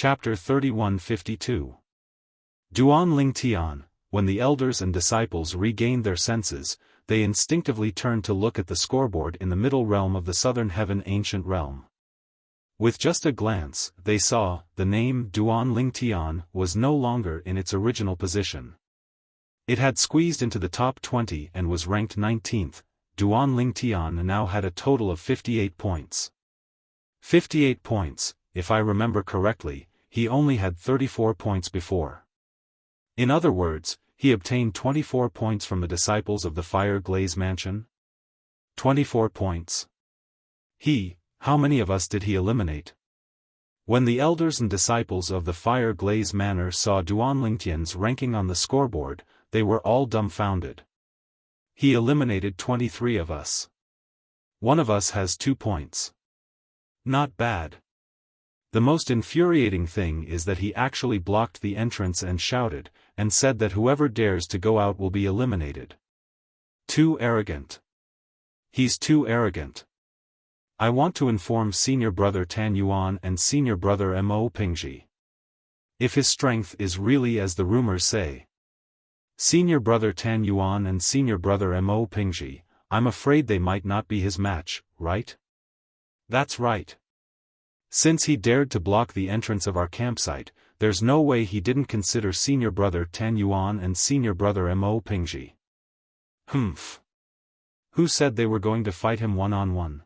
Chapter 3152. Duan Ling Tian. When the elders and disciples regained their senses, they instinctively turned to look at the scoreboard in the middle realm of the southern heaven ancient realm. With just a glance, they saw, the name Duan Ling Tian was no longer in its original position. It had squeezed into the top 20 and was ranked 19th. Duan Ling Tian now had a total of 58 points. 58 points, if I remember correctly, he only had 34 points before. In other words, he obtained 24 points from the disciples of the Fire Glaze Mansion. 24 points. How many of us did he eliminate? When the elders and disciples of the Fire Glaze Manor saw Duan Lingtian's ranking on the scoreboard, they were all dumbfounded. He eliminated 23 of us. One of us has 2 points. Not bad. The most infuriating thing is that he actually blocked the entrance and shouted, and said that whoever dares to go out will be eliminated. Too arrogant. He's too arrogant. I want to inform Senior Brother Tan Yuan and Senior Brother Mo Pingji. If his strength is really as the rumors say. Senior Brother Tan Yuan and Senior Brother Mo Pingji, I'm afraid they might not be his match, right? That's right. Since he dared to block the entrance of our campsite, there's no way he didn't consider Senior Brother Tan Yuan and Senior Brother Mo Pingji. Humph. Who said they were going to fight him one-on-one?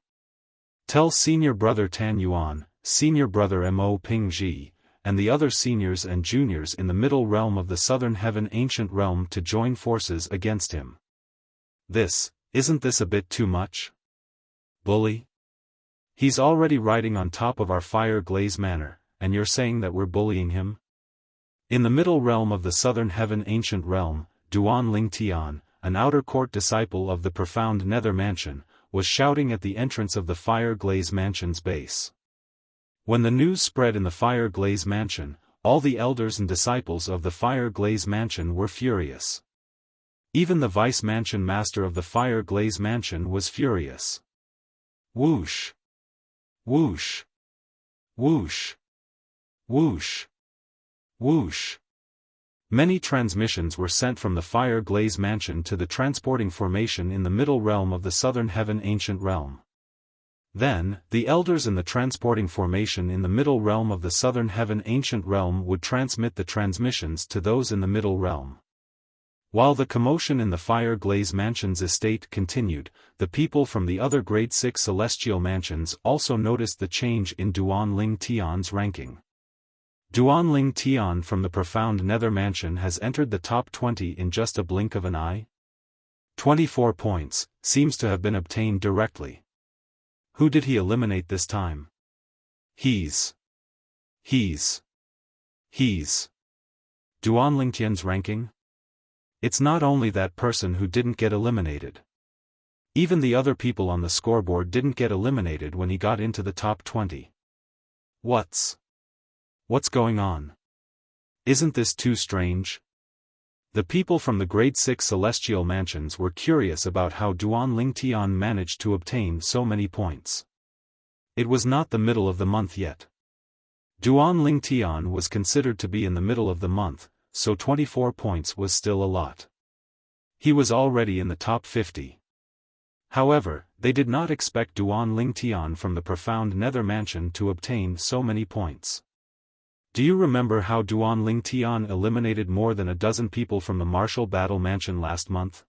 Tell Senior Brother Tan Yuan, Senior Brother Mo Pingji, and the other seniors and juniors in the middle realm of the southern heaven ancient realm to join forces against him. Isn't this a bit too much? Bully? He's already riding on top of our Fire Glaze Manor, and you're saying that we're bullying him? In the middle realm of the southern heaven ancient realm, Duan Ling Tian, an outer court disciple of the profound Nether Mansion, was shouting at the entrance of the Fire Glaze Mansion's base. When the news spread in the Fire Glaze Mansion, all the elders and disciples of the Fire Glaze Mansion were furious. Even the Vice Mansion Master of the Fire Glaze Mansion was furious. Whoosh! Whoosh! Whoosh! Whoosh! Whoosh! Many transmissions were sent from the Fire Glaze Mansion to the transporting formation in the middle realm of the southern heaven ancient realm. Then, the elders in the transporting formation in the middle realm of the southern heaven ancient realm would transmit the transmissions to those in the middle realm. While the commotion in the Fire Glaze Mansion's estate continued, the people from the other Grade 6 celestial mansions also noticed the change in Duan Ling Tian's ranking. Duan Ling Tian from the profound Nether Mansion has entered the top 20 in just a blink of an eye. 24 points, seems to have been obtained directly. Who did he eliminate this time? He's Duan Ling Tian's ranking? It's not only that person who didn't get eliminated. Even the other people on the scoreboard didn't get eliminated when he got into the top 20. What's going on? Isn't this too strange? The people from the Grade 6 celestial mansions were curious about how Duan Ling Tian managed to obtain so many points. It was not the middle of the month yet. Duan Ling Tian was considered to be in the middle of the month, so 24 points was still a lot. He was already in the top 50. However, they did not expect Duan Ling Tian from the profound Nether Mansion to obtain so many points. Do you remember how Duan Ling Tian eliminated more than a dozen people from the Martial Battle Mansion last month?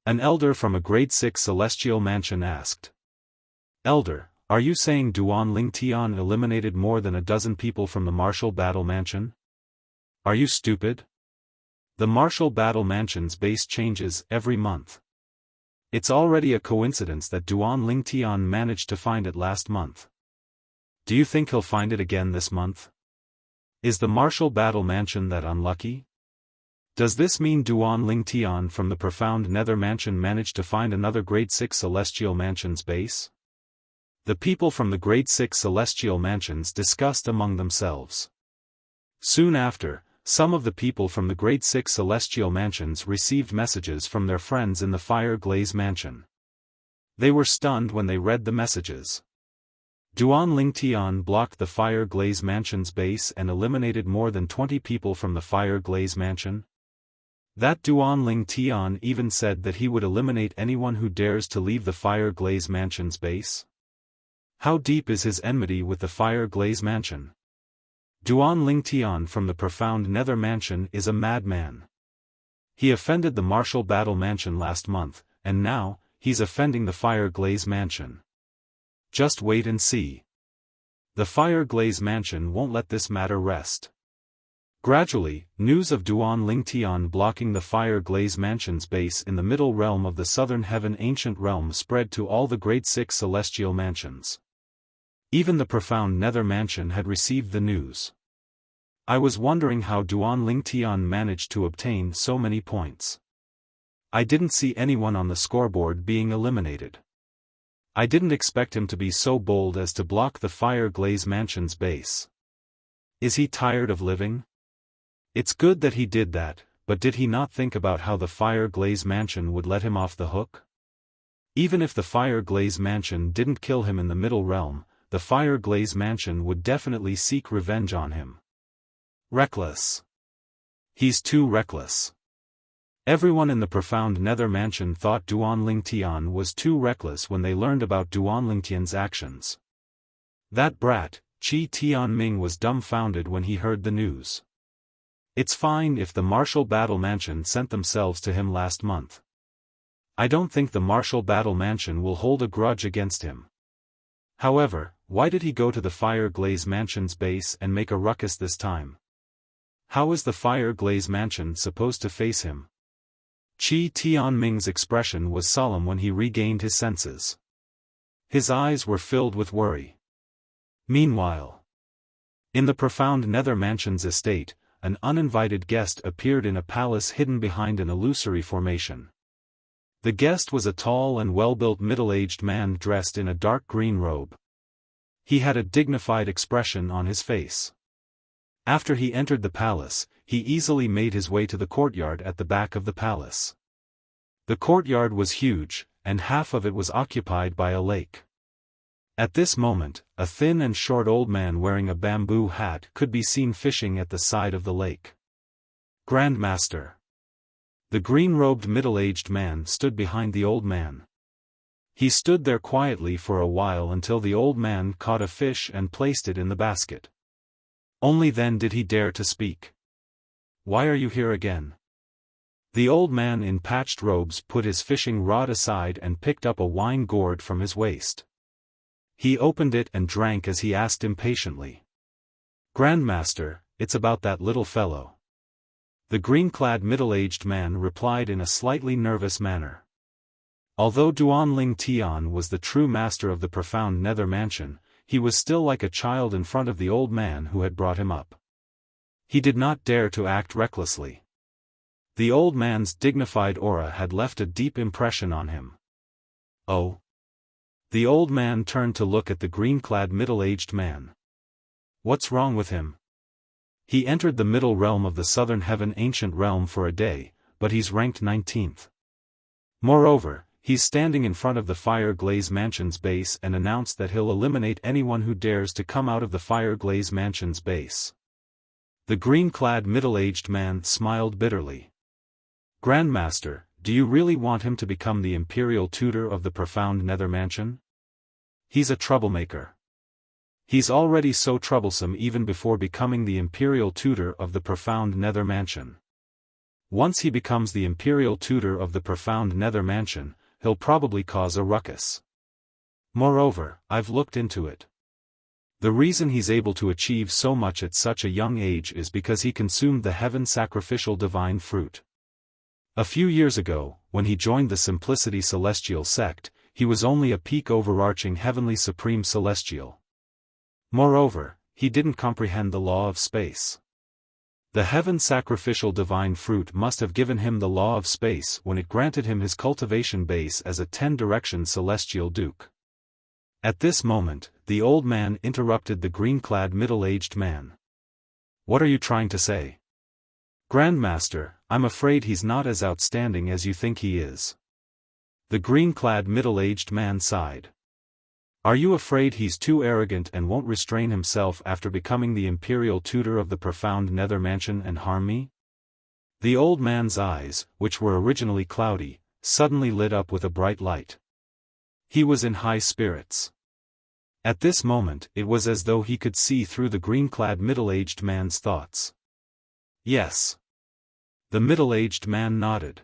An elder from a Grade 6 celestial mansion asked. Elder, are you saying Duan Ling Tian eliminated more than a dozen people from the Martial Battle Mansion? Are you stupid? The Martial Battle Mansion's base changes every month. It's already a coincidence that Duan Ling Tian managed to find it last month. Do you think he'll find it again this month? Is the Martial Battle Mansion that unlucky? Does this mean Duan Ling Tian from the profound Nether Mansion managed to find another Grade 6 celestial mansion's base? The people from the Grade 6 celestial mansions discussed among themselves. Soon after, some of the people from the Grade 6 celestial mansions received messages from their friends in the Fire Glaze Mansion. They were stunned when they read the messages. Duan Lingtian blocked the Fire Glaze Mansion's base and eliminated more than 20 people from the Fire Glaze Mansion. That Duan Lingtian even said that he would eliminate anyone who dares to leave the Fire Glaze Mansion's base. How deep is his enmity with the Fire Glaze Mansion? Duan Lingtian from the Profound Nether Mansion is a madman. He offended the Martial Battle Mansion last month, and now, he's offending the Fire Glaze Mansion. Just wait and see. The Fire Glaze Mansion won't let this matter rest. Gradually, news of Duan Lingtian blocking the Fire Glaze Mansion's base in the middle realm of the Southern Heaven Ancient Realm spread to all the Great Six Celestial Mansions. Even the Profound Nether Mansion had received the news. I was wondering how Duan Lingtian managed to obtain so many points. I didn't see anyone on the scoreboard being eliminated. I didn't expect him to be so bold as to block the Fire Glaze Mansion's base. Is he tired of living? It's good that he did that, but did he not think about how the Fire Glaze Mansion would let him off the hook? Even if the Fire Glaze Mansion didn't kill him in the Middle Realm, the Fire Glaze Mansion would definitely seek revenge on him. Reckless. He's too reckless. Everyone in the Profound Nether Mansion thought Duan Lingtian was too reckless when they learned about Duan Lingtian's actions. That brat, Qi Tianming, was dumbfounded when he heard the news. It's fine if the Martial Battle Mansion sent themselves to him last month. I don't think the Martial Battle Mansion will hold a grudge against him. However, why did he go to the Fire Glaze Mansion's base and make a ruckus this time? How is the Fire Glaze Mansion supposed to face him? Qi Tianming's expression was solemn when he regained his senses. His eyes were filled with worry. Meanwhile, in the Profound Nether Mansion's estate, an uninvited guest appeared in a palace hidden behind an illusory formation. The guest was a tall and well-built middle-aged man dressed in a dark green robe. He had a dignified expression on his face. After he entered the palace, he easily made his way to the courtyard at the back of the palace. The courtyard was huge, and half of it was occupied by a lake. At this moment, a thin and short old man wearing a bamboo hat could be seen fishing at the side of the lake. Grandmaster. The green-robed middle-aged man stood behind the old man. He stood there quietly for a while until the old man caught a fish and placed it in the basket. Only then did he dare to speak. Why are you here again? The old man in patched robes put his fishing rod aside and picked up a wine gourd from his waist. He opened it and drank as he asked impatiently. Grandmaster, it's about that little fellow. The green-clad middle-aged man replied in a slightly nervous manner. Although Duan Lingtian was the true master of the Profound Nether Mansion, he was still like a child in front of the old man who had brought him up. He did not dare to act recklessly. The old man's dignified aura had left a deep impression on him. Oh. The old man turned to look at the green-clad middle-aged man. What's wrong with him? He entered the middle realm of the Southern Heaven Ancient Realm for a day, but he's ranked 19th. Moreover, he's standing in front of the Fire Glaze Mansion's base and announced that he'll eliminate anyone who dares to come out of the Fire Glaze Mansion's base. The green-clad middle-aged man smiled bitterly. Grandmaster, do you really want him to become the imperial tutor of the Profound Nether Mansion? He's a troublemaker. He's already so troublesome even before becoming the imperial tutor of the Profound Nether Mansion. Once he becomes the imperial tutor of the Profound Nether Mansion, he'll probably cause a ruckus. Moreover, I've looked into it. The reason he's able to achieve so much at such a young age is because he consumed the heaven sacrificial divine fruit. A few years ago, when he joined the Simplicity Celestial sect, he was only a peak overarching heavenly supreme celestial. Moreover, he didn't comprehend the law of space. The heaven sacrificial divine fruit must have given him the law of space when it granted him his cultivation base as a 10-direction celestial duke. At this moment, the old man interrupted the green-clad middle-aged man. What are you trying to say? Grandmaster, I'm afraid he's not as outstanding as you think he is. The green-clad middle-aged man sighed. Are you afraid he's too arrogant and won't restrain himself after becoming the imperial tutor of the profound nether mansion and harm me? The old man's eyes, which were originally cloudy, suddenly lit up with a bright light. He was in high spirits. At this moment it was as though he could see through the green-clad middle-aged man's thoughts. Yes. The middle-aged man nodded.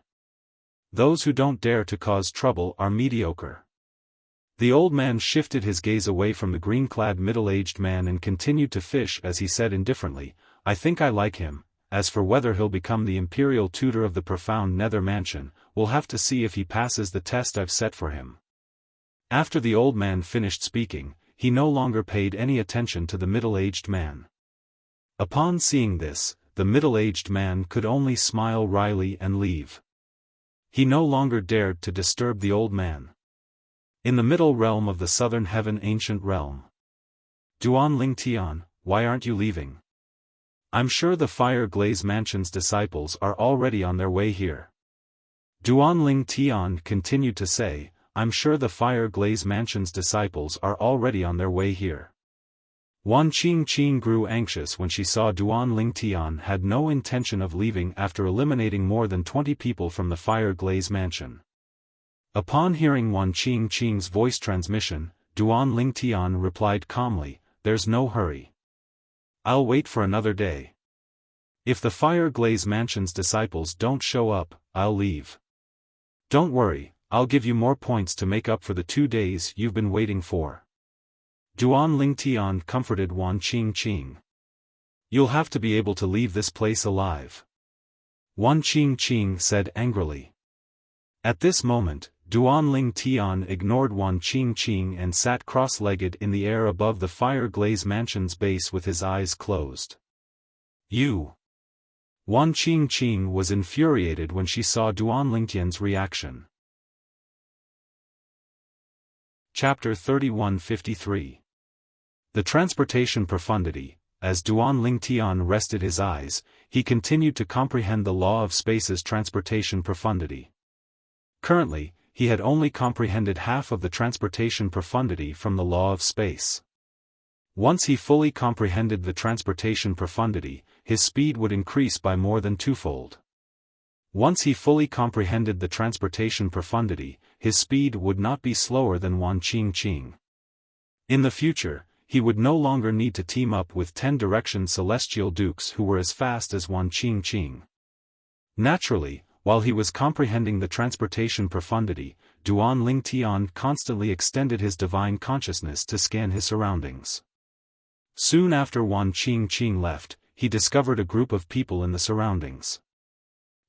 Those who don't dare to cause trouble are mediocre. The old man shifted his gaze away from the green-clad middle-aged man and continued to fish as he said indifferently, I think I like him. As for whether he'll become the imperial tutor of the profound nether mansion, we'll have to see if he passes the test I've set for him. After the old man finished speaking, he no longer paid any attention to the middle-aged man. Upon seeing this, the middle-aged man could only smile wryly and leave. He no longer dared to disturb the old man. In the middle realm of the southern heaven ancient realm. Duan Ling Tian, why aren't you leaving? I'm sure the Fire Glaze Mansion's disciples are already on their way here. Duan Ling Tian continued to say, I'm sure the Fire Glaze Mansion's disciples are already on their way here. Wan Qingqing grew anxious when she saw Duan Ling Tian had no intention of leaving after eliminating more than 20 people from the Fire Glaze Mansion. Upon hearing Wan Qingqing's voice transmission, Duan Ling Tian replied calmly, there's no hurry. I'll wait for another day. If the Fire Glaze Mansion's disciples don't show up, I'll leave. Don't worry, I'll give you more points to make up for the 2 days you've been waiting for. Duan Ling Tian comforted Wan Qingqing. You'll have to be able to leave this place alive. Wan Qingqing said angrily. At this moment, Duan Ling Tian ignored Wan Qingqing and sat cross-legged in the air above the Fire Glaze Mansion's base with his eyes closed. You! Wan Qingqing was infuriated when she saw Duan Ling Tian's reaction. Chapter 3153. The Transportation Profundity. As Duan Ling Tian rested his eyes, he continued to comprehend the law of space's transportation profundity. Currently, he had only comprehended half of the transportation profundity from the law of space. Once he fully comprehended the transportation profundity, his speed would increase by more than twofold. Once he fully comprehended the transportation profundity, his speed would not be slower than Wan Qingqing. In the future, he would no longer need to team up with 10-direction celestial dukes who were as fast as Wan Qingqing. Naturally, while he was comprehending the transportation profundity, Duan Ling Tian constantly extended his divine consciousness to scan his surroundings. Soon after Wan Qingqing left, he discovered a group of people in the surroundings.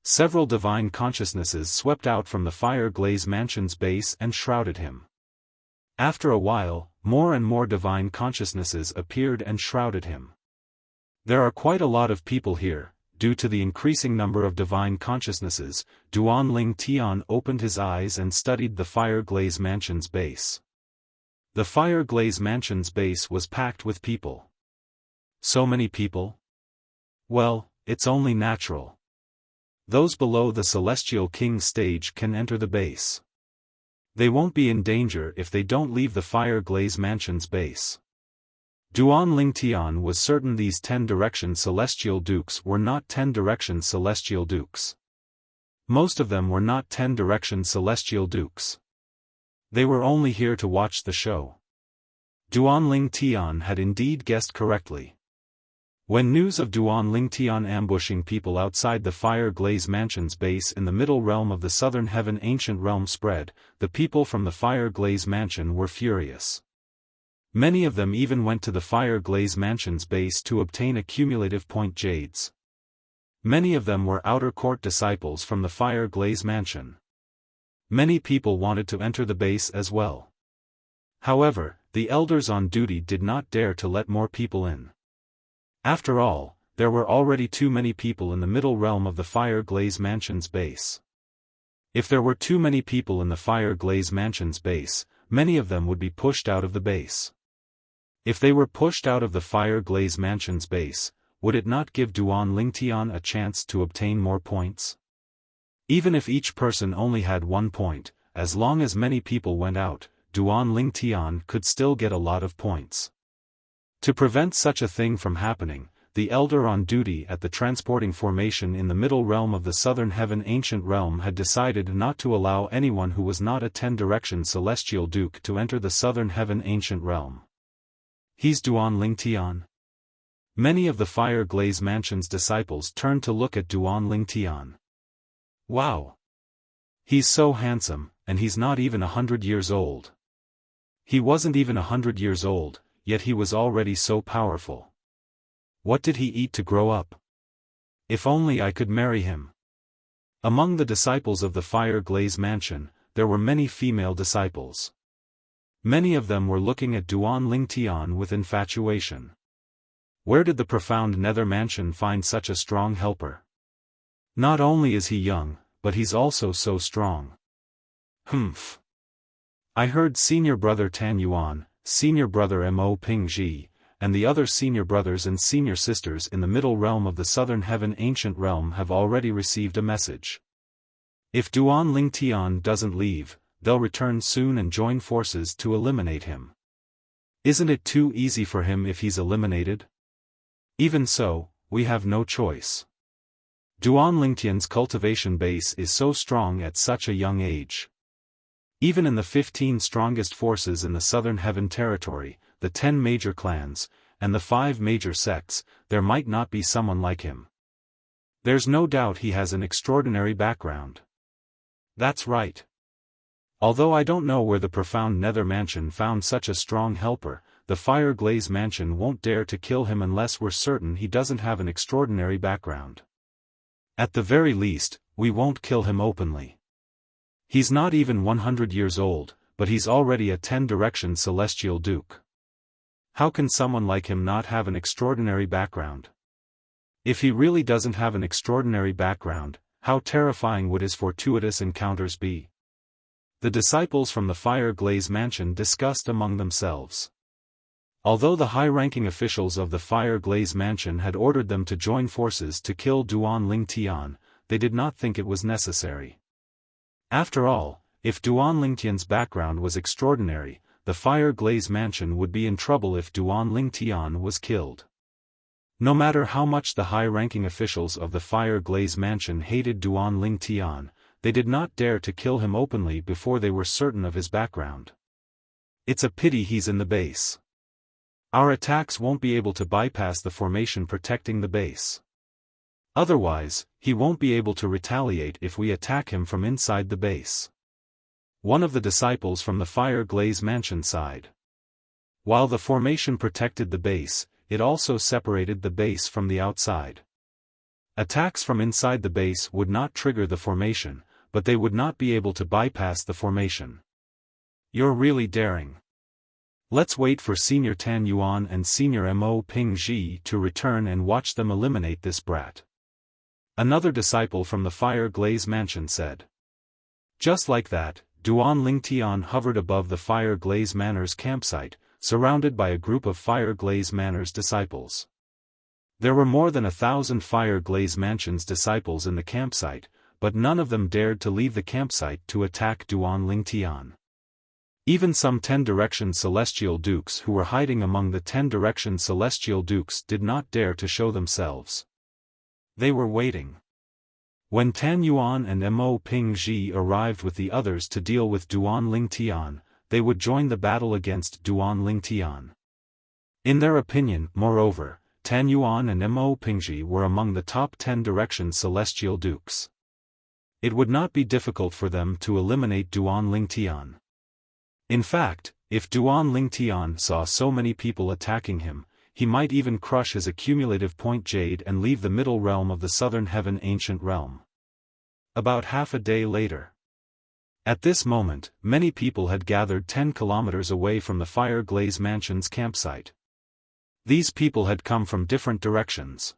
Several divine consciousnesses swept out from the Fire Glaze Mansion's base and shrouded him. After a while, more and more divine consciousnesses appeared and shrouded him. There are quite a lot of people here. Due to the increasing number of divine consciousnesses, Duan Ling Tian opened his eyes and studied the Fire Glaze Mansion's base. The Fire Glaze Mansion's base was packed with people. So many people? Well, it's only natural. Those below the Celestial King's stage can enter the base. They won't be in danger if they don't leave the Fire Glaze Mansion's base. Duan Ling Tian was certain these 10-direction celestial dukes were not 10-direction celestial dukes. Most of them were not 10-direction celestial dukes. They were only here to watch the show. Duan Ling Tian had indeed guessed correctly. When news of Duan Ling Tian ambushing people outside the Fire Glaze Mansion's base in the middle realm of the Southern Heaven ancient realm spread, the people from the Fire Glaze Mansion were furious. Many of them even went to the Fire Glaze Mansion's base to obtain accumulative point jades. Many of them were outer court disciples from the Fire Glaze Mansion. Many people wanted to enter the base as well. However, the elders on duty did not dare to let more people in. After all, there were already too many people in the middle realm of the Fire Glaze Mansion's base. If there were too many people in the Fire Glaze Mansion's base, many of them would be pushed out of the base. If they were pushed out of the Fire Glaze Mansion's base, would it not give Duan Ling Tian a chance to obtain more points? Even if each person only had 1 point, as long as many people went out, Duan Lingtian could still get a lot of points. To prevent such a thing from happening, the elder on duty at the transporting formation in the middle realm of the southern heaven ancient realm had decided not to allow anyone who was not a 10-direction celestial duke to enter the southern heaven ancient realm. He's Duan Lingtian. Many of the Fire Glaze Mansion's disciples turned to look at Duan Lingtian. Wow! He's so handsome, and he's not even 100 years old. He wasn't even 100 years old, yet he was already so powerful. What did he eat to grow up? If only I could marry him. Among the disciples of the Fire Glaze Mansion, there were many female disciples. Many of them were looking at Duan Lingtian with infatuation. Where did the profound Nether Mansion find such a strong helper? Not only is he young, but he's also so strong. Humph. I heard senior brother Tan Yuan, senior brother Mo Pingji, and the other senior brothers and senior sisters in the middle realm of the southern heaven ancient realm have already received a message. If Duan Lingtian doesn't leave, they'll return soon and join forces to eliminate him. Isn't it too easy for him if he's eliminated? Even so, we have no choice. Duan Lingtian's cultivation base is so strong at such a young age. Even in the 15 strongest forces in the southern heaven territory, the 10 major clans, and the 5 major sects, there might not be someone like him. There's no doubt he has an extraordinary background. That's right. Although I don't know where the profound Nether Mansion found such a strong helper, the Fire Glaze Mansion won't dare to kill him unless we're certain he doesn't have an extraordinary background. At the very least, we won't kill him openly. He's not even 100 years old, but he's already a 10-direction celestial duke. How can someone like him not have an extraordinary background? If he really doesn't have an extraordinary background, how terrifying would his fortuitous encounters be? The disciples from the Fire Glaze Mansion discussed among themselves. Although the high-ranking officials of the Fire Glaze Mansion had ordered them to join forces to kill Duan Lingtian, they did not think it was necessary. After all, if Duan Lingtian's background was extraordinary, the Fire Glaze Mansion would be in trouble if Duan Lingtian was killed. No matter how much the high-ranking officials of the Fire Glaze Mansion hated Duan Lingtian, they did not dare to kill him openly before they were certain of his background. It's a pity he's in the base. Our attacks won't be able to bypass the formation protecting the base. Otherwise, he won't be able to retaliate if we attack him from inside the base. One of the disciples from the Fire Glaze Mansion sighed. While the formation protected the base, it also separated the base from the outside. Attacks from inside the base would not trigger the formation, but they would not be able to bypass the formation. You're really daring. Let's wait for Senior Tan Yuan and Senior Mo Pingji to return and watch them eliminate this brat. Another disciple from the Fire Glaze Mansion said. Just like that, Duan Lingtian hovered above the Fire Glaze Manor's campsite, surrounded by a group of Fire Glaze Manor's disciples. There were more than 1,000 Fire Glaze Mansion's disciples in the campsite, but none of them dared to leave the campsite to attack Duan Lingtian. Even some 10-direction celestial dukes who were hiding among the 10-direction celestial dukes did not dare to show themselves. They were waiting. When Tan Yuan and Mo Pingji arrived with the others to deal with Duan Lingtian, they would join the battle against Duan Lingtian. In their opinion, moreover, Tan Yuan and Mo Pingji were among the top 10-direction celestial dukes. It would not be difficult for them to eliminate Duan Lingtian. In fact, if Duan Lingtian saw so many people attacking him, he might even crush his accumulative point jade and leave the middle realm of the southern heaven ancient realm. About half a day later. At this moment, many people had gathered 10 kilometers away from the Fire Glaze Mansion's campsite. These people had come from different directions.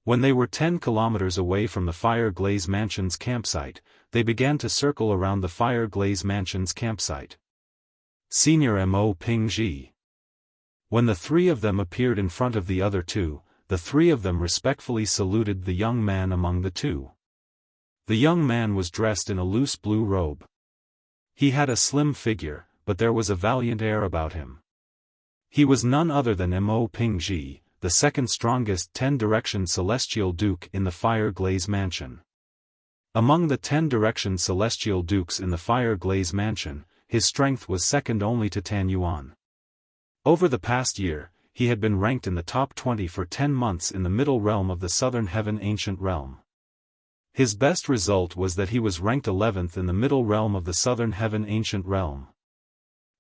When they were 10 kilometers away from the Fire Glaze Mansion's campsite, they began to circle around the Fire Glaze Mansion's campsite. Senior Mo Pingji. When the three of them appeared in front of the other two, the three of them respectfully saluted the young man among the two. The young man was dressed in a loose blue robe. He had a slim figure, but there was a valiant air about him. He was none other than Mo Pingji, the second strongest 10-direction celestial duke in the Fire Glaze Mansion. Among the 10-direction celestial dukes in the Fire Glaze Mansion, his strength was second only to Tan Yuan. Over the past year, he had been ranked in the top 20 for 10 months in the middle realm of the Southern Heaven Ancient Realm. His best result was that he was ranked 11th in the middle realm of the Southern Heaven Ancient Realm.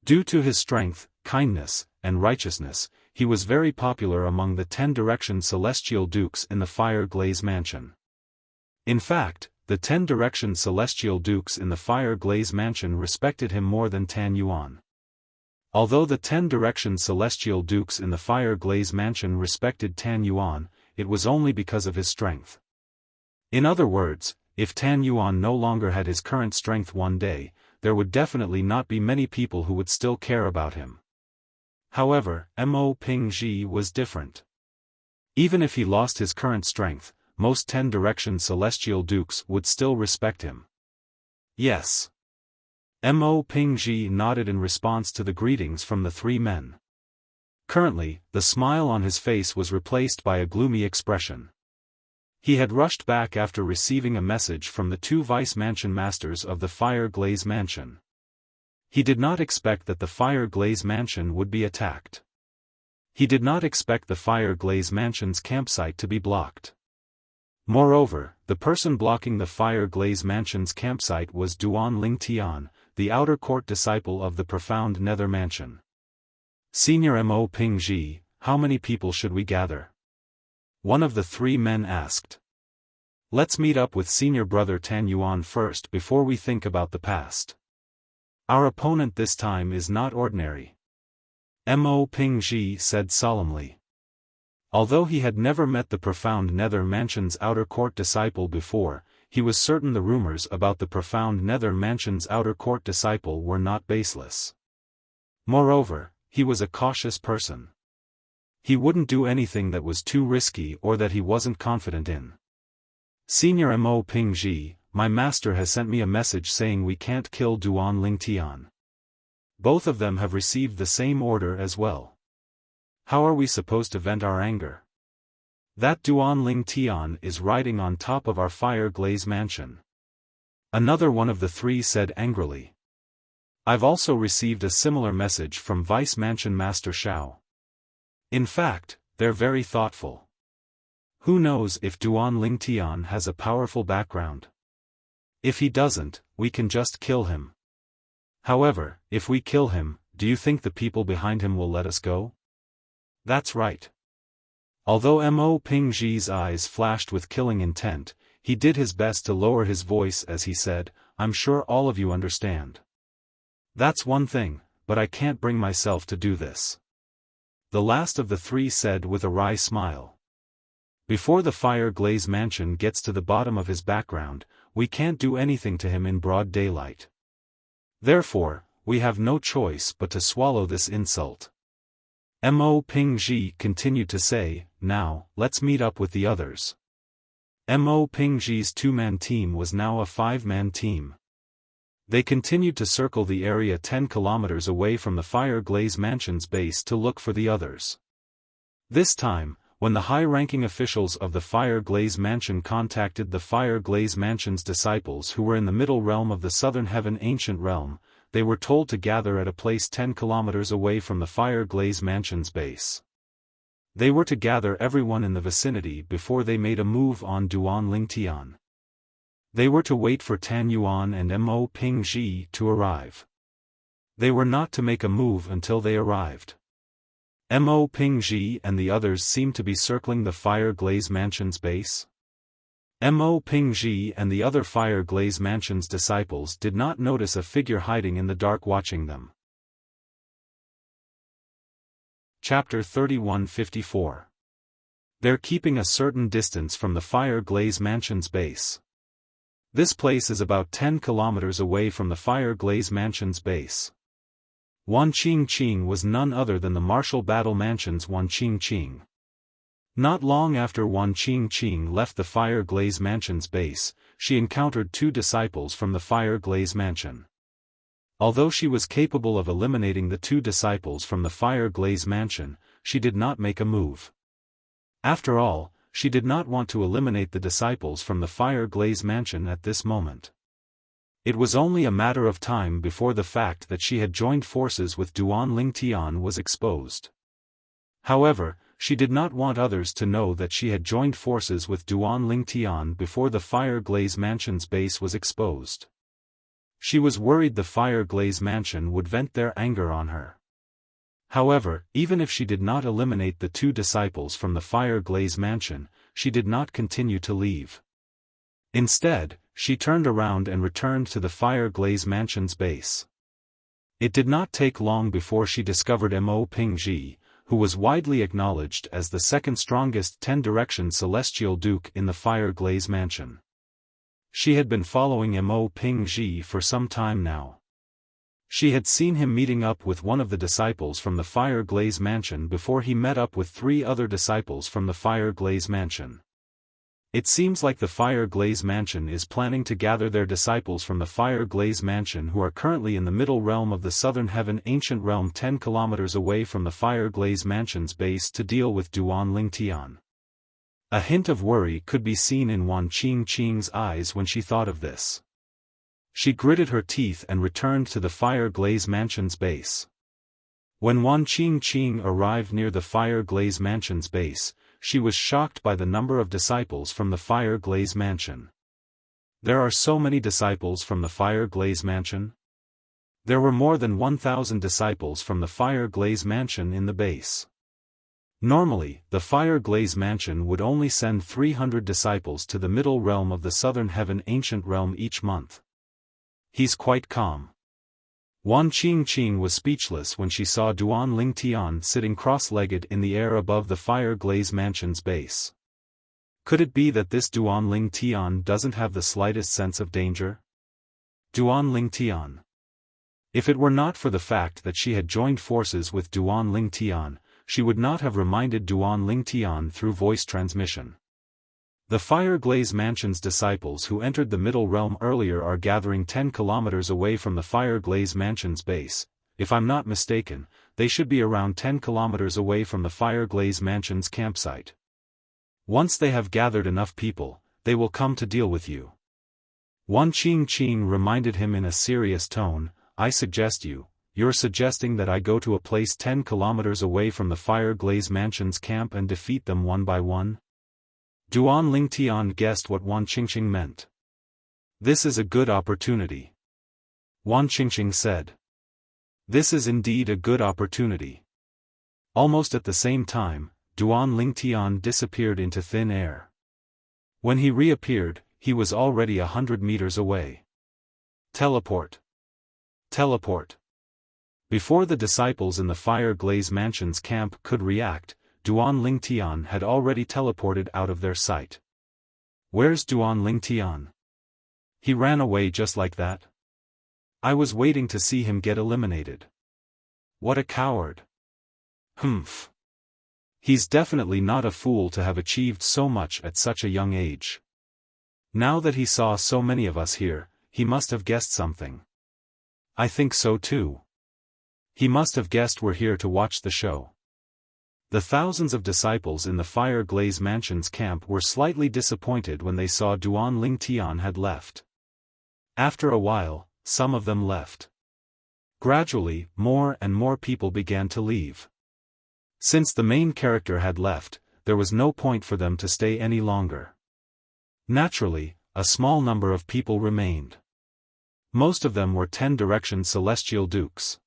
Due to his strength, kindness, and righteousness, he was very popular among the 10-direction celestial dukes in the Fire Glaze Mansion. In fact, the 10-direction celestial dukes in the Fire Glaze Mansion respected him more than Tan Yuan. Although the 10-direction celestial dukes in the Fire Glaze Mansion respected Tan Yuan, it was only because of his strength. In other words, if Tan Yuan no longer had his current strength one day, there would definitely not be many people who would still care about him. However, Mo Pingji was different. Even if he lost his current strength, most 10-direction celestial dukes would still respect him. Yes. Mo Pingji nodded in response to the greetings from the three men. Currently, the smile on his face was replaced by a gloomy expression. He had rushed back after receiving a message from the two vice-mansion masters of the Fire Glaze Mansion. He did not expect that the Fire Glaze Mansion would be attacked. He did not expect the Fire Glaze Mansion's campsite to be blocked. Moreover, the person blocking the Fire Glaze Mansion's campsite was Duan Lingtian, the outer court disciple of the Profound Nether Mansion. Senior Mo Pingji, how many people should we gather? One of the three men asked. Let's meet up with senior brother Tan Yuan first before we think about the past. Our opponent this time is not ordinary. Mo Pingji said solemnly. Although he had never met the Profound Nether Mansion's outer court disciple before, he was certain the rumors about the Profound Nether Mansion's outer court disciple were not baseless. Moreover, he was a cautious person. He wouldn't do anything that was too risky or that he wasn't confident in. Senior Mo Pingji, my master has sent me a message saying we can't kill Duan Lingtian. Both of them have received the same order as well. How are we supposed to vent our anger? That Duan Lingtian is riding on top of our Fire Glaze Mansion. Another one of the three said angrily. I've also received a similar message from Vice Mansion Master Xiao. In fact, they're very thoughtful. Who knows if Duan Lingtian has a powerful background? If he doesn't, we can just kill him. However, if we kill him, do you think the people behind him will let us go? That's right. Although Mo Pingji's eyes flashed with killing intent, he did his best to lower his voice as he said, I'm sure all of you understand. That's one thing, but I can't bring myself to do this. The last of the three said with a wry smile. Before the Fire Glaze Mansion gets to the bottom of his background, we can't do anything to him in broad daylight. Therefore, we have no choice but to swallow this insult. Mo Pingji continued to say, now, let's meet up with the others. Mo Pingji's two-man team was now a five-man team. They continued to circle the area 10 kilometers away from the Fire Glaze Mansion's base to look for the others. This time, when the high-ranking officials of the Fire Glaze Mansion contacted the Fire Glaze Mansion's disciples who were in the middle realm of the Southern Heaven Ancient Realm, they were told to gather at a place 10 kilometers away from the Fire Glaze Mansion's base. They were to gather everyone in the vicinity before they made a move on Duan Lingtian. They were to wait for Tan Yuan and Mo Pingji to arrive. They were not to make a move until they arrived. Mo Pingji and the others seemed to be circling the Fire Glaze Mansion's base. Mo Pingji and the other Fire Glaze Mansion's disciples did not notice a figure hiding in the dark watching them. Chapter 3154. They're keeping a certain distance from the Fire Glaze Mansion's base. This place is about 10 kilometers away from the Fire Glaze Mansion's base. Wan Qing Qing was none other than the Martial Battle Mansion's Wan Qing Qing. Not long after Wan Qing Qing left the Fire Glaze Mansion's base, she encountered two disciples from the Fire Glaze Mansion. Although she was capable of eliminating the two disciples from the Fire Glaze Mansion, she did not make a move. After all, she did not want to eliminate the disciples from the Fire Glaze Mansion at this moment. It was only a matter of time before the fact that she had joined forces with Duan Lingtian was exposed. However, she did not want others to know that she had joined forces with Duan Lingtian before the Fire Glaze Mansion's base was exposed. She was worried the Fire Glaze Mansion would vent their anger on her. However, even if she did not eliminate the two disciples from the Fire Glaze Mansion, she did not continue to leave. Instead, she turned around and returned to the Fire Glaze Mansion's base. It did not take long before she discovered Mo Pingji, who was widely acknowledged as the second strongest 10-direction celestial duke in the Fire Glaze Mansion. She had been following Mo Pingji for some time now. She had seen him meeting up with one of the disciples from the Fire Glaze Mansion before he met up with 3 other disciples from the Fire Glaze Mansion. It seems like the Fire Glaze Mansion is planning to gather their disciples from the Fire Glaze Mansion who are currently in the middle realm of the Southern Heaven Ancient Realm 10 kilometers away from the Fire Glaze Mansion's base to deal with Duan Lingtian. A hint of worry could be seen in Wan Qingqing's eyes when she thought of this. She gritted her teeth and returned to the Fire Glaze Mansion's base. When Wan Qingqing arrived near the Fire Glaze Mansion's base, she was shocked by the number of disciples from the Fire Glaze Mansion. There are so many disciples from the Fire Glaze Mansion? There were more than 1,000 disciples from the Fire Glaze Mansion in the base. Normally, the Fire Glaze Mansion would only send 300 disciples to the middle realm of the Southern Heaven Ancient Realm each month. He's quite calm. Wan Qingqing was speechless when she saw Duan Lingtian sitting cross-legged in the air above the Fire Glaze Mansion's base. Could it be that this Duan Lingtian doesn't have the slightest sense of danger? Duan Lingtian. If it were not for the fact that she had joined forces with Duan Lingtian, she would not have reminded Duan Lingtian through voice transmission. The Fire Glaze Mansion's disciples who entered the middle realm earlier are gathering 10 kilometers away from the Fire Glaze Mansion's base. If I'm not mistaken, they should be around 10 kilometers away from the Fire Glaze Mansion's campsite. Once they have gathered enough people, they will come to deal with you. Wan Qingqing reminded him in a serious tone, you're suggesting that I go to a place 10 kilometers away from the Fire Glaze Mansion's camp and defeat them one by one? Duan Lingtian guessed what Wan Qingqing meant. This is a good opportunity. Wan Qingqing said. This is indeed a good opportunity. Almost at the same time, Duan Lingtian disappeared into thin air. When he reappeared, he was already 100 meters away. Teleport. Teleport. Before the disciples in the Fire Glaze Mansion's camp could react, Duan Lingtian had already teleported out of their sight. Where's Duan Lingtian? He ran away just like that? I was waiting to see him get eliminated. What a coward. Humph. He's definitely not a fool to have achieved so much at such a young age. Now that he saw so many of us here, he must have guessed something. I think so too. He must have guessed we're here to watch the show. The thousands of disciples in the Fire Glaze Mansion's camp were slightly disappointed when they saw Duan Lingtian had left. After a while, some of them left. Gradually, more and more people began to leave. Since the main character had left, there was no point for them to stay any longer. Naturally, a small number of people remained. Most of them were 10-direction celestial dukes.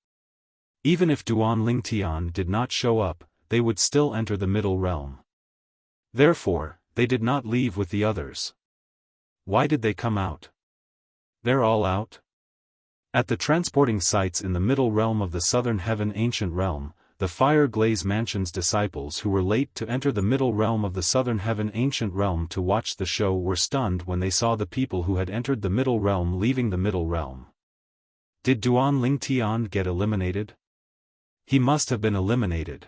Even if Duan Lingtian did not show up, they would still enter the middle realm. Therefore, they did not leave with the others. Why did they come out? They're all out? At the transporting sites in the middle realm of the Southern Heaven Ancient Realm, the Fire Glaze Mansion's disciples who were late to enter the middle realm of the Southern Heaven Ancient Realm to watch the show were stunned when they saw the people who had entered the middle realm leaving the middle realm. Did Duan Lingtian get eliminated? He must have been eliminated.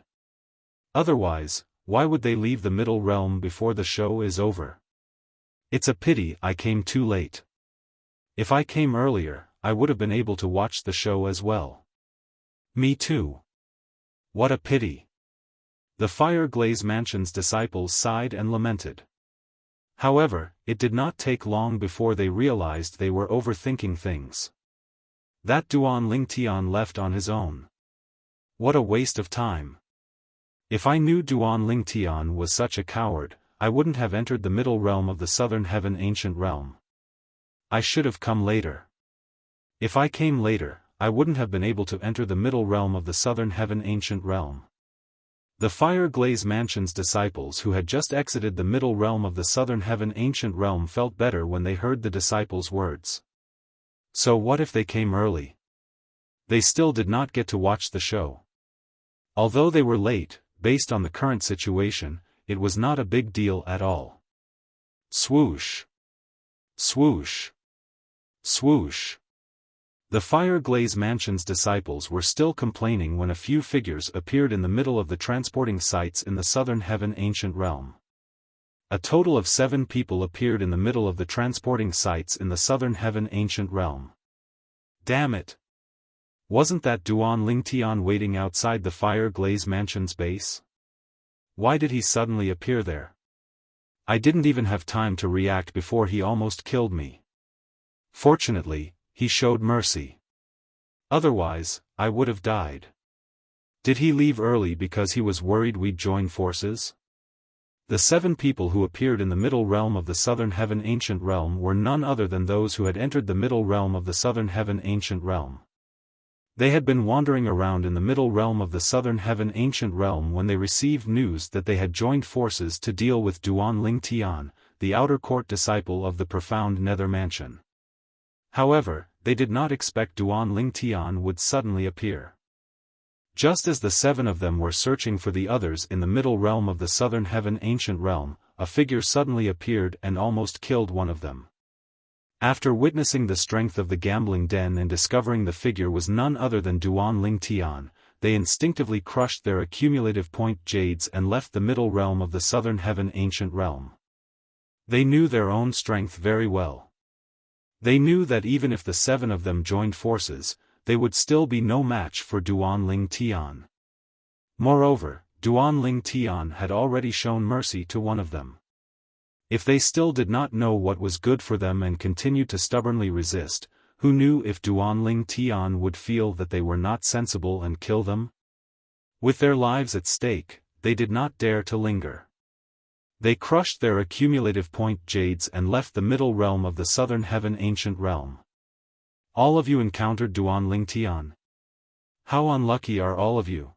Otherwise, why would they leave the middle realm before the show is over? It's a pity I came too late. If I came earlier, I would have been able to watch the show as well. Me too. What a pity. The Fire Glaze Mansion's disciples sighed and lamented. However, it did not take long before they realized they were overthinking things. That Duan Lingtian left on his own. What a waste of time. If I knew Duan Lingtian was such a coward, I wouldn't have entered the middle realm of the southern heaven ancient realm. I should have come later. If I came later, I wouldn't have been able to enter the middle realm of the southern heaven ancient realm. The Fire Glaze Mansion's disciples who had just exited the middle realm of the southern heaven ancient realm felt better when they heard the disciples' words. So what if they came early? They still did not get to watch the show. Although they were late, based on the current situation, it was not a big deal at all. Swoosh! Swoosh! Swoosh! The Fire Glaze Mansion's disciples were still complaining when a few figures appeared in the middle of the transporting sites in the southern heaven ancient realm. A total of 7 people appeared in the middle of the transporting sites in the southern heaven ancient realm. Damn it! Wasn't that Duan Lingtian waiting outside the Fire Glaze Mansion's base? Why did he suddenly appear there? I didn't even have time to react before he almost killed me. Fortunately, he showed mercy. Otherwise, I would have died. Did he leave early because he was worried we'd join forces? The 7 people who appeared in the middle realm of the southern heaven ancient realm were none other than those who had entered the middle realm of the southern heaven ancient realm. They had been wandering around in the middle realm of the southern heaven ancient realm when they received news that they had joined forces to deal with Duan Lingtian, the outer court disciple of the profound Nether Mansion. However, they did not expect Duan Lingtian would suddenly appear. Just as the 7 of them were searching for the others in the middle realm of the southern heaven ancient realm, a figure suddenly appeared and almost killed one of them. After witnessing the strength of the gambling den and discovering the figure was none other than Duan Lingtian, they instinctively crushed their accumulative point jades and left the middle realm of the southern heaven ancient realm. They knew their own strength very well. They knew that even if the 7 of them joined forces, they would still be no match for Duan Lingtian. Moreover, Duan Lingtian had already shown mercy to one of them. If they still did not know what was good for them and continued to stubbornly resist, who knew if Duan Lingtian would feel that they were not sensible and kill them? With their lives at stake, they did not dare to linger. They crushed their accumulative point jades and left the middle realm of the southern heaven ancient realm. All of you encountered Duan Lingtian. How unlucky are all of you?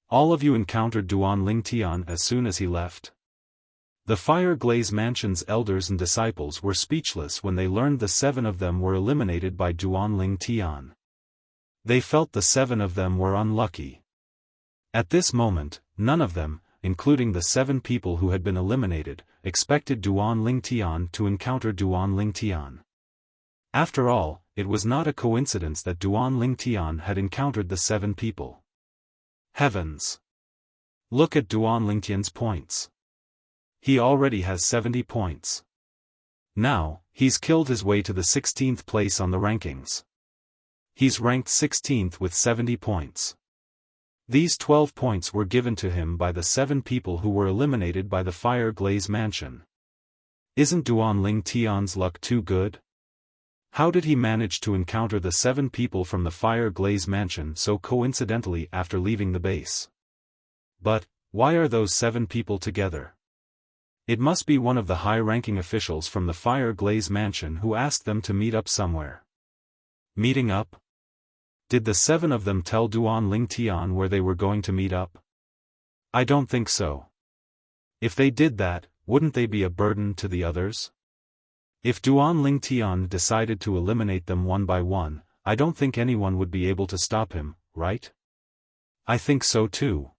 All of you encountered Duan Lingtian as soon as he left. The Fire Glaze Mansion's elders and disciples were speechless when they learned the 7 of them were eliminated by Duan Lingtian. They felt the 7 of them were unlucky. At this moment, none of them, including the 7 people who had been eliminated, expected Duan Lingtian to encounter Duan Lingtian. After all, it was not a coincidence that Duan Lingtian had encountered the 7 people. Heavens! Look at Duan Lingtian's points. He already has 70 points. Now, he's killed his way to the 16th place on the rankings. He's ranked 16th with 70 points. These 12 points were given to him by the 7 people who were eliminated by the Fire Glaze Mansion. Isn't Duan Lingtian's luck too good? How did he manage to encounter the 7 people from the Fire Glaze Mansion so coincidentally after leaving the base? But, why are those 7 people together? It must be one of the high-ranking officials from the Fire Glaze Mansion who asked them to meet up somewhere. Meeting up? Did the 7 of them tell Duan Lingtian where they were going to meet up? I don't think so. If they did that, wouldn't they be a burden to the others? If Duan Lingtian decided to eliminate them one by one, I don't think anyone would be able to stop him, right? I think so too.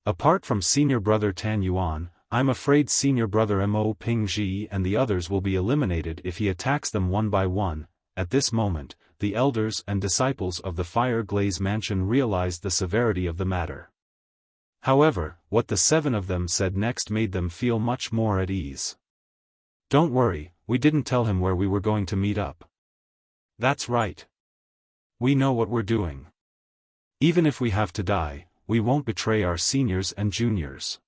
Apart from Senior Brother Tan Yuan, I'm afraid Senior Brother Mo Pingji and the others will be eliminated if he attacks them one by one. At this moment, the elders and disciples of the Fire Glaze Mansion realized the severity of the matter. However, what the 7 of them said next made them feel much more at ease. Don't worry, we didn't tell him where we were going to meet up. That's right. We know what we're doing. Even if we have to die, we won't betray our seniors and juniors.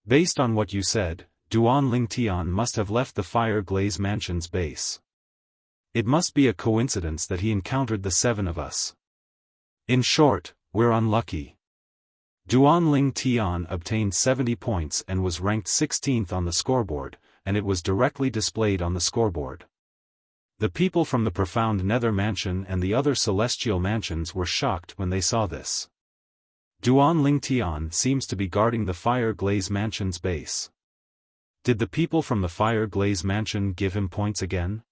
Based on what you said, Duan Lingtian must have left the Fire Glaze Mansion's base. It must be a coincidence that he encountered the 7 of us. In short, we're unlucky. Duan Lingtian obtained 70 points and was ranked 16th on the scoreboard, and it was directly displayed on the scoreboard. The people from the Profound Nether Mansion and the other celestial mansions were shocked when they saw this. Duan Lingtian seems to be guarding the Fire Glaze Mansion's base. Did the people from the Fire Glaze Mansion give him points again?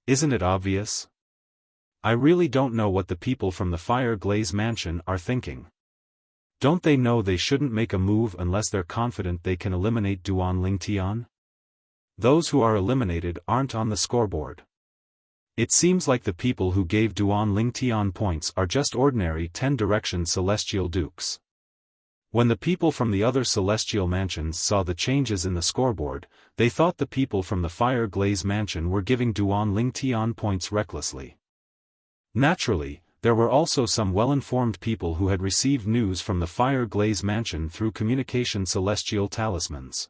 Isn't it obvious? I really don't know what the people from the Fire Glaze Mansion are thinking. Don't they know they shouldn't make a move unless they're confident they can eliminate Duan Lingtian? Those who are eliminated aren't on the scoreboard. It seems like the people who gave Duan Lingtian points are just ordinary 10-direction celestial dukes. When the people from the other celestial mansions saw the changes in the scoreboard, they thought the people from the Fire Glaze Mansion were giving Duan Lingtian points recklessly. Naturally, there were also some well-informed people who had received news from the Fire Glaze Mansion through communication celestial talismans.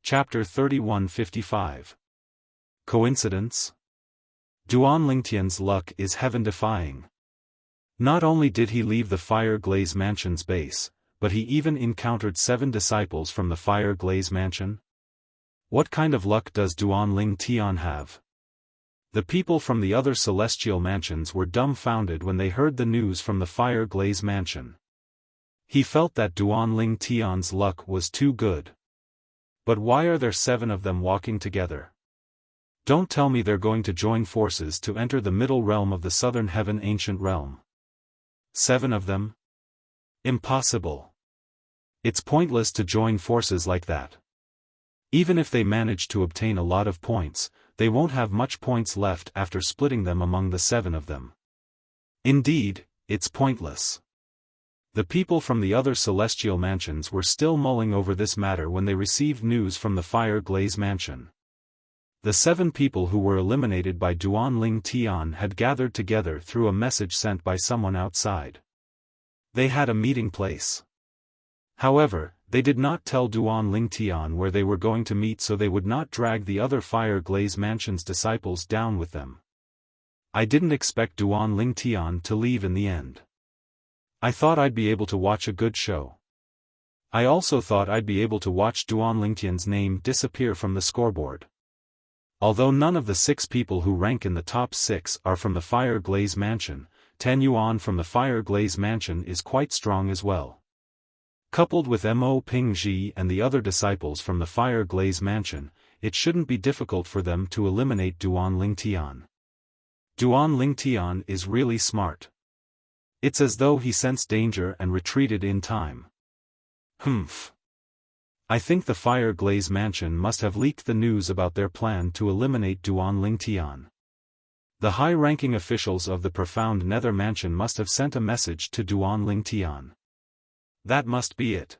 Chapter 3155. Coincidence? Duan Lingtian's luck is heaven-defying. Not only did he leave the Fire Glaze Mansion's base, but he even encountered 7 disciples from the Fire Glaze Mansion. What kind of luck does Duan Lingtian have? The people from the other celestial mansions were dumbfounded when they heard the news from the Fire Glaze Mansion. He felt that Duan Lingtian's luck was too good. But why are there 7 of them walking together? Don't tell me they're going to join forces to enter the middle realm of the Southern Heaven Ancient Realm. 7 of them? Impossible. It's pointless to join forces like that. Even if they manage to obtain a lot of points, they won't have much points left after splitting them among the 7 of them. Indeed, it's pointless. The people from the other celestial mansions were still mulling over this matter when they received news from the Fire Glaze Mansion. The 7 people who were eliminated by Duan Lingtian had gathered together through a message sent by someone outside. They had a meeting place. However, they did not tell Duan Lingtian where they were going to meet so they would not drag the other Fire Glaze Mansion's disciples down with them. I didn't expect Duan Lingtian to leave in the end. I thought I'd be able to watch a good show. I also thought I'd be able to watch Duan Lingtian's name disappear from the scoreboard. Although none of the 6 people who rank in the top 6 are from the Fire Glaze Mansion, 10 Yuan from the Fire Glaze Mansion is quite strong as well. Coupled with Mo Pingji and the other disciples from the Fire Glaze Mansion, it shouldn't be difficult for them to eliminate Duan Lingtian. Duan Lingtian is really smart. It's as though he sensed danger and retreated in time. Humph. I think the Fire Glaze Mansion must have leaked the news about their plan to eliminate Duan Lingtian. The high-ranking officials of the Profound Nether Mansion must have sent a message to Duan Lingtian. That must be it.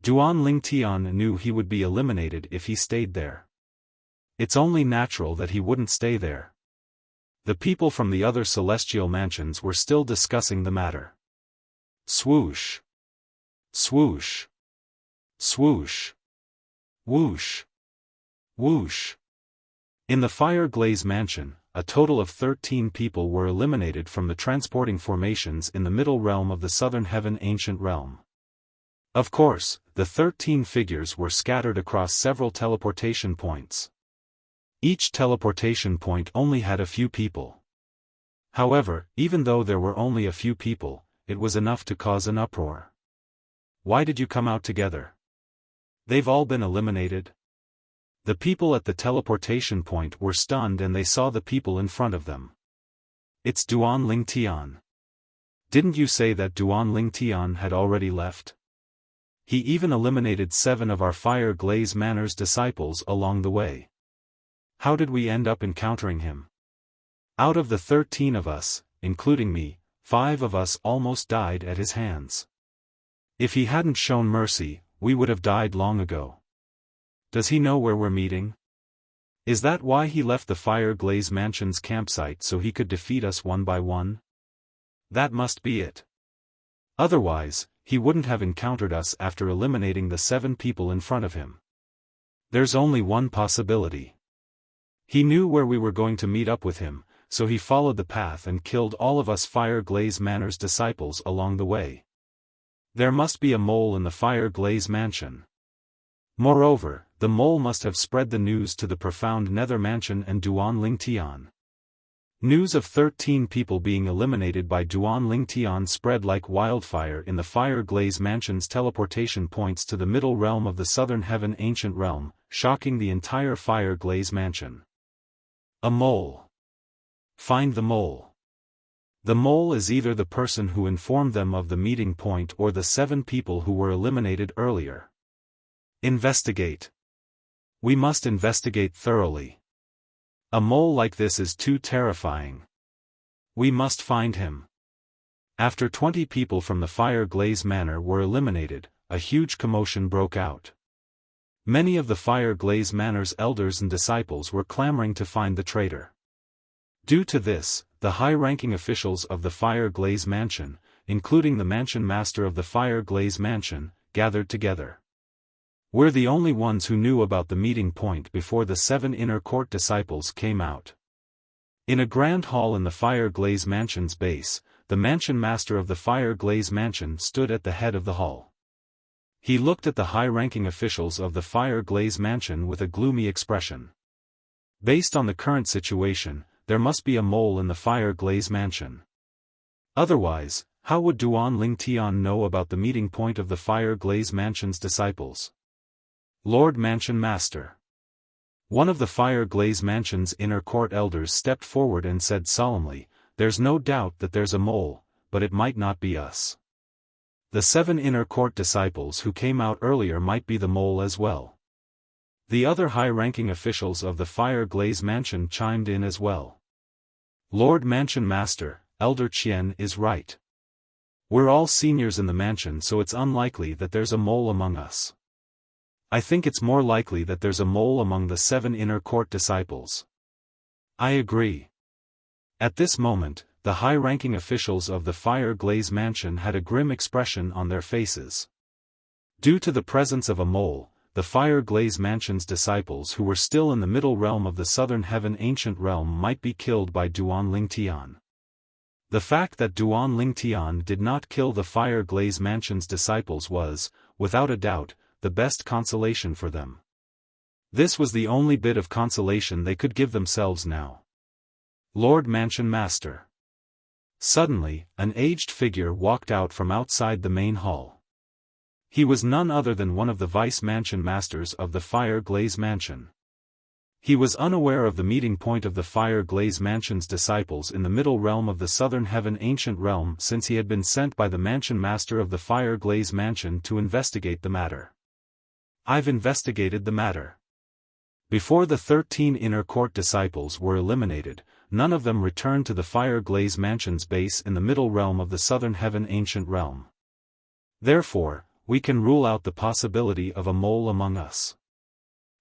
Duan Lingtian knew he would be eliminated if he stayed there. It's only natural that he wouldn't stay there. The people from the other celestial mansions were still discussing the matter. Swoosh. Swoosh. Swoosh. Whoosh. Whoosh. In the Fire Glaze Mansion, a total of 13 people were eliminated from the transporting formations in the middle realm of the Southern Heaven Ancient Realm. Of course, the 13 figures were scattered across several teleportation points. Each teleportation point only had a few people. However, even though there were only a few people, it was enough to cause an uproar. Why did you come out together? They've all been eliminated? The people at the teleportation point were stunned and they saw the people in front of them. It's Duan Lingtian. Didn't you say that Duan Lingtian had already left? He even eliminated 7 of our Fire Glaze Manor's disciples along the way. How did we end up encountering him? Out of the 13 of us, including me, 5 of us almost died at his hands. If he hadn't shown mercy, we would have died long ago. Does he know where we're meeting? Is that why he left the Fire Glaze Mansion's campsite so he could defeat us one by one? That must be it. Otherwise, he wouldn't have encountered us after eliminating the 7 people in front of him. There's only one possibility. He knew where we were going to meet up with him, so he followed the path and killed all of us Fire Glaze Manor's disciples along the way. There must be a mole in the Fire Glaze Mansion. Moreover, the mole must have spread the news to the profound Nether Mansion and Duan Ling Tian. News of 13 people being eliminated by Duan Ling Tian spread like wildfire in the Fire Glaze Mansion's teleportation points to the middle realm of the Southern Heaven Ancient Realm, shocking the entire Fire Glaze Mansion. A mole. Find the mole. The mole is either the person who informed them of the meeting point or the 7 people who were eliminated earlier. Investigate. We must investigate thoroughly. A mole like this is too terrifying. We must find him. After 20 people from the Fire Glaze Manor were eliminated, a huge commotion broke out. Many of the Fire Glaze Manor's elders and disciples were clamoring to find the traitor. Due to this, the high-ranking officials of the Fire Glaze Mansion, including the Mansion Master of the Fire Glaze Mansion, gathered together. We're the only ones who knew about the meeting point before the 7 inner court disciples came out. In a grand hall in the Fire Glaze Mansion's base, the Mansion Master of the Fire Glaze Mansion stood at the head of the hall. He looked at the high-ranking officials of the Fire Glaze Mansion with a gloomy expression. Based on the current situation, there must be a mole in the Fire Glaze Mansion. Otherwise, how would Duan Ling Tian know about the meeting point of the Fire Glaze Mansion's disciples? Lord Mansion Master. One of the Fire Glaze Mansion's inner court elders stepped forward and said solemnly, "There's no doubt that there's a mole, but it might not be us. The 7 inner court disciples who came out earlier might be the mole as well." The other high-ranking officials of the Fire Glaze Mansion chimed in as well. Lord Mansion Master, Elder Qian is right. We're all seniors in the mansion, so it's unlikely that there's a mole among us. I think it's more likely that there's a mole among the 7 inner court disciples. I agree. At this moment, the high-ranking officials of the Fire Glaze Mansion had a grim expression on their faces. Due to the presence of a mole, the Fire Glaze Mansion's disciples who were still in the middle realm of the Southern Heaven Ancient Realm might be killed by Duan Ling Tian. The fact that Duan Ling Tian did not kill the Fire Glaze Mansion's disciples was, without a doubt, the best consolation for them. This was the only bit of consolation they could give themselves now. Lord Mansion Master. Suddenly, an aged figure walked out from outside the main hall. He was none other than one of the Vice Mansion Masters of the Fire Glaze Mansion. He was unaware of the meeting point of the Fire Glaze Mansion's disciples in the middle realm of the Southern Heaven Ancient Realm since he had been sent by the Mansion Master of the Fire Glaze Mansion to investigate the matter. I've investigated the matter. Before the 13 inner court disciples were eliminated, none of them returned to the Fire Glaze Mansion's base in the middle realm of the Southern Heaven Ancient Realm. Therefore, we can rule out the possibility of a mole among us.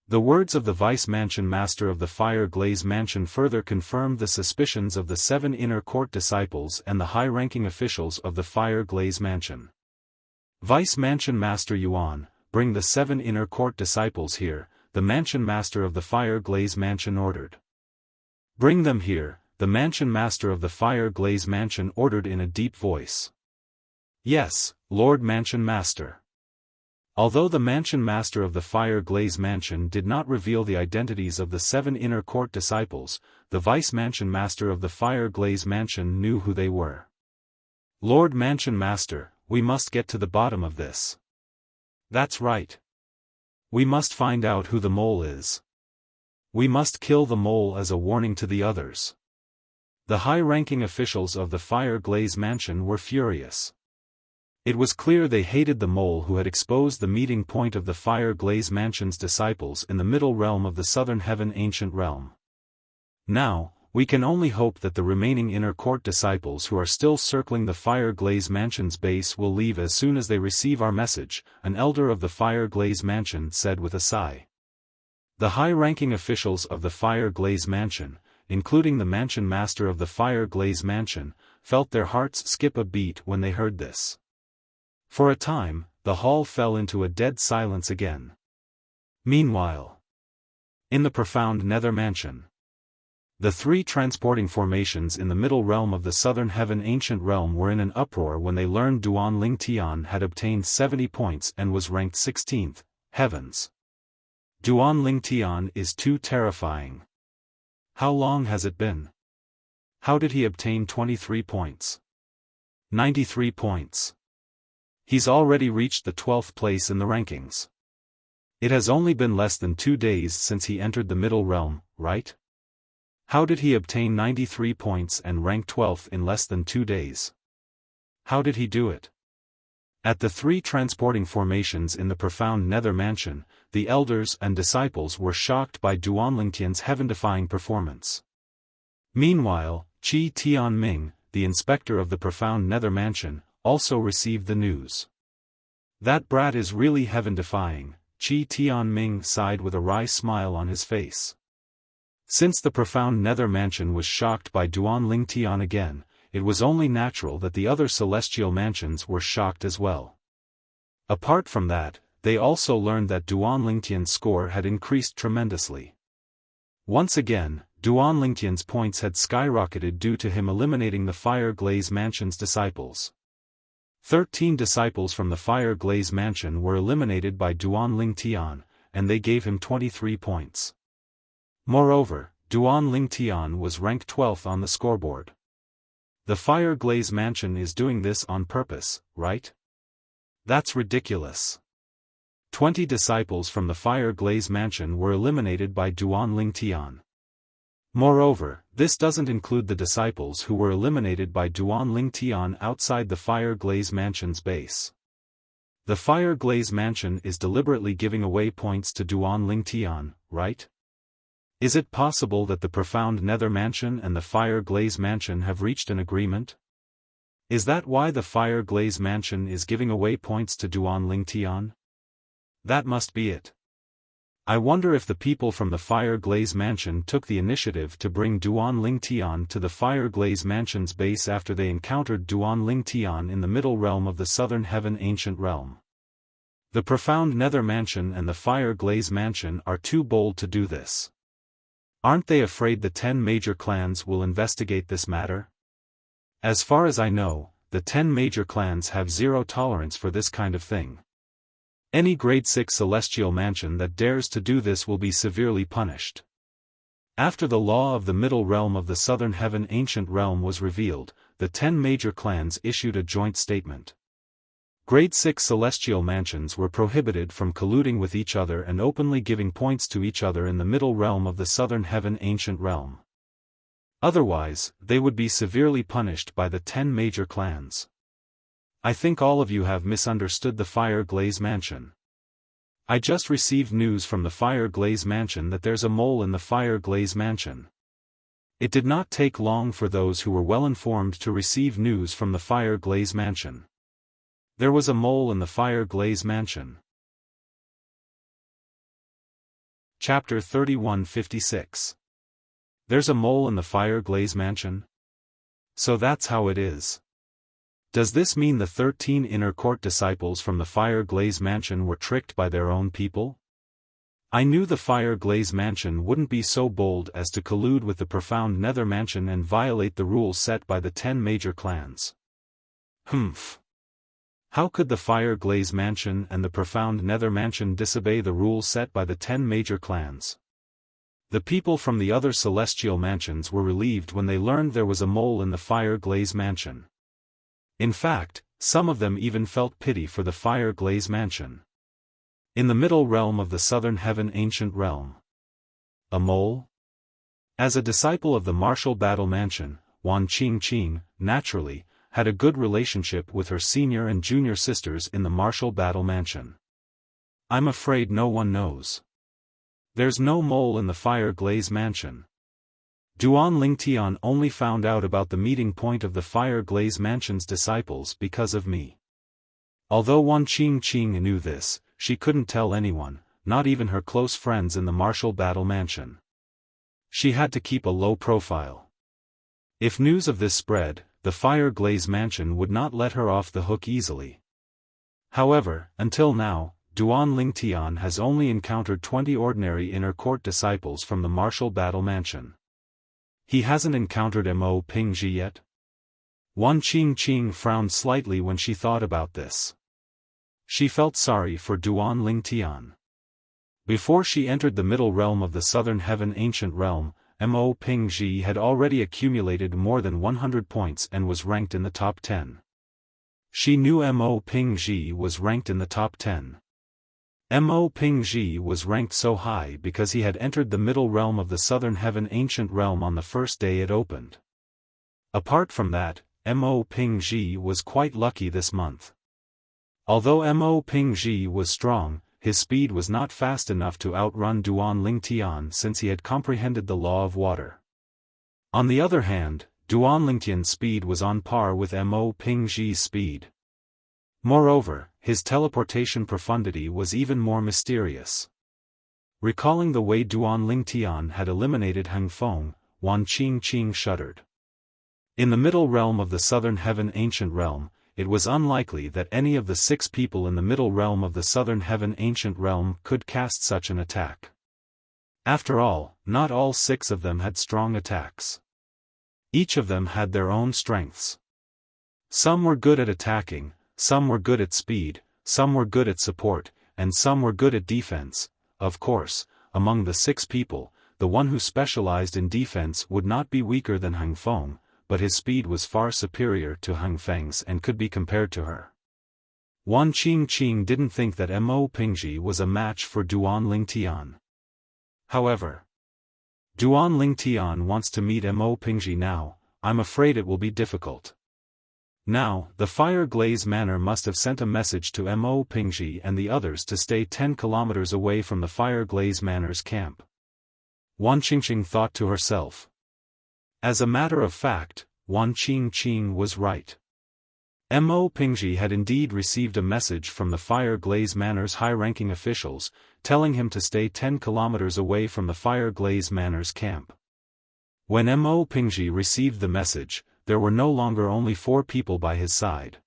The words of the Vice Mansion Master of the Fire Glaze Mansion further confirmed the suspicions of the 7 inner court disciples and the high-ranking officials of the Fire Glaze Mansion. Vice Mansion Master Yuan, bring the 7 inner court disciples here, the Mansion Master of the Fire Glaze Mansion ordered. Bring them here, the Mansion Master of the Fire Glaze Mansion ordered in a deep voice. Yes, Lord Mansion Master. Although the Mansion Master of the Fire Glaze Mansion did not reveal the identities of the 7 inner court disciples, the Vice Mansion Master of the Fire Glaze Mansion knew who they were. Lord Mansion Master, we must get to the bottom of this. That's right. We must find out who the mole is. We must kill the mole as a warning to the others. The high-ranking officials of the Fire Glaze Mansion were furious. It was clear they hated the mole who had exposed the meeting point of the Fire Glaze Mansion's disciples in the middle realm of the Southern Heaven Ancient Realm. Now, we can only hope that the remaining inner court disciples who are still circling the Fire Glaze Mansion's base will leave as soon as they receive our message, an elder of the Fire Glaze Mansion said with a sigh. The high-ranking officials of the Fire Glaze Mansion, including the mansion master of the Fire Glaze Mansion, felt their hearts skip a beat when they heard this. For a time, the hall fell into a dead silence again. Meanwhile, in the profound Nether Mansion, the three transporting formations in the middle realm of the Southern Heaven Ancient Realm were in an uproar when they learned Duan Ling Tian had obtained 70 points and was ranked 16th. Heavens! Duan Ling Tian is too terrifying. How long has it been? How did he obtain 23 points? 93 points. He's already reached the 12th place in the rankings. It has only been less than 2 days since he entered the middle realm, right? How did he obtain 93 points and rank 12th in less than 2 days? How did he do it? At the three transporting formations in the profound Nether Mansion, the elders and disciples were shocked by Duan Lingtian's heaven-defying performance. Meanwhile, Qi Tianming, the inspector of the profound Nether Mansion, also received the news. That brat is really heaven-defying, Qi Tianming sighed with a wry smile on his face. Since the profound Nether Mansion was shocked by Duan Ling Tian again, it was only natural that the other celestial mansions were shocked as well. Apart from that, they also learned that Duan Ling Tian's score had increased tremendously. Once again, Duan Ling Tian's points had skyrocketed due to him eliminating the Fire Glaze Mansion's disciples. 13 disciples from the Fire Glaze Mansion were eliminated by Duan Ling Tian, and they gave him 23 points. Moreover, Duan Ling Tian was ranked 12th on the scoreboard. The Fire Glaze Mansion is doing this on purpose, right? That's ridiculous. 20 disciples from the Fire Glaze Mansion were eliminated by Duan Ling Tian. Moreover, this doesn't include the disciples who were eliminated by Duan Ling Tian outside the Fire Glaze Mansion's base. The Fire Glaze Mansion is deliberately giving away points to Duan Ling Tian, right? Is it possible that the profound Nether Mansion and the Fire Glaze Mansion have reached an agreement? Is that why the Fire Glaze Mansion is giving away points to Duan Ling Tian? That must be it. I wonder if the people from the Fire Glaze Mansion took the initiative to bring Duan Ling Tian to the Fire Glaze Mansion's base after they encountered Duan Ling Tian in the middle realm of the Southern Heaven Ancient Realm. The profound Nether Mansion and the Fire Glaze Mansion are too bold to do this. Aren't they afraid the 10 major clans will investigate this matter? As far as I know, the 10 major clans have zero tolerance for this kind of thing. Any grade 6 celestial mansion that dares to do this will be severely punished. After the law of the middle realm of the Southern Heaven Ancient Realm was revealed, the 10 major clans issued a joint statement. Grade 6 celestial mansions were prohibited from colluding with each other and openly giving points to each other in the middle realm of the Southern Heaven Ancient Realm. Otherwise, they would be severely punished by the 10 major clans. I think all of you have misunderstood the Fire Glaze Mansion. I just received news from the Fire Glaze Mansion that there's a mole in the Fire Glaze Mansion. It did not take long for those who were well informed to receive news from the Fire Glaze Mansion. There was a mole in the Fire Glaze Mansion. Chapter 3156. There's a mole in the Fire Glaze Mansion? So that's how it is. Does this mean the 13 inner court disciples from the Fire Glaze Mansion were tricked by their own people? I knew the Fire Glaze Mansion wouldn't be so bold as to collude with the profound Nether Mansion and violate the rules set by the 10 major clans. Humph. How could the Fire Glaze Mansion and the profound Nether Mansion disobey the rules set by the 10 major clans? The people from the other celestial mansions were relieved when they learned there was a mole in the Fire Glaze Mansion. In fact, some of them even felt pity for the Fire Glaze Mansion. In the middle realm of the Southern Heaven Ancient Realm. A mole? As a disciple of the Martial Battle Mansion, Wan Qingqing, naturally, had a good relationship with her senior and junior sisters in the Martial Battle Mansion. I'm afraid no one knows. There's no mole in the Fire Glaze Mansion. Duan Ling Tian only found out about the meeting point of the Fire Glaze Mansion's disciples because of me. Although Wan Qingqing knew this, she couldn't tell anyone, not even her close friends in the martial battle mansion. She had to keep a low profile. If news of this spread, the Fire Glaze Mansion would not let her off the hook easily. However, until now, Duan Lingtian has only encountered 20 ordinary inner court disciples from the martial battle mansion. He hasn't encountered Mo Pingji yet? Wan Qingqing frowned slightly when she thought about this. She felt sorry for Duan Lingtian. Before she entered the middle realm of the Southern Heaven Ancient Realm, Mo Pingji had already accumulated more than 100 points and was ranked in the top 10. She knew Mo Pingji was ranked in the top 10. Mo Pingji was ranked so high because he had entered the middle realm of the Southern Heaven Ancient Realm on the first day it opened. Apart from that, Mo Pingji was quite lucky this month. Although Mo Pingji was strong, his speed was not fast enough to outrun Duan Lingtian since he had comprehended the law of water. On the other hand, Duan Lingtian's speed was on par with Mo Pingji's speed. Moreover, his teleportation profundity was even more mysterious. Recalling the way Duan Lingtian had eliminated Heng Feng, Wan Qingqing shuddered. In the middle realm of the Southern Heaven Ancient Realm, it was unlikely that any of the 6 people in the middle realm of the Southern Heaven Ancient Realm could cast such an attack. After all, not all 6 of them had strong attacks. Each of them had their own strengths. Some were good at attacking, some were good at speed, some were good at support, and some were good at defense. Of course, among the 6 people, the one who specialized in defense would not be weaker than Heng Feng, but his speed was far superior to Heng Feng's and could be compared to her. Wan Qingqing didn't think that Mo Pingji was a match for Duan Lingtian. However, Duan Lingtian wants to meet Mo Pingji now. I'm afraid it will be difficult. Now, the Fire Glaze Manor must have sent a message to Mo Pingji and the others to stay 10 kilometers away from the Fire Glaze Manor's camp. Wan Qingqing thought to herself. As a matter of fact, Wan Qingqing was right. Mo Pingji had indeed received a message from the Fire Glaze Manor's high-ranking officials, telling him to stay 10 kilometers away from the Fire Glaze Manor's camp. When Mo Pingji received the message, there were no longer only 4 people by his side.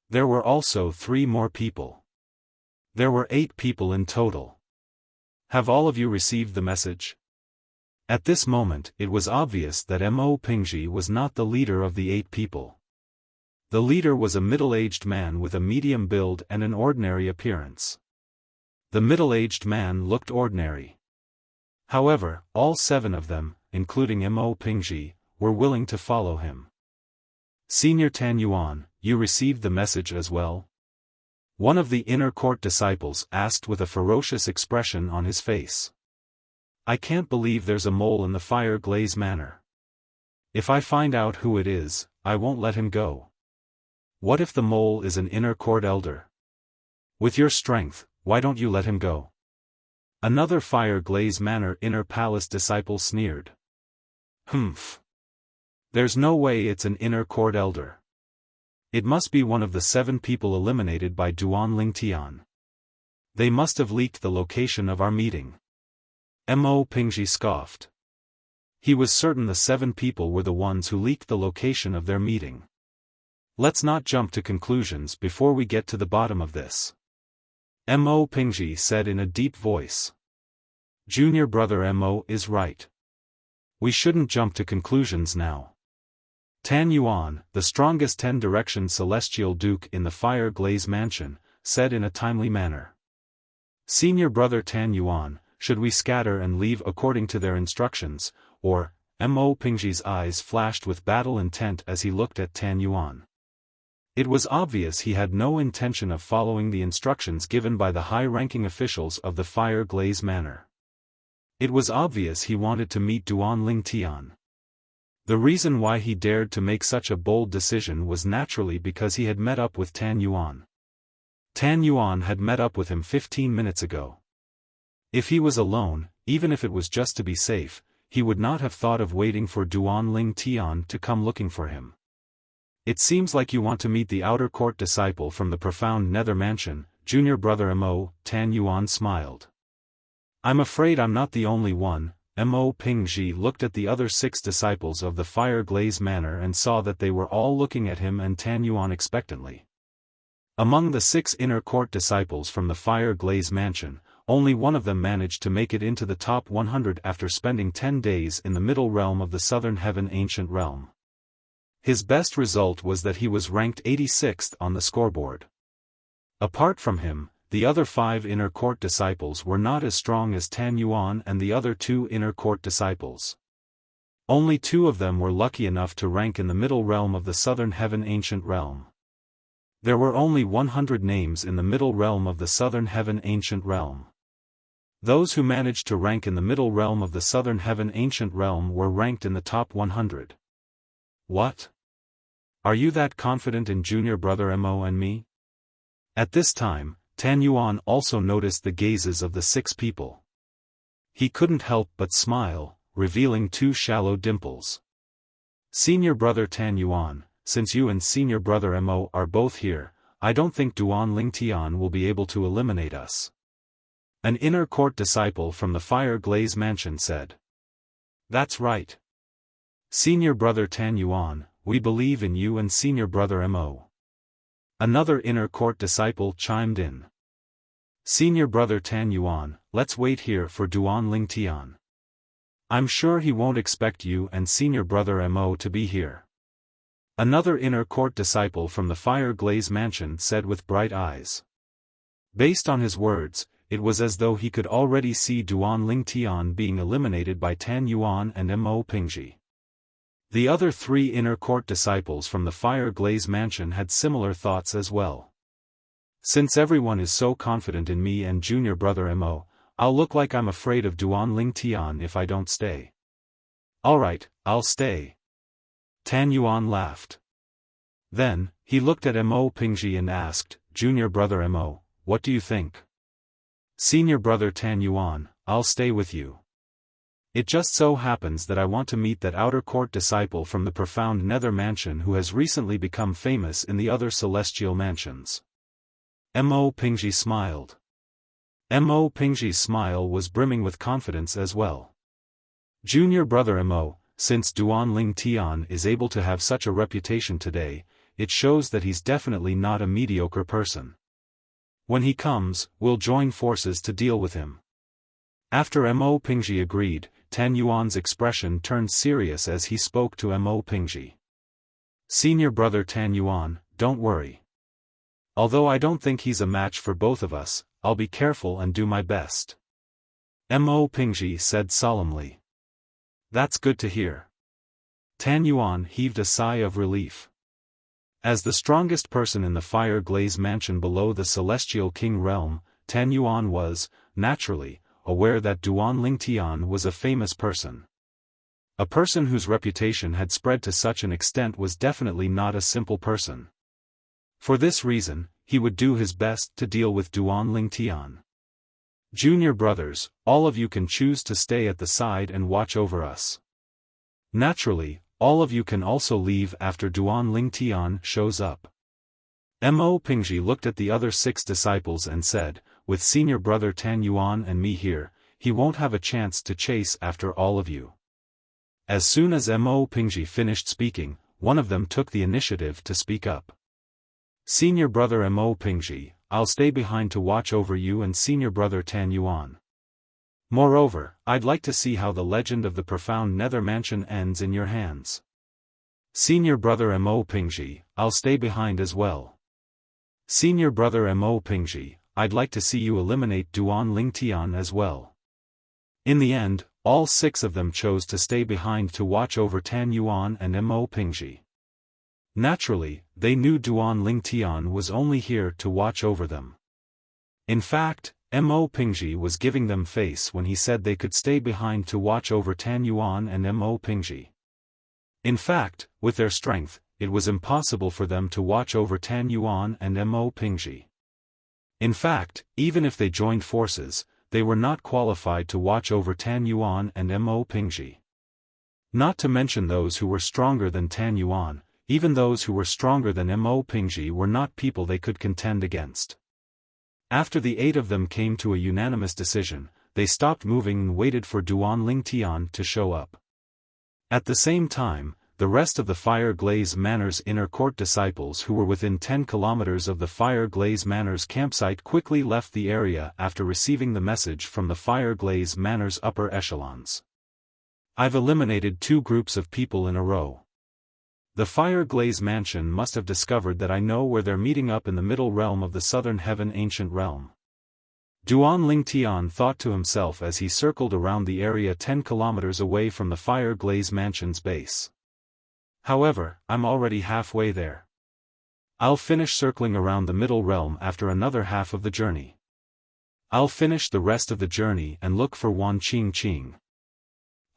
There were also 3 more people. There were 8 people in total. Have all of you received the message? At this moment, it was obvious that Mo Pingji was not the leader of the 8 people. The leader was a middle-aged man with a medium build and an ordinary appearance. The middle-aged man looked ordinary. However, all 7 of them, including Mo Pingji, were willing to follow him. Senior Tan Yuan, you received the message as well? One of the inner court disciples asked with a ferocious expression on his face. I can't believe there's a mole in the Fire Glaze Manor. If I find out who it is, I won't let him go. What if the mole is an inner court elder? With your strength, why don't you let him go? Another Fire Glaze Manor inner palace disciple sneered. Humph. There's no way it's an inner court elder. It must be one of the 7 people eliminated by Duan Lingtian. They must have leaked the location of our meeting. Mo Pingji scoffed. He was certain the 7 people were the ones who leaked the location of their meeting. Let's not jump to conclusions before we get to the bottom of this. Mo Pingji said in a deep voice. Junior brother Mo is right. We shouldn't jump to conclusions now. Tan Yuan, the strongest 10-direction celestial duke in the Fire Glaze Mansion, said in a timely manner. Senior brother Tan Yuan, should we scatter and leave according to their instructions, or? Mo Pingji's eyes flashed with battle intent as he looked at Tan Yuan. It was obvious he had no intention of following the instructions given by the high-ranking officials of the Fire Glaze Manor. It was obvious he wanted to meet Duan Lingtian. The reason why he dared to make such a bold decision was naturally because he had met up with Tan Yuan. Tan Yuan had met up with him 15 minutes ago. If he was alone, even if it was just to be safe, he would not have thought of waiting for Duan Lingtian to come looking for him. It seems like you want to meet the outer court disciple from the profound nether mansion, junior brother Mo, Tan Yuan smiled. I'm afraid I'm not the only one. Mo Pingji looked at the other 6 disciples of the Fire Glaze Manor and saw that they were all looking at him and Tan Yuan expectantly. Among the 6 inner court disciples from the Fire Glaze Mansion, only one of them managed to make it into the top 100 after spending 10 days in the middle realm of the Southern Heaven Ancient Realm. His best result was that he was ranked 86th on the scoreboard. Apart from him, the other 5 inner court disciples were not as strong as Tan Yuan and the other 2 inner court disciples. Only 2 of them were lucky enough to rank in the middle realm of the Southern Heaven Ancient Realm. There were only 100 names in the middle realm of the Southern Heaven Ancient Realm. Those who managed to rank in the middle realm of the Southern Heaven Ancient Realm were ranked in the top 100. What? Are you that confident in junior brother Mo and me? At this time, Tan Yuan also noticed the gazes of the 6 people. He couldn't help but smile, revealing 2 shallow dimples. Senior brother Tan Yuan, since you and senior brother Mo are both here, I don't think Duan Ling Tian will be able to eliminate us. An inner court disciple from the Fire Glaze Mansion said. That's right. Senior brother Tan Yuan, we believe in you and senior brother Mo. Another inner court disciple chimed in. Senior brother Tan Yuan, let's wait here for Duan Ling Tian. I'm sure he won't expect you and senior brother Mo to be here. Another inner court disciple from the Fire Glaze Mansion said with bright eyes. Based on his words, it was as though he could already see Duan Ling Tian being eliminated by Tan Yuan and Mo Pingji. The other 3 inner court disciples from the Fire Glaze Mansion had similar thoughts as well. Since everyone is so confident in me and junior brother Mo, I'll look like I'm afraid of Duan Ling Tian if I don't stay. Alright, I'll stay. Tan Yuan laughed. Then, he looked at Mo Pingji and asked, Junior brother Mo, what do you think? Senior brother Tan Yuan, I'll stay with you. It just so happens that I want to meet that outer court disciple from the profound nether mansion who has recently become famous in the other celestial mansions. Mo Pingji smiled. Mo Pingji's smile was brimming with confidence as well. Junior brother Mo, since Duan Ling Tian is able to have such a reputation today, it shows that he's definitely not a mediocre person. When he comes, we'll join forces to deal with him. After Mo Pingji agreed, Tan Yuan's expression turned serious as he spoke to Mo Pingji. Senior brother Tan Yuan, don't worry. Although I don't think he's a match for both of us, I'll be careful and do my best. Mo Pingji said solemnly. That's good to hear. Tan Yuan heaved a sigh of relief. As the strongest person in the Fire Glaze Mansion below the Celestial King realm, Tan Yuan was, naturally, aware that Duan Ling Tian was a famous person. A person whose reputation had spread to such an extent was definitely not a simple person. For this reason, he would do his best to deal with Duan Ling Tian. Junior brothers, all of you can choose to stay at the side and watch over us. Naturally, all of you can also leave after Duan Ling Tian shows up. Mo Pingji looked at the other 6 disciples and said, with senior brother Tan Yuan and me here, he won't have a chance to chase after all of you. As soon as Mo Pingji finished speaking, one of them took the initiative to speak up. Senior brother Mo Pingji, I'll stay behind to watch over you and senior brother Tan Yuan. Moreover, I'd like to see how the legend of the profound nether mansion ends in your hands. Senior brother Mo Pingji, I'll stay behind as well. Senior brother Mo Pingji, I'd like to see you eliminate Duan Ling Tian as well. In the end, all 6 of them chose to stay behind to watch over Tan Yuan and Mo Pingji. Naturally, they knew Duan Ling Tian was only here to watch over them. In fact, Mo Pingji was giving them face when he said they could stay behind to watch over Tan Yuan and Mo Pingji. In fact, with their strength, it was impossible for them to watch over Tan Yuan and Mo Pingji. In fact, even if they joined forces, they were not qualified to watch over Tan Yuan and Mo Pingji. Not to mention those who were stronger than Tan Yuan, even those who were stronger than Mo Pingji were not people they could contend against. After the 8 of them came to a unanimous decision, they stopped moving and waited for Duan Ling Tian to show up. At the same time, the rest of the Fire Glaze Manor's inner court disciples who were within 10 kilometers of the Fire Glaze Manor's campsite quickly left the area after receiving the message from the Fire Glaze Manor's upper echelons. I've eliminated 2 groups of people in a row. The Fire Glaze Mansion must have discovered that I know where they're meeting up in the middle realm of the Southern Heaven Ancient Realm. Duan Ling Tian thought to himself as he circled around the area 10 kilometers away from the Fire Glaze Mansion's base. However, I'm already halfway there. I'll finish circling around the middle realm after another half of the journey. I'll finish the rest of the journey and look for Wan Qing.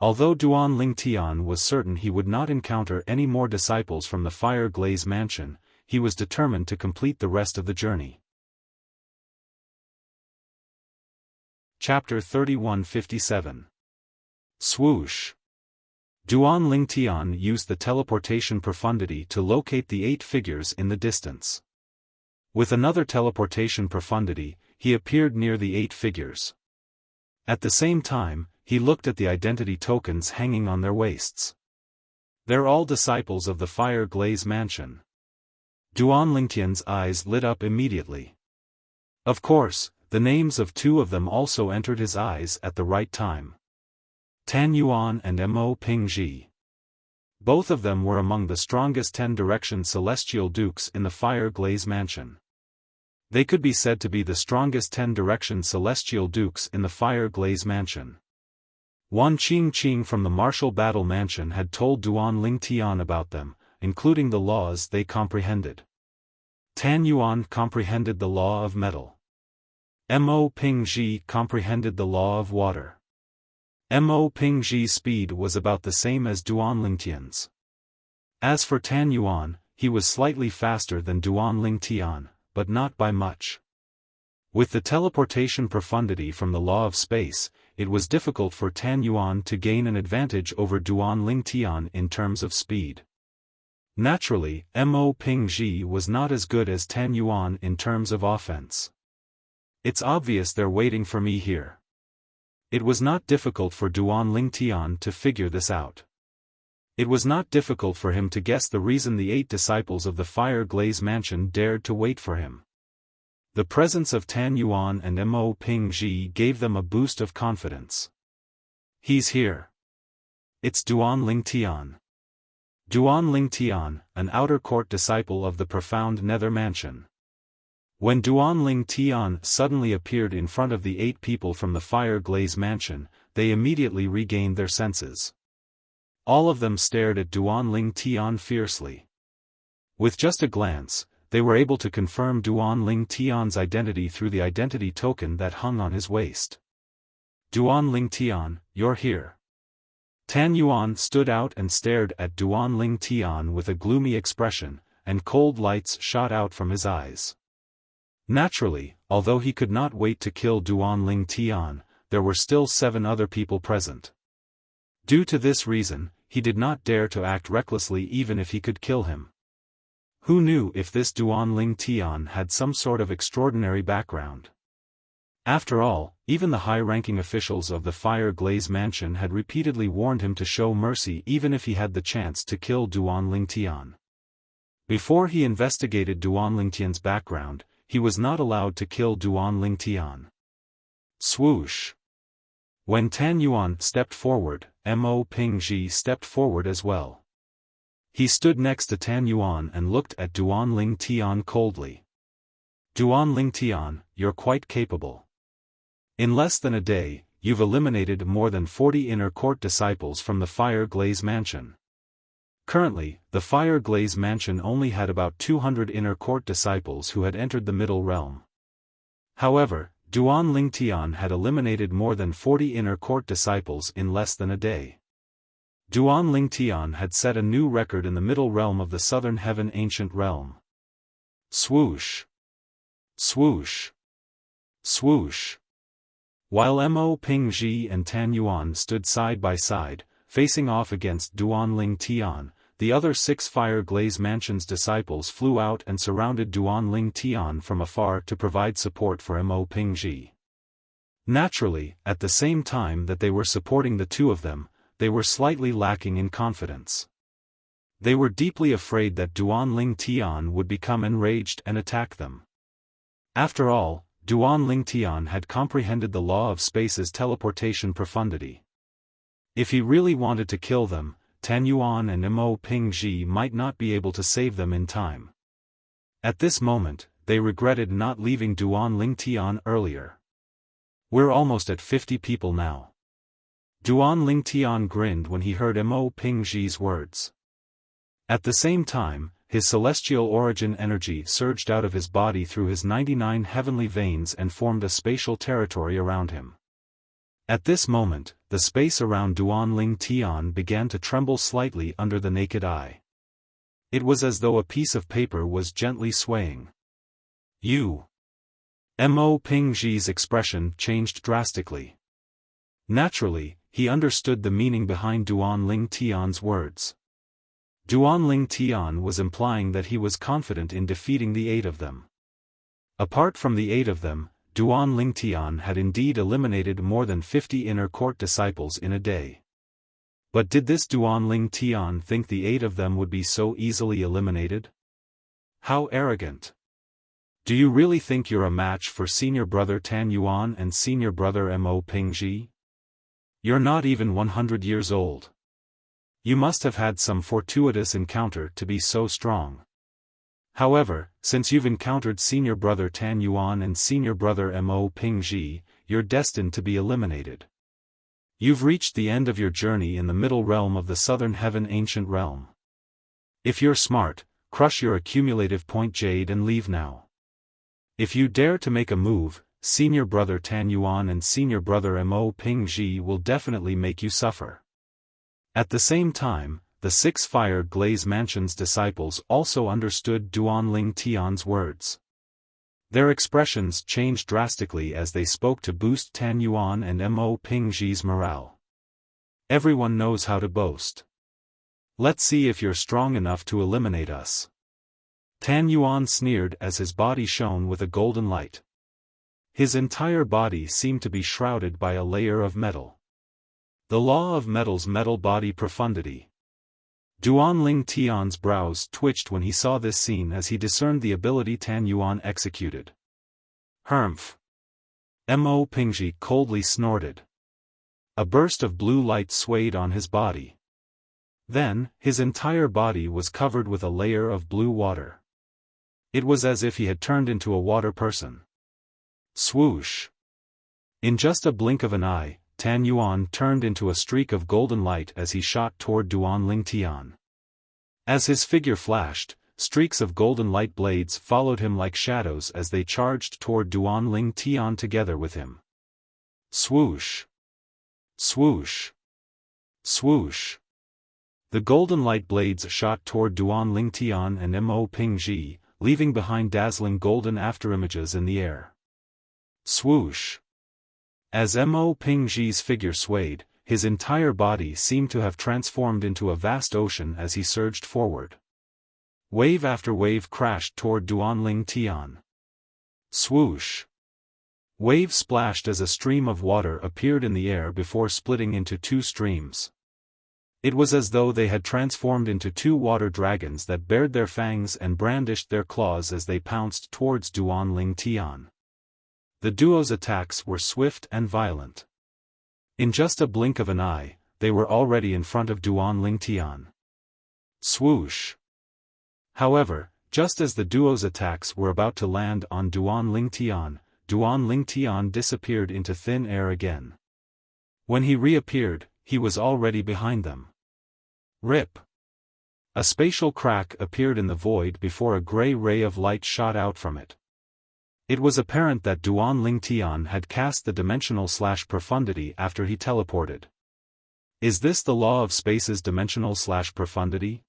Although Duan Ling Tian was certain he would not encounter any more disciples from the Fire Glaze Mansion, he was determined to complete the rest of the journey. Chapter 3157. Swoosh. Duan Ling Tian used the teleportation profundity to locate the 8 figures in the distance. With another teleportation profundity, he appeared near the 8 figures. At the same time, he looked at the identity tokens hanging on their waists. They're all disciples of the Fire Glaze Mansion. Duan Ling Tian's eyes lit up immediately. Of course, the names of 2 of them also entered his eyes at the right time. Tan Yuan and Mo Pingji. Both of them were among the strongest 10-direction celestial dukes in the Fire Glaze Mansion. They could be said to be the strongest 10-direction celestial dukes in the Fire Glaze Mansion. Wan Qing from the Martial Battle Mansion had told Duan Ling Tian about them, including the laws they comprehended. Tan Yuan comprehended the law of metal. Mo Pingji comprehended the law of water. Mo Pingji's speed was about the same as Duan Ling Tian's. As for Tan Yuan, he was slightly faster than Duan Ling Tian, but not by much. With the teleportation profundity from the law of space, it was difficult for Tan Yuan to gain an advantage over Duan Ling Tian in terms of speed. Naturally, Mo Pingji was not as good as Tan Yuan in terms of offense. It's obvious they're waiting for me here. It was not difficult for Duan Ling Tian to figure this out. It was not difficult for him to guess the reason the 8 disciples of the Fire Glaze Mansion dared to wait for him. The presence of Tan Yuan and Mo Pingji gave them a boost of confidence. He's here. It's Duan Ling Tian. Duan Ling Tian, an outer court disciple of the profound Nether Mansion. When Duan Ling Tian suddenly appeared in front of the 8 people from the Fire Glaze Mansion, they immediately regained their senses. All of them stared at Duan Ling Tian fiercely. With just a glance, they were able to confirm Duan Ling Tian's identity through the identity token that hung on his waist. Duan Ling Tian, you're here. Tan Yuan stood out and stared at Duan Ling Tian with a gloomy expression, and cold lights shot out from his eyes. Naturally, although he could not wait to kill Duan Ling Tian, there were still 7 other people present. Due to this reason, he did not dare to act recklessly even if he could kill him. Who knew if this Duan Ling Tian had some sort of extraordinary background? After all, even the high-ranking officials of the Fire Glaze Mansion had repeatedly warned him to show mercy even if he had the chance to kill Duan Ling Tian. Before he investigated Duan Ling Tian's background, he was not allowed to kill Duan Ling Tian. Swoosh. When Tan Yuan stepped forward, Mo Pingji stepped forward as well. He stood next to Tan Yuan and looked at Duan Ling Tian coldly. Duan Ling Tian, you're quite capable. In less than a day, you've eliminated more than 40 inner court disciples from the Fire Glaze Mansion. Currently, the Fire Glaze Mansion only had about 200 inner court disciples who had entered the middle realm. However, Duan Ling Tian had eliminated more than 40 inner court disciples in less than a day. Duan Ling Tian had set a new record in the middle realm of the Southern Heaven Ancient Realm. Swoosh. Swoosh. Swoosh. While Mo Pingji and Tan Yuan stood side by side, facing off against Duan Ling Tian, the other 6 Fire Glaze Mansion's disciples flew out and surrounded Duan Ling Tian from afar to provide support for Mo Pingji. Naturally, at the same time that they were supporting the two of them, they were slightly lacking in confidence. They were deeply afraid that Duanling Tian would become enraged and attack them. After all, Duanling Tian had comprehended the law of space's teleportation profundity. If he really wanted to kill them, Tan Yuan and Mo Pingji might not be able to save them in time. At this moment, they regretted not leaving Duanling Tian earlier. "We're almost at 50 people now." Duanling Tian grinned when he heard Mo Pingji's words. At the same time, his celestial origin energy surged out of his body through his 99 heavenly veins and formed a spatial territory around him. At this moment, the space around Duanling Tian began to tremble slightly under the naked eye. It was as though a piece of paper was gently swaying. Mo Pingji's expression changed drastically. Naturally, he understood the meaning behind Duanling Tian's words. Duanling Tian was implying that he was confident in defeating the 8 of them. Apart from the 8 of them, Duanling Tian had indeed eliminated more than 50 inner court disciples in a day. But did this Duanling Tian think the 8 of them would be so easily eliminated? How arrogant! Do you really think you're a match for senior brother Tan Yuan and senior brother Mo Pingji? You're not even 100 years old. You must have had some fortuitous encounter to be so strong. However, since you've encountered senior brother Tan Yuan and senior brother Mo Pingji, you're destined to be eliminated. You've reached the end of your journey in the middle realm of the southern heaven ancient realm. If you're smart, crush your accumulative point jade and leave now. If you dare to make a move, senior brother Tan Yuan and senior brother Mo Pingji will definitely make you suffer. At the same time, the 6 Fire Glaze Mansion's disciples also understood Duanling Tian's words. Their expressions changed drastically as they spoke to boost Tan Yuan and Mo Pingji's morale. Everyone knows how to boast. Let's see if you're strong enough to eliminate us. Tan Yuan sneered as his body shone with a golden light. His entire body seemed to be shrouded by a layer of metal. The law of metal's metal body profundity. Duanling Tian's brows twitched when he saw this scene as he discerned the ability Tan Yuan executed. Humph! Mo Pingji coldly snorted. A burst of blue light swayed on his body. Then, his entire body was covered with a layer of blue water. It was as if he had turned into a water person. Swoosh! In just a blink of an eye, Tan Yuan turned into a streak of golden light as he shot toward Duanling Tian. As his figure flashed, streaks of golden light blades followed him like shadows as they charged toward Duanling Tian together with him. Swoosh! Swoosh! Swoosh! The golden light blades shot toward Duanling Tian and Mo Pingji, leaving behind dazzling golden afterimages in the air. Swoosh! As Mo Pingji's figure swayed, his entire body seemed to have transformed into a vast ocean as he surged forward. Wave after wave crashed toward Duanling Tian. Swoosh! Waves splashed as a stream of water appeared in the air before splitting into 2 streams. It was as though they had transformed into 2 water dragons that bared their fangs and brandished their claws as they pounced towards Duanling Tian. The duo's attacks were swift and violent. In just a blink of an eye, they were already in front of Duanling Tian. Swoosh! However, just as the duo's attacks were about to land on Duanling Tian disappeared into thin air again. When he reappeared, he was already behind them. Rip! A spatial crack appeared in the void before a gray ray of light shot out from it. It was apparent that Duanling Tian had cast the dimensional/profundity after he teleported. Is this the law of space's dimensional/profundity?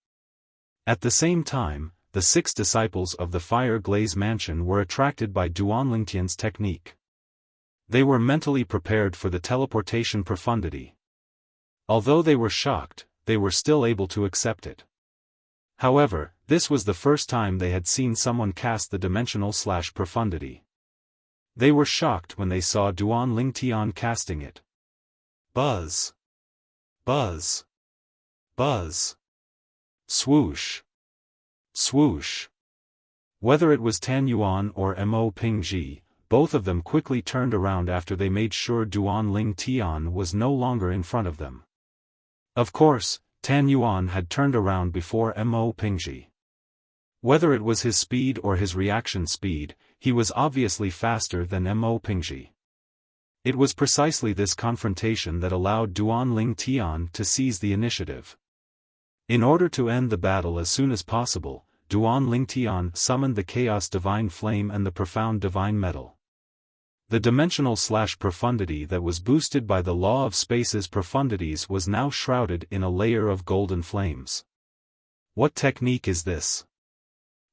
At the same time, the 6 disciples of the Fire Glaze Mansion were attracted by Duanling Tian's technique. They were mentally prepared for the teleportation profundity. Although they were shocked, they were still able to accept it. However, this was the first time they had seen someone cast the dimensional/profundity. They were shocked when they saw Duan Lingtian casting it. Buzz. Buzz. Buzz. Swoosh. Swoosh. Whether it was Tan Yuan or Mo Pingji, both of them quickly turned around after they made sure Duan Lingtian was no longer in front of them. Of course, Tan Yuan had turned around before Mo Pingji. Whether it was his speed or his reaction speed, he was obviously faster than Mo Pingji. It was precisely this confrontation that allowed Duan Lingtian to seize the initiative. In order to end the battle as soon as possible, Duan Lingtian summoned the Chaos Divine Flame and the Profound Divine Metal. The dimensional/profundity that was boosted by the law of space's profundities was now shrouded in a layer of golden flames. What technique is this?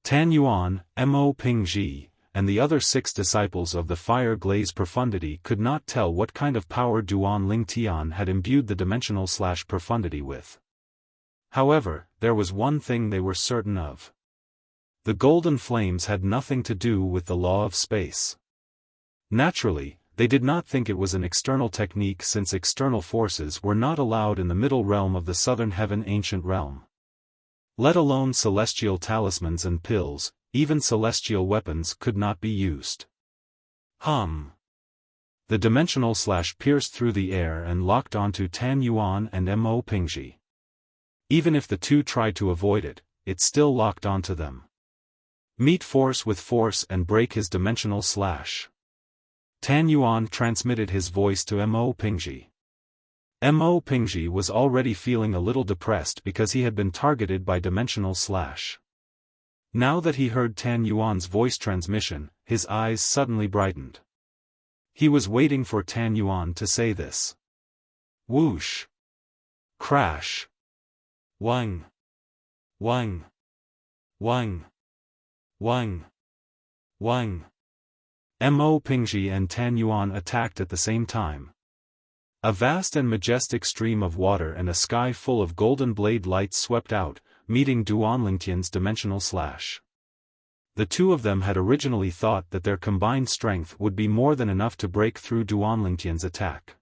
Tan Yuan, Mo Pingji, and the other 6 disciples of the fire glaze profundity could not tell what kind of power Duan Lingtian had imbued the dimensional/profundity with. However, there was one thing they were certain of. The golden flames had nothing to do with the law of space. Naturally, they did not think it was an external technique since external forces were not allowed in the middle realm of the southern heaven ancient realm. Let alone celestial talismans and pills, even celestial weapons could not be used. The dimensional/pierced through the air and locked onto Tan Yuan and Mo Pingji. Even if the two tried to avoid it, it still locked onto them. Meet force with force and break his dimensional/. Tan Yuan transmitted his voice to Mo Pingji. Mo Pingji was already feeling a little depressed because he had been targeted by dimensional/. Now that he heard Tan Yuan's voice transmission, his eyes suddenly brightened. He was waiting for Tan Yuan to say this. Whoosh. Crash. Wang. Wang. Wang. Wang. Wang. Mo Pingji and Tan Yuan attacked at the same time. A vast and majestic stream of water and a sky full of golden blade lights swept out, meeting Duan Lingtian's dimensional/. The two of them had originally thought that their combined strength would be more than enough to break through Duan Lingtian's attack.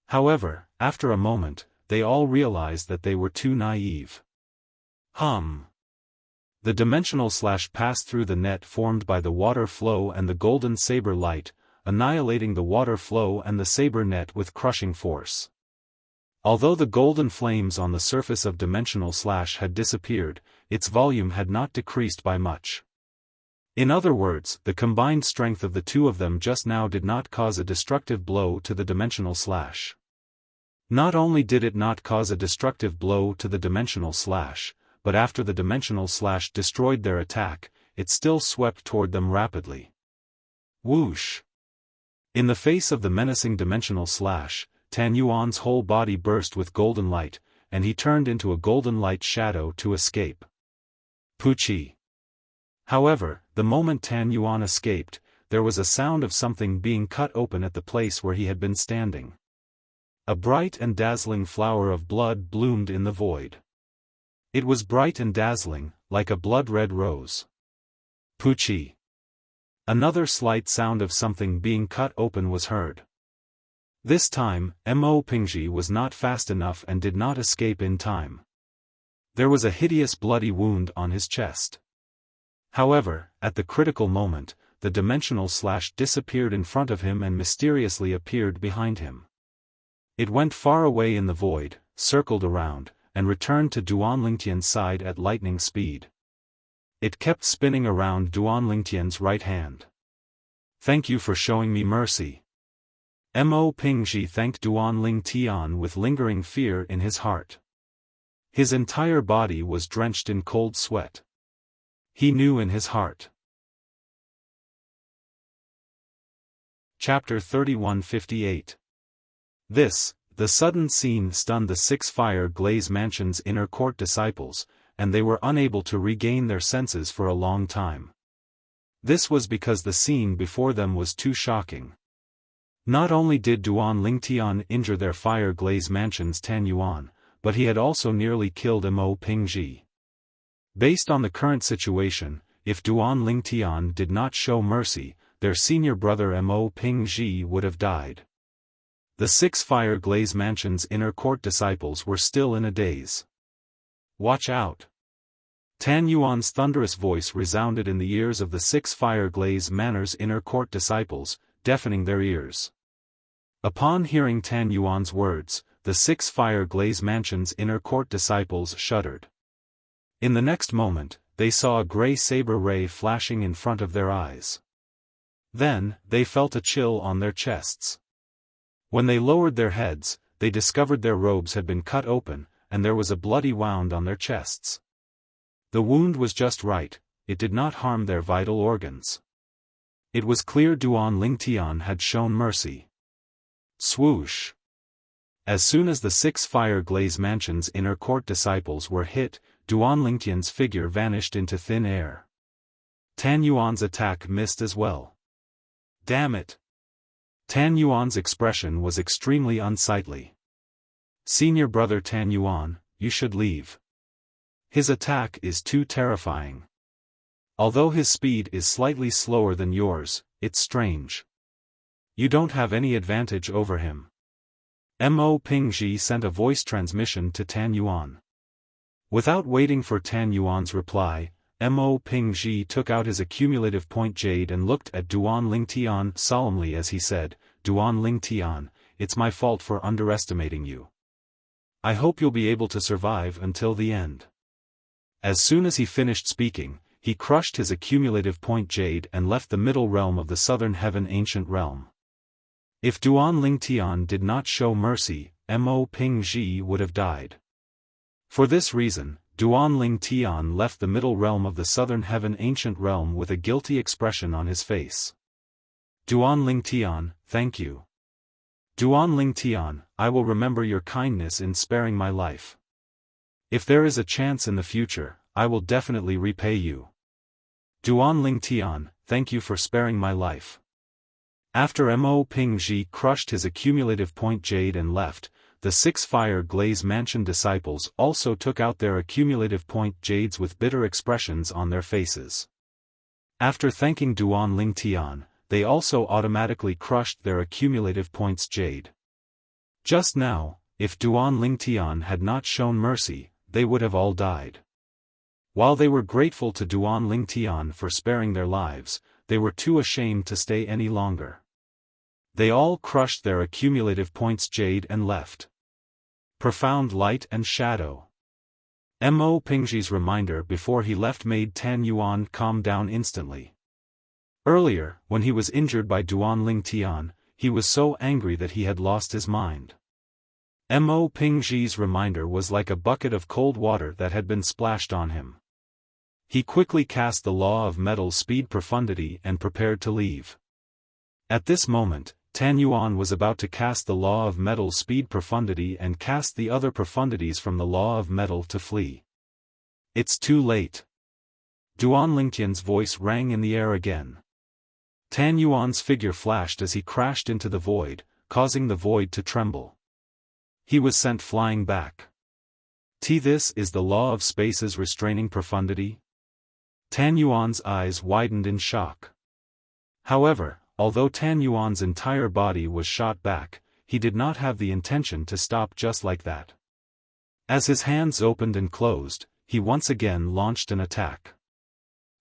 However, after a moment, they all realized that they were too naive. The dimensional/ passed through the net formed by the water flow and the golden saber light, annihilating the water flow and the saber net with crushing force. Although the golden flames on the surface of dimensional/ had disappeared, its volume had not decreased by much. In other words, the combined strength of the two of them just now did not cause a destructive blow to the dimensional/. Not only did it not cause a destructive blow to the dimensional/, but after the dimensional/ destroyed their attack, it still swept toward them rapidly. Whoosh! In the face of the menacing dimensional/, Tan Yuan's whole body burst with golden light, and he turned into a golden light shadow to escape. Puchi! However, the moment Tan Yuan escaped, there was a sound of something being cut open at the place where he had been standing. A bright and dazzling flower of blood bloomed in the void. It was bright and dazzling, like a blood-red rose. Puchi! Another slight sound of something being cut open was heard. This time, Mo Pingji was not fast enough and did not escape in time. There was a hideous bloody wound on his chest. However, at the critical moment, the dimensional/ disappeared in front of him and mysteriously appeared behind him. It went far away in the void, circled around, and returned to Duan Lingtian's side at lightning speed. It kept spinning around Duan Lingtian's right hand. Thank you for showing me mercy. Mo Pingji thanked Duan Lingtian with lingering fear in his heart. His entire body was drenched in cold sweat. He knew in his heart. Chapter 3158. The sudden scene stunned the 6 Fire Glaze Mansion's inner court disciples, and they were unable to regain their senses for a long time. This was because the scene before them was too shocking. Not only did Duan Lingtian injure their Fire Glaze Mansion's Tan Yuan, but he had also nearly killed Mo Pingji. Based on the current situation, if Duan Lingtian did not show mercy, their senior brother Mo Pingzhi would have died. The 6 Fire Glaze Mansion's inner court disciples were still in a daze. "Watch out!" Tan Yuan's thunderous voice resounded in the ears of the 6 Fire Glaze Manor's inner court disciples, deafening their ears. Upon hearing Tan Yuan's words, the 6 Fire Glaze Mansion's inner court disciples shuddered. In the next moment, they saw a gray saber ray flashing in front of their eyes. Then, they felt a chill on their chests. When they lowered their heads, they discovered their robes had been cut open, and there was a bloody wound on their chests. The wound was just right, it did not harm their vital organs. It was clear Duan Lingtian had shown mercy. Swoosh! As soon as the 6 Fire Glaze Mansion's inner court disciples were hit, Duan Lingtian's figure vanished into thin air. Tan Yuan's attack missed as well. Damn it! Tan Yuan's expression was extremely unsightly. "Senior brother Tan Yuan, you should leave. His attack is too terrifying. Although his speed is slightly slower than yours, it's strange. You don't have any advantage over him." Mo Pingzhi sent a voice transmission to Tan Yuan. Without waiting for Tan Yuan's reply, Mo Pingzhi took out his accumulative point jade and looked at Duan Lingtian solemnly as he said, "Duan Lingtian, it's my fault for underestimating you. I hope you'll be able to survive until the end." As soon as he finished speaking, he crushed his accumulative point jade and left the middle realm of the southern heaven ancient realm. If Duan Lingtian did not show mercy, Mo Pingzhi would have died. For this reason, Duan Lingtian left the middle realm of the southern heaven ancient realm with a guilty expression on his face. "Duan Lingtian, thank you. Duan Lingtian, I will remember your kindness in sparing my life. If there is a chance in the future, I will definitely repay you. Duan Lingtian, thank you for sparing my life." After Mo Pingzhi crushed his accumulative point jade and left, the 6 Fire Glaze Mansion disciples also took out their accumulative point jades with bitter expressions on their faces. After thanking Duan Lingtian, they also automatically crushed their accumulative points jade. Just now, if Duan Lingtian had not shown mercy, they would have all died. While they were grateful to Duan Lingtian for sparing their lives, they were too ashamed to stay any longer. They all crushed their accumulative points jade and left. Profound light and shadow. Mo Pingzhi's reminder before he left made Tan Yuan calm down instantly. Earlier, when he was injured by Duan Lingtian, he was so angry that he had lost his mind. Mo Pingzhi's reminder was like a bucket of cold water that had been splashed on him. He quickly cast the Law of Metal Speed Profundity and prepared to leave. At this moment, Tan Yuan was about to cast the Law of Metal Speed Profundity and cast the other profundities from the Law of Metal to flee. "It's too late." Duan Lingtian's voice rang in the air again. Tan Yuan's figure flashed as he crashed into the void, causing the void to tremble. He was sent flying back. This is the Law of Space's restraining profundity? Tan Yuan's eyes widened in shock. However, although Tan Yuan's entire body was shot back, he did not have the intention to stop just like that. As his hands opened and closed, he once again launched an attack.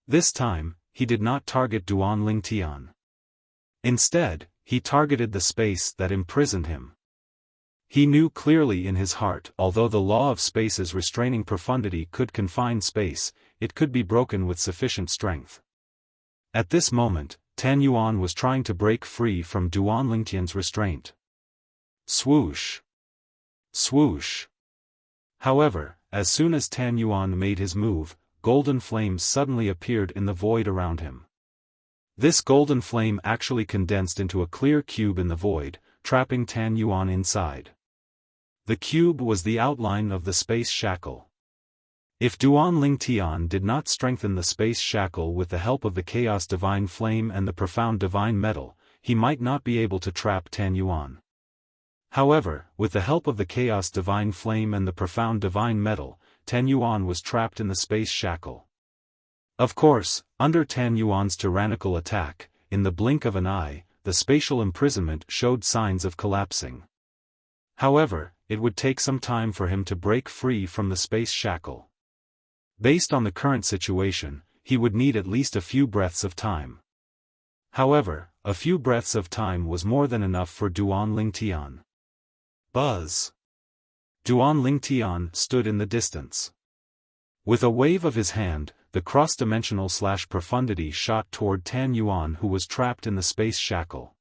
This time, he did not target Duan Lingtian. Instead, he targeted the space that imprisoned him. He knew clearly in his heart, although the Law of Space's restraining profundity could confine space, it could be broken with sufficient strength. At this moment, Tan Yuan was trying to break free from Duan Lingtian's restraint. Swoosh! Swoosh! However, as soon as Tan Yuan made his move, golden flames suddenly appeared in the void around him. This golden flame actually condensed into a clear cube in the void, trapping Tan Yuan inside. The cube was the outline of the space shackle. If Duan Lingtian did not strengthen the space shackle with the help of the Chaos Divine Flame and the Profound Divine Metal, he might not be able to trap Tan Yuan. However, with the help of the Chaos Divine Flame and the Profound Divine Metal, Tan Yuan was trapped in the space shackle. Of course, under Tan Yuan's tyrannical attack, in the blink of an eye, the spatial imprisonment showed signs of collapsing. However, it would take some time for him to break free from the space shackle. Based on the current situation, he would need at least a few breaths of time. However, a few breaths of time was more than enough for Duan Lingtian. Buzz! Duan Lingtian stood in the distance. With a wave of his hand, the cross-dimensional/profundity shot toward Tan Yuan, who was trapped in the space shackle.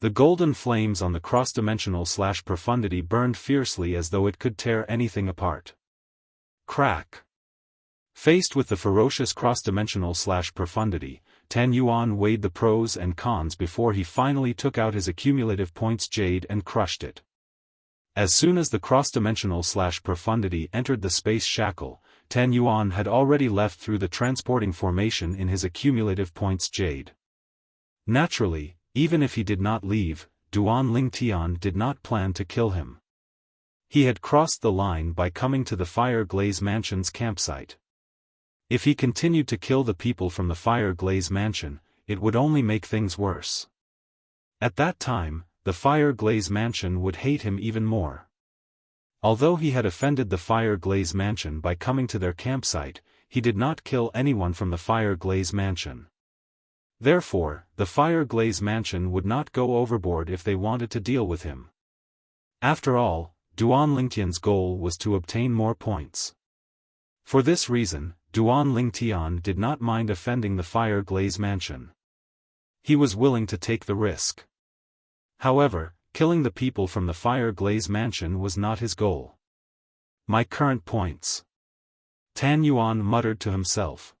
The golden flames on the cross-dimensional/profundity burned fiercely as though it could tear anything apart. Crack! Faced with the ferocious cross-dimensional/profundity, Tan Yuan weighed the pros and cons before he finally took out his accumulative points jade and crushed it. As soon as the cross-dimensional/profundity entered the space shackle, Tan Yuan had already left through the transporting formation in his accumulative points jade. Naturally, even if he did not leave, Duan Lingtian did not plan to kill him. He had crossed the line by coming to the Fire Glaze Mansion's campsite. If he continued to kill the people from the Fire Glaze Mansion, it would only make things worse. At that time, the Fire Glaze Mansion would hate him even more. Although he had offended the Fire Glaze Mansion by coming to their campsite, he did not kill anyone from the Fire Glaze Mansion. Therefore, the Fire Glaze Mansion would not go overboard if they wanted to deal with him. After all, Duan Lingtian's goal was to obtain more points. For this reason, Duan Lingtian did not mind offending the Fire Glaze Mansion. He was willing to take the risk. However, killing the people from the Fire Glaze Mansion was not his goal. My current points. Tan Yuan muttered to himself.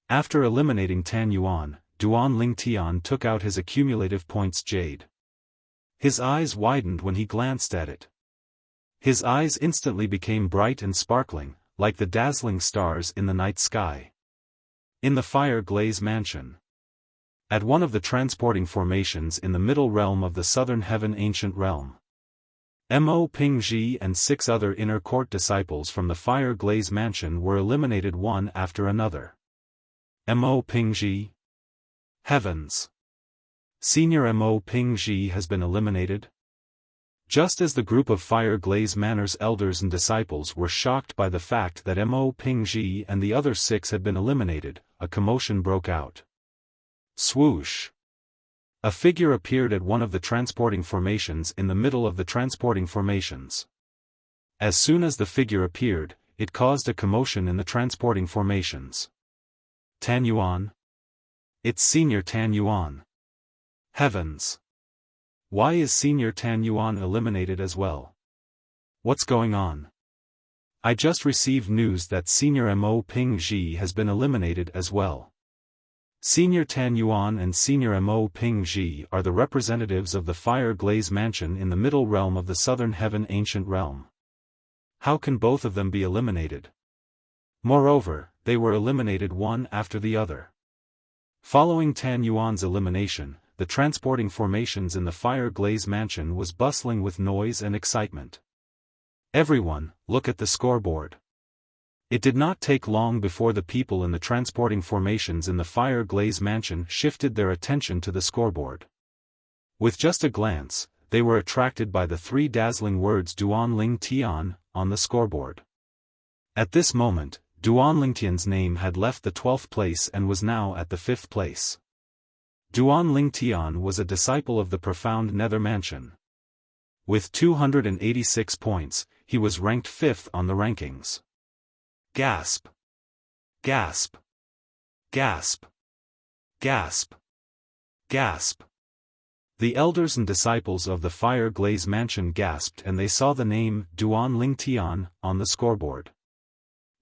After eliminating Tan Yuan, Duan Lingtian took out his accumulative points jade. His eyes widened when he glanced at it. His eyes instantly became bright and sparkling, like the dazzling stars in the night sky. In the Fire Glaze Mansion. At one of the transporting formations in the middle realm of the Southern Heaven Ancient Realm. Mo Pingji and 6 other inner court disciples from the Fire Glaze Mansion were eliminated one after another. Mo Pingji. Heavens! Senior Mo Pingji has been eliminated? Just as the group of Fire Glaze Manor's elders and disciples were shocked by the fact that Mo Pingji and the other 6 had been eliminated, a commotion broke out. Swoosh! A figure appeared at one of the transporting formations in the middle of the transporting formations. As soon as the figure appeared, it caused a commotion in the transporting formations. Tan Yuan? It's Senior Tan Yuan. Heavens! Why is Senior Tan Yuan eliminated as well? What's going on? I just received news that Senior Mo Pingji has been eliminated as well. Senior Tan Yuan and Senior Mo Pingji are the representatives of the Fire Glaze Mansion in the middle realm of the Southern Heaven Ancient Realm. How can both of them be eliminated? Moreover, they were eliminated one after the other. Following Tan Yuan's elimination, the transporting formations in the Fire Glaze Mansion was bustling with noise and excitement. Everyone, look at the scoreboard. It did not take long before the people in the transporting formations in the Fire Glaze Mansion shifted their attention to the scoreboard. With just a glance, they were attracted by the 3 dazzling words Duan Lingtian on the scoreboard. At this moment, Duan Lingtian's name had left the 12th place and was now at the 5th place. Duan Lingtian was a disciple of the Profound Nether Mansion. With 286 points, he was ranked 5th on the rankings. Gasp! Gasp! Gasp! Gasp! Gasp! The elders and disciples of the Fire Glaze Mansion gasped and they saw the name Duan Lingtian on the scoreboard.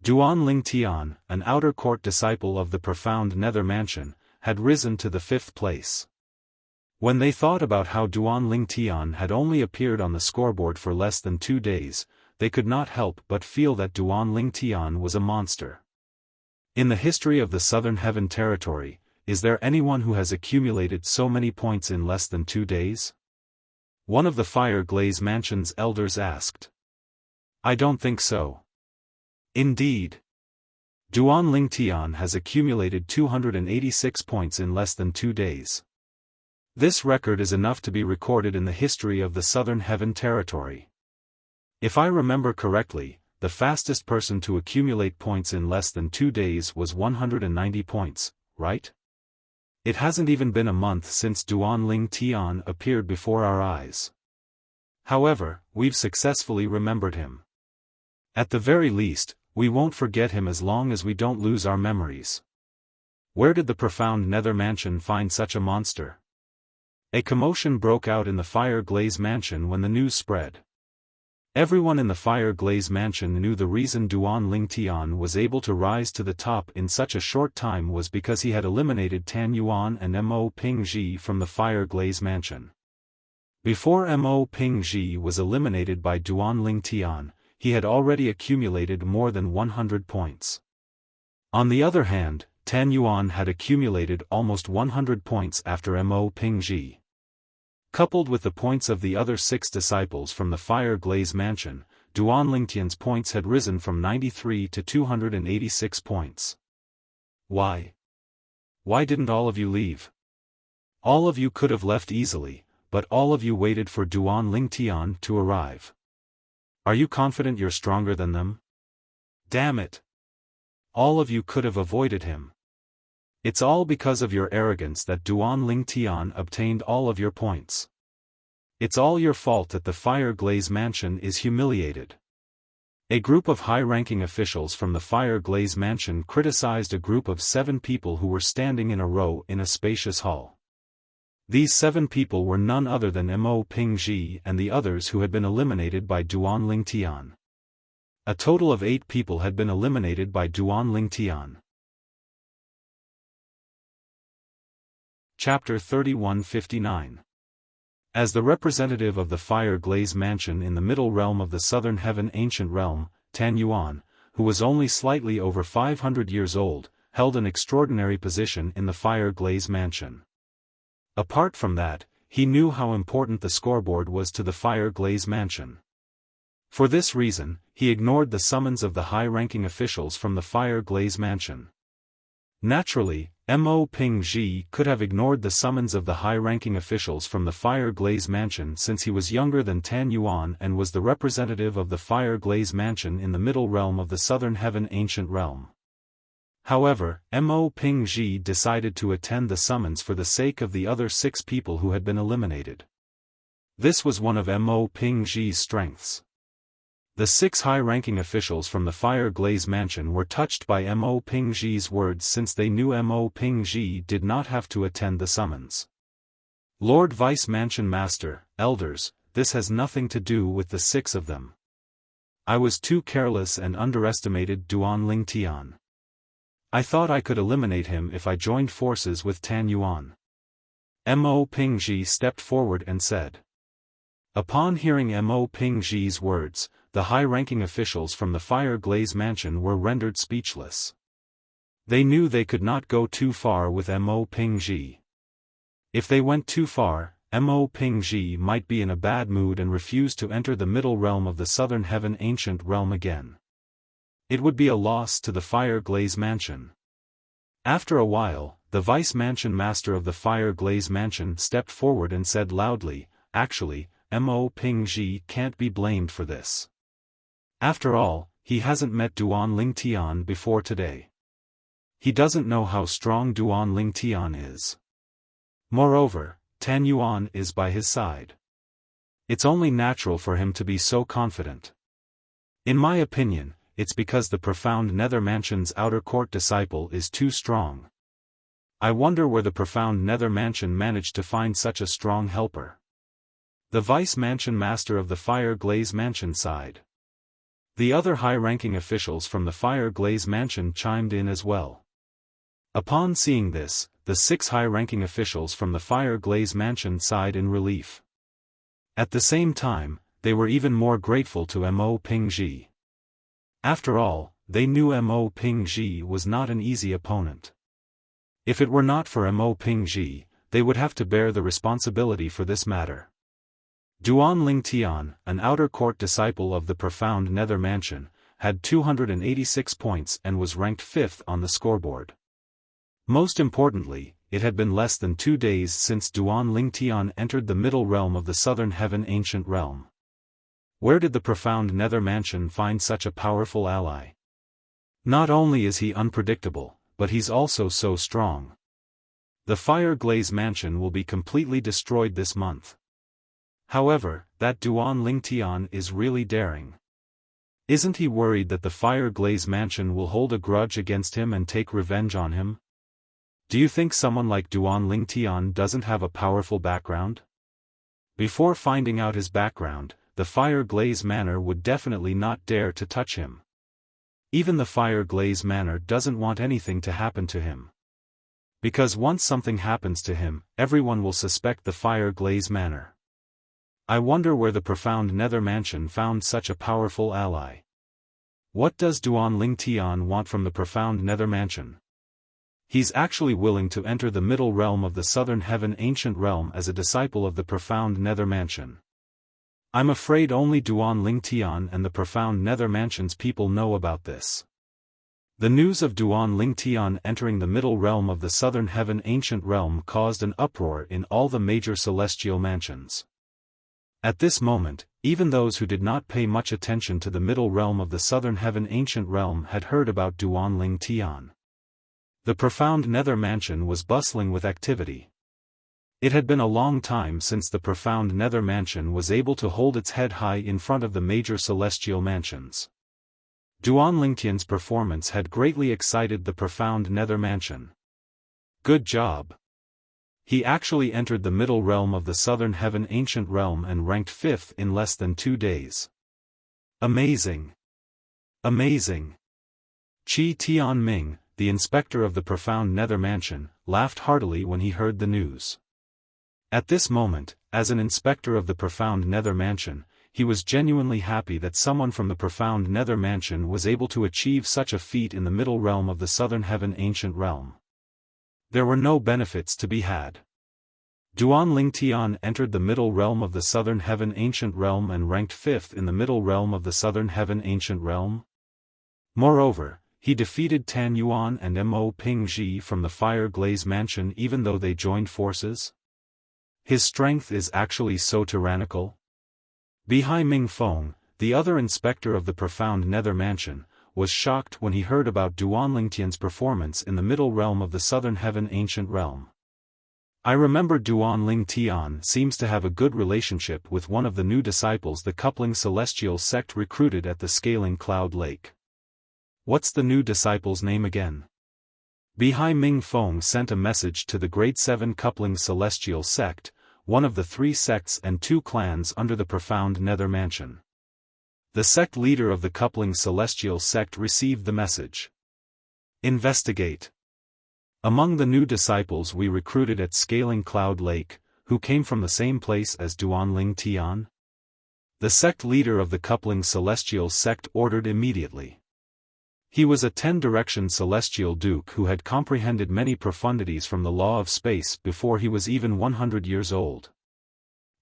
Duan Lingtian, an outer court disciple of the Profound Nether Mansion, had risen to the 5th place. When they thought about how Duan Lingtian had only appeared on the scoreboard for less than 2 days, they could not help but feel that Duan Lingtian was a monster. In the history of the Southern Heaven territory, is there anyone who has accumulated so many points in less than 2 days? One of the Fire Glaze Mansion's elders asked. I don't think so. Indeed. Duan Ling Tian has accumulated 286 points in less than 2 days. This record is enough to be recorded in the history of the Southern Heaven Territory. If I remember correctly, the fastest person to accumulate points in less than 2 days was 190 points, right? It hasn't even been a month since Duan Ling Tian appeared before our eyes. However, we've successfully remembered him. At the very least, we won't forget him as long as we don't lose our memories. Where did the profound Nether Mansion find such a monster? A commotion broke out in the Fire Glaze Mansion when the news spread. Everyone in the Fire Glaze Mansion knew the reason Duan Ling Tian was able to rise to the top in such a short time was because he had eliminated Tan Yuan and Mo Pingji from the Fire Glaze Mansion. Before Mo Pingji was eliminated by Duan Ling Tian, he had already accumulated more than 100 points. On the other hand, Tan Yuan had accumulated almost 100 points after Mo Pingji. Coupled with the points of the other 6 disciples from the Fire Glaze Mansion, Duan Ling Tian's points had risen from 93 to 286 points. Why? Why didn't all of you leave? All of you could have left easily, but all of you waited for Duan Ling Tian to arrive. Are you confident you're stronger than them? Damn it! All of you could have avoided him. It's all because of your arrogance that Duan Ling Tian obtained all of your points. It's all your fault that the Fire Glaze Mansion is humiliated. A group of high-ranking officials from the Fire Glaze Mansion criticized a group of 7 people who were standing in a row in a spacious hall. These 7 people were none other than Mo Pingji and the others who had been eliminated by Duan Ling Tian. A total of 8 people had been eliminated by Duan Ling Tian. Chapter 3159. As the representative of the Fire Glaze Mansion in the Middle Realm of the Southern Heaven Ancient Realm, Tan Yuan, who was only slightly over 500 years old, held an extraordinary position in the Fire Glaze Mansion. Apart from that, he knew how important the scoreboard was to the Fire Glaze Mansion. For this reason, he ignored the summons of the high-ranking officials from the Fire Glaze Mansion. Naturally, Mo Pingji could have ignored the summons of the high-ranking officials from the Fire Glaze Mansion since he was younger than Tan Yuan and was the representative of the Fire Glaze Mansion in the Middle Realm of the Southern Heaven Ancient Realm. However, Mo Pingji decided to attend the summons for the sake of the other 6 people who had been eliminated. This was one of Mo Pingji's strengths. The 6 high-ranking officials from the Fire Glaze Mansion were touched by Mo Pingji's words since they knew Mo Pingji did not have to attend the summons. Lord Vice Mansion Master, Elders, this has nothing to do with the 6 of them. I was too careless and underestimated Duan Ling Tian. I thought I could eliminate him if I joined forces with Tan Yuan. Mo Pingji stepped forward and said. Upon hearing Mo Pingji's words, the high-ranking officials from the Fire Glaze Mansion were rendered speechless. They knew they could not go too far with Mo Pingji. If they went too far, Mo Pingji might be in a bad mood and refuse to enter the Middle Realm of the Southern Heaven Ancient Realm again. It would be a loss to the Fire Glaze Mansion. After a while, the Vice Mansion Master of the Fire Glaze Mansion stepped forward and said loudly, "Actually, Mo Pingji can't be blamed for this. After all, he hasn't met Duan Ling Tian before today. He doesn't know how strong Duan Ling Tian is. Moreover, Tan Yuan is by his side. It's only natural for him to be so confident. In my opinion, it's because the profound Nether Mansion's outer court disciple is too strong. I wonder where the profound Nether Mansion managed to find such a strong helper." The Vice Mansion Master of the Fire Glaze Mansion sighed. The other high-ranking officials from the Fire Glaze Mansion chimed in as well. Upon seeing this, the 6 high-ranking officials from the Fire Glaze Mansion sighed in relief. At the same time, they were even more grateful to Mo Pingji. After all, they knew Mo Pingji was not an easy opponent. If it were not for Mo Pingji, they would have to bear the responsibility for this matter. Duan Ling Tian, an outer court disciple of the profound Nether Mansion, had 286 points and was ranked 5th on the scoreboard. Most importantly, it had been less than 2 days since Duan Lingtian entered the middle realm of the Southern Heaven Ancient Realm. Where did the profound Nether Mansion find such a powerful ally? Not only is he unpredictable, but he's also so strong. The Fire Glaze Mansion will be completely destroyed this month. However, that Duan Lingtian is really daring. Isn't he worried that the Fire Glaze Mansion will hold a grudge against him and take revenge on him? Do you think someone like Duan Lingtian doesn't have a powerful background? Before finding out his background, the Fire Glaze Manor would definitely not dare to touch him. Even the Fire Glaze Manor doesn't want anything to happen to him. Because once something happens to him, everyone will suspect the Fire Glaze Manor. I wonder where the profound Nether Mansion found such a powerful ally. What does Duan Lingtian want from the profound Nether Mansion? He's actually willing to enter the middle realm of the Southern Heaven Ancient Realm as a disciple of the profound Nether Mansion. I'm afraid only Duan Lingtian and the profound Nether Mansion's people know about this. The news of Duan Lingtian entering the middle realm of the Southern Heaven Ancient Realm caused an uproar in all the major celestial mansions. At this moment, even those who did not pay much attention to the middle realm of the Southern Heaven Ancient Realm had heard about Duan Lingtian. The profound Nether Mansion was bustling with activity. It had been a long time since the profound Nether Mansion was able to hold its head high in front of the major celestial mansions. Duan Lingtian's performance had greatly excited the profound Nether Mansion. Good job. He actually entered the middle realm of the Southern Heaven Ancient Realm and ranked 5th in less than 2 days. Amazing. Amazing. Qi Tianming, the inspector of the profound Nether Mansion, laughed heartily when he heard the news. At this moment, as an inspector of the profound Nether Mansion, he was genuinely happy that someone from the profound Nether Mansion was able to achieve such a feat in the middle realm of the Southern Heaven Ancient Realm. There were no benefits to be had. Duan Lingtian entered the middle realm of the Southern Heaven Ancient Realm and ranked 5th in the middle realm of the Southern Heaven Ancient Realm. Moreover, he defeated Tan Yuan and Mo Pingji from the Fire Glaze Mansion even though they joined forces. His strength is actually so tyrannical. Bihai Mingfeng, the other inspector of the profound Nether Mansion, was shocked when he heard about Duan Lingtian's performance in the middle realm of the Southern Heaven Ancient Realm. I remember Duan Lingtian seems to have a good relationship with one of the new disciples the coupling celestial sect recruited at the Scaling Cloud Lake. What's the new disciple's name again? Bihai Mingfeng sent a message to the Grade 7 coupling celestial sect, one of the 3 sects and 2 clans under the profound Nether Mansion. The sect leader of the coupling celestial sect received the message. Investigate. Among the new disciples we recruited at Scaling Cloud Lake, who came from the same place as Duan Lingtian? The sect leader of the coupling celestial sect ordered immediately. He was a 10-direction celestial duke who had comprehended many profundities from the law of space before he was even 100 years old.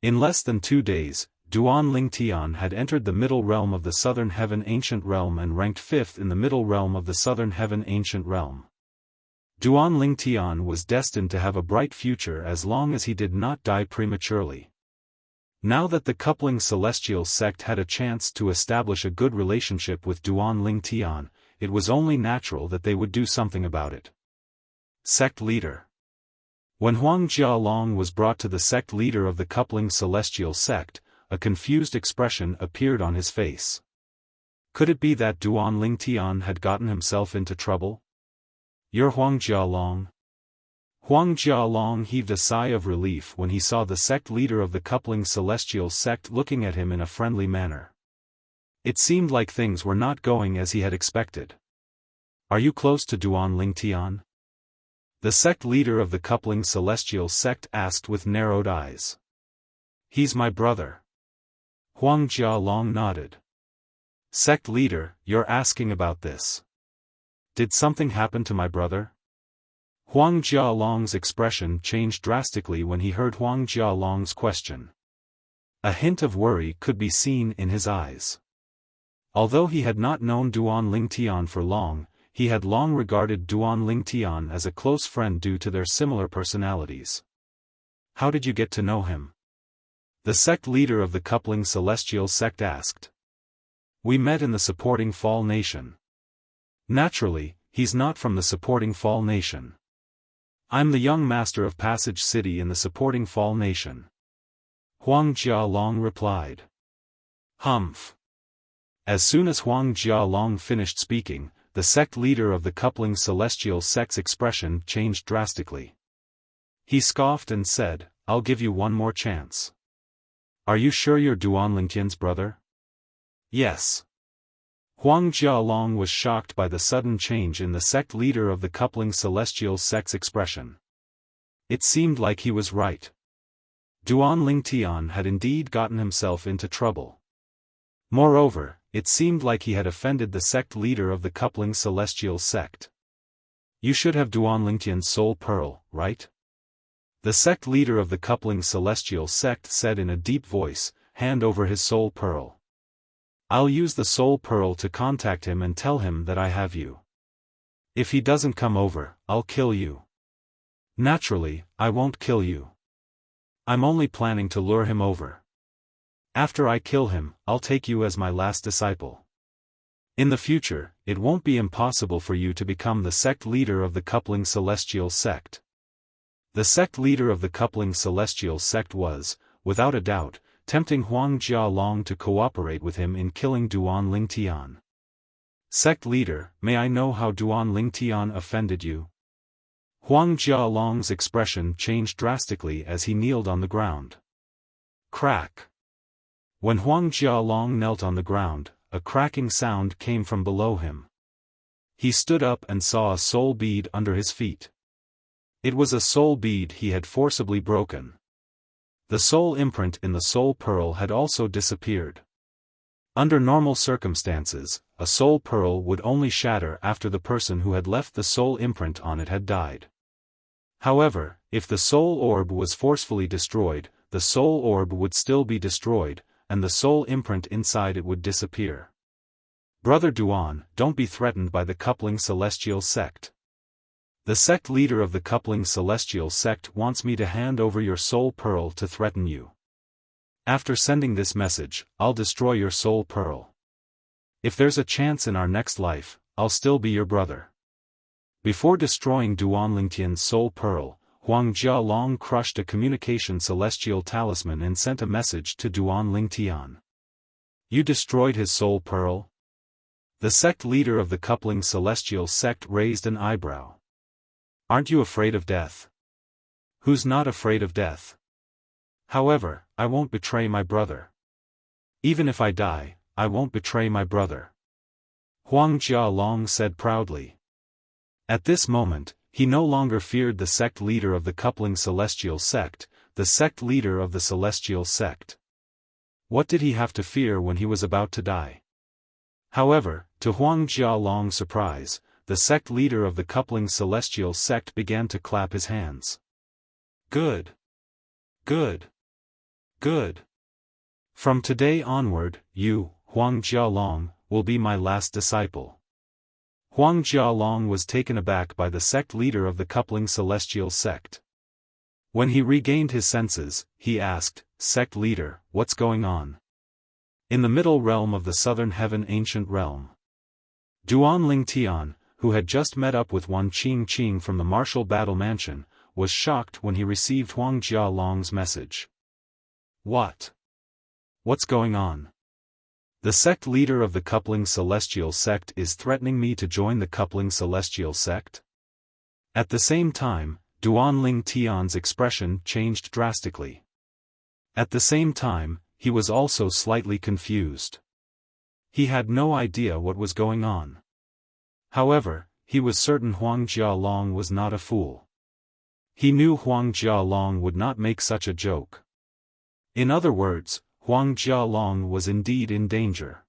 In less than 2 days, Duan Lingtian had entered the middle realm of the Southern Heaven Ancient Realm and ranked 5th in the middle realm of the Southern Heaven Ancient Realm. Duan Lingtian was destined to have a bright future as long as he did not die prematurely. Now that the coupling celestial sect had a chance to establish a good relationship with Duan Lingtian, it was only natural that they would do something about it. Sect Leader. When Huang Jialong was brought to the sect leader of the coupling celestial sect, a confused expression appeared on his face. Could it be that Duan Lingtian had gotten himself into trouble? You're Huang Jialong? Huang Jialong heaved a sigh of relief when he saw the sect leader of the coupling celestial sect looking at him in a friendly manner. It seemed like things were not going as he had expected. Are you close to Duan Lingtian? The sect leader of the coupling celestial sect asked with narrowed eyes. He's my brother. Huang Jialong nodded. Sect leader, you're asking about this. Did something happen to my brother? Huang Jialong's expression changed drastically when he heard Huang Jialong's question. A hint of worry could be seen in his eyes. Although he had not known Duan Lingtian for long, he had long regarded Duan Lingtian as a close friend due to their similar personalities. How did you get to know him? The sect leader of the coupling celestial sect asked. We met in the supporting Fall Nation. Naturally, he's not from the supporting Fall Nation. I'm the young master of Passage City in the supporting Fall Nation. Huang Jialong replied. Humph. As soon as Huang Jialong finished speaking, the sect leader of the coupling celestial sect's expression changed drastically. He scoffed and said, I'll give you one more chance. Are you sure you're Duan Lingtian's brother? Yes. Huang Jialong was shocked by the sudden change in the sect leader of the coupling celestial sect's expression. It seemed like he was right. Duan Lingtian had indeed gotten himself into trouble. Moreover, it seemed like he had offended the sect leader of the coupling celestial sect. You should have Duan Lingtian's soul pearl, right? The sect leader of the coupling celestial sect said in a deep voice, hand over his soul pearl. I'll use the soul pearl to contact him and tell him that I have you. If he doesn't come over, I'll kill you. Naturally, I won't kill you. I'm only planning to lure him over. After I kill him, I'll take you as my last disciple. In the future, it won't be impossible for you to become the sect leader of the coupling celestial sect. The sect leader of the coupling celestial sect was, without a doubt, tempting Huang Jialong to cooperate with him in killing Duan Lingtian. Sect leader, may I know how Duan Lingtian offended you? Huang Jialong's expression changed drastically as he kneeled on the ground. Crack. When Huang Jialong knelt on the ground, a cracking sound came from below him. He stood up and saw a soul bead under his feet. It was a soul bead he had forcibly broken. The soul imprint in the soul pearl had also disappeared. Under normal circumstances, a soul pearl would only shatter after the person who had left the soul imprint on it had died. However, if the soul orb was forcefully destroyed, the soul orb would still be destroyed, and the soul imprint inside it would disappear. Brother Duan, don't be threatened by the coupling celestial sect. The sect leader of the coupling celestial sect wants me to hand over your soul pearl to threaten you. After sending this message, I'll destroy your soul pearl. If there's a chance in our next life, I'll still be your brother. Before destroying Duan Lingtian's soul pearl, Huang Jialong crushed a communication celestial talisman and sent a message to Duan Lingtian. You destroyed his soul pearl? The sect leader of the coupling celestial sect raised an eyebrow. Aren't you afraid of death? Who's not afraid of death? However, I won't betray my brother. Even if I die, I won't betray my brother. Huang Jialong said proudly. At this moment, he no longer feared the sect leader of the coupling celestial sect, the sect leader of the celestial sect. What did he have to fear when he was about to die? However, to Huang Jialong's surprise, the sect leader of the coupling celestial sect began to clap his hands. Good. Good. Good. From today onward, you, Huang Jialong, will be my last disciple. Huang Jialong was taken aback by the sect leader of the coupling celestial sect. When he regained his senses, he asked, Sect leader, what's going on? In the middle realm of the southern heaven ancient realm, Duan Lingtian, who had just met up with Wan Qing from the martial battle mansion, was shocked when he received Huang Jialong's message. What? What's going on? The sect leader of the coupling celestial sect is threatening me to join the coupling celestial sect? At the same time, Duan Lingtian's expression changed drastically. At the same time, he was also slightly confused. He had no idea what was going on. However, he was certain Huang Jialong was not a fool. He knew Huang Jialong would not make such a joke. In other words, Huang Jialong was indeed in danger.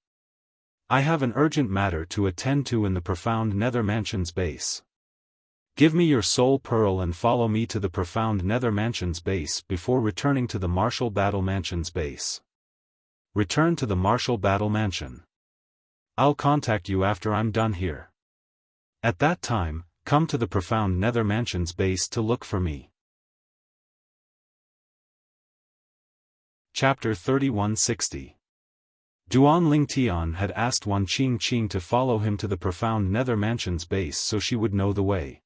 I have an urgent matter to attend to in the profound Nether Mansion's base. Give me your soul pearl and follow me to the profound Nether Mansion's base before returning to the martial battle mansion's base. Return to the martial battle mansion. I'll contact you after I'm done here. At that time, come to the profound Nether Mansion's base to look for me. Chapter 3160. Duan Ling Tian had asked Wan Qingqing to follow him to the profound Nether Mansion's base so she would know the way.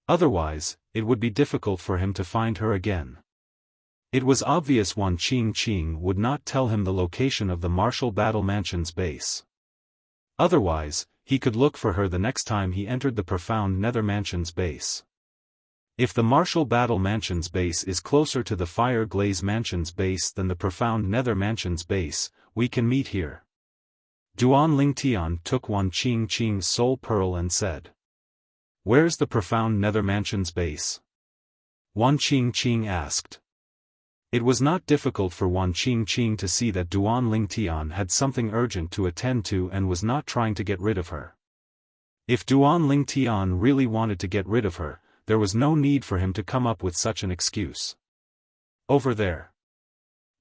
Otherwise, it would be difficult for him to find her again. It was obvious Wan Qingqing would not tell him the location of the Martial Battle Mansion's base. Otherwise, he could look for her the next time he entered the profound Nether Mansion's base. If the Martial Battle Mansion's base is closer to the Fire Glaze Mansion's base than the profound Nether Mansion's base, we can meet here. Duan Ling Tian took Wan Qingqing's soul pearl and said, "Where's the profound Nether Mansion's base?" Wan Qingqing asked. It was not difficult for Wan Qingqing to see that Duan Ling Tian had something urgent to attend to and was not trying to get rid of her. If Duan Ling Tian really wanted to get rid of her, there was no need for him to come up with such an excuse. Over there.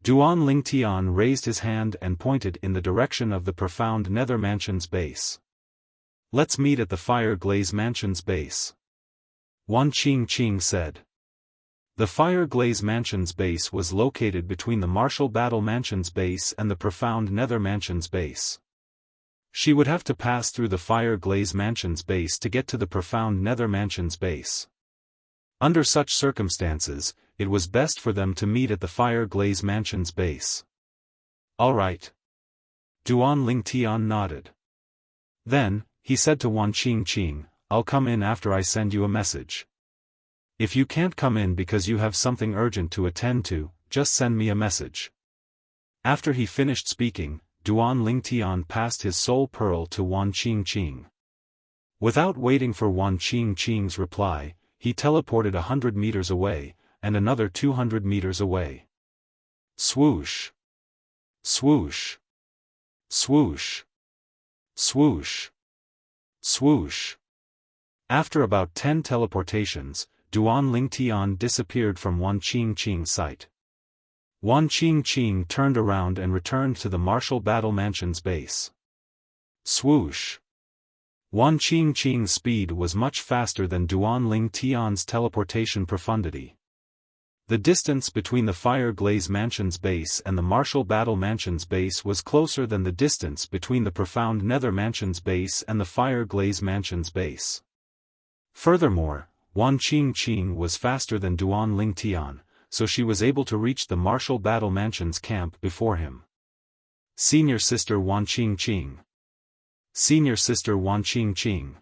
Duan Ling Tian raised his hand and pointed in the direction of the profound Nether Mansion's base. "Let's meet at the Fire Glaze Mansion's base," Wan Qingqing said. The Fire Glaze Mansion's base was located between the Martial Battle Mansion's base and the profound Nether Mansion's base. She would have to pass through the Fire Glaze Mansion's base to get to the profound Nether Mansion's base. Under such circumstances, it was best for them to meet at the Fire Glaze Mansion's base. "All right." Duan Ling Tian nodded. Then, he said to Wan Qingqing, "I'll come in after I send you a message. If you can't come in because you have something urgent to attend to, just send me a message." After he finished speaking, Duan Ling Tian passed his soul pearl to Wan Qingqing. Without waiting for Wan Qingqing's reply, he teleported 100 meters away, and another 200 meters away. Swoosh! Swoosh! Swoosh! Swoosh! Swoosh! After about 10 teleportations, Duan Ling Tian disappeared from Wan Qingqing's sight. Wan Qingqing turned around and returned to the Martial Battle Mansion's base. Swoosh! Wan Qingqing's speed was much faster than Duan Ling Tian's teleportation profundity. The distance between the Fire Glaze Mansion's base and the Martial Battle Mansion's base was closer than the distance between the profound Nether Mansion's base and the Fire Glaze Mansion's base. Furthermore, Wan Qingqing was faster than Duan Ling Tian, so she was able to reach the Martial Battle Mansion's camp before him. Senior Sister Wan Qingqing. Senior Sister Wan Qingqing.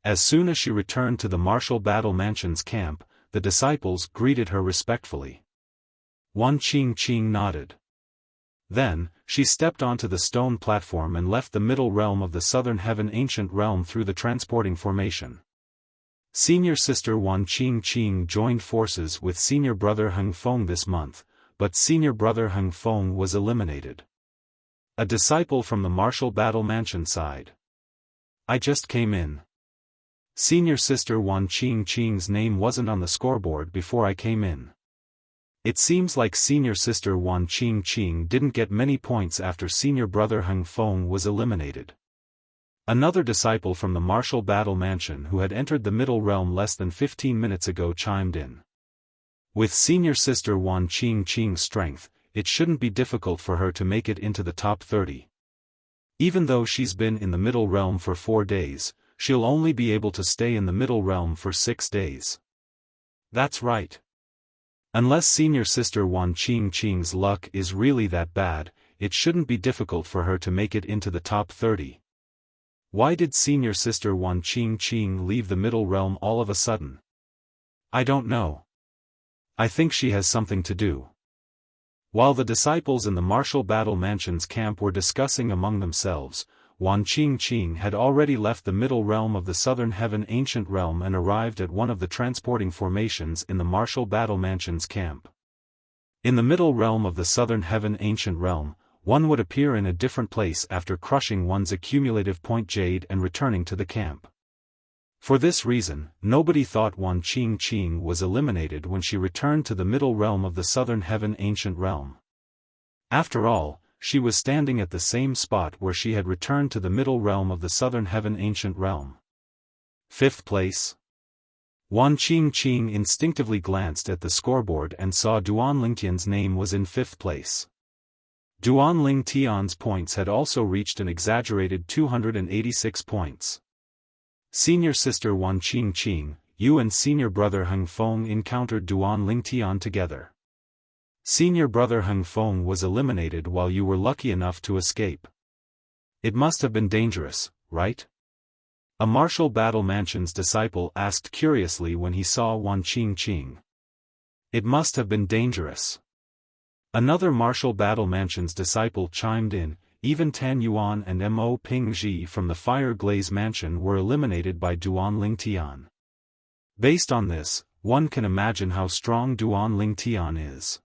As soon as she returned to the Martial Battle Mansion's camp, the disciples greeted her respectfully. Wan Qingqing nodded. Then, she stepped onto the stone platform and left the middle realm of the Southern Heaven Ancient Realm through the transporting formation. Senior Sister Wan Qingqing joined forces with Senior Brother Heng Feng this month, but Senior Brother Heng Feng was eliminated. A disciple from the Martial Battle Mansion side. "I just came in. Senior Sister Wan Qingqing's name wasn't on the scoreboard before I came in. It seems like Senior Sister Wan Qingqing didn't get many points after Senior Brother Heng Feng was eliminated." Another disciple from the Martial Battle Mansion who had entered the Middle Realm less than 15 minutes ago chimed in. With Senior Sister Wan Qingqing's strength, it shouldn't be difficult for her to make it into the top 30. Even though she's been in the Middle Realm for 4 days, she'll only be able to stay in the Middle Realm for 6 days. That's right. Unless Senior Sister Wan Qingqing's luck is really that bad, it shouldn't be difficult for her to make it into the top 30. Why did Senior Sister Wan Qingqing leave the Middle Realm all of a sudden? I don't know. I think she has something to do. While the disciples in the Martial Battle Mansion's camp were discussing among themselves, Wan Qingqing had already left the Middle Realm of the Southern Heaven Ancient Realm and arrived at one of the transporting formations in the Martial Battle Mansion's camp. In the Middle Realm of the Southern Heaven Ancient Realm, one would appear in a different place after crushing one's accumulative point jade and returning to the camp. For this reason, nobody thought Wan Qingqing was eliminated when she returned to the Middle Realm of the Southern Heaven Ancient Realm. After all, she was standing at the same spot where she had returned to the middle realm of the southern heaven ancient realm. 5th place. Wan Qingqing instinctively glanced at the scoreboard and saw Duan Lingtian's name was in 5th place. Duan Lingtian's points had also reached an exaggerated 286 points. Senior sister Wan Qingqing, you and senior brother Heng Feng encountered Duan Lingtian together. Senior brother Heng Feng was eliminated while you were lucky enough to escape. It must have been dangerous, right? A martial battle mansion's disciple asked curiously when he saw Wan Qingqing. It must have been dangerous. Another martial battle mansion's disciple chimed in, even Tan Yuan and Mo Pingji from the Fire Glaze Mansion were eliminated by Duan Lingtian. Based on this, one can imagine how strong Duan Lingtian is.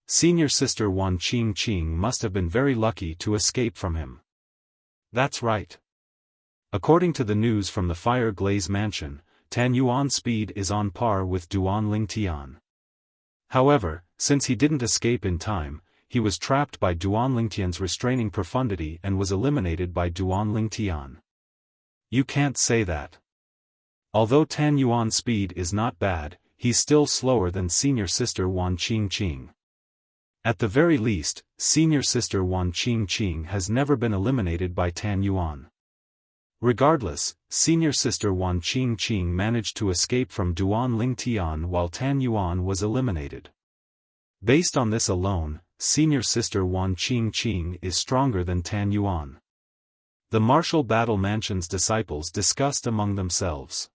Senior sister Wan Qingqing must have been very lucky to escape from him. That's right. According to the news from the Fire Glaze Mansion, Tan Yuan's speed is on par with Duan Lingtian. However, since he didn't escape in time, he was trapped by Duan Lingtian's restraining profundity and was eliminated by Duan Lingtian. You can't say that. Although Tan Yuan's speed is not bad, he's still slower than senior sister Wan Qingqing. At the very least, senior sister Wan Qingqing has never been eliminated by Tan Yuan. Regardless, senior sister Wan Qingqing managed to escape from Duan Lingtian while Tan Yuan was eliminated. Based on this alone, senior sister Wan Qingqing is stronger than Tan Yuan. The martial battle mansion's disciples discussed among themselves.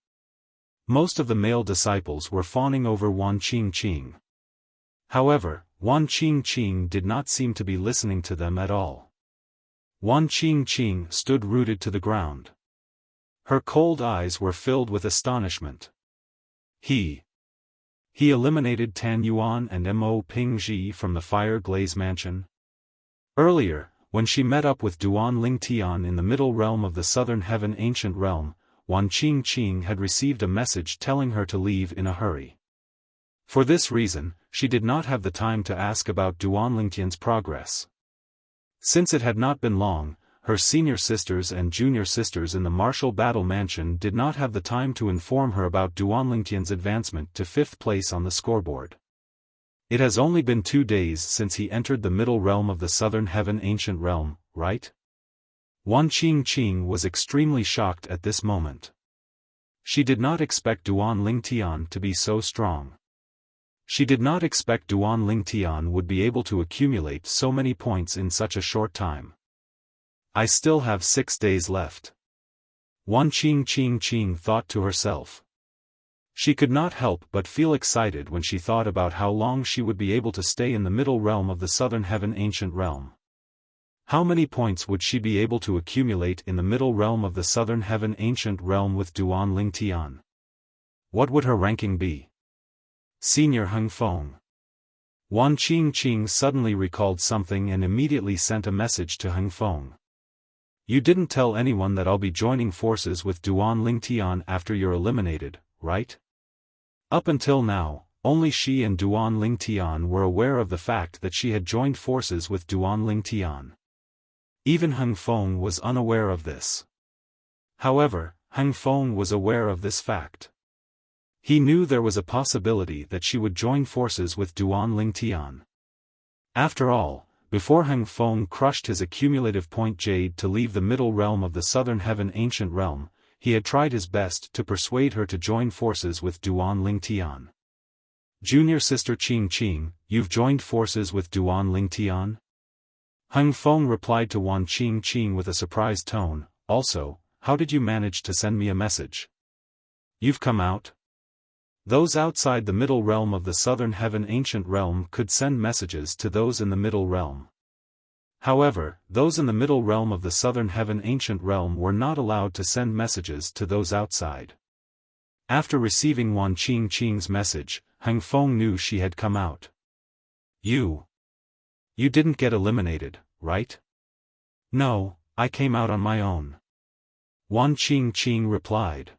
Most of the male disciples were fawning over Wan Qingqing. However, Wan Qingqing did not seem to be listening to them at all. Wan Qingqing stood rooted to the ground. Her cold eyes were filled with astonishment. He eliminated Tan Yuan and Mo Pingji from the Fire Glaze Mansion. Earlier, when she met up with Duan Lingtian in the middle realm of the southern heaven ancient realm, Wan Qingqing had received a message telling her to leave in a hurry. For this reason, she did not have the time to ask about Duan Lingtian's progress. Since it had not been long, her senior sisters and junior sisters in the martial battle mansion did not have the time to inform her about Duan Lingtian's advancement to 5th place on the scoreboard. It has only been 2 days since he entered the middle realm of the southern heaven ancient realm, right? Wan Qingqing was extremely shocked at this moment. She did not expect Duan Lingtian to be so strong. She did not expect Duan Lingtian would be able to accumulate so many points in such a short time. I still have 6 days left. Wan Qingqing thought to herself. She could not help but feel excited when she thought about how long she would be able to stay in the middle realm of the southern heaven ancient realm. How many points would she be able to accumulate in the middle realm of the southern heaven ancient realm with Duan Lingtian? What would her ranking be? Senior Heng Feng. Wan Qingqing suddenly recalled something and immediately sent a message to Heng Feng. You didn't tell anyone that I'll be joining forces with Duan Lingtian after you're eliminated, right? Up until now, only she and Duan Lingtian were aware of the fact that she had joined forces with Duan Lingtian. Even Heng Feng was unaware of this. However, Heng Feng was aware of this fact. He knew there was a possibility that she would join forces with Duan Lingtian. After all, before Heng Feng crushed his accumulative point jade to leave the middle realm of the southern heaven ancient realm, he had tried his best to persuade her to join forces with Duan Lingtian. Junior sister Qingqing, you've joined forces with Duan Lingtian? Heng Feng replied to Wan Qingqing with a surprised tone, also, how did you manage to send me a message? You've come out? Those outside the middle realm of the southern heaven ancient realm could send messages to those in the middle realm. However, those in the middle realm of the southern heaven ancient realm were not allowed to send messages to those outside. After receiving Wan Qingqing's message, Heng Feng knew she had come out. You didn't get eliminated, right? No, I came out on my own. Wan Qingqing replied.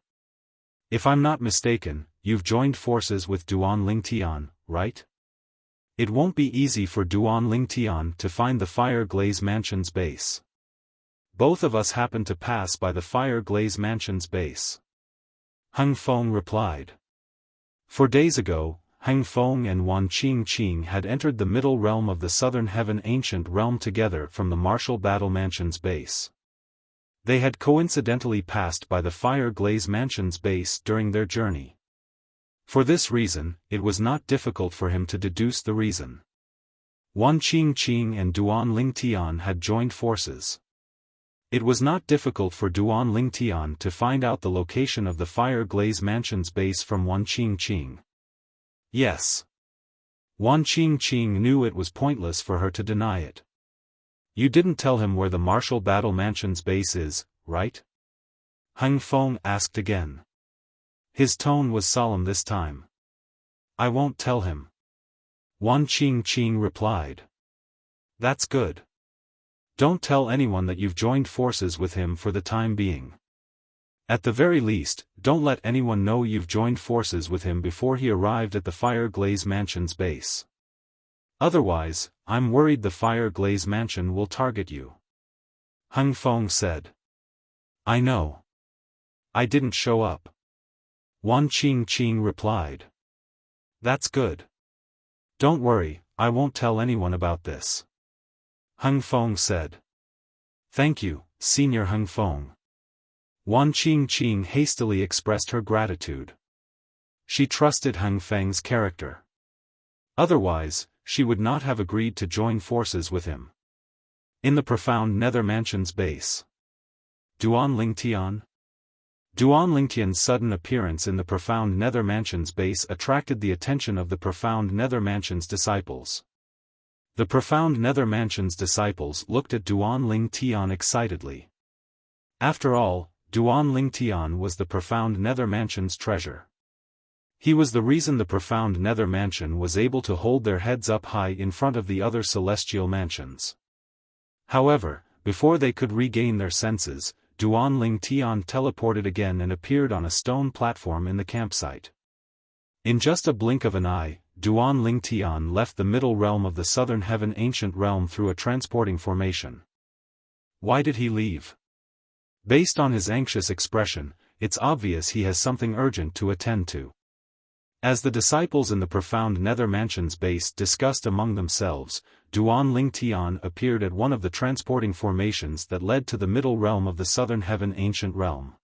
If I'm not mistaken, you've joined forces with Duan Lingtian, right? It won't be easy for Duan Lingtian to find the Fire Glaze Mansion's base. Both of us happened to pass by the Fire Glaze Mansion's base. Heng Feng replied. 4 days ago, Heng Feng and Wan Qing had entered the middle realm of the Southern Heaven Ancient Realm together from the Martial Battle Mansion's base. They had coincidentally passed by the Fire Glaze Mansion's base during their journey. For this reason, it was not difficult for him to deduce the reason. Wan Qing and Duan Lingtian had joined forces. It was not difficult for Duan Lingtian to find out the location of the Fire Glaze Mansion's base from Wan Qing. Yes. Wan Qing knew it was pointless for her to deny it. You didn't tell him where the Martial Battle Mansion's base is, right? Heng Feng asked again. His tone was solemn this time. I won't tell him. Wan Qing replied. That's good. Don't tell anyone that you've joined forces with him for the time being. At the very least, don't let anyone know you've joined forces with him before he arrived at the Fire Glaze Mansion's base. Otherwise, I'm worried the Fire Glaze Mansion will target you. Heng Feng said. I know. I didn't show up. Wan Qing replied. That's good. Don't worry, I won't tell anyone about this. Heng Feng said. Thank you, Senior Heng Feng. Wan Qing hastily expressed her gratitude. She trusted Heng Feng's character. Otherwise, she would not have agreed to join forces with him. In the Profound Nether Mansion's base. Duan Lingtian? Duan Lingtian's sudden appearance in the Profound Nether Mansion's base attracted the attention of the Profound Nether Mansion's disciples. The Profound Nether Mansion's disciples looked at Duan Lingtian excitedly. After all, Duan Lingtian was the Profound Nether Mansion's treasure. He was the reason the Profound Nether Mansion was able to hold their heads up high in front of the other celestial mansions. However, before they could regain their senses, Duan Lingtian teleported again and appeared on a stone platform in the campsite. In just a blink of an eye, Duan Lingtian left the middle realm of the Southern Heaven Ancient Realm through a transporting formation. Why did he leave? Based on his anxious expression, it's obvious he has something urgent to attend to. As the disciples in the Profound Nether Mansion's base discussed among themselves, Duan Lingtian appeared at one of the transporting formations that led to the middle realm of the Southern Heaven Ancient Realm.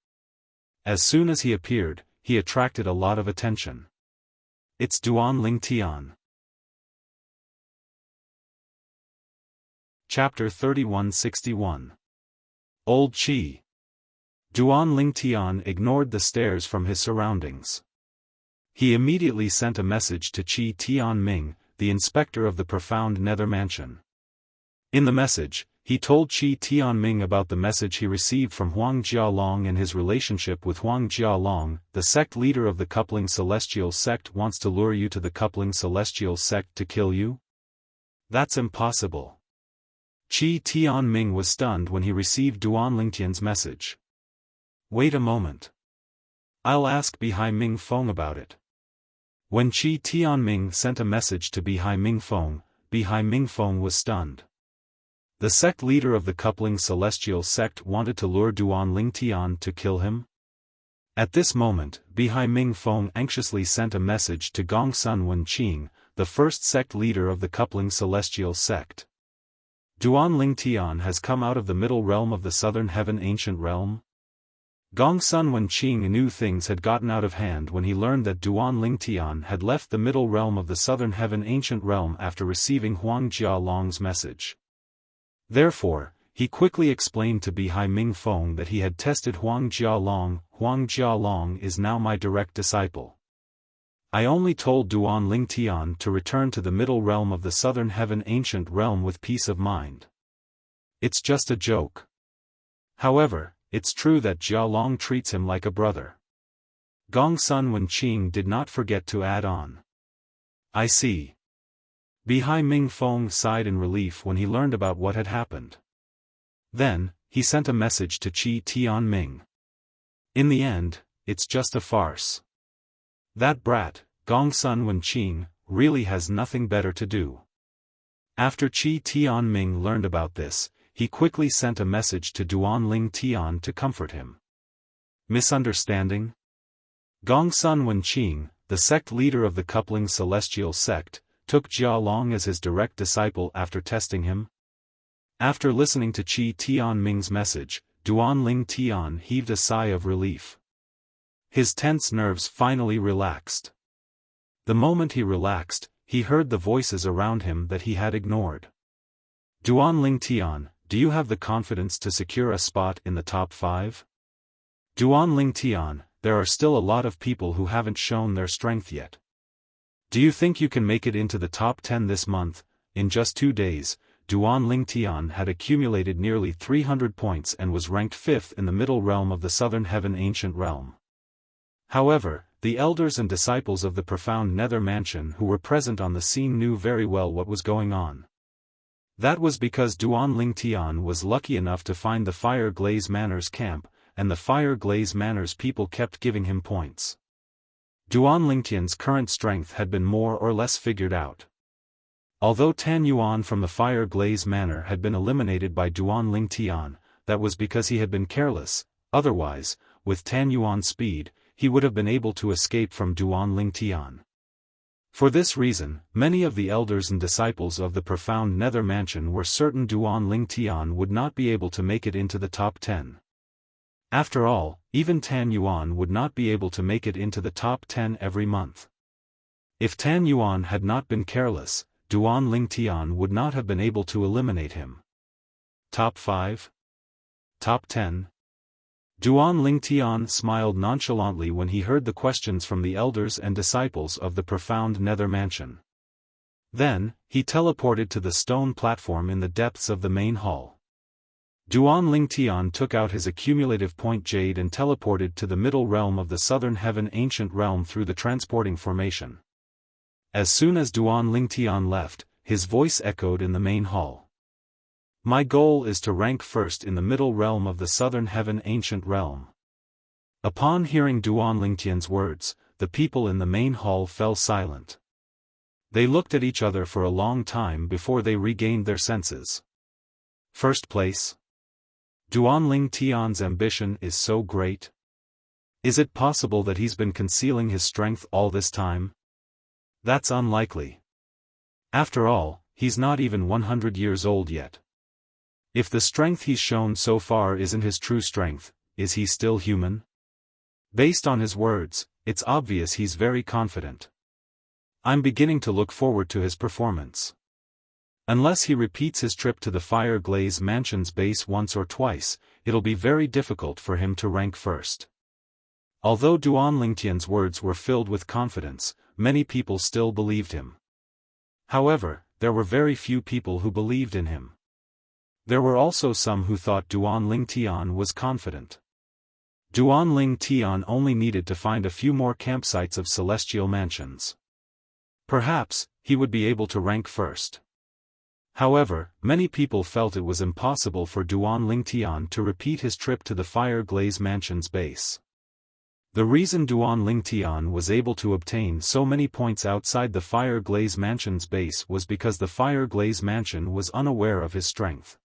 As soon as he appeared, he attracted a lot of attention. It's Duan Lingtian. Chapter 3161. Old Qi. Duan Lingtian ignored the stares from his surroundings. He immediately sent a message to Qi Tianming, the inspector of the Profound Nether Mansion. In the message, he told Qi Tianming about the message he received from Huang Jialong and his relationship with Huang Jialong. The sect leader of the Coupling Celestial Sect wants to lure you to the Coupling Celestial Sect to kill you? That's impossible. Qi Tianming was stunned when he received Duan Lingtian's message. Wait a moment. I'll ask Bihai Ming Feng about it. When Qi Tianming sent a message to Bihai Ming Feng was stunned. The sect leader of the Coupling Celestial Sect wanted to lure Duan Lingtian to kill him? At this moment, Bihai Ming Feng anxiously sent a message to Gong Sun Wenqing, the first sect leader of the Coupling Celestial Sect. Duan Lingtian has come out of the middle realm of the Southern Heaven Ancient Realm? Gong Sun Wenqing knew things had gotten out of hand when he learned that Duan Lingtian had left the middle realm of the Southern Heaven Ancient Realm after receiving Huang Jialong's message. Therefore, he quickly explained to Bihai Ming Feng that he had tested Huang Jialong. Huang Jialong is now my direct disciple. I only told Duan Lingtian to return to the middle realm of the Southern Heaven Ancient Realm with peace of mind. It's just a joke. However, it's true that Jialong treats him like a brother. Gong Sun Wenqing did not forget to add on. I see. Bihai Ming Feng sighed in relief when he learned about what had happened. Then, he sent a message to Qi Tianming. In the end, it's just a farce. That brat, Gong Sun Wenqing, really has nothing better to do. After Qi Tianming learned about this, he quickly sent a message to Duanling Tian to comfort him. Misunderstanding? Gongsun Wenqing, the sect leader of the coupling celestial sect, took Jia Long as his direct disciple after testing him. After listening to Qi Tianming's message, Duanling Tian heaved a sigh of relief. His tense nerves finally relaxed. The moment he relaxed, he heard the voices around him that he had ignored. Duanling Tian, do you have the confidence to secure a spot in the top 5? Duanling Tian, there are still a lot of people who haven't shown their strength yet. Do you think you can make it into the top 10 this month? In just 2 days, Duanling Tian had accumulated nearly 300 points and was ranked 5th in the middle realm of the Southern Heaven Ancient Realm. However, the elders and disciples of the profound Nether Mansion who were present on the scene knew very well what was going on. That was because Duanling Tian was lucky enough to find the Fire Glaze Manor's camp, and the Fire Glaze Manor's people kept giving him points. Duanling Tian's current strength had been more or less figured out. Although Tan Yuan from the Fire Glaze Manor had been eliminated by Duanling Tian, that was because he had been careless. Otherwise, with Tan Yuan's speed, he would have been able to escape from Duanling Tian. For this reason, many of the elders and disciples of the profound Nether Mansion were certain Duanling Tian would not be able to make it into the top 10. After all, even Tan Yuan would not be able to make it into the top 10 every month. If Tan Yuan had not been careless, Duanling Tian would not have been able to eliminate him. Top 5? Top 10? Duanling Tian smiled nonchalantly when he heard the questions from the elders and disciples of the profound Nether Mansion. Then, he teleported to the stone platform in the depths of the main hall. Duanling Tian took out his accumulative point jade and teleported to the middle realm of the Southern Heaven Ancient Realm through the transporting formation. As soon as Duanling Tian left, his voice echoed in the main hall. My goal is to rank first in the middle realm of the Southern Heaven Ancient Realm. Upon hearing Duanling Tian's words, the people in the main hall fell silent. They looked at each other for a long time before they regained their senses. First place? Duanling Tian's ambition is so great? Is it possible that he's been concealing his strength all this time? That's unlikely. After all, he's not even 100 years old yet. If the strength he's shown so far isn't his true strength, is he still human? Based on his words, it's obvious he's very confident. I'm beginning to look forward to his performance. Unless he repeats his trip to the Fire Glaze Mansion's base once or twice, it'll be very difficult for him to rank first. Although Duanling Tian's words were filled with confidence, many people still believed him. However, there were very few people who believed in him. There were also some who thought Duanling Tian was confident. Duanling Tian only needed to find a few more campsites of celestial mansions. Perhaps, he would be able to rank first. However, many people felt it was impossible for Duanling Tian to repeat his trip to the Fire Glaze Mansion's base. The reason Duanling Tian was able to obtain so many points outside the Fire Glaze Mansion's base was because the Fire Glaze Mansion was unaware of his strength.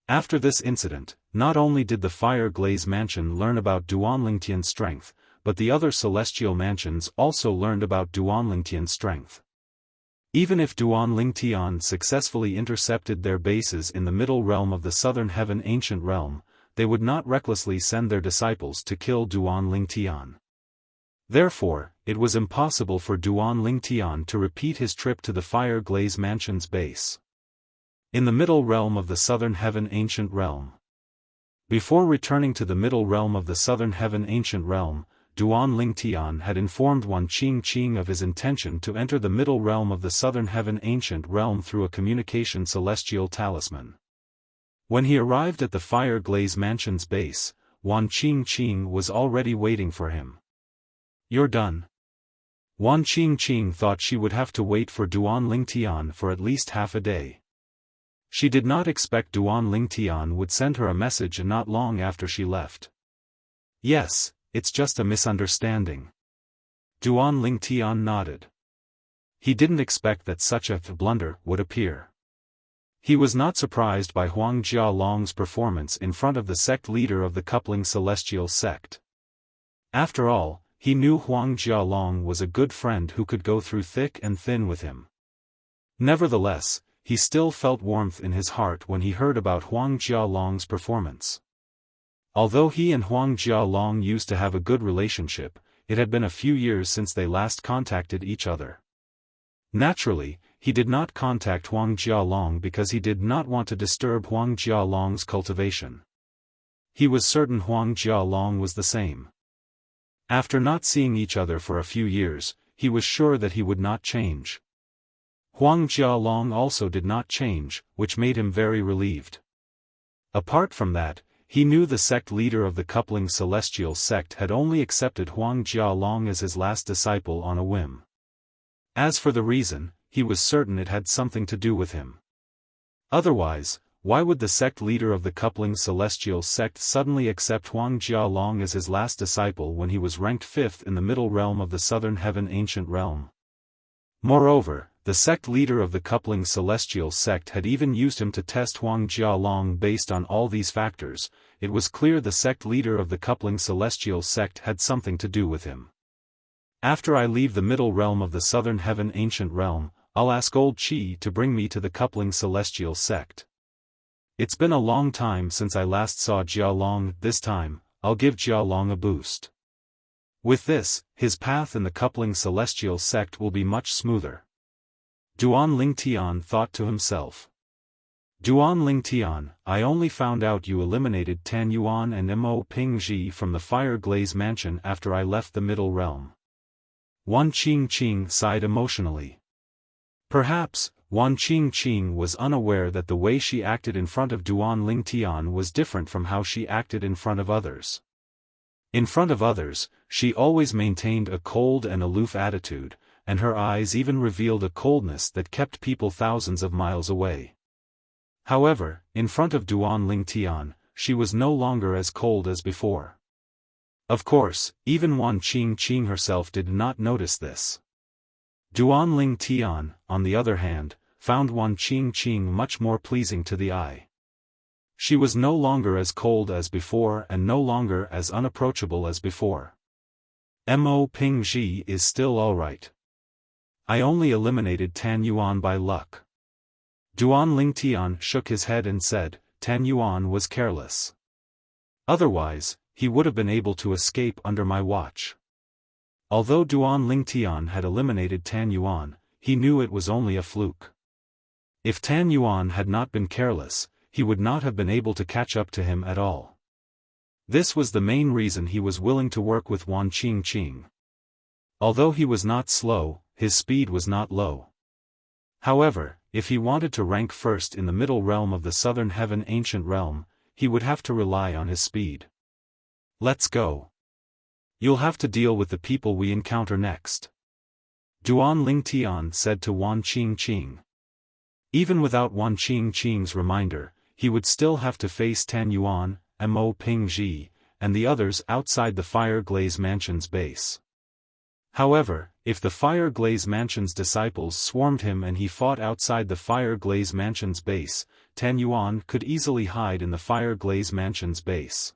After this incident, not only did the Fire Glaze Mansion learn about Duanling Tian's strength, but the other celestial mansions also learned about Duanling Tian's strength. Even if Duanling Tian successfully intercepted their bases in the middle realm of the Southern Heaven Ancient Realm, they would not recklessly send their disciples to kill Duanling Tian. Therefore, it was impossible for Duanling Tian to repeat his trip to the Fire Glaze Mansion's base. In the middle realm of the Southern Heaven Ancient Realm. Before returning to the middle realm of the Southern Heaven Ancient Realm, Duanling Tian had informed Qing of his intention to enter the middle realm of the Southern Heaven Ancient Realm through a communication celestial talisman. When he arrived at the Fire Glaze Mansion's base, Qing was already waiting for him. You're done. Qing thought she would have to wait for Duanling Tian for at least half a day. She did not expect Duanling Tian would send her a message not long after she left. Yes, it's just a misunderstanding. Duanling Tian nodded. he didn't expect that such a blunder would appear. He was not surprised by Huang Jialong's performance in front of the sect leader of the coupling celestial sect. After all, he knew Huang Jialong was a good friend who could go through thick and thin with him. Nevertheless, he still felt warmth in his heart when he heard about Huang Jialong's performance. Although he and Huang Jialong used to have a good relationship, it had been a few years since they last contacted each other. Naturally, he did not contact Huang Jialong because he did not want to disturb Huang Jialong's cultivation. He was certain Huang Jialong was the same. After not seeing each other for a few years, he was sure that he would not change. Huang Jialong also did not change, which made him very relieved. Apart from that, he knew the sect leader of the coupling celestial sect had only accepted Huang Jialong as his last disciple on a whim. As for the reason, he was certain it had something to do with him. Otherwise, why would the sect leader of the coupling celestial sect suddenly accept Huang Jialong as his last disciple when he was ranked 5th in the middle realm of the southern heaven ancient realm? Moreover, the sect leader of the coupling celestial sect had even used him to test Huang Jialong. Based on all these factors, it was clear the sect leader of the coupling celestial sect had something to do with him. After I leave the middle realm of the southern heaven ancient realm, I'll ask old Qi to bring me to the coupling celestial sect. It's been a long time since I last saw Jialong. This time, I'll give Jialong a boost. With this, his path in the coupling celestial sect will be much smoother. Duan Lingtian thought to himself. Duan Lingtian, I only found out you eliminated Tan Yuan and Mo Pingji from the Fire Glaze Mansion after I left the middle realm. Wan Qingqing sighed emotionally. Perhaps, Wan Qingqing was unaware that the way she acted in front of Duan Lingtian was different from how she acted in front of others. In front of others, she always maintained a cold and aloof attitude, and her eyes even revealed a coldness that kept people thousands of miles away. However, in front of Duan Lingtian, she was no longer as cold as before. Of course, even Wan Qingqing herself did not notice this. Duan Lingtian, on the other hand, found Wan Qingqing much more pleasing to the eye. She was no longer as cold as before and no longer as unapproachable as before. Mo Pingji is still alright. I only eliminated Tan Yuan by luck. Duan Lingtian shook his head and said, Tan Yuan was careless. Otherwise, he would have been able to escape under my watch. Although Duan Lingtian had eliminated Tan Yuan, he knew it was only a fluke. If Tan Yuan had not been careless, he would not have been able to catch up to him at all. This was the main reason he was willing to work with Wan Qingqing. Although he was not slow, his speed was not low. However, if he wanted to rank first in the middle realm of the southern heaven ancient realm, he would have to rely on his speed. Let's go. You'll have to deal with the people we encounter next. Duan Lingtian said to Wan Qingqing. Even without Wan Qingqing's reminder, he would still have to face Tan Yuan, Mo Pingji, and the others outside the Fire Glaze Mansion's base. However, if the Fire Glaze Mansion's disciples swarmed him and he fought outside the Fire Glaze Mansion's base, Tan Yuan could easily hide in the Fire Glaze Mansion's base.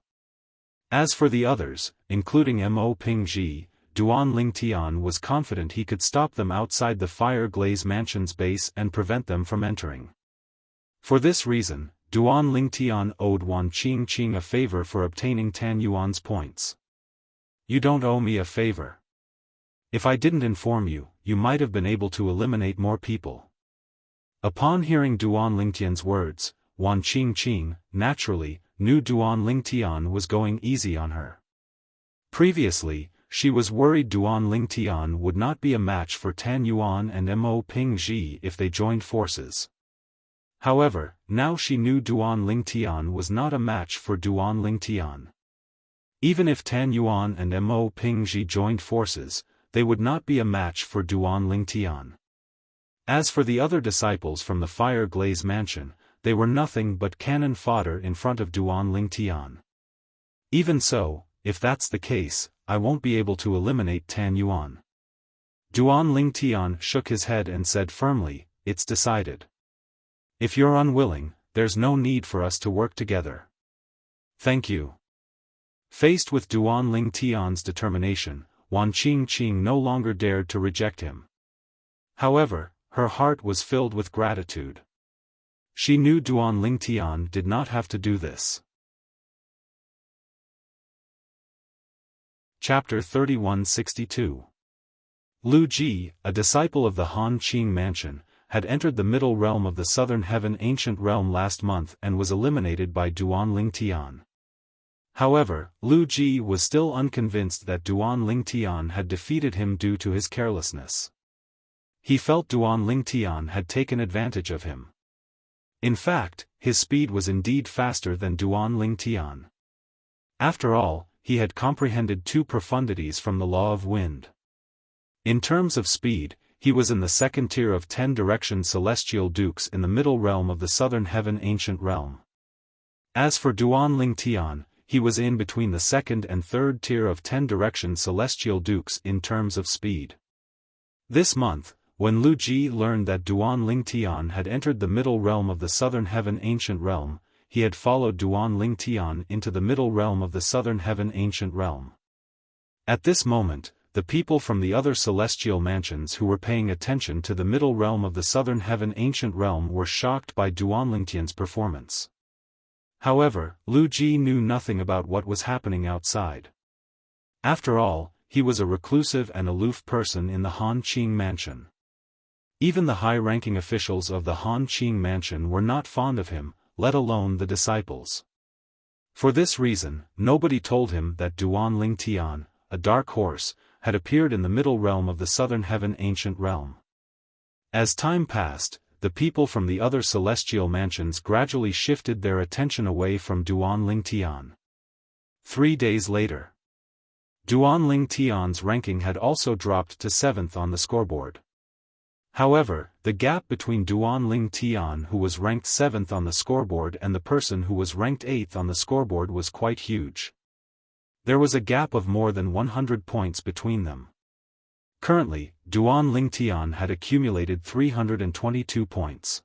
As for the others, including Mo Pingji, Duan Lingtian was confident he could stop them outside the Fire Glaze Mansion's base and prevent them from entering. For this reason, Duan Lingtian owed Wan Qingqing a favor for obtaining Tan Yuan's points. You don't owe me a favor. If I didn't inform you, you might have been able to eliminate more people. Upon hearing Duan Lingtian's words, Wan Qingqing, naturally, knew Duan Lingtian was going easy on her. Previously, she was worried Duan Lingtian would not be a match for Tan Yuan and Mo Pingji if they joined forces. However, now she knew Duan Lingtian was not a match for Duan Lingtian. Even if Tan Yuan and Mo Pingji joined forces, they would not be a match for Duan Lingtian. As for the other disciples from the Fire Glaze Mansion, they were nothing but cannon fodder in front of Duan Lingtian. Even so, if that's the case, I won't be able to eliminate Tan Yuan. Duan Lingtian shook his head and said firmly, "It's decided. If you're unwilling, there's no need for us to work together. Thank you." Faced with Duan Lingtian's determination, Wan Qingqing no longer dared to reject him. However, her heart was filled with gratitude. She knew Duan Lingtian did not have to do this. Chapter 3162. Lu Ji, a disciple of the Han Qing mansion, had entered the middle realm of the southern heaven ancient realm last month and was eliminated by Duan Lingtian. However, Lu Ji was still unconvinced that Duan Lingtian had defeated him due to his carelessness. He felt Duan Lingtian had taken advantage of him. In fact, his speed was indeed faster than Duan Lingtian. After all, he had comprehended two profundities from the law of wind. In terms of speed, he was in the second tier of 10 direction celestial dukes in the middle realm of the southern heaven ancient realm. As for Duan Lingtian, he was in between the second and third tier of 10 direction celestial dukes in terms of speed. This month, when Lu Ji learned that Duan Lingtian had entered the middle realm of the southern heaven ancient realm, he had followed Duan Lingtian into the middle realm of the southern heaven ancient realm. At this moment, the people from the other celestial mansions who were paying attention to the middle realm of the southern heaven ancient realm were shocked by Duan Lingtian's performance. However, Lu Ji knew nothing about what was happening outside. After all, he was a reclusive and aloof person in the Han Qing mansion. Even the high-ranking officials of the Han Qing mansion were not fond of him, let alone the disciples. For this reason, nobody told him that Duan Lingtian, a dark horse, had appeared in the middle realm of the southern heaven ancient realm. As time passed, the people from the other celestial mansions gradually shifted their attention away from Duan Lingtian. 3 days later, Duan Lingtian's ranking had also dropped to 7th on the scoreboard. However, the gap between Duan Lingtian, who was ranked 7th on the scoreboard, and the person who was ranked 8th on the scoreboard was quite huge. There was a gap of more than 100 points between them. Currently, Duan Lingtian had accumulated 322 points.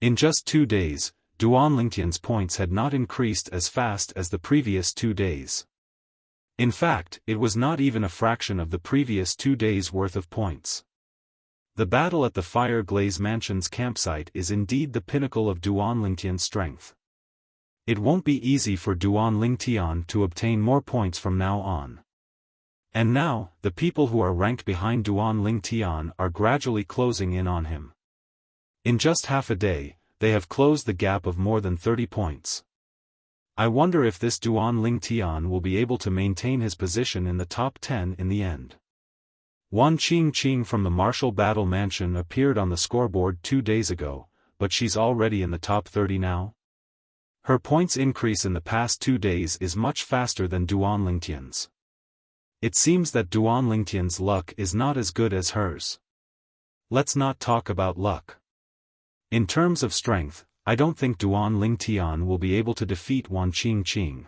In just 2 days, Duan Lingtian's points had not increased as fast as the previous 2 days. In fact, it was not even a fraction of the previous 2 days' worth of points. The battle at the Fire Glaze Mansion's campsite is indeed the pinnacle of Duan Lingtian's strength. It won't be easy for Duan Lingtian to obtain more points from now on. And now, the people who are ranked behind Duan Lingtian are gradually closing in on him. In just half a day, they have closed the gap of more than 30 points. I wonder if this Duan Lingtian will be able to maintain his position in the top 10 in the end. Wan Qingqing from the Martial Battle Mansion appeared on the scoreboard 2 days ago, but she's already in the top 30 now. Her points increase in the past 2 days is much faster than Duan Lingtian's. It seems that Duan Lingtian's luck is not as good as hers. Let's not talk about luck. In terms of strength, I don't think Duan Lingtian will be able to defeat Wan Qingqing.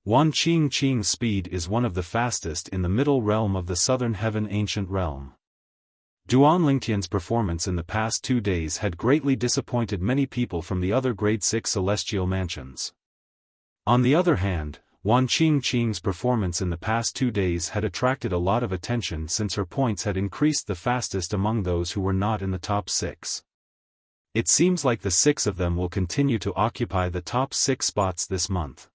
Wan Qingqing's speed is one of the fastest in the middle realm of the southern heaven ancient realm. Duan Lingtian's performance in the past 2 days had greatly disappointed many people from the other grade 6 celestial mansions. On the other hand, Wan Qingqing's performance in the past 2 days had attracted a lot of attention since her points had increased the fastest among those who were not in the top 6. It seems like the 6 of them will continue to occupy the top 6 spots this month.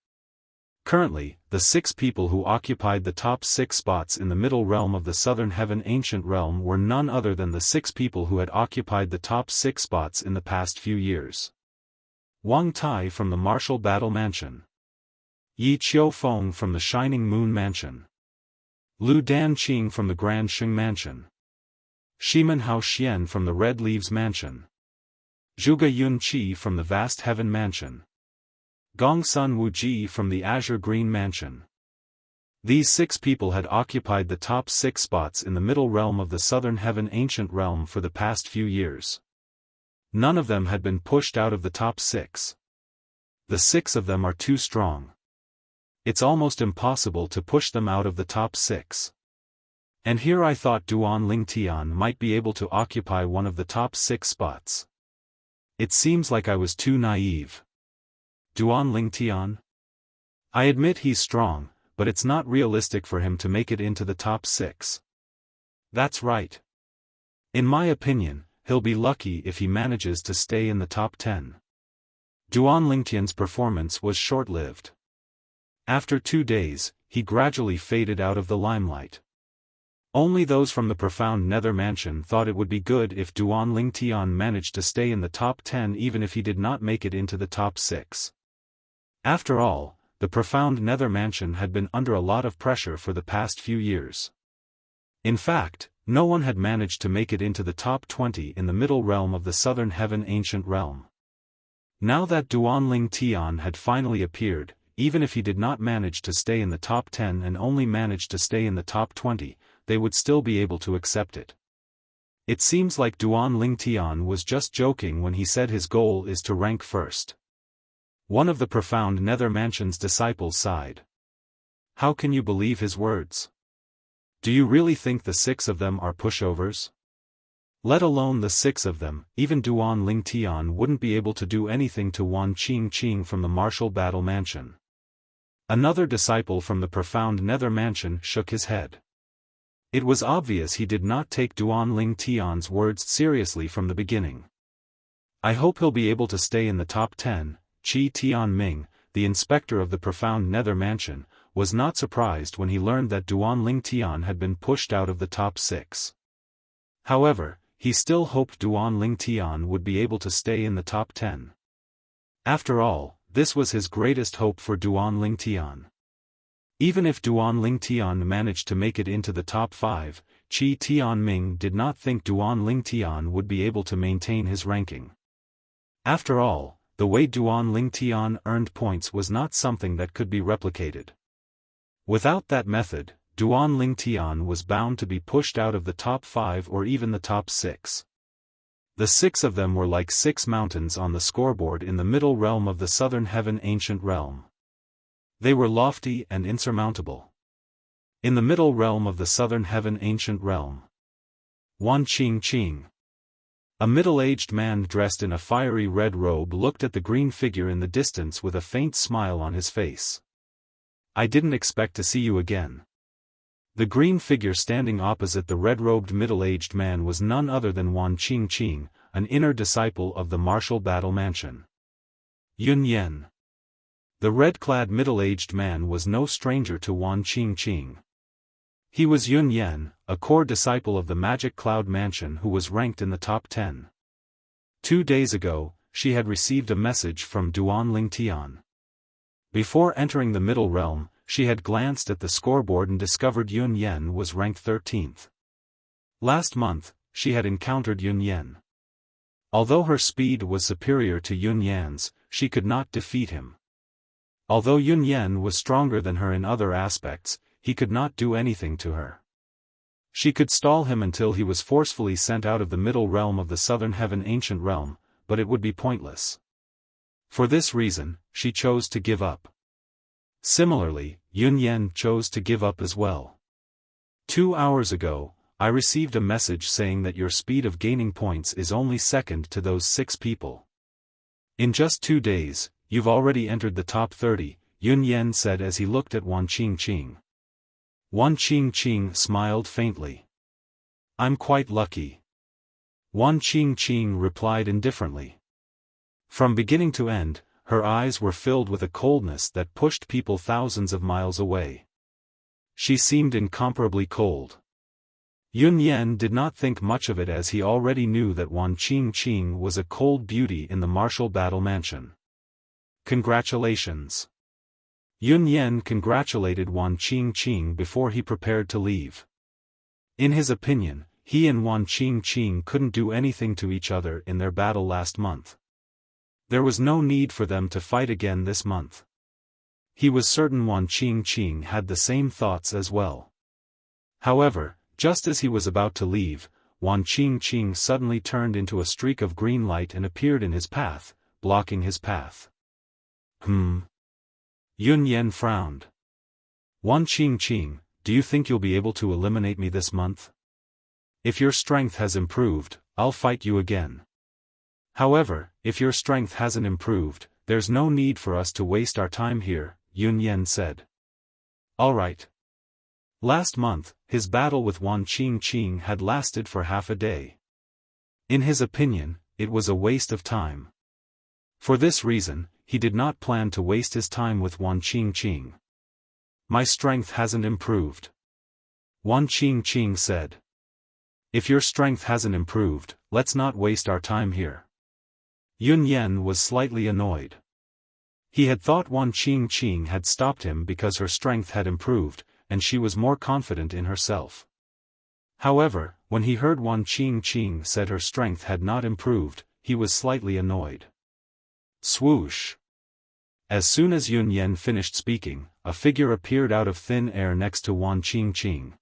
Currently, the 6 people who occupied the top 6 spots in the middle realm of the southern heaven ancient realm were none other than the 6 people who had occupied the top 6 spots in the past few years. Wang Tai from the Martial Battle Mansion. Yi Xiaofan from the Shining Moon Mansion. Lu Danqing from the Grand Sheng Mansion. Shimen Hao Xian from the Red Leaves Mansion. Zhuge Yunqi from the Vast Heaven Mansion. Gongsun Wuji from the Azure Green Mansion. These 6 people had occupied the top 6 spots in the middle realm of the southern heaven ancient realm for the past few years. None of them had been pushed out of the top 6. The 6 of them are too strong. It's almost impossible to push them out of the top 6. And here I thought Duan Lingtian might be able to occupy one of the top 6 spots. It seems like I was too naive. Duan Lingtian? I admit he's strong, but it's not realistic for him to make it into the top 6. That's right. In my opinion, he'll be lucky if he manages to stay in the top 10. Duan Lingtian's performance was short-lived. After 2 days, he gradually faded out of the limelight. Only those from the profound nether mansion thought it would be good if Duan Lingtian managed to stay in the top 10 even if he did not make it into the top 6. After all, the profound nether mansion had been under a lot of pressure for the past few years. In fact, no one had managed to make it into the top 20 in the middle realm of the southern heaven ancient realm. Now that Duan Lingtian had finally appeared, even if he did not manage to stay in the top 10 and only managed to stay in the top 20, they would still be able to accept it. It seems like Duan Lingtian was just joking when he said his goal is to rank first. One of the profound nether mansion's disciples sighed. How can you believe his words? Do you really think the 6 of them are pushovers? Let alone the 6 of them, even Duan Lingtian wouldn't be able to do anything to Wan Qingqing from the martial battle mansion. Another disciple from the profound nether mansion shook his head. It was obvious he did not take Duan Lingtian's words seriously from the beginning. I hope he'll be able to stay in the top 10. Qi Tianming, the inspector of the profound nether mansion, was not surprised when he learned that Duan Lingtian had been pushed out of the top 6. However, he still hoped Duan Lingtian would be able to stay in the top 10. After all, this was his greatest hope for Duan Lingtian. Even if Duan Lingtian managed to make it into the top 5, Qi Tianming did not think Duan Lingtian would be able to maintain his ranking. After all, the way Duan Lingtian earned points was not something that could be replicated. Without that method, Duan Lingtian was bound to be pushed out of the top 5 or even the top 6. The 6 of them were like 6 mountains on the scoreboard in the middle realm of the southern heaven ancient realm. They were lofty and insurmountable. In the middle realm of the southern heaven ancient realm, Wan Qingqing, a middle-aged man dressed in a fiery red robe, looked at the green figure in the distance with a faint smile on his face. I didn't expect to see you again. The green figure standing opposite the red-robed middle-aged man was none other than Wan Qingqing, an inner disciple of the martial battle mansion. Yun Yan. The red-clad middle-aged man was no stranger to Wan Qingqing. He was Yun Yan, a core disciple of the Magic Cloud Mansion who was ranked in the top 10. 2 days ago, she had received a message from Duan Lingtian. Before entering the middle realm, she had glanced at the scoreboard and discovered Yun Yan was ranked 13th. Last month, she had encountered Yun Yan. Although her speed was superior to Yun Yan's, she could not defeat him. Although Yun Yan was stronger than her in other aspects, he could not do anything to her. She could stall him until he was forcefully sent out of the middle realm of the southern heaven ancient realm, but it would be pointless. For this reason, she chose to give up. Similarly, Yun Yan chose to give up as well. 2 hours ago, I received a message saying that your speed of gaining points is only second to those 6 people. In just 2 days, you've already entered the top 30, Yun Yan said as he looked at Wan Qingqing. Wan Qingqing smiled faintly. I'm quite lucky. Wan Qingqing replied indifferently. From beginning to end, her eyes were filled with a coldness that pushed people thousands of miles away. She seemed incomparably cold. Yun Yan did not think much of it as he already knew that Wan Qingqing was a cold beauty in the martial battle mansion. Congratulations. Yun Yan congratulated Wan Qingqing before he prepared to leave. In his opinion, he and Wan Qingqing couldn't do anything to each other in their battle last month. There was no need for them to fight again this month. He was certain Wan Qingqing had the same thoughts as well. However, just as he was about to leave, Wan Qingqing suddenly turned into a streak of green light and appeared in his path, blocking his path. Yun Yan frowned. Wan Qingqing, do you think you'll be able to eliminate me this month? If your strength has improved, I'll fight you again. However, if your strength hasn't improved, there's no need for us to waste our time here, Yun Yan said. Alright. Last month, his battle with Wan Qingqing had lasted for half a day. In his opinion, it was a waste of time. For this reason, he did not plan to waste his time with Wan Qingqing. My strength hasn't improved. Wan Qingqing said. If your strength hasn't improved, let's not waste our time here. Yun Yan was slightly annoyed. He had thought Wan Qingqing had stopped him because her strength had improved, and she was more confident in herself. However, when he heard Wan Qingqing said her strength had not improved, he was slightly annoyed. Swoosh! As soon as Yun Yan finished speaking, a figure appeared out of thin air next to Wan Qingqing.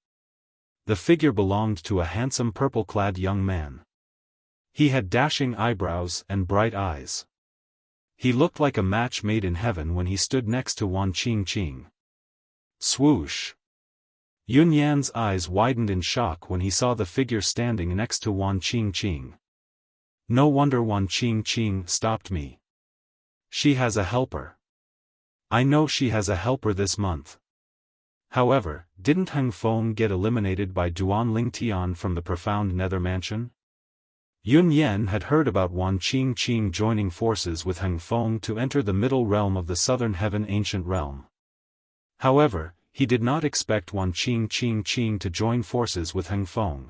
The figure belonged to a handsome purple-clad young man. He had dashing eyebrows and bright eyes. He looked like a match made in heaven when he stood next to Wan Qingqing. Swoosh! Yun Yan's eyes widened in shock when he saw the figure standing next to Wan Qingqing. No wonder Wan Qingqing stopped me. She has a helper. I know she has a helper this month. However, didn't Heng Feng get eliminated by Duan Lingtian from the profound nether mansion? Yun Yan had heard about Wan Qingqing joining forces with Heng Feng to enter the middle realm of the southern heaven ancient realm. However, he did not expect Wan Qingqing to join forces with Heng Feng.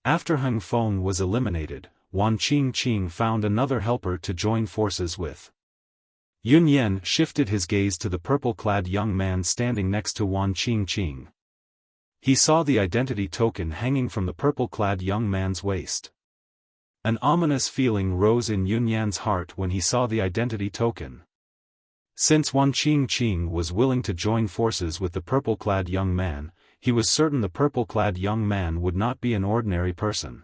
After Heng Feng was eliminated, Wan Qingqing found another helper to join forces with. Yun Yan shifted his gaze to the purple-clad young man standing next to Wan Qingqing. He saw the identity token hanging from the purple-clad young man's waist. An ominous feeling rose in Yun Yan's heart when he saw the identity token. Since Wan Qingqing was willing to join forces with the purple-clad young man, he was certain the purple-clad young man would not be an ordinary person.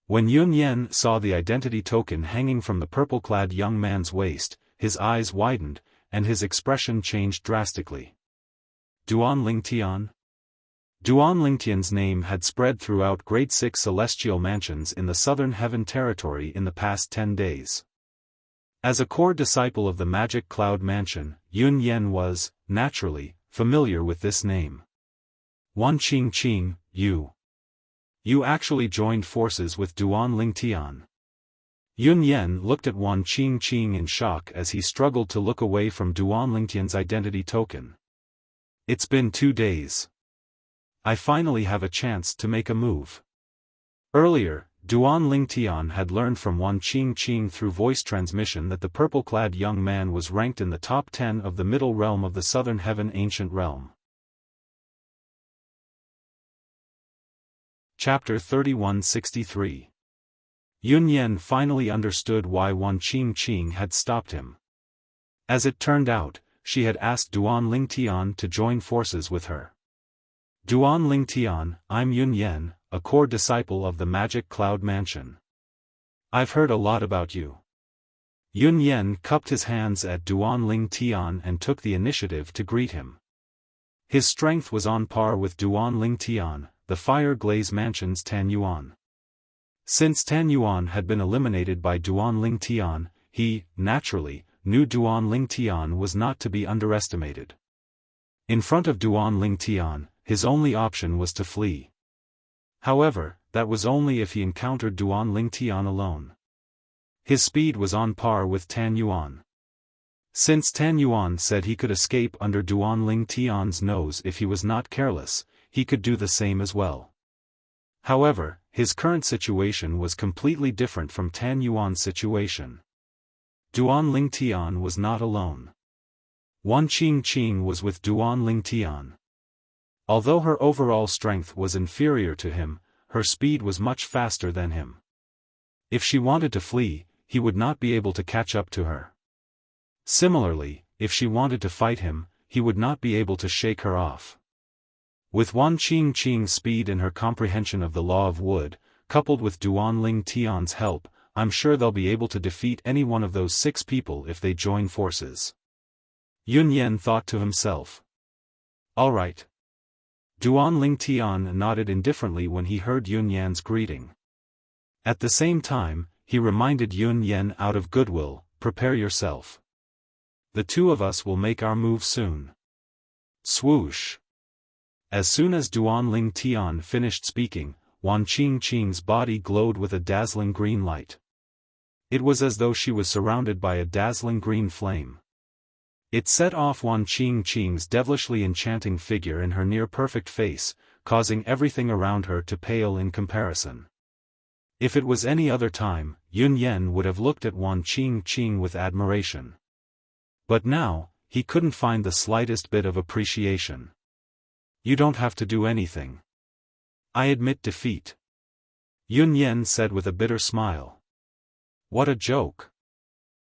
When Yun Yan saw the identity token hanging from the purple-clad young man's waist, his eyes widened, and his expression changed drastically. Duan Lingtian? Duan Lingtian's name had spread throughout Grade 6 celestial mansions in the southern heaven territory in the past 10 days. As a core disciple of the Magic Cloud Mansion, Yun Yan was, naturally, familiar with this name. Wan Qingqing, you actually joined forces with Duan Lingtian. Yun Yan looked at Wan Qingqing in shock as he struggled to look away from Duan Lingtian's identity token. It's been 2 days. I finally have a chance to make a move. Earlier, Duan Lingtian had learned from Wan Qingqing through voice transmission that the purple-clad young man was ranked in the top 10 of the middle realm of the southern heaven ancient realm. Chapter 3163. Yun Yan finally understood why Wan Qingqing had stopped him. As it turned out, she had asked Duan Lingtian to join forces with her. Duan Lingtian, I'm Yun Yan, a core disciple of the Magic Cloud Mansion. I've heard a lot about you. Yun Yan cupped his hands at Duan Lingtian and took the initiative to greet him. His strength was on par with Duan Lingtian, the Fire Glaze Mansion's Tan Yuan. Since Tan Yuan had been eliminated by Duan Lingtian, he, naturally, knew Duan Lingtian was not to be underestimated. In front of Duan Lingtian, his only option was to flee. However, that was only if he encountered Duan Lingtian alone. His speed was on par with Tan Yuan. Since Tan Yuan said he could escape under Duan Lingtian's nose if he was not careless, he could do the same as well. However, his current situation was completely different from Tan Yuan's situation. Duan Lingtian was not alone. Wan Qingqing was with Duan Lingtian. Although her overall strength was inferior to him, her speed was much faster than him. If she wanted to flee, he would not be able to catch up to her. Similarly, if she wanted to fight him, he would not be able to shake her off. With Wan Qingqing's speed and her comprehension of the law of wood, coupled with Duan Lingtian's help, I'm sure they'll be able to defeat any one of those 6 people if they join forces. Yun Yan thought to himself. Alright. Duan Lingtian nodded indifferently when he heard Yun Yan's greeting. At the same time, he reminded Yun Yan out of goodwill, "Prepare yourself. The two of us will make our move soon." Swoosh! As soon as Duan Lingtian finished speaking, Wan Qingqing's body glowed with a dazzling green light. It was as though she was surrounded by a dazzling green flame. It set off Wan Qingqing's devilishly enchanting figure and her near-perfect face, causing everything around her to pale in comparison. If it was any other time, Yun Yan would have looked at Wan Qingqing with admiration. But now, he couldn't find the slightest bit of appreciation. "You don't have to do anything. I admit defeat," Yun Yan said with a bitter smile. What a joke.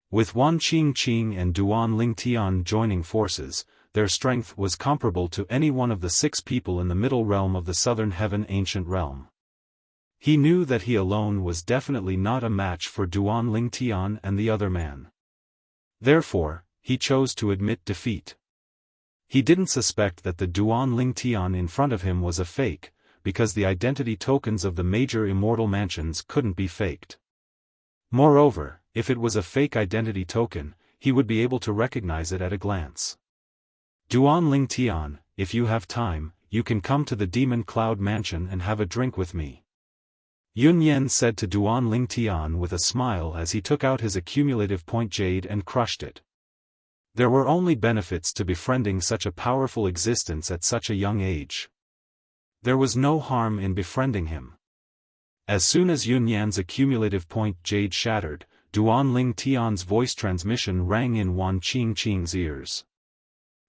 With Wan Qingqing and Duan Lingtian joining forces, their strength was comparable to any one of the 6 people in the middle realm of the Southern Heaven Ancient Realm. He knew that he alone was definitely not a match for Duan Lingtian and the other man. Therefore, he chose to admit defeat. He didn't suspect that the Duan Lingtian in front of him was a fake, because the identity tokens of the major immortal mansions couldn't be faked. Moreover, if it was a fake identity token, he would be able to recognize it at a glance. "Duan Lingtian, if you have time, you can come to the Demon Cloud Mansion and have a drink with me," Yun Yan said to Duan Lingtian with a smile as he took out his accumulative point jade and crushed it. There were only benefits to befriending such a powerful existence at such a young age. There was no harm in befriending him. As soon as Yun Yan's accumulative point jade shattered, Duan Lingtian's voice transmission rang in Wan Qingqing's ears.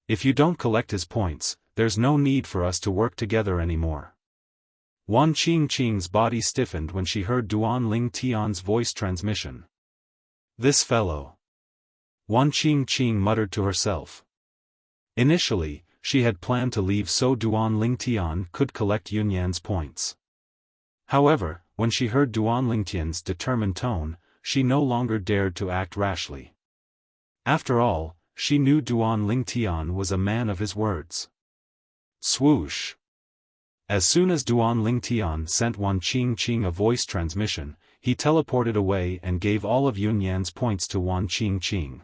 "If you don't collect his points, there's no need for us to work together anymore." Wan Qingqing's body stiffened when she heard Duan Lingtian's voice transmission. "This fellow," Wan Qingqing muttered to herself. Initially, she had planned to leave so Duan Lingtian could collect Yun Yan's points. However, when she heard Duan Lingtian's determined tone, she no longer dared to act rashly. After all, she knew Duan Lingtian was a man of his words. Swoosh! As soon as Duan Lingtian sent Wan Qingqing a voice transmission, he teleported away and gave all of Yun Yan's points to Wan Qingqing.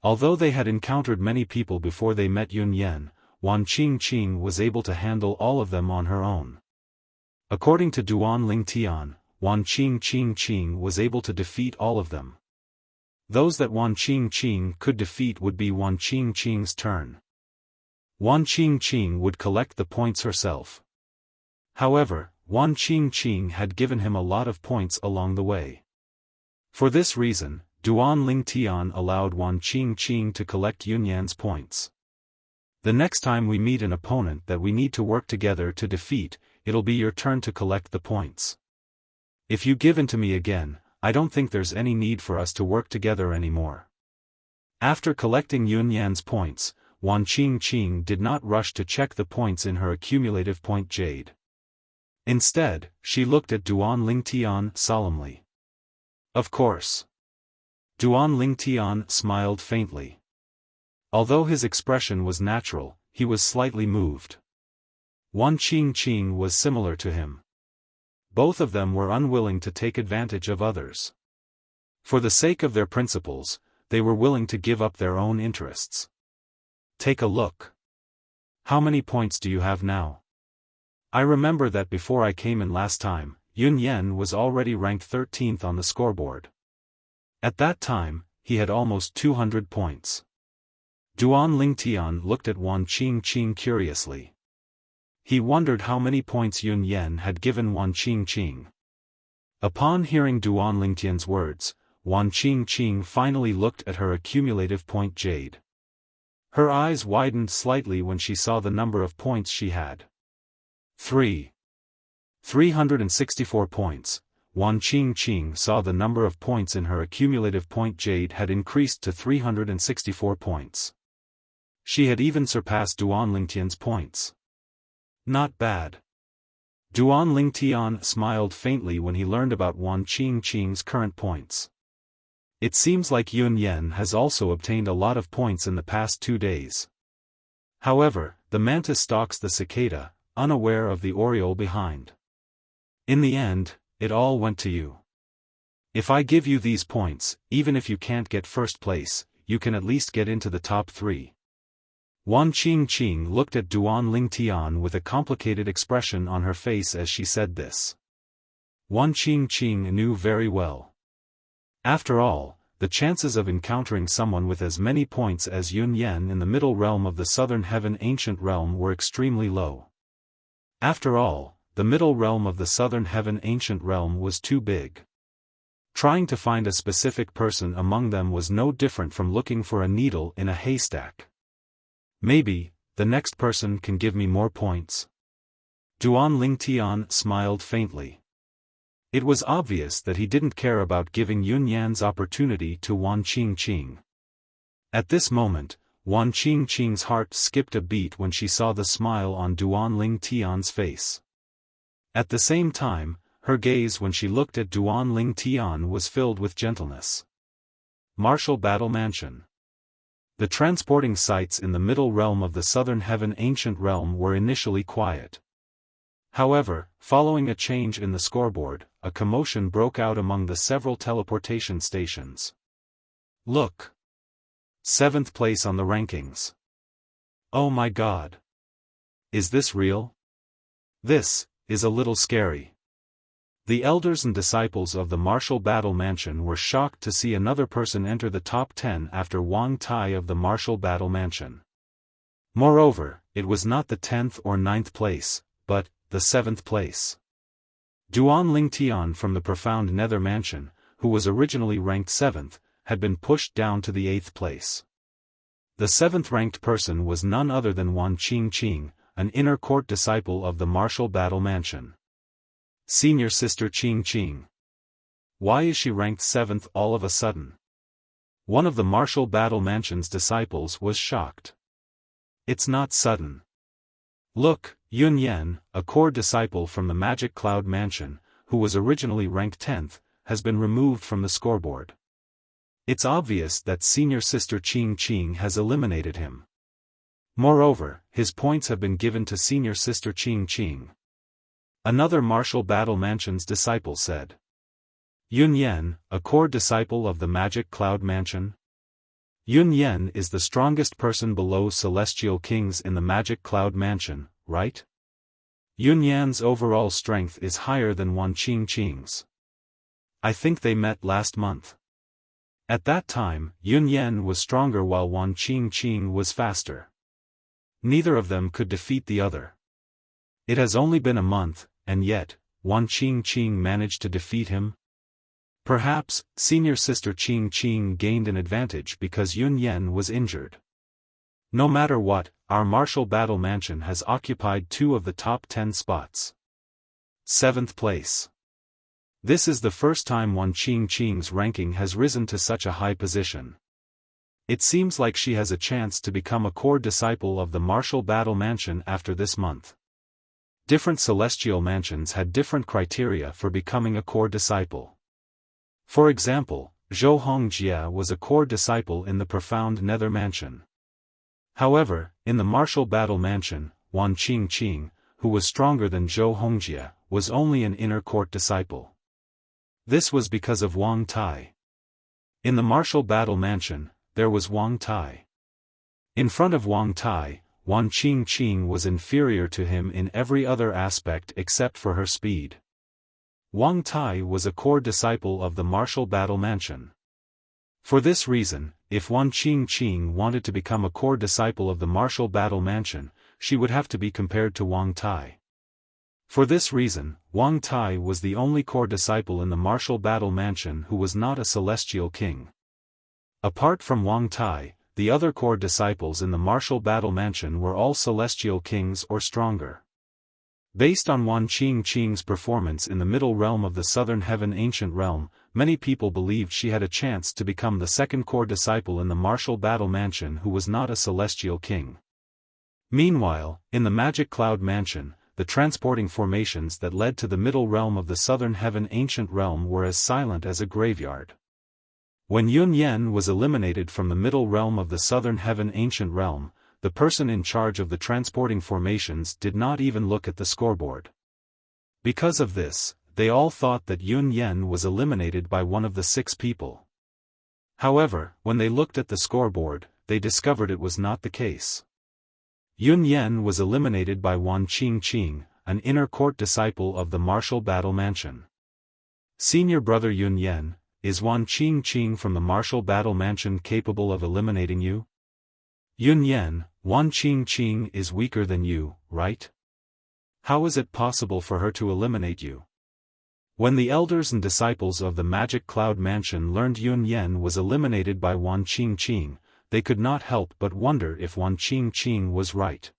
Although they had encountered many people before they met Yun Yan, Wan Qingqing was able to handle all of them on her own. According to Duan Lingtian, Wan Qingqing was able to defeat all of them. Those that Wan Qingqing could defeat would be Wan Qingqing's turn. Wan Qingqing would collect the points herself. However, Wan Qingqing had given him a lot of points along the way. For this reason, Duan Lingtian allowed Wan Qingqing to collect Yun Yan's points. "The next time we meet an opponent that we need to work together to defeat, it'll be your turn to collect the points. If you give in to me again, I don't think there's any need for us to work together anymore." After collecting Yun Yan's points, Wan Qingqing did not rush to check the points in her accumulative point jade. Instead, she looked at Duan Lingtian solemnly. "Of course." Duan Lingtian smiled faintly. Although his expression was natural, he was slightly moved. Wan Qingqing was similar to him. Both of them were unwilling to take advantage of others. For the sake of their principles, they were willing to give up their own interests. "Take a look. How many points do you have now? I remember that before I came in last time, Yun Yan was already ranked 13th on the scoreboard. At that time, he had almost 200 points." Duan Lingtian looked at Wan Qingqing curiously. He wondered how many points Yun Yan had given Wan Qingqing. Upon hearing Duan Lingtian's words, Wan Qingqing finally looked at her accumulative point jade. Her eyes widened slightly when she saw the number of points she had. 364 points. Wan Qingqing saw the number of points in her accumulative point jade had increased to 364 points. She had even surpassed Duan Lingtian's points. Not bad. Duan Lingtian smiled faintly when he learned about Wan Qingqing's current points. It seems like Yun Yan has also obtained a lot of points in the past 2 days. However, the mantis stalks the cicada, unaware of the oriole behind. In the end, it all went to you. If I give you these points, even if you can't get first place, you can at least get into the top 3. Wan Qingqing looked at Duan Lingtian with a complicated expression on her face as she said this. Wan Qingqing knew very well. After all, the chances of encountering someone with as many points as Yun Yan in the middle realm of the southern heaven ancient realm were extremely low. After all, the middle realm of the southern heaven ancient realm was too big. Trying to find a specific person among them was no different from looking for a needle in a haystack. Maybe, the next person can give me more points. Duan Lingtian smiled faintly. It was obvious that he didn't care about giving Yun Yan's opportunity to Wan Qingqing. At this moment, Wan Qingqing's heart skipped a beat when she saw the smile on Duan Lingtian's face. At the same time, her gaze when she looked at Duan Lingtian was filled with gentleness. Martial Battle Mansion. The transporting sites in the middle realm of the southern heaven ancient realm were initially quiet. However, following a change in the scoreboard, a commotion broke out among the several teleportation stations. Look! 7th place on the rankings. Oh my god! Is this real? This is a little scary. The elders and disciples of the Martial Battle Mansion were shocked to see another person enter the top 10 after Wang Tai of the Martial Battle Mansion. Moreover, it was not the 10th or 9th place, but the 7th place. Duan Lingtian from the Profound Nether Mansion, who was originally ranked 7th, had been pushed down to the 8th place. The 7th ranked person was none other than Wan Qingqing, an inner court disciple of the Martial Battle Mansion. Senior Sister Qingqing. Why is she ranked 7th all of a sudden? One of the Martial Battle Mansion's disciples was shocked. It's not sudden. Look, Yun Yan, a core disciple from the Magic Cloud Mansion, who was originally ranked 10th, has been removed from the scoreboard. It's obvious that Senior Sister Qingqing has eliminated him. Moreover, his points have been given to Senior Sister Qingqing. Another Martial Battle Mansion's disciple said. Yun Yan, a core disciple of the Magic Cloud Mansion? Yun Yan is the strongest person below Celestial Kings in the Magic Cloud Mansion, right? Yun Yan's overall strength is higher than Wan Qingqing's. I think they met last month. At that time, Yun Yan was stronger while Wan Qingqing was faster. Neither of them could defeat the other. It has only been a month, and yet, Wan Qingqing managed to defeat him? Perhaps, Senior Sister Qingqing gained an advantage because Yun Yan was injured. No matter what, our Martial Battle Mansion has occupied 2 of the top 10 spots. 7th place. This is the first time Wan Qingqing's ranking has risen to such a high position. It seems like she has a chance to become a core disciple of the Martial Battle Mansion after this month. Different celestial mansions had different criteria for becoming a core disciple. For example, Zhou Hongjia was a core disciple in the Profound Nether Mansion. However, in the Martial Battle Mansion, Wan Qingqing, who was stronger than Zhou Hongjia, was only an inner court disciple. This was because of Wang Tai. In the Martial Battle Mansion, there was Wang Tai. In front of Wang Tai, Wan Qingqing was inferior to him in every other aspect except for her speed. Wang Tai was a core disciple of the Martial Battle Mansion. For this reason, if Wan Qingqing wanted to become a core disciple of the Martial Battle Mansion, she would have to be compared to Wang Tai. For this reason, Wang Tai was the only core disciple in the Martial Battle Mansion who was not a celestial king. Apart from Wang Tai, the other core disciples in the Martial Battle Mansion were all celestial kings or stronger. Based on Wan Qingqing's performance in the middle realm of the Southern Heaven Ancient Realm, many people believed she had a chance to become the second core disciple in the Martial Battle Mansion who was not a celestial king. Meanwhile, in the Magic Cloud Mansion, the transporting formations that led to the middle realm of the Southern Heaven Ancient Realm were as silent as a graveyard. When Yun Yan was eliminated from the middle realm of the Southern Heaven Ancient Realm, the person in charge of the transporting formations did not even look at the scoreboard. Because of this, they all thought that Yun Yen was eliminated by one of the 6 people. However, when they looked at the scoreboard, they discovered it was not the case. Yun Yen was eliminated by Wan Qingqing, an inner court disciple of the martial battle mansion. Senior brother Yun Yen, is Wan Qingqing from the martial battle mansion capable of eliminating you? Yun Yen, Wan Qingqing is weaker than you, right? How is it possible for her to eliminate you? When the elders and disciples of the Magic Cloud Mansion learned Yun Yen was eliminated by Wan Qingqing, they could not help but wonder if Wan Qingqing was right.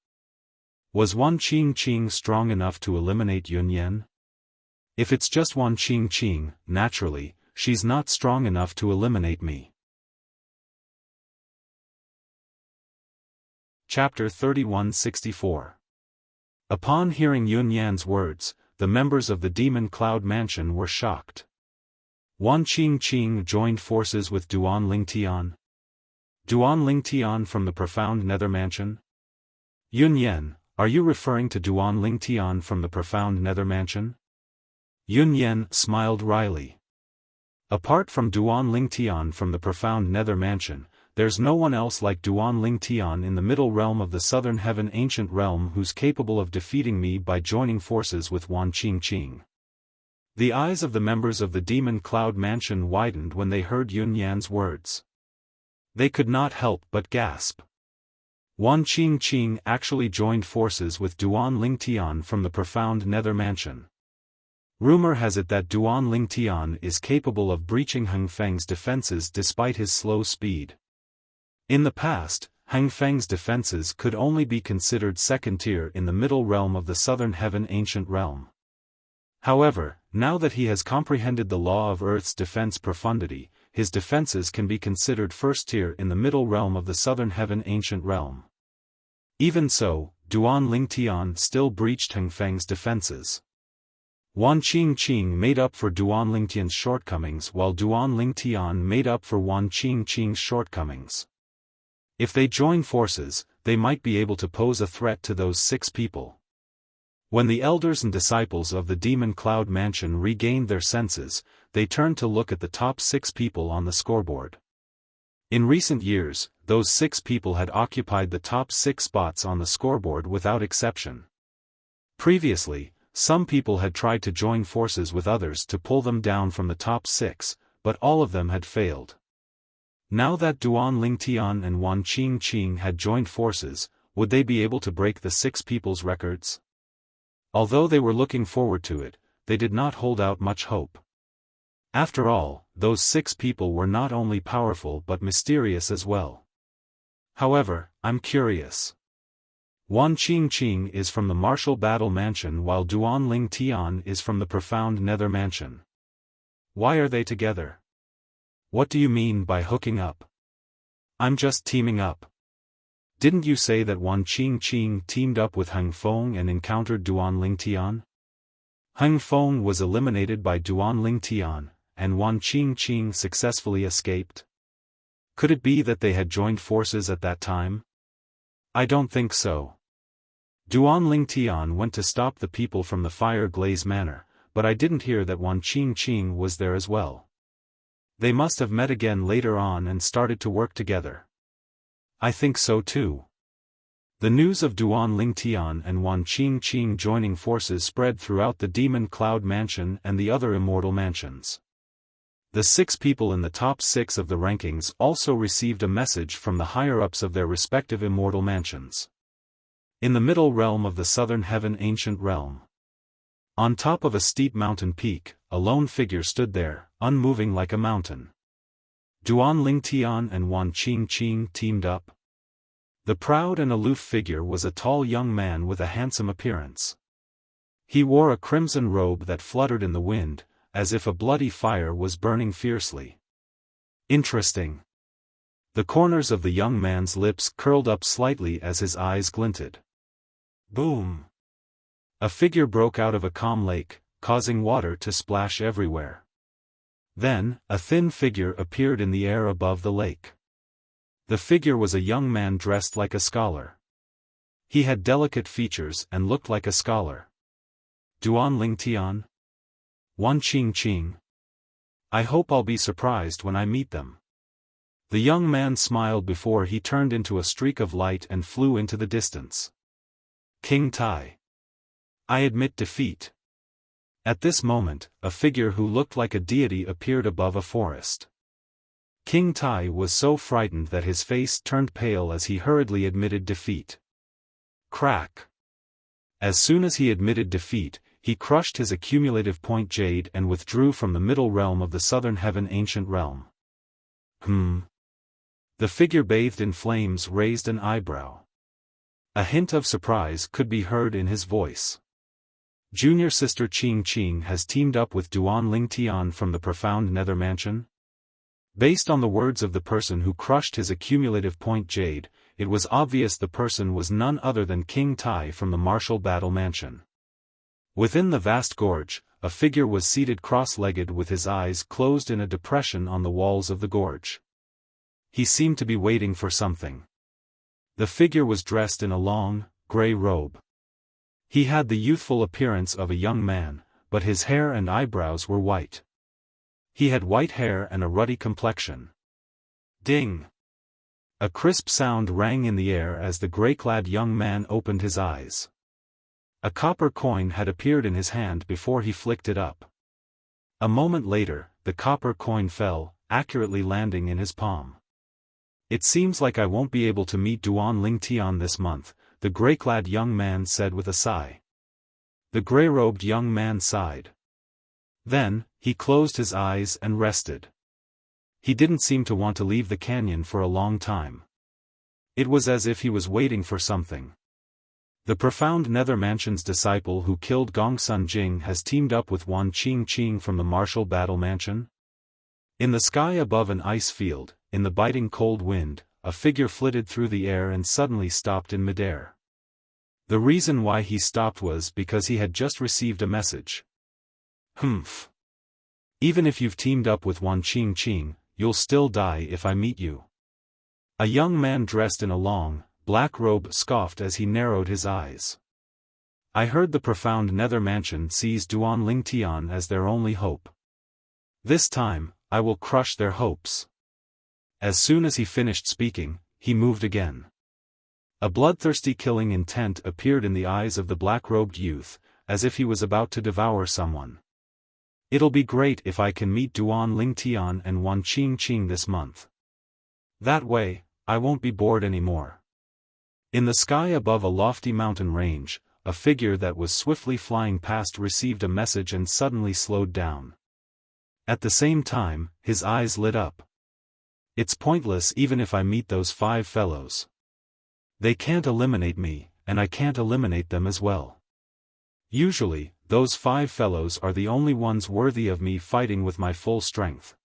Was Wan Qingqing strong enough to eliminate Yun Yen? If it's just Wan Qingqing, naturally, she's not strong enough to eliminate me. Chapter 3164. Upon hearing Yun Yan's words, the members of the Demon Cloud Mansion were shocked. Wan Qingqing joined forces with Duan Lingtian. Duan Lingtian from the Profound Nether Mansion? Yun Yen, are you referring to Duan Lingtian from the Profound Nether Mansion? Yun Yen smiled wryly. Apart from Duan Lingtian from the Profound Nether Mansion, there's no one else like Duan Lingtian in the Middle Realm of the Southern Heaven Ancient Realm who's capable of defeating me by joining forces with Wan Qingqing. The eyes of the members of the Demon Cloud Mansion widened when they heard Yun Yan's words. They could not help but gasp. Wan Qingqing actually joined forces with Duan Lingtian from the Profound Nether Mansion. Rumor has it that Duan Lingtian is capable of breaching Heng Feng's defenses despite his slow speed. In the past, Heng Feng's defenses could only be considered second tier in the Middle Realm of the Southern Heaven Ancient Realm. However, now that he has comprehended the law of Earth's defense profundity, his defenses can be considered first tier in the Middle Realm of the Southern Heaven Ancient Realm. Even so, Duan Lingtian still breached Heng Feng's defenses. Wan Qingqing made up for Duan Lingtian's shortcomings while Duan Lingtian made up for Wan Qingqing's shortcomings. If they join forces, they might be able to pose a threat to those 6 people. When the elders and disciples of the Demon Cloud Mansion regained their senses, they turned to look at the top 6 people on the scoreboard. In recent years, those 6 people had occupied the top 6 spots on the scoreboard without exception. Previously, some people had tried to join forces with others to pull them down from the top 6, but all of them had failed. Now that Duan Lingtian and Wan Qingqing had joined forces, would they be able to break the 6 people's records? Although they were looking forward to it, they did not hold out much hope. After all, those 6 people were not only powerful but mysterious as well. However, I'm curious. Wan Qingqing is from the Martial Battle Mansion while Duan Lingtian is from the Profound Nether Mansion. Why are they together? What do you mean by hooking up? I'm just teaming up. Didn't you say that Wan Qingqing teamed up with Heng Feng and encountered Duan Lingtian? Heng Feng was eliminated by Duan Lingtian, and Wan Qingqing successfully escaped. Could it be that they had joined forces at that time? I don't think so. Duan Lingtian went to stop the people from the Fire Glaze Manor, but I didn't hear that Wan Qingqing was there as well. They must have met again later on and started to work together. I think so too. The news of Duan Lingtian and Wan Qingqing joining forces spread throughout the Demon Cloud Mansion and the other immortal mansions. The 6 people in the top 6 of the rankings also received a message from the higher-ups of their respective immortal mansions. In the Middle Realm of the Southern Heaven Ancient Realm. On top of a steep mountain peak, a lone figure stood there, unmoving like a mountain. Duan Lingtian and Wan Qingqing teamed up. The proud and aloof figure was a tall young man with a handsome appearance. He wore a crimson robe that fluttered in the wind, as if a bloody fire was burning fiercely. Interesting. The corners of the young man's lips curled up slightly as his eyes glinted. Boom! A figure broke out of a calm lake, causing water to splash everywhere. Then, a thin figure appeared in the air above the lake. The figure was a young man dressed like a scholar. He had delicate features and looked like a scholar. Duan Lingtian? Wan Qing. I hope I'll be surprised when I meet them. The young man smiled before he turned into a streak of light and flew into the distance. King Tai. I admit defeat. At this moment, a figure who looked like a deity appeared above a forest. King Tai was so frightened that his face turned pale as he hurriedly admitted defeat. Crack. As soon as he admitted defeat, he crushed his accumulative point jade and withdrew from the middle realm of the southern heaven ancient realm. The figure bathed in flames raised an eyebrow. A hint of surprise could be heard in his voice. Junior sister Qing has teamed up with Duan Lingtian from the profound nether mansion? Based on the words of the person who crushed his accumulative point jade, it was obvious the person was none other than King Tai from the martial battle mansion. Within the vast gorge, a figure was seated cross-legged with his eyes closed in a depression on the walls of the gorge. He seemed to be waiting for something. The figure was dressed in a long, gray robe. He had the youthful appearance of a young man, but his hair and eyebrows were white. He had white hair and a ruddy complexion. Ding! A crisp sound rang in the air as the gray-clad young man opened his eyes. A copper coin had appeared in his hand before he flicked it up. A moment later, the copper coin fell, accurately landing in his palm. It seems like I won't be able to meet Duan Lingtian this month, the gray-clad young man said with a sigh. The gray-robed young man sighed. Then, he closed his eyes and rested. He didn't seem to want to leave the canyon for a long time. It was as if he was waiting for something. The profound nether mansion's disciple who killed Gongsun Jing has teamed up with Wan Qing from the martial battle mansion? In the sky above an ice field, in the biting cold wind, a figure flitted through the air and suddenly stopped in midair. The reason why he stopped was because he had just received a message. Humph. Even if you've teamed up with Wan Qing, you'll still die if I meet you. A young man dressed in a long, black robe scoffed as he narrowed his eyes. I heard the profound nether mansion sees Duan Lingtian as their only hope. This time, I will crush their hopes. As soon as he finished speaking, he moved again. A bloodthirsty killing intent appeared in the eyes of the black-robed youth, as if he was about to devour someone. It'll be great if I can meet Duan Lingtian and Wan Qing this month. That way, I won't be bored anymore. In the sky above a lofty mountain range, a figure that was swiftly flying past received a message and suddenly slowed down. At the same time, his eyes lit up. It's pointless even if I meet those 5 fellows. They can't eliminate me, and I can't eliminate them as well. Usually, those 5 fellows are the only ones worthy of me fighting with my full strength.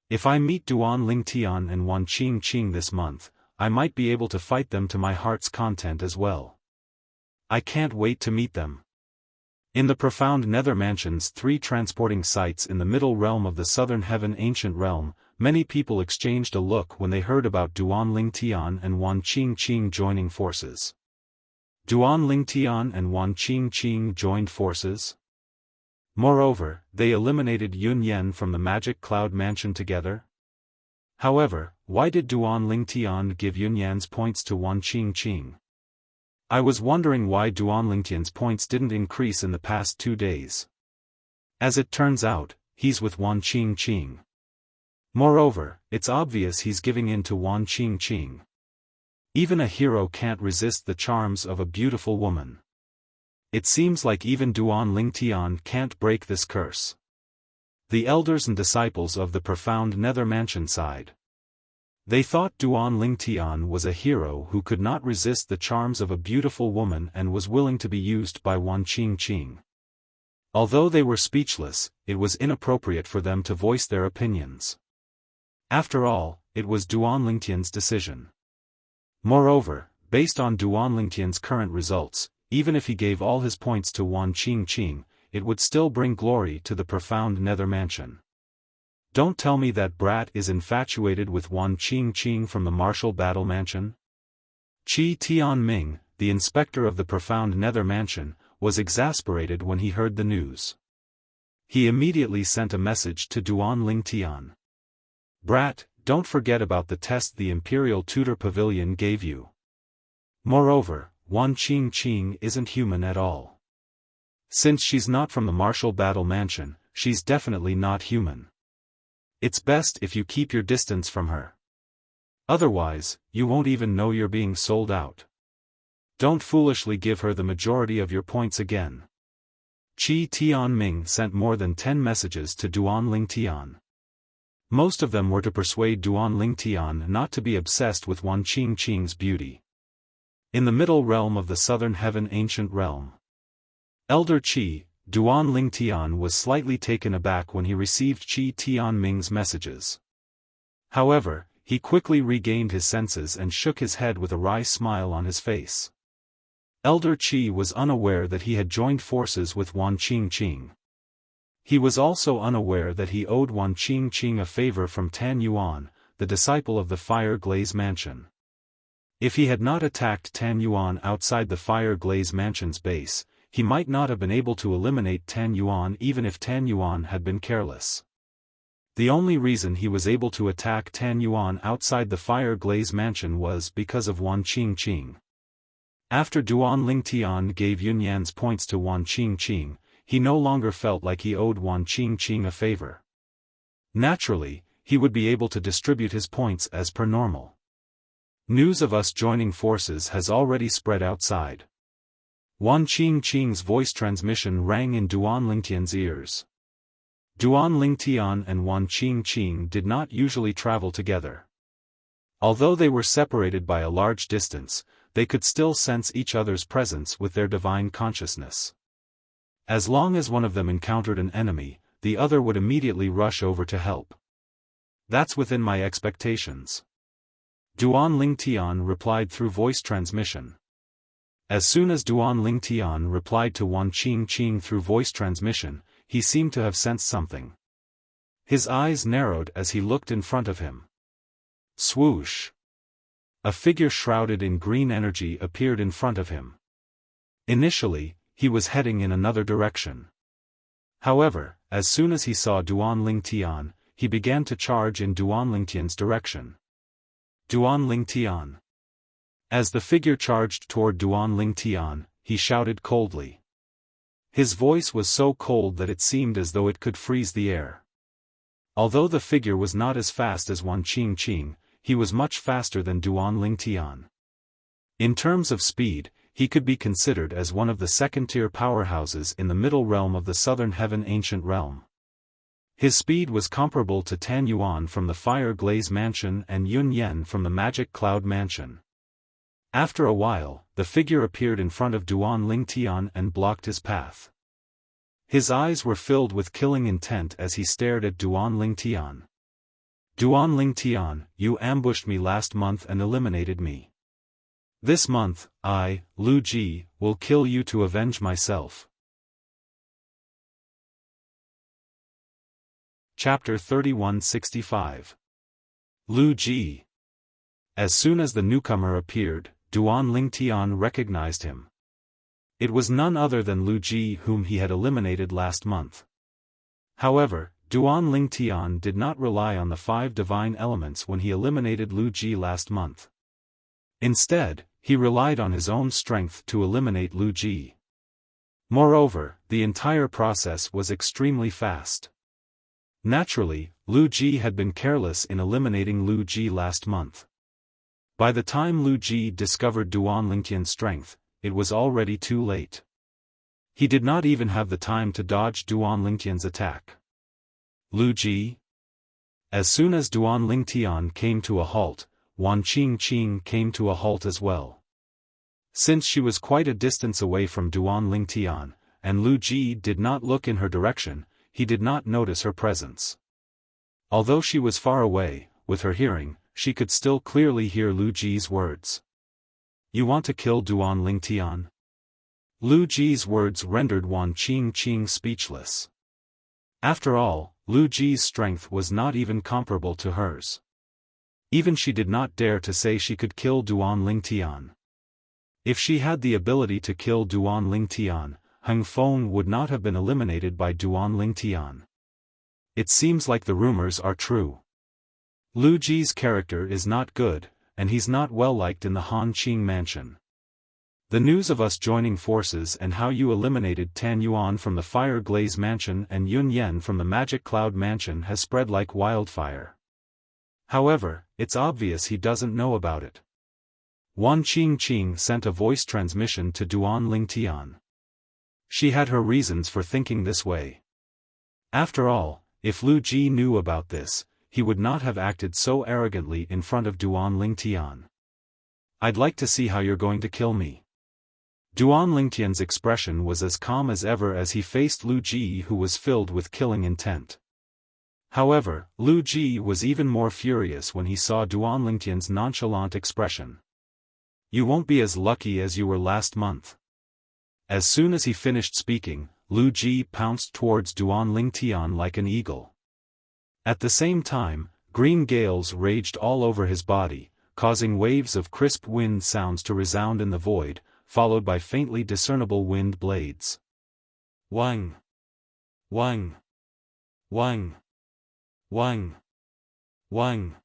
If I meet Duan Lingtian and Wan Qing this month, I might be able to fight them to my heart's content as well. I can't wait to meet them. In the profound nether mansion's 3 transporting sites in the middle realm of the southern heaven ancient realm, many people exchanged a look when they heard about Duan Lingtian and Wan Qing joining forces. Duan Lingtian and Wan Qing joined forces? Moreover, they eliminated Yun Yan from the magic cloud mansion together? However, why did Duan Lingtian give Yun Yan's points to Wan Qing? I was wondering why Duan Lingtian's points didn't increase in the past 2 days. As it turns out, he's with Wan Qing. Moreover, it's obvious he's giving in to Wan Qing. Even a hero can't resist the charms of a beautiful woman. It seems like even Duan Lingtian can't break this curse. The elders and disciples of the profound nether mansion sighed. They thought Duan Lingtian was a hero who could not resist the charms of a beautiful woman and was willing to be used by Wan Qing. Although they were speechless, it was inappropriate for them to voice their opinions. After all, it was Duan Lingtian's decision. Moreover, based on Duan Lingtian's current results, even if he gave all his points to Wan Qing, it would still bring glory to the profound nether mansion. Don't tell me that brat is infatuated with Wan Qingqing from the martial battle mansion? Qi Tianming, the inspector of the profound nether mansion, was exasperated when he heard the news. He immediately sent a message to Duan Lingtian. Brat, don't forget about the test the Imperial Tutor Pavilion gave you. Moreover, Wan Qingqing isn't human at all. Since she's not from the martial battle mansion, she's definitely not human. It's best if you keep your distance from her. Otherwise, you won't even know you're being sold out. Don't foolishly give her the majority of your points again. Qi Tianming sent more than 10 messages to Duan Lingtian. Most of them were to persuade Duan Lingtian not to be obsessed with Wan Qingqing's beauty. In the middle realm of the southern heaven ancient realm. Elder Qi, Duan Lingtian was slightly taken aback when he received Qi Tianming's messages. However, he quickly regained his senses and shook his head with a wry smile on his face. Elder Qi was unaware that he had joined forces with Wan Qingqing. He was also unaware that he owed Wan Qingqing a favor from Tan Yuan, the disciple of the Fire Glaze Mansion. If he had not attacked Tan Yuan outside the Fire Glaze Mansion's base, he might not have been able to eliminate Tan Yuan even if Tan Yuan had been careless. The only reason he was able to attack Tan Yuan outside the Fire Glaze Mansion was because of Wan Qingqing. After Duan Lingtian gave Yunyan's points to Wan Qingqing, he no longer felt like he owed Wan Qingqing a favor. Naturally, he would be able to distribute his points as per normal. News of us joining forces has already spread outside. Wan Qingqing's voice transmission rang in Duan Lingtian's ears. Duan Lingtian and Wan Qingqing did not usually travel together. Although they were separated by a large distance, they could still sense each other's presence with their divine consciousness. As long as one of them encountered an enemy, the other would immediately rush over to help. That's within my expectations. Duan Lingtian replied through voice transmission. As soon as Duan Lingtian replied to Wan Qingqing through voice transmission, he seemed to have sensed something. His eyes narrowed as he looked in front of him. Swoosh! A figure shrouded in green energy appeared in front of him. Initially, he was heading in another direction. However, as soon as he saw Duan Lingtian, he began to charge in Duan Lingtian's direction. Duan Lingtian. As the figure charged toward Duan Lingtian, he shouted coldly. His voice was so cold that it seemed as though it could freeze the air. Although the figure was not as fast as Wan Qingqing, he was much faster than Duan Lingtian. In terms of speed, he could be considered as one of the second-tier powerhouses in the middle realm of the southern heaven ancient realm. His speed was comparable to Tan Yuan from the Fire Glaze Mansion and Yun Yen from the Magic Cloud Mansion. After a while, the figure appeared in front of Duan Lingtian and blocked his path. His eyes were filled with killing intent as he stared at Duan Lingtian. Duan Lingtian, you ambushed me last month and eliminated me. This month, I, Lu Ji, will kill you to avenge myself. Chapter 3165. Lu Ji. As soon as the newcomer appeared, Duan Lingtian recognized him. It was none other than Lu Ji whom he had eliminated last month. However, Duan Lingtian did not rely on the 5 divine elements when he eliminated Lu Ji last month. Instead, he relied on his own strength to eliminate Lu Ji. Moreover, the entire process was extremely fast. Naturally, Lu Ji had been careless in eliminating Lu Ji last month. By the time Lu Ji discovered Duan Lingtian's strength, it was already too late. He did not even have the time to dodge Duan Lingtian's attack. Lu Ji? As soon as Duan Lingtian came to a halt, Wan Qingqing came to a halt as well. Since she was quite a distance away from Duan Lingtian, and Lu Ji did not look in her direction, he did not notice her presence. Although she was far away, with her hearing, she could still clearly hear Lu Ji's words. You want to kill Duan Lingtian? Lu Ji's words rendered Wan Qingqing speechless. After all, Lu Ji's strength was not even comparable to hers. Even she did not dare to say she could kill Duan Lingtian. If she had the ability to kill Duan Lingtian, Heng Feng would not have been eliminated by Duan Lingtian. It seems like the rumors are true. Lu Ji's character is not good, and he's not well liked in the Han Qing mansion. The news of us joining forces and how you eliminated Tan Yuan from the Fire Glaze mansion and Yun Yen from the Magic Cloud mansion has spread like wildfire. However, it's obvious he doesn't know about it. Wan Qing sent a voice transmission to Duan Lingtian. She had her reasons for thinking this way. After all, if Lu Ji knew about this, he would not have acted so arrogantly in front of Duan Lingtian. I'd like to see how you're going to kill me. Duan Lingtian's expression was as calm as ever as he faced Lu Ji, who was filled with killing intent. However, Lu Ji was even more furious when he saw Duan Lingtian's nonchalant expression. You won't be as lucky as you were last month. As soon as he finished speaking, Lu Ji pounced towards Duan Lingtian like an eagle. At the same time, green gales raged all over his body, causing waves of crisp wind sounds to resound in the void, followed by faintly discernible wind blades. Wang! Wang! Wang! Wang! Wang!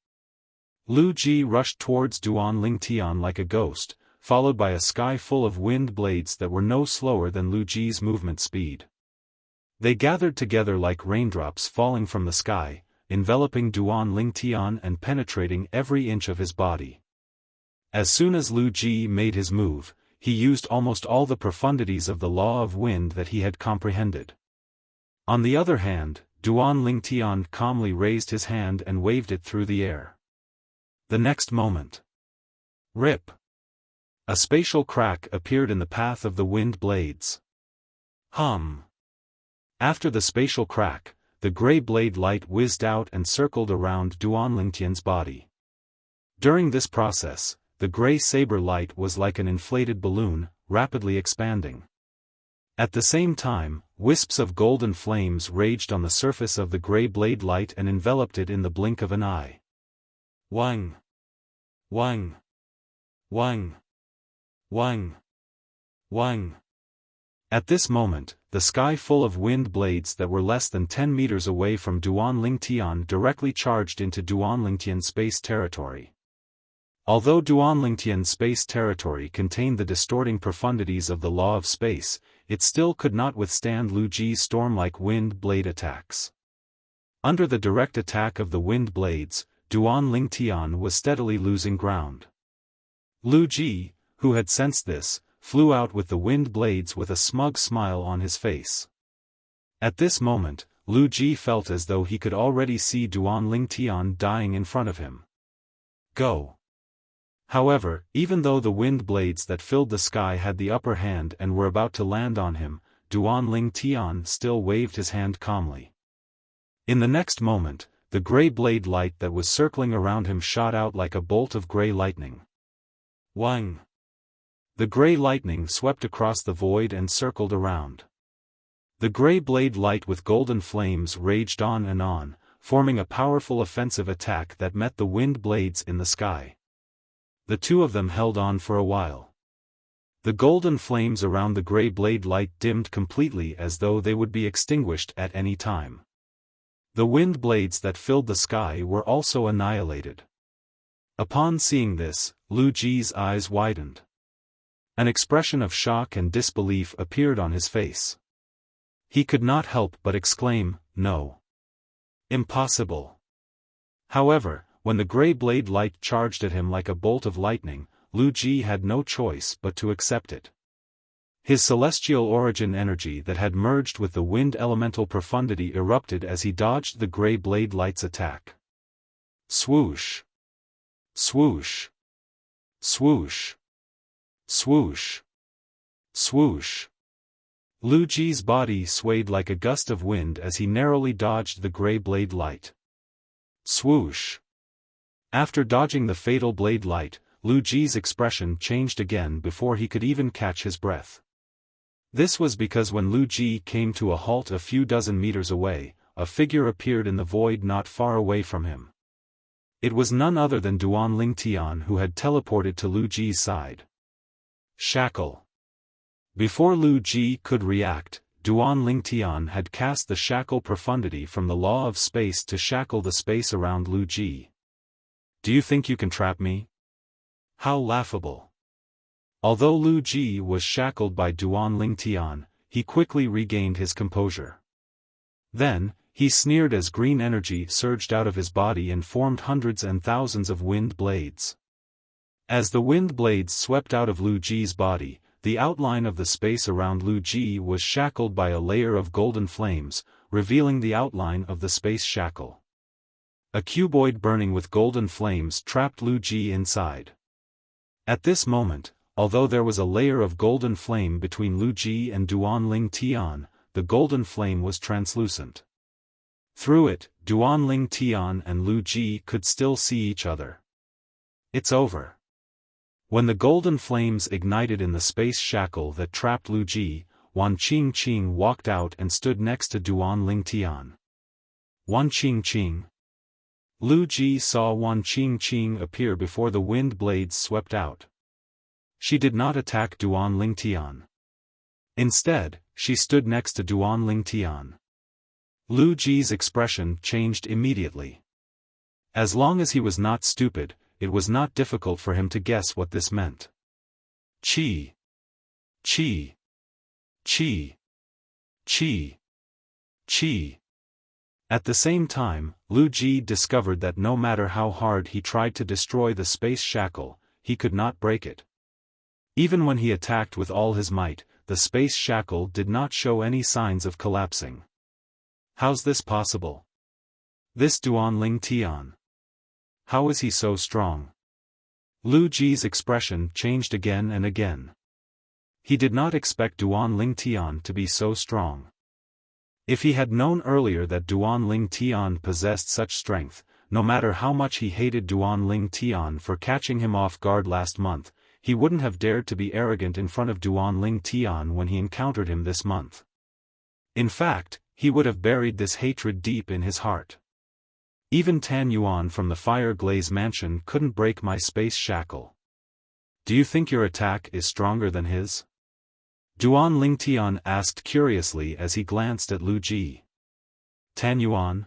Lu Ji rushed towards Duan Lingtian like a ghost, followed by a sky full of wind blades that were no slower than Lu Ji's movement speed. They gathered together like raindrops falling from the sky, enveloping Duan Lingtian and penetrating every inch of his body. As soon as Lu Ji made his move, he used almost all the profundities of the law of wind that he had comprehended. On the other hand, Duan Lingtian calmly raised his hand and waved it through the air. The next moment. Rip! A spatial crack appeared in the path of the wind blades. Hum! After the spatial crack, the gray blade light whizzed out and circled around Duan Lingtian's body. During this process, the gray saber light was like an inflated balloon, rapidly expanding. At the same time, wisps of golden flames raged on the surface of the gray blade light and enveloped it in the blink of an eye. Wang! Wang! Wang! Wang! Wang! At this moment, the sky full of wind blades that were less than 10 meters away from Duan Lingtian directly charged into Duan Lingtian's space territory. Although Duan Lingtian's space territory contained the distorting profundities of the law of space, it still could not withstand Lu Ji's storm-like wind blade attacks. Under the direct attack of the wind blades, Duan Lingtian was steadily losing ground. Lu Ji, who had sensed this, flew out with the wind blades with a smug smile on his face. At this moment, Lu Ji felt as though he could already see Duan Lingtian dying in front of him. Go! However, even though the wind blades that filled the sky had the upper hand and were about to land on him, Duan Lingtian still waved his hand calmly. In the next moment, the gray blade light that was circling around him shot out like a bolt of gray lightning. Wang! The gray lightning swept across the void and circled around. The gray blade light with golden flames raged on and on, forming a powerful offensive attack that met the wind blades in the sky. The two of them held on for a while. The golden flames around the gray blade light dimmed completely as though they would be extinguished at any time. The wind blades that filled the sky were also annihilated. Upon seeing this, Lu Ji's eyes widened. An expression of shock and disbelief appeared on his face. He could not help but exclaim, "No! Impossible!" However, when the gray blade light charged at him like a bolt of lightning, Lu Ji had no choice but to accept it. His celestial origin energy that had merged with the wind elemental profundity erupted as he dodged the gray blade light's attack. Swoosh! Swoosh! Swoosh! Swoosh! Swoosh! Lu Ji's body swayed like a gust of wind as he narrowly dodged the gray blade light. Swoosh! After dodging the fatal blade light, Lu Ji's expression changed again before he could even catch his breath. This was because when Lu Ji came to a halt a few dozen meters away, a figure appeared in the void not far away from him. It was none other than Duan Lingtian, who had teleported to Lu Ji's side. Shackle. Before Lu Ji could react, Duan Lingtian had cast the shackle profundity from the law of space to shackle the space around Lu Ji. Do you think you can trap me? How laughable. Although Lu Ji was shackled by Duan Lingtian, he quickly regained his composure. Then, he sneered as green energy surged out of his body and formed hundreds and thousands of wind blades. As the wind blades swept out of Lu Ji's body, the outline of the space around Lu Ji was shackled by a layer of golden flames, revealing the outline of the space shackle. A cuboid burning with golden flames trapped Lu Ji inside. At this moment, although there was a layer of golden flame between Lu Ji and Duan Lingtian, the golden flame was translucent. Through it, Duan Lingtian and Lu Ji could still see each other. It's over. When the golden flames ignited in the space shackle that trapped Lu Ji, Wan Qingqing walked out and stood next to Duan Lingtian. Wan Qingqing. Lu Ji saw Wan Qingqing appear before the wind blades swept out. She did not attack Duan Lingtian. Instead, she stood next to Duan Lingtian. Lu Ji's expression changed immediately. As long as he was not stupid, it was not difficult for him to guess what this meant. Qi. Qi. Qi. Qi. Qi. At the same time, Lu Ji discovered that no matter how hard he tried to destroy the space shackle, he could not break it. Even when he attacked with all his might, the space shackle did not show any signs of collapsing. How's this possible? This Duan Lingtian. How is he so strong? Lu Ji's expression changed again and again. He did not expect Duan Lingtian to be so strong. If he had known earlier that Duan Lingtian possessed such strength, no matter how much he hated Duan Lingtian for catching him off guard last month, he wouldn't have dared to be arrogant in front of Duan Lingtian when he encountered him this month. In fact, he would have buried this hatred deep in his heart. Even Tan Yuan from the Fire Glaze Mansion couldn't break my space shackle. Do you think your attack is stronger than his? Duan Lingtian asked curiously as he glanced at Lu Ji. Tan Yuan?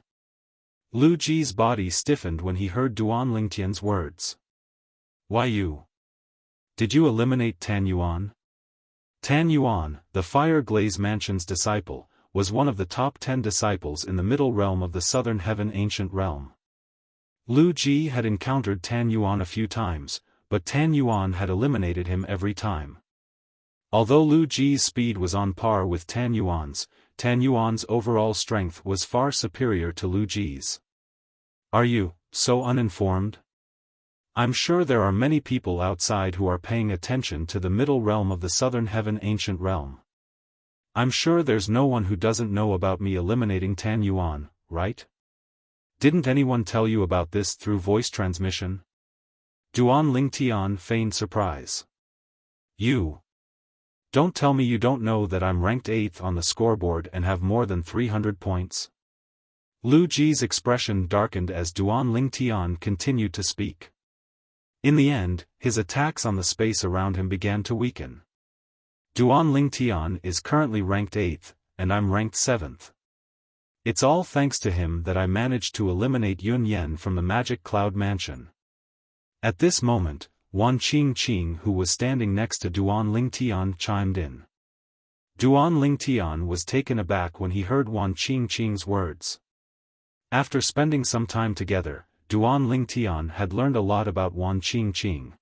Lu Ji's body stiffened when he heard Duan Lingtian's words. Why you? Did you eliminate Tan Yuan? Tan Yuan, the Fire Glaze Mansion's disciple, was one of the top 10 disciples in the middle realm of the Southern Heaven Ancient Realm. Lu Ji had encountered Tan Yuan a few times, but Tan Yuan had eliminated him every time. Although Lu Ji's speed was on par with Tan Yuan's overall strength was far superior to Lu Ji's. Are you so uninformed? I'm sure there are many people outside who are paying attention to the middle realm of the Southern Heaven Ancient Realm. I'm sure there's no one who doesn't know about me eliminating Tan Yuan, right? Didn't anyone tell you about this through voice transmission? Duan Lingtian feigned surprise. You. Don't tell me you don't know that I'm ranked 8th on the scoreboard and have more than 300 points. Lu Ji's expression darkened as Duan Lingtian continued to speak. In the end, his attacks on the space around him began to weaken. Duan Lingtian is currently ranked 8th, and I'm ranked 7th. It's all thanks to him that I managed to eliminate Yun Yen from the Magic Cloud Mansion. At this moment, Wan Qingqing, who was standing next to Duan Lingtian, chimed in. Duan Lingtian was taken aback when he heard Wan Qingqing's words. After spending some time together, Duan Lingtian had learned a lot about Wan Qingqing.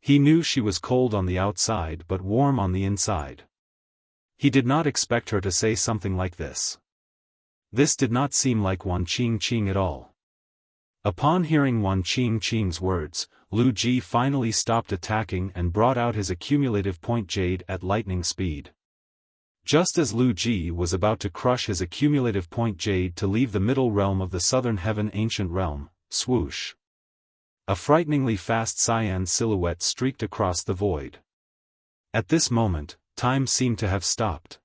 He knew she was cold on the outside but warm on the inside. He did not expect her to say something like this. This did not seem like Wan Qingqing at all. Upon hearing Wan Qingqing's words, Lu Ji finally stopped attacking and brought out his accumulative point jade at lightning speed. Just as Lu Ji was about to crush his accumulative point jade to leave the middle realm of the Southern Heaven Ancient Realm, swoosh. A frighteningly fast cyan silhouette streaked across the void. At this moment, time seemed to have stopped.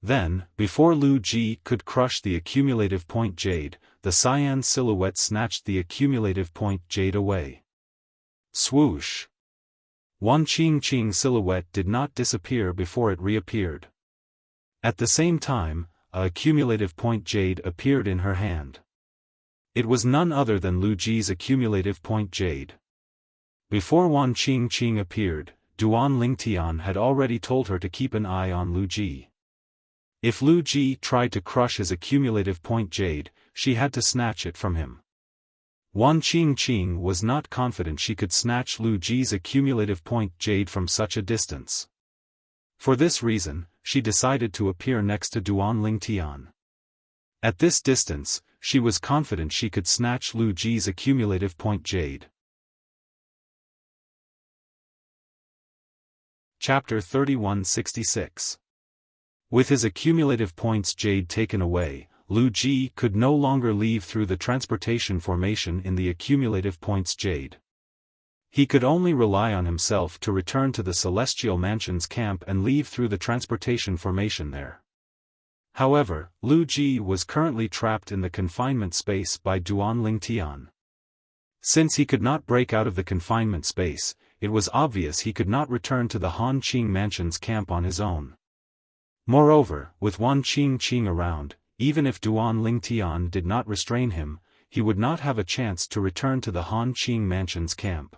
Then, before Lu Ji could crush the accumulative point jade, the cyan silhouette snatched the accumulative point jade away. Swoosh! Wan Qingqing silhouette did not disappear before it reappeared. At the same time, a accumulative point jade appeared in her hand. It was none other than Lu Ji's accumulative point jade. Before Wan Qingqing appeared, Duan Lingtian had already told her to keep an eye on Lu Ji. If Lu Ji tried to crush his accumulative point jade, she had to snatch it from him. Wan Qingqing was not confident she could snatch Lu Ji's accumulative point jade from such a distance. For this reason, she decided to appear next to Duan Lingtian. At this distance, she was confident she could snatch Lu Ji's accumulative point jade. Chapter 3166. With his accumulative points jade taken away, Lu Ji could no longer leave through the transportation formation in the accumulative points jade. He could only rely on himself to return to the Celestial Mansion's camp and leave through the transportation formation there. However, Lu Ji was currently trapped in the confinement space by Duan Lingtian. Since he could not break out of the confinement space, it was obvious he could not return to the Han Qing Mansion's camp on his own. Moreover, with Wan Qingqing around, even if Duan Lingtian did not restrain him, he would not have a chance to return to the Han Qing Mansion's camp.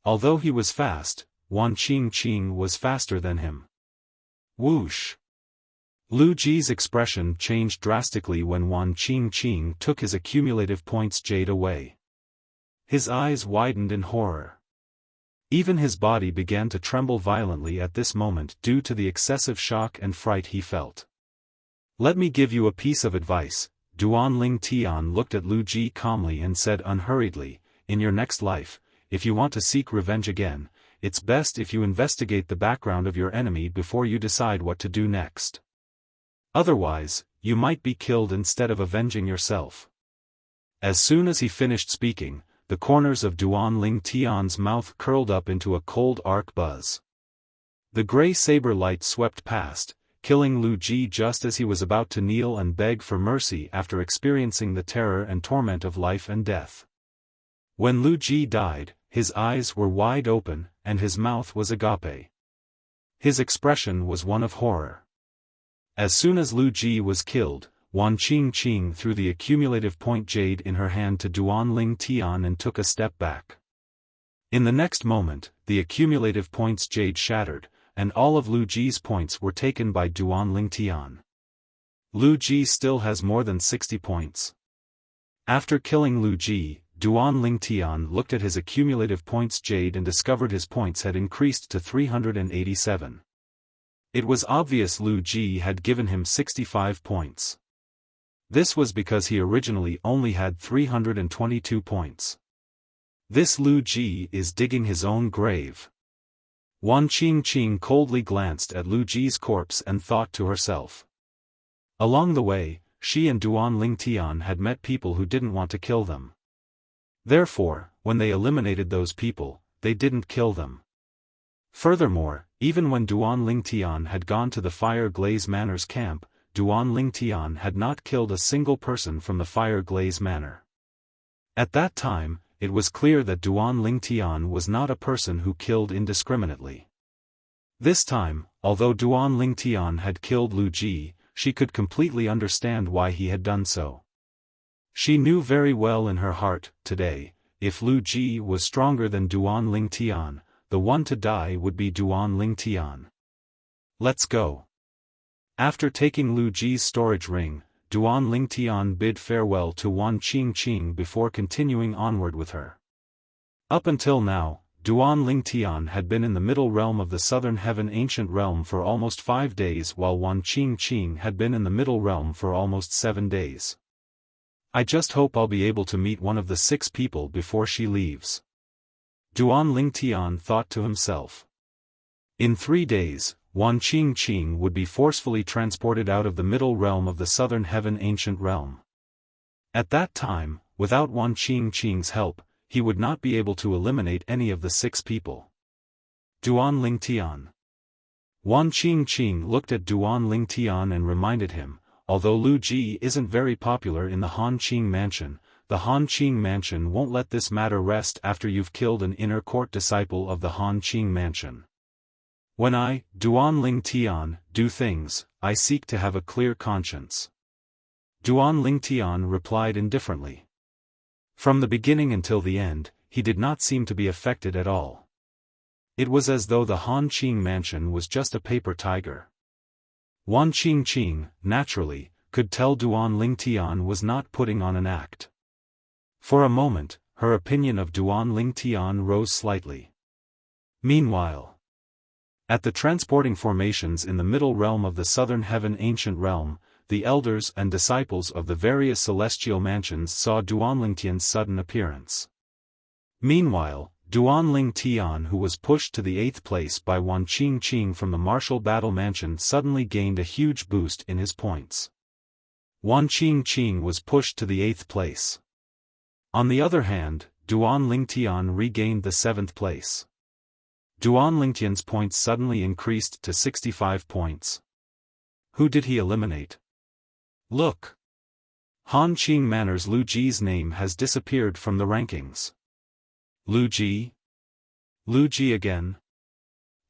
Although he was fast, Wan Qingqing was faster than him. Whoosh! Lu Ji's expression changed drastically when Wan Qingqing took his accumulative points jade away. His eyes widened in horror. Even his body began to tremble violently at this moment due to the excessive shock and fright he felt. Let me give you a piece of advice, Duan Lingtian looked at Lu Ji calmly and said unhurriedly, in your next life, if you want to seek revenge again, it's best if you investigate the background of your enemy before you decide what to do next. Otherwise, you might be killed instead of avenging yourself. As soon as he finished speaking, the corners of Duan Lingtian's mouth curled up into a cold arc buzz. The gray saber light swept past, killing Lu Ji just as he was about to kneel and beg for mercy after experiencing the terror and torment of life and death. When Lu Ji died, his eyes were wide open, and his mouth was agape. His expression was one of horror. As soon as Lu Ji was killed, Wan Qingqing threw the accumulative point jade in her hand to Duan Lingtian and took a step back. In the next moment, the accumulative points jade shattered, and all of Lu Ji's points were taken by Duan Lingtian. Lu Ji still has more than 60 points. After killing Lu Ji, Duan Lingtian looked at his accumulative points jade and discovered his points had increased to 387. It was obvious Lu Ji had given him 65 points. This was because he originally only had 322 points. This Lu Ji is digging his own grave. Wan Qingqing coldly glanced at Lu Ji's corpse and thought to herself. Along the way, she and Duan Lingtian had met people who didn't want to kill them. Therefore, when they eliminated those people, they didn't kill them. Furthermore, even when Duan Lingtian had gone to the Fire Glaze Manor's camp, Duan Lingtian had not killed a single person from the Fire Glaze Manor. At that time, it was clear that Duan Lingtian was not a person who killed indiscriminately. This time, although Duan Lingtian had killed Lu Ji, she could completely understand why he had done so. She knew very well in her heart, today, if Lu Ji was stronger than Duan Lingtian, the one to die would be Duan Lingtian. Let's go. After taking Lu Ji's storage ring, Duan Lingtian bid farewell to Wan Qingqing before continuing onward with her. Up until now, Duan Lingtian had been in the middle realm of the Southern Heaven Ancient Realm for almost 5 days while Wan Qingqing had been in the middle realm for almost 7 days. I just hope I'll be able to meet one of the 6 people before she leaves. Duan Lingtian thought to himself. In 3 days, Wan Qingqing would be forcefully transported out of the middle realm of the Southern Heaven Ancient Realm. At that time, without Wan Qingqing's help, he would not be able to eliminate any of the 6 people. Duan Lingtian. Wan Qingqing looked at Duan Lingtian and reminded him, although Lu Ji isn't very popular in the Han Qing mansion, the Han Qing mansion won't let this matter rest after you've killed an inner court disciple of the Han Qing mansion. When I, Duan Lingtian, do things, I seek to have a clear conscience. Duan Lingtian replied indifferently. From the beginning until the end, he did not seem to be affected at all. It was as though the Han Qing mansion was just a paper tiger. Wan Qingqing, naturally, could tell Duan Lingtian was not putting on an act. For a moment, her opinion of Duan Lingtian rose slightly. Meanwhile, at the transporting formations in the middle realm of the southern heaven ancient realm, the elders and disciples of the various celestial mansions saw Duan Lingtian's sudden appearance. Meanwhile, Duan Lingtian, who was pushed to the 8th place by Wan Qingqing from the martial battle mansion, suddenly gained a huge boost in his points. Wan Qingqing was pushed to the 8th place. On the other hand, Duan Lingtian regained the 7th place. Duan Lingtian's points suddenly increased to 65 points. Who did he eliminate? Look! Han Qing Manor's Lu Ji's name has disappeared from the rankings. Lu Ji? Lu Ji again?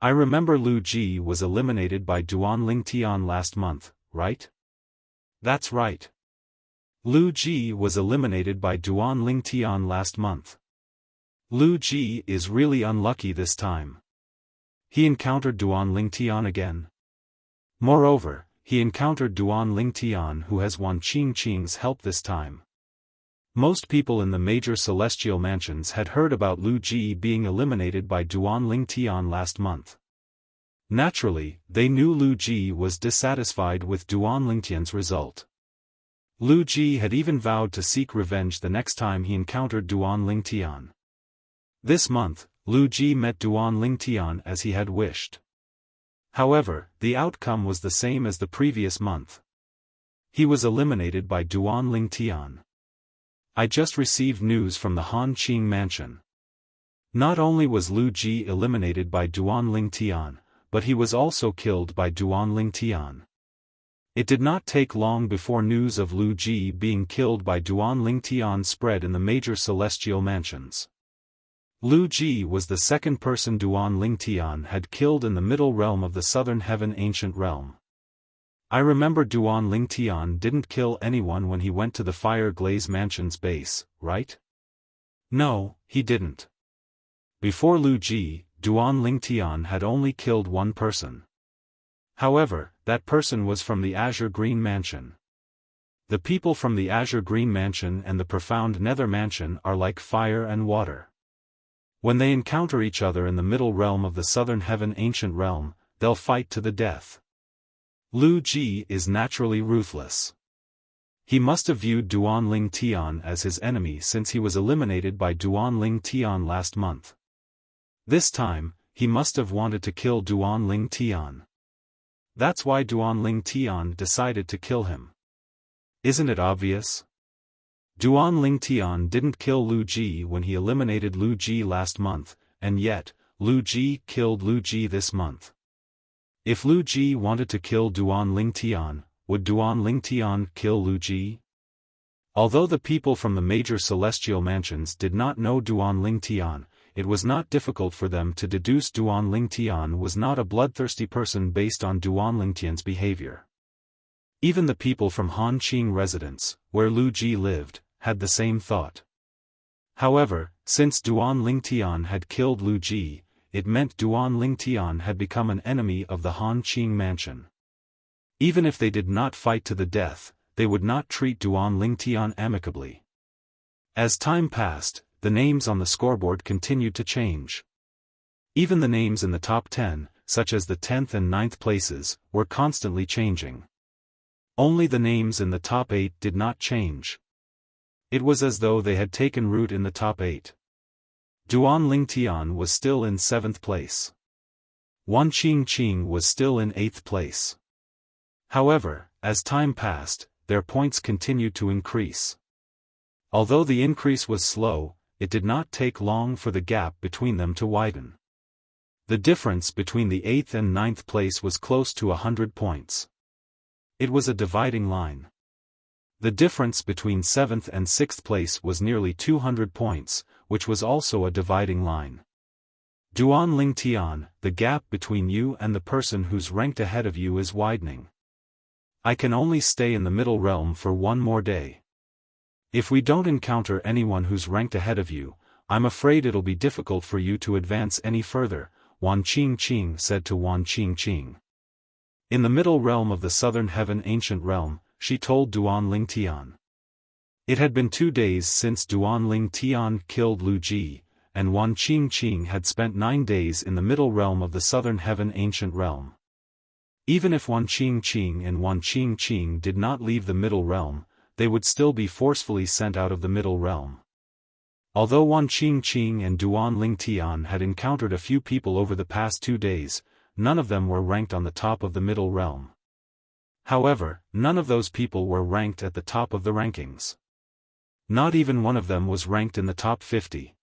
I remember Lu Ji was eliminated by Duan Lingtian last month, right? That's right. Lu Ji was eliminated by Duan Lingtian last month. Lu Ji is really unlucky this time. He encountered Duan Lingtian again. Moreover, he encountered Duan Lingtian, who has Wan Qingqing's help this time. Most people in the major celestial mansions had heard about Lu Ji being eliminated by Duan Lingtian last month. Naturally, they knew Lu Ji was dissatisfied with Duan Lingtian's result. Lu Ji had even vowed to seek revenge the next time he encountered Duan Lingtian. This month, Lu Ji met Duan Lingtian as he had wished. However, the outcome was the same as the previous month. He was eliminated by Duan Lingtian. I just received news from the Han Qing mansion. Not only was Lu Ji eliminated by Duan Lingtian, but he was also killed by Duan Lingtian. It did not take long before news of Lu Ji being killed by Duan Lingtian spread in the major celestial mansions. Lu Ji was the second person Duan Lingtian had killed in the middle realm of the southern heaven ancient realm. I remember Duan Lingtian didn't kill anyone when he went to the Fire Glaze Mansion's base, right? No, he didn't. Before Lu Ji, Duan Lingtian had only killed one person. However, that person was from the Azure Green Mansion. The people from the Azure Green Mansion and the Profound Nether Mansion are like fire and water. When they encounter each other in the middle realm of the southern heaven ancient realm, they'll fight to the death. Lu Ji is naturally ruthless. He must have viewed Duan Lingtian as his enemy since he was eliminated by Duan Lingtian last month. This time, he must have wanted to kill Duan Lingtian. That's why Duan Lingtian decided to kill him. Isn't it obvious? Duan Lingtian didn't kill Lu Ji when he eliminated Lu Ji last month, and yet, Lu Ji killed Lu Ji this month. If Lu Ji wanted to kill Duan Lingtian, would Duan Lingtian kill Lu Ji? Although the people from the major celestial mansions did not know Duan Lingtian, it was not difficult for them to deduce Duan Lingtian was not a bloodthirsty person based on Duan Lingtian's behavior. Even the people from Han Qing residence, where Lu Ji lived, had the same thought. However, since Duan Lingtian had killed Lu Ji, it meant Duan Lingtian had become an enemy of the Han Qing mansion. Even if they did not fight to the death, they would not treat Duan Lingtian amicably. As time passed, the names on the scoreboard continued to change. Even the names in the top 10, such as the 10th and 9th places, were constantly changing. Only the names in the top 8 did not change. It was as though they had taken root in the top 8. Duan Lingtian was still in 7th place. Wan Qingqing was still in 8th place. However, as time passed, their points continued to increase. Although the increase was slow, it did not take long for the gap between them to widen. The difference between the 8th and 9th place was close to 100 points. It was a dividing line. The difference between 7th and 6th place was nearly 200 points, which was also a dividing line. Duan Ling Tian, the gap between you and the person who's ranked ahead of you is widening. I can only stay in the middle realm for one more day. If we don't encounter anyone who's ranked ahead of you, I'm afraid it'll be difficult for you to advance any further, Wan Qingqing said to Wan Qingqing. In the middle realm of the southern heaven ancient realm, she told Duan Ling Tian. It had been 2 days since Duan Ling Tian killed Lu Ji, and Wan Qingqing had spent 9 days in the middle realm of the southern heaven ancient realm. Even if Wan Qingqing and Wan Qingqing did not leave the middle realm, they would still be forcefully sent out of the middle realm. Although Wan Qingqing and Duan Ling Tian had encountered a few people over the past 2 days, none of them were ranked on the top of the middle realm. However, none of those people were ranked at the top of the rankings. Not even one of them was ranked in the top 50.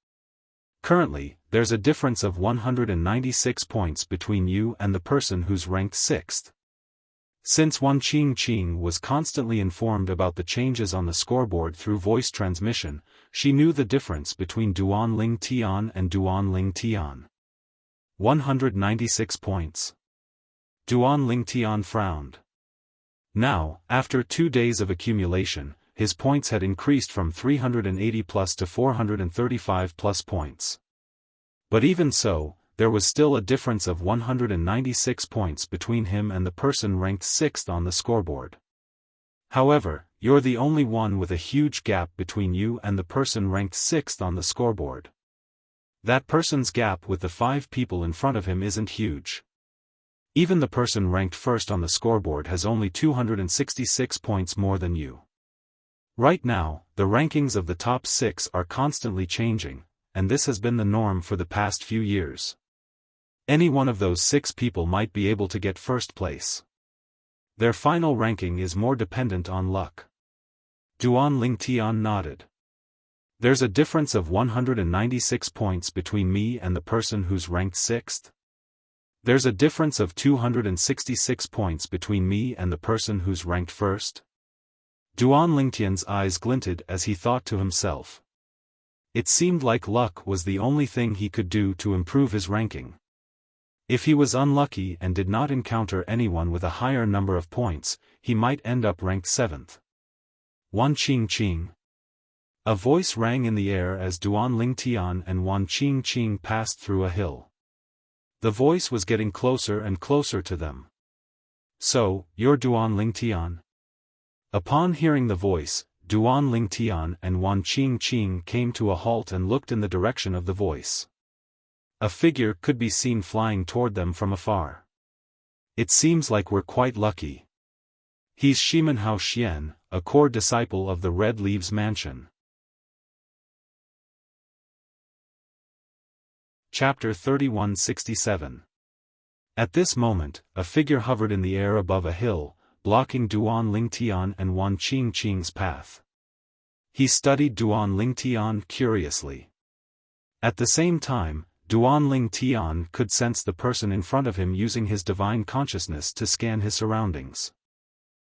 Currently, there's a difference of 196 points between you and the person who's ranked 6th. Since Wan Qingqing was constantly informed about the changes on the scoreboard through voice transmission, she knew the difference between Duan Ling Tian and Duan Ling Tian. 196 points. Duan Ling Tian frowned. Now, after 2 days of accumulation, his points had increased from 380 plus to 435 plus points. But even so, there was still a difference of 196 points between him and the person ranked 6th on the scoreboard. However, you're the only one with a huge gap between you and the person ranked 6th on the scoreboard. That person's gap with the 5 people in front of him isn't huge. Even the person ranked 1st on the scoreboard has only 266 points more than you. Right now, the rankings of the top 6 are constantly changing, and this has been the norm for the past few years. Any one of those 6 people might be able to get 1st place. Their final ranking is more dependent on luck. Duan Ling Tian nodded. There's a difference of 196 points between me and the person who's ranked 6th. There's a difference of 266 points between me and the person who's ranked 1st. Duan Lingtian's eyes glinted as he thought to himself. It seemed like luck was the only thing he could do to improve his ranking. If he was unlucky and did not encounter anyone with a higher number of points, he might end up ranked 7th. Wan Qingqing. A voice rang in the air as Duan Ling Tian and Wan Qingqing passed through a hill. The voice was getting closer and closer to them. So, you're Duan Ling Tian? Upon hearing the voice, Duan Ling Tian and Wan Qingqing came to a halt and looked in the direction of the voice. A figure could be seen flying toward them from afar. It seems like we're quite lucky. He's Shimen Hao Xian, a core disciple of the Red Leaves Mansion. Chapter 3167. At this moment, a figure hovered in the air above a hill, blocking Duan Ling Tian and Wan Qingqing's path. He studied Duan Ling Tian curiously. At the same time, Duan Ling Tian could sense the person in front of him using his divine consciousness to scan his surroundings.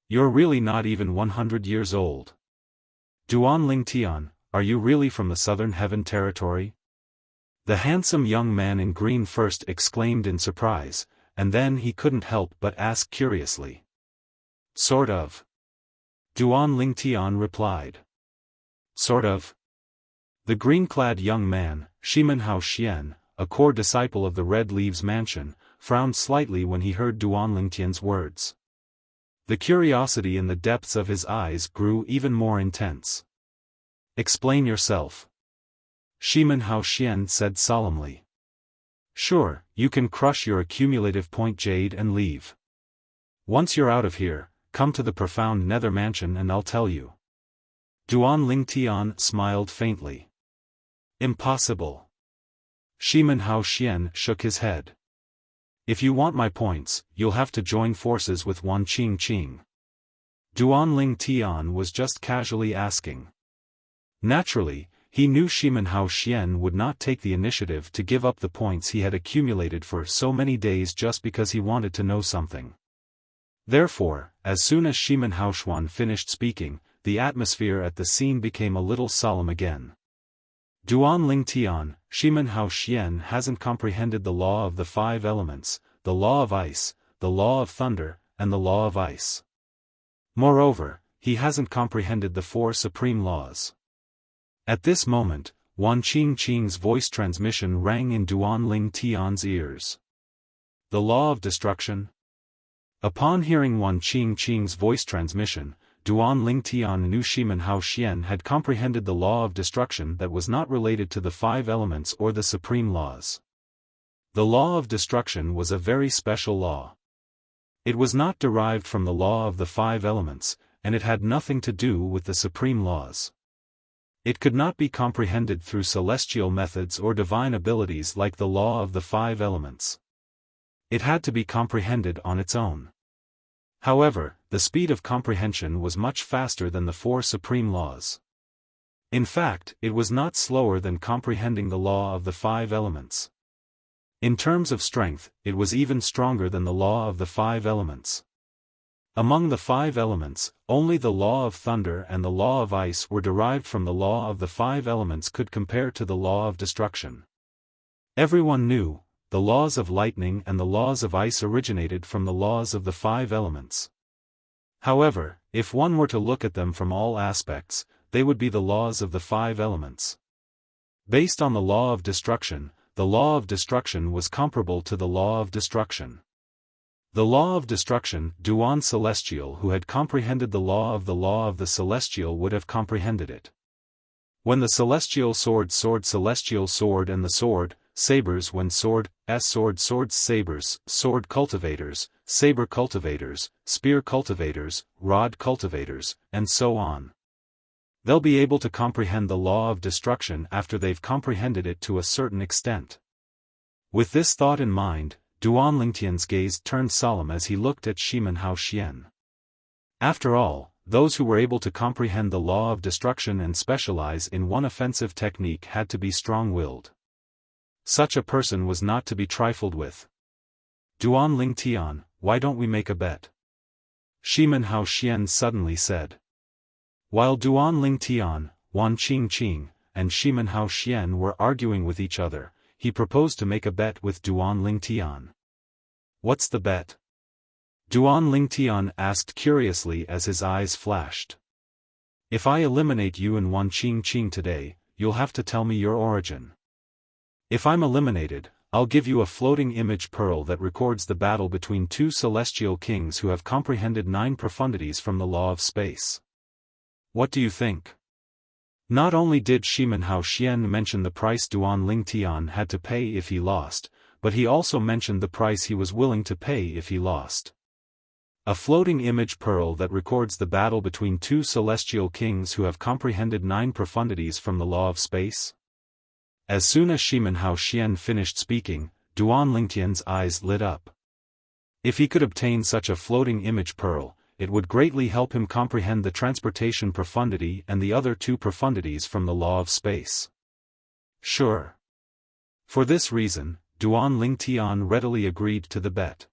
You're really not even 100 years old. Duan Ling Tian, are you really from the Southern Heaven territory? The handsome young man in green first exclaimed in surprise, and then he couldn't help but ask curiously. Sort of. Duan Ling Tian replied. Sort of. The green-clad young man, Shimen Hao Xian, a core disciple of the Red Leaves Mansion, frowned slightly when he heard Duan Ling Tian's words. The curiosity in the depths of his eyes grew even more intense. Explain yourself. Shimen Hao Xian said solemnly. Sure, you can crush your accumulative point jade and leave. Once you're out of here, come to the profound Nether Mansion and I'll tell you. Duan Ling Tian smiled faintly. Impossible. Shimen Hao Xian shook his head. If you want my points, you'll have to join forces with Wan Qingqing. Duan Ling Tian was just casually asking. Naturally, he knew Shimen Hao Xian would not take the initiative to give up the points he had accumulated for so many days just because he wanted to know something. Therefore, as soon as Shimen Hao Xuan finished speaking, the atmosphere at the scene became a little solemn again. Duan Ling Tian, Shimen Hao Xian hasn't comprehended the law of the 5 elements, the law of ice, the law of thunder, and the law of ice. Moreover, he hasn't comprehended the 4 supreme laws. At this moment, Wan Qingqing's voice transmission rang in Duan Ling Tian's ears. The law of destruction? Upon hearing Wan Qingqing's voice transmission, Duan Ling Tian knew Shimen Hao Xian had comprehended the law of destruction that was not related to the 5 elements or the supreme laws. The law of destruction was a very special law. It was not derived from the law of the 5 elements, and it had nothing to do with the supreme laws. It could not be comprehended through celestial methods or divine abilities like the law of the 5 elements. It had to be comprehended on its own. However, the speed of comprehension was much faster than the 4 supreme laws. In fact, it was not slower than comprehending the law of the 5 elements. In terms of strength, it was even stronger than the law of the 5 elements. Among the 5 elements, only the law of thunder and the law of ice were derived from the law of the 5 elements could compare to the law of destruction. Everyone knew, the laws of lightning and the laws of ice originated from the laws of the 5 elements. However, if one were to look at them from all aspects, they would be the laws of the 5 elements. Based on the law of destruction, the law of destruction was comparable to the law of destruction. The law of destruction, Duan Celestial who had comprehended the law of the celestial would have comprehended it. When the celestial sword celestial sword and the sword, sabers when sword sabers, sword cultivators, saber cultivators, spear cultivators, rod cultivators, and so on. They'll be able to comprehend the law of destruction after they've comprehended it to a certain extent. With this thought in mind, Duan Lingtian's gaze turned solemn as he looked at Shimen Hao Xian. After all, those who were able to comprehend the law of destruction and specialize in one offensive technique had to be strong-willed. Such a person was not to be trifled with. Duan Ling Tian, why don't we make a bet? Shimen Hao Xian suddenly said. While Duan Ling Tian, Wan Qingqing, and Shimen Hao Xian were arguing with each other, he proposed to make a bet with Duan Ling Tian. What's the bet? Duan Ling Tian asked curiously as his eyes flashed. If I eliminate you and Wan Qingqing today, you'll have to tell me your origin. If I'm eliminated, I'll give you a floating image pearl that records the battle between 2 celestial kings who have comprehended 9 profundities from the law of space. What do you think? Not only did Shimen Hao Xian mention the price Duan Ling Tian had to pay if he lost, but he also mentioned the price he was willing to pay if he lost. A floating image pearl that records the battle between 2 celestial kings who have comprehended 9 profundities from the law of space? As soon as Shimen Hao Xian finished speaking, Duan Lingtian's eyes lit up. If he could obtain such a floating image pearl, it would greatly help him comprehend the transportation profundity and the other 2 profundities from the law of space. Sure. For this reason, Duan Ling Tian readily agreed to the bet.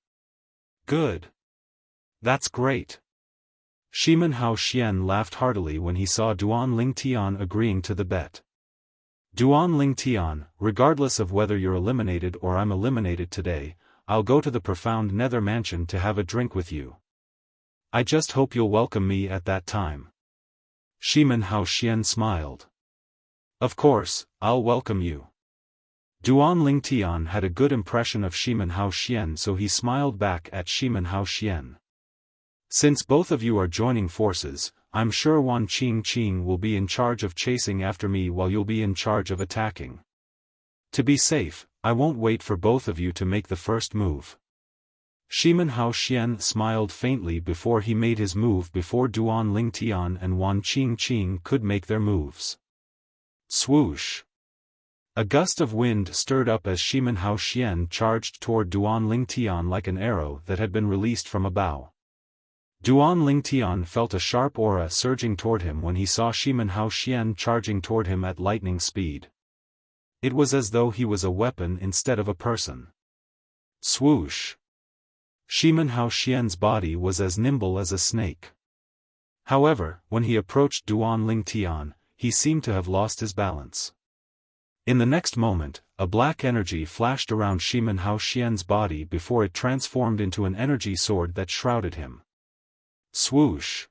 Good. That's great. Shimen Hao Xian laughed heartily when he saw Duan Ling Tian agreeing to the bet. Duan Ling Tian, regardless of whether you're eliminated or I'm eliminated today, I'll go to the profound nether mansion to have a drink with you. I just hope you'll welcome me at that time. Shimen Hao Xian smiled. Of course, I'll welcome you. Duan Ling Tian had a good impression of Shimen Hao Xian, so he smiled back at Shimen Hao Xian. Since both of you are joining forces, I'm sure Wan Qingqing will be in charge of chasing after me while you'll be in charge of attacking. To be safe, I won't wait for both of you to make the first move. Shimen Hao Xian smiled faintly before he made his move before Duan Ling Tian and Wan Qingqing could make their moves. Swoosh! A gust of wind stirred up as Shimen Hao Xian charged toward Duan Ling Tian like an arrow that had been released from a bow. Duan Lingtian felt a sharp aura surging toward him when he saw Shimen Hao Xian charging toward him at lightning speed. It was as though he was a weapon instead of a person. Swoosh! Shimen Hao Xian's body was as nimble as a snake. However, when he approached Duan Lingtian, he seemed to have lost his balance. In the next moment, a black energy flashed around Shimen Hao Xian's body before it transformed into an energy sword that shrouded him. Swoosh!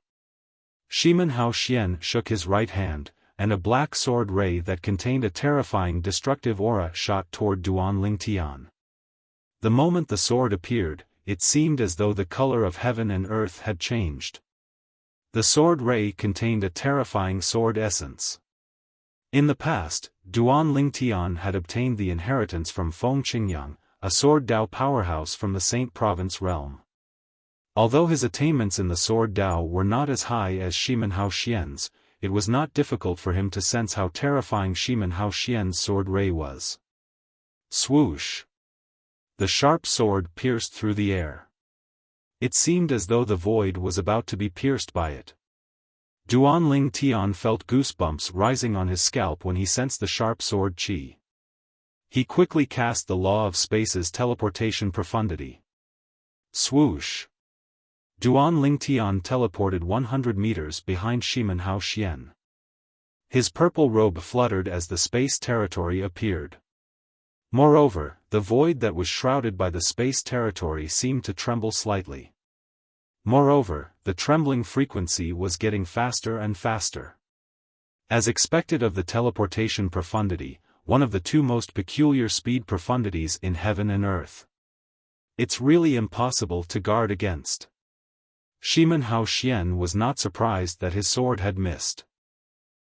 Shimen Hao Xian shook his right hand, and a black sword ray that contained a terrifying destructive aura shot toward Duan Lingtian. The moment the sword appeared, it seemed as though the color of heaven and earth had changed. The sword ray contained a terrifying sword essence. In the past, Duan Lingtian had obtained the inheritance from Feng Qingyang, a sword Dao powerhouse from the Saint Province realm. Although his attainments in the sword Dao were not as high as Shimen Hao Xian's, it was not difficult for him to sense how terrifying Shimen Hao Xian's sword ray was. Swoosh! The sharp sword pierced through the air. It seemed as though the void was about to be pierced by it. Duan Lingtian felt goosebumps rising on his scalp when he sensed the sharp sword qi. He quickly cast the law of space's teleportation profundity. Swoosh! Duan Lingtian teleported 100 meters behind Shimen Hao Xian. His purple robe fluttered as the space territory appeared. Moreover, the void that was shrouded by the space territory seemed to tremble slightly. Moreover, the trembling frequency was getting faster and faster. As expected of the teleportation profundity, one of the two most peculiar speed profundities in heaven and earth. It's really impossible to guard against. Shimen Hao Xian was not surprised that his sword had missed.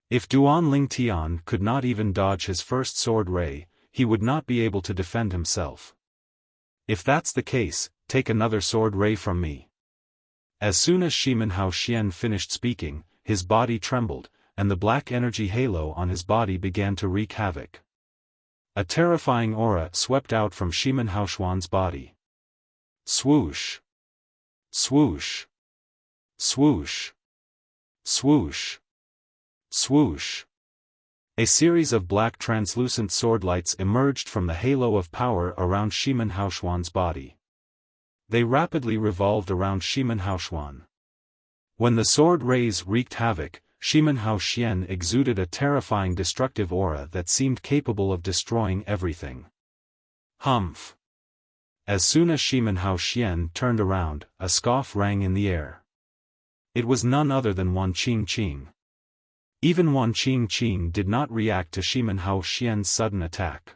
If Duan Lingtian could not even dodge his first sword ray, he would not be able to defend himself. If that's the case, take another sword ray from me. As soon as Shimen Hao Xian finished speaking, his body trembled, and the black energy halo on his body began to wreak havoc. A terrifying aura swept out from Shimen Hao Xian's body. Swoosh! Swoosh! Swoosh! Swoosh! Swoosh! A series of black translucent sword lights emerged from the halo of power around Shimen Hao Xian's body. They rapidly revolved around Shimen Hao Xian. When the sword rays wreaked havoc, Shimen Hao Xian exuded a terrifying destructive aura that seemed capable of destroying everything. Humph! As soon as Shimen Hao Xian turned around, a scoff rang in the air. It was none other than Wan Qingqing. Even Wan Qingqing did not react to Shimen Hao Xian's sudden attack.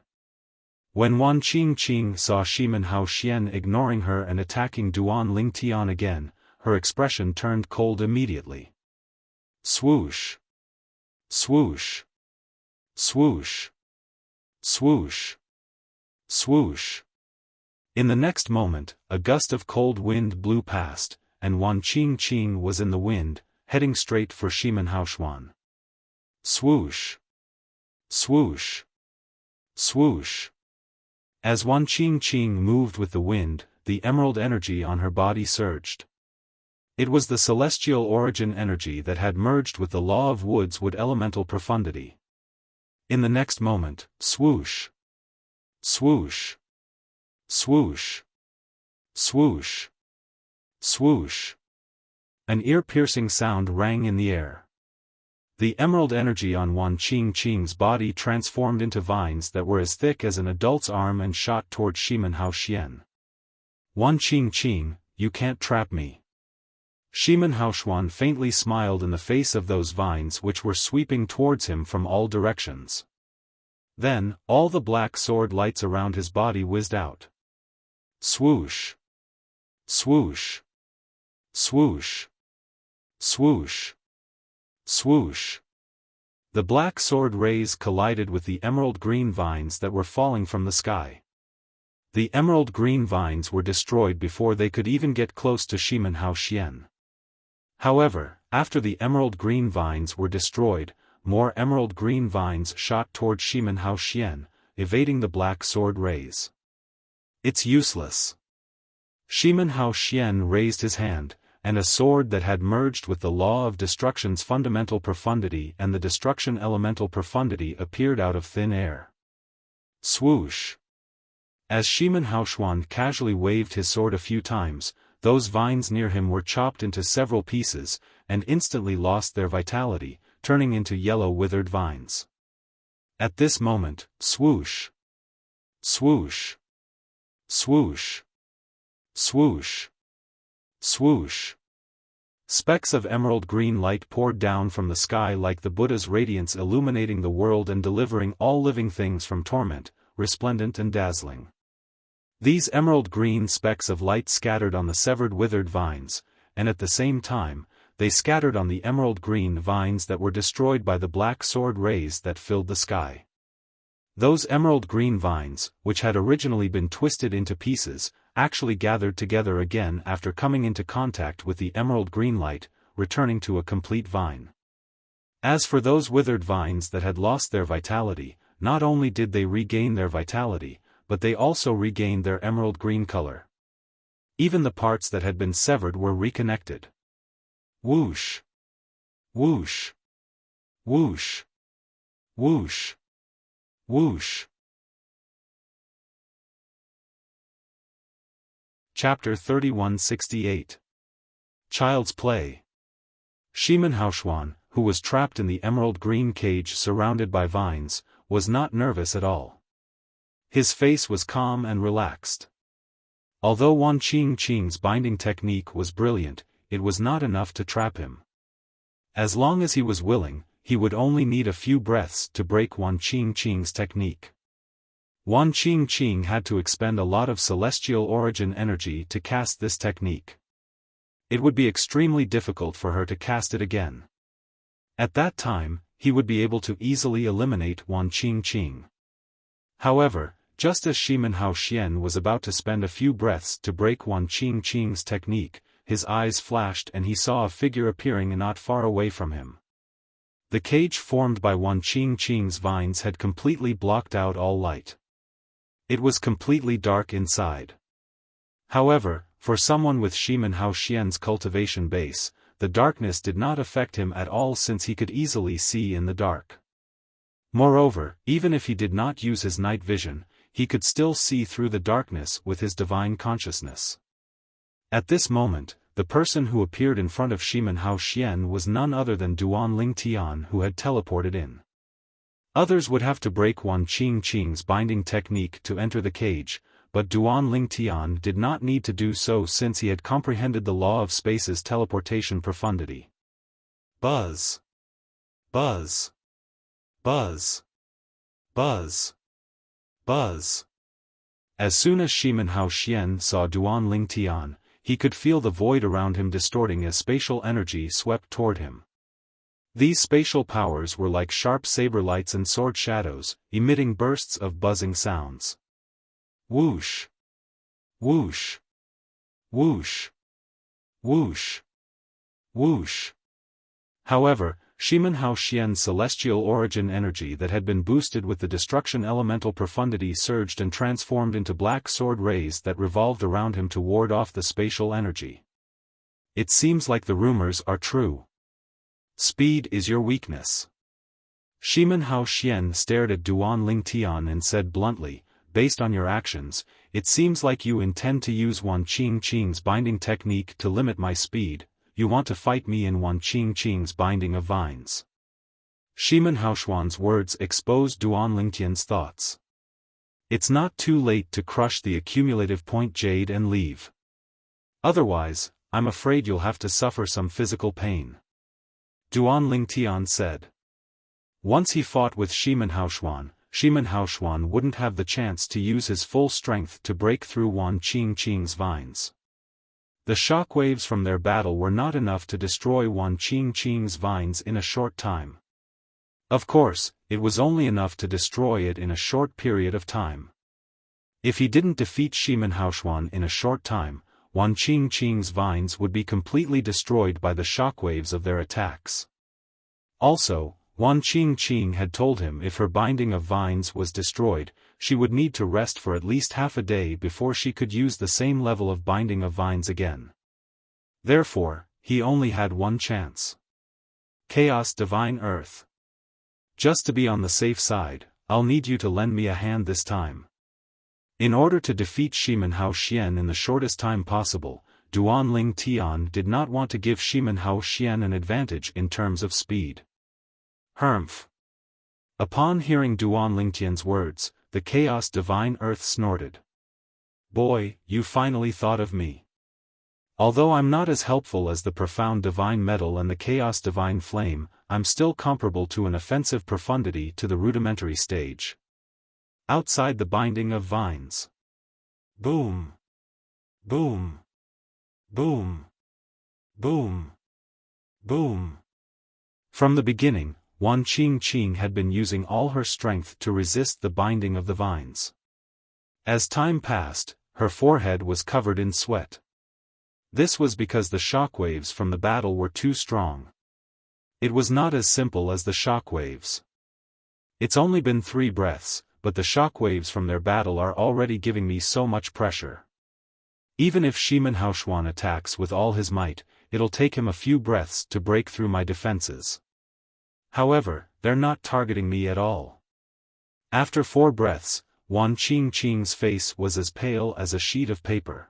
When Wan Qingqing saw Shimen Hao Xian ignoring her and attacking Duan Lingtian again, her expression turned cold immediately. Swoosh! Swoosh! Swoosh! Swoosh! Swoosh! In the next moment, a gust of cold wind blew past, and Wan Qingqing was in the wind, heading straight for Shimen Hao Xian. Swoosh! Swoosh! Swoosh! As Wan Qingqing moved with the wind, the emerald energy on her body surged. It was the celestial origin energy that had merged with the law of Wood's wood elemental profundity. In the next moment, swoosh! Swoosh! Swoosh! Swoosh! Swoosh! An ear-piercing sound rang in the air. The emerald energy on Wan Qingqing's body transformed into vines that were as thick as an adult's arm and shot toward Shimen Hao Xian. Wan Qingqing, you can't trap me. Shimen Hao Xian faintly smiled in the face of those vines which were sweeping towards him from all directions. Then, all the black sword lights around his body whizzed out. Swoosh! Swoosh! Swoosh! Swoosh! Swoosh! The black sword rays collided with the emerald green vines that were falling from the sky. The emerald green vines were destroyed before they could even get close to Shimen Hao Xian. However, after the emerald green vines were destroyed, more emerald green vines shot toward Shimen Hao Xian, evading the black sword rays. It's useless. Shimen Hao Xian raised his hand, and a sword that had merged with the law of destruction's fundamental profundity and the destruction elemental profundity appeared out of thin air. Swoosh! As Shimen Haoshuan casually waved his sword a few times, those vines near him were chopped into several pieces, and instantly lost their vitality, turning into yellow withered vines. At this moment, swoosh! Swoosh! Swoosh! Swoosh! Swoosh! Specks of emerald green light poured down from the sky like the Buddha's radiance, illuminating the world and delivering all living things from torment, resplendent and dazzling. These emerald green specks of light scattered on the severed withered vines, and at the same time, they scattered on the emerald green vines that were destroyed by the black sword rays that filled the sky. Those emerald green vines, which had originally been twisted into pieces, actually gathered together again after coming into contact with the emerald green light, returning to a complete vine. As for those withered vines that had lost their vitality, not only did they regain their vitality, but they also regained their emerald green color. Even the parts that had been severed were reconnected. Whoosh! Whoosh! Whoosh! Whoosh! Whoosh! Chapter 3168. Child's Play. Shimen Haoshuan, who was trapped in the emerald green cage surrounded by vines, was not nervous at all. His face was calm and relaxed. Although Wan Qing's binding technique was brilliant, it was not enough to trap him. As long as he was willing, he would only need a few breaths to break Wan Qing's technique. Wan Qing had to expend a lot of celestial origin energy to cast this technique. It would be extremely difficult for her to cast it again. At that time, he would be able to easily eliminate Wan Qing. However, just as Shimen Haoshuan was about to spend a few breaths to break Wan Qing's technique, his eyes flashed and he saw a figure appearing not far away from him. The cage formed by Wan Qing's vines had completely blocked out all light. It was completely dark inside. However, for someone with Shimen Haoshuan's cultivation base, the darkness did not affect him at all since he could easily see in the dark. Moreover, even if he did not use his night vision, he could still see through the darkness with his divine consciousness. At this moment, the person who appeared in front of Shimen Haoshuan was none other than Duan Lingtian, who had teleported in. Others would have to break Wan Qing's binding technique to enter the cage, but Duan Lingtian did not need to do so since he had comprehended the law of space's teleportation profundity. Buzz! Buzz! Buzz! Buzz! Buzz! As soon as Shimen Haoshuan saw Duan Lingtian, he could feel the void around him distorting as spatial energy swept toward him. These spatial powers were like sharp saber lights and sword shadows, emitting bursts of buzzing sounds. Whoosh! Whoosh! Whoosh! Whoosh! Whoosh! However, Shimen Haoshuan's celestial origin energy that had been boosted with the destruction elemental profundity surged and transformed into black sword rays that revolved around him to ward off the spatial energy. It seems like the rumors are true. Speed is your weakness. Shimen Haoshuan stared at Duan Lingtian and said bluntly, based on your actions, it seems like you intend to use Wan Qing's binding technique to limit my speed. You want to fight me in Wan Qing's binding of vines. Shimen Haoshuan's words exposed Duan Lingtian's thoughts. It's not too late to crush the accumulative point jade and leave. Otherwise, I'm afraid you'll have to suffer some physical pain. Duan Lingtian said. Once he fought with Shimen Haoshuan wouldn't have the chance to use his full strength to break through Wan Qing's vines. The shockwaves from their battle were not enough to destroy Wan Qing's vines in a short time. Of course, it was only enough to destroy it in a short period of time. If he didn't defeat Shimen Haoshuan in a short time, Wan Qing's vines would be completely destroyed by the shockwaves of their attacks. Also, Wan Qing had told him if her binding of vines was destroyed, she would need to rest for at least half a day before she could use the same level of binding of vines again. Therefore, he only had one chance. Chaos Divine Earth. Just to be on the safe side, I'll need you to lend me a hand this time. In order to defeat Shimen Hao Xian in the shortest time possible, Duan Ling Tian did not want to give Shimen Hao Xian an advantage in terms of speed. Humph. Upon hearing Duan Ling Tian's words, the Chaos Divine Earth snorted. Boy, you finally thought of me. Although I'm not as helpful as the Profound Divine Metal and the Chaos Divine Flame, I'm still comparable to an offensive profundity to the rudimentary stage. Outside the binding of vines. Boom. Boom. Boom. Boom. Boom. From the beginning, Wan Qing had been using all her strength to resist the binding of the vines. As time passed, her forehead was covered in sweat. This was because the shockwaves from the battle were too strong. It was not as simple as the shockwaves. It's only been 3 breaths, but the shockwaves from their battle are already giving me so much pressure. Even if Shimen Hao Xuan attacks with all his might, it'll take him a few breaths to break through my defenses. However, they're not targeting me at all. After 4 breaths, Wan Qing's face was as pale as a sheet of paper.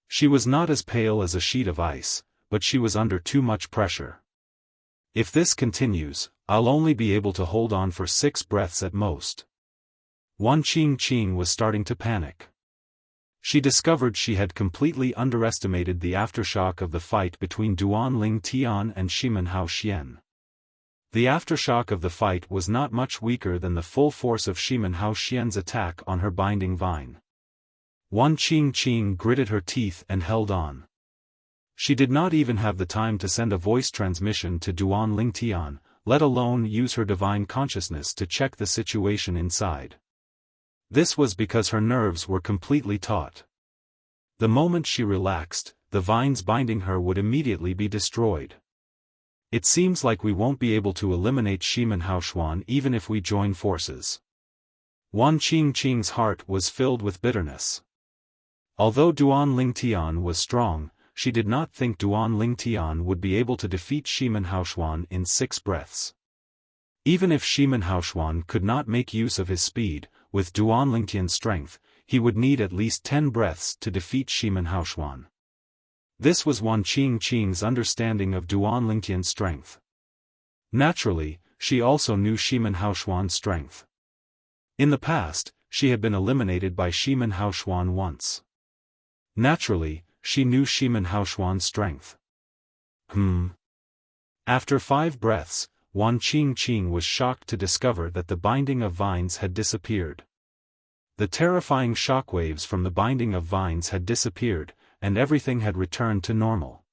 She was not as pale as a sheet of ice, but she was under too much pressure. If this continues, I'll only be able to hold on for 6 breaths at most. Wan Qing was starting to panic. She discovered she had completely underestimated the aftershock of the fight between Duan Ling Tian and Shimen Hao Xian. The aftershock of the fight was not much weaker than the full force of Shimen Hao Xian's attack on her binding vine. Wan Qing gritted her teeth and held on. She did not even have the time to send a voice transmission to Duan Ling Tian, let alone use her divine consciousness to check the situation inside. This was because her nerves were completely taut. The moment she relaxed, the vines binding her would immediately be destroyed. It seems like we won't be able to eliminate Shimen Hao Xuan even if we join forces. Wan Qing's heart was filled with bitterness. Although Duan Ling Tian was strong, she did not think Duan Ling Tian would be able to defeat Shimen Hao Xuan in 6 breaths. Even if Shimen Hao Xuan could not make use of his speed, with Duan Ling Tian's strength, he would need at least 10 breaths to defeat Shimen Hao Xuan. This was Wan Qing's understanding of Duan Ling Tian's strength. Naturally, she also knew Shimen Hao Xuan's strength. In the past, she had been eliminated by Shimen Hao Xuan once. Naturally, she knew Shimen Hao Xuan's strength. After 5 breaths, Wan Qing was shocked to discover that the binding of vines had disappeared. The terrifying shockwaves from the binding of vines had disappeared, and everything had returned to normal.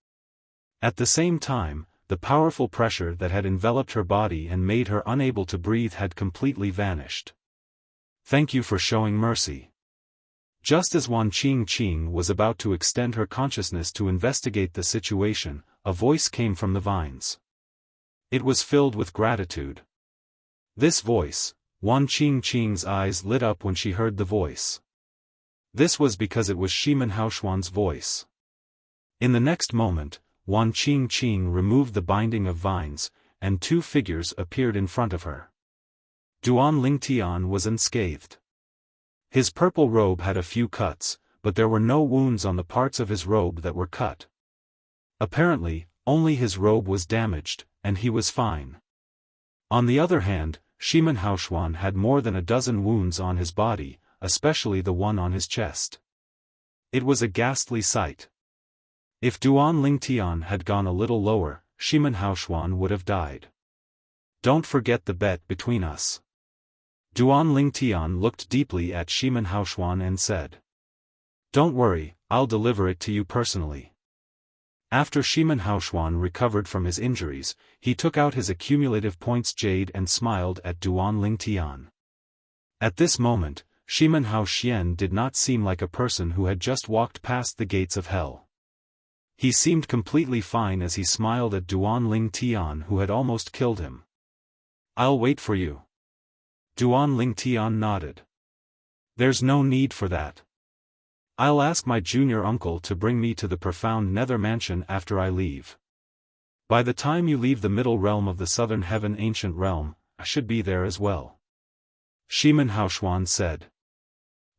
At the same time, the powerful pressure that had enveloped her body and made her unable to breathe had completely vanished. Thank you for showing mercy. Just as Wan Qing was about to extend her consciousness to investigate the situation, a voice came from the vines. It was filled with gratitude. This voice, Wan Qing's eyes lit up when she heard the voice. This was because it was Shimen Hao Xuan's voice. In the next moment, Wan Qing removed the binding of vines, and 2 figures appeared in front of her. Duan Ling Tian was unscathed. His purple robe had a few cuts, but there were no wounds on the parts of his robe that were cut. Apparently, only his robe was damaged, and he was fine. On the other hand, Shimen Hao Xuan had more than a dozen wounds on his body, especially the one on his chest. It was a ghastly sight. If Duan Ling Tian had gone a little lower, Shimen Hao Xuan would have died. Don't forget the bet between us. Duan Ling Tian looked deeply at Shimen Hao Xuan and said. Don't worry, I'll deliver it to you personally. After Shimen Hao Xuan recovered from his injuries, he took out his accumulative points jade and smiled at Duan Ling Tian. At this moment, Shimen Hao Xian did not seem like a person who had just walked past the gates of hell. He seemed completely fine as he smiled at Duan Ling Tian who had almost killed him. I'll wait for you. Duan Ling Tian nodded. There's no need for that. I'll ask my junior uncle to bring me to the profound nether mansion after I leave. By the time you leave the middle realm of the southern heaven ancient realm, I should be there as well. Shimen Haoshuan said.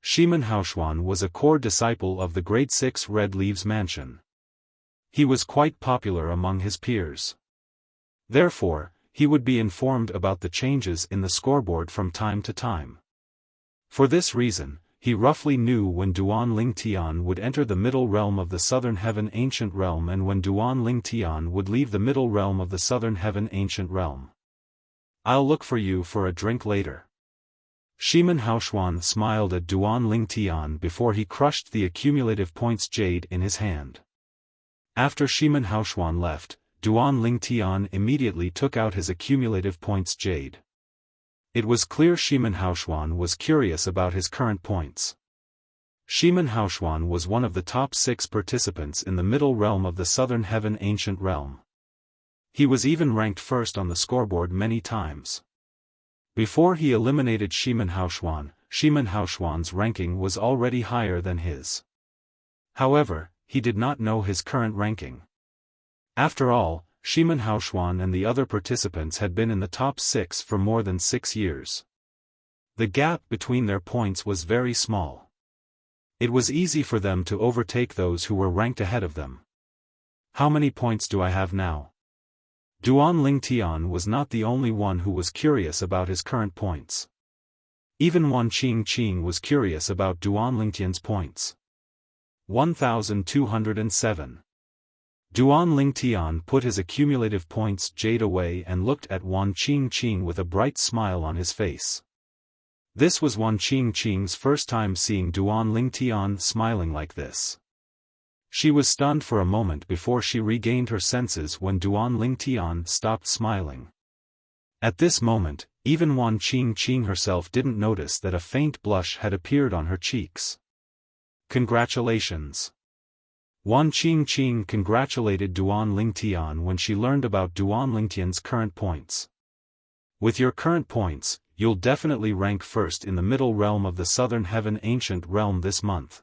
Shimen Haoshuan was a core disciple of the Great Six Red Leaves Mansion. He was quite popular among his peers. Therefore, he would be informed about the changes in the scoreboard from time to time. For this reason, he roughly knew when Duan Ling Tian would enter the middle realm of the southern heaven ancient realm and when Duan Ling Tian would leave the middle realm of the southern heaven ancient realm. I'll look for you for a drink later. Shimen Haoshuan smiled at Duan Ling Tian before he crushed the accumulative points jade in his hand. After Shimen Haoshuan left, Duan Ling Tian immediately took out his accumulative points jade. It was clear Shimen Haoshuan was curious about his current points. Shimen Haoshuan was one of the top 6 participants in the middle realm of the southern heaven ancient realm. He was even ranked first on the scoreboard many times. Before he eliminated Shimen Haoshuan's ranking was already higher than his. However, he did not know his current ranking. After all, Shimen Haoshuan and the other participants had been in the top 6 for more than 6 years. The gap between their points was very small. It was easy for them to overtake those who were ranked ahead of them. How many points do I have now? Duan Ling Tian was not the only one who was curious about his current points. Even Wan Qing was curious about Duan Ling Tian's points. 1207. Duan Ling Tian put his accumulative points jade away and looked at Wan Qing with a bright smile on his face. This was Wan Qing's first time seeing Duan Ling Tian smiling like this. She was stunned for a moment before she regained her senses when Duan Ling Tian stopped smiling. At this moment, even Wan Qing herself didn't notice that a faint blush had appeared on her cheeks. Congratulations. Wan Qing congratulated Duan Ling Tian when she learned about Duan Ling Tian's current points. With your current points, you'll definitely rank first in the middle realm of the southern heaven ancient realm this month.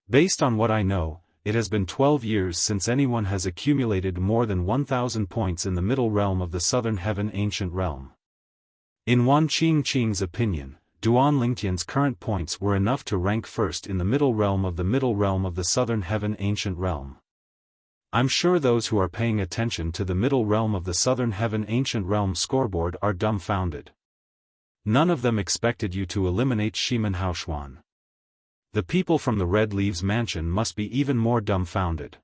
Based on what I know, it has been 12 years since anyone has accumulated more than 1,000 points in the middle realm of the southern heaven ancient realm. In Wan Qing's opinion, Duan Ling Tian's current points were enough to rank first in the middle realm of the southern heaven ancient realm. I'm sure those who are paying attention to the middle realm of the southern heaven ancient realm scoreboard are dumbfounded. None of them expected you to eliminate Shimen Haoshuan. The people from the Red Leaves Mansion must be even more dumbfounded.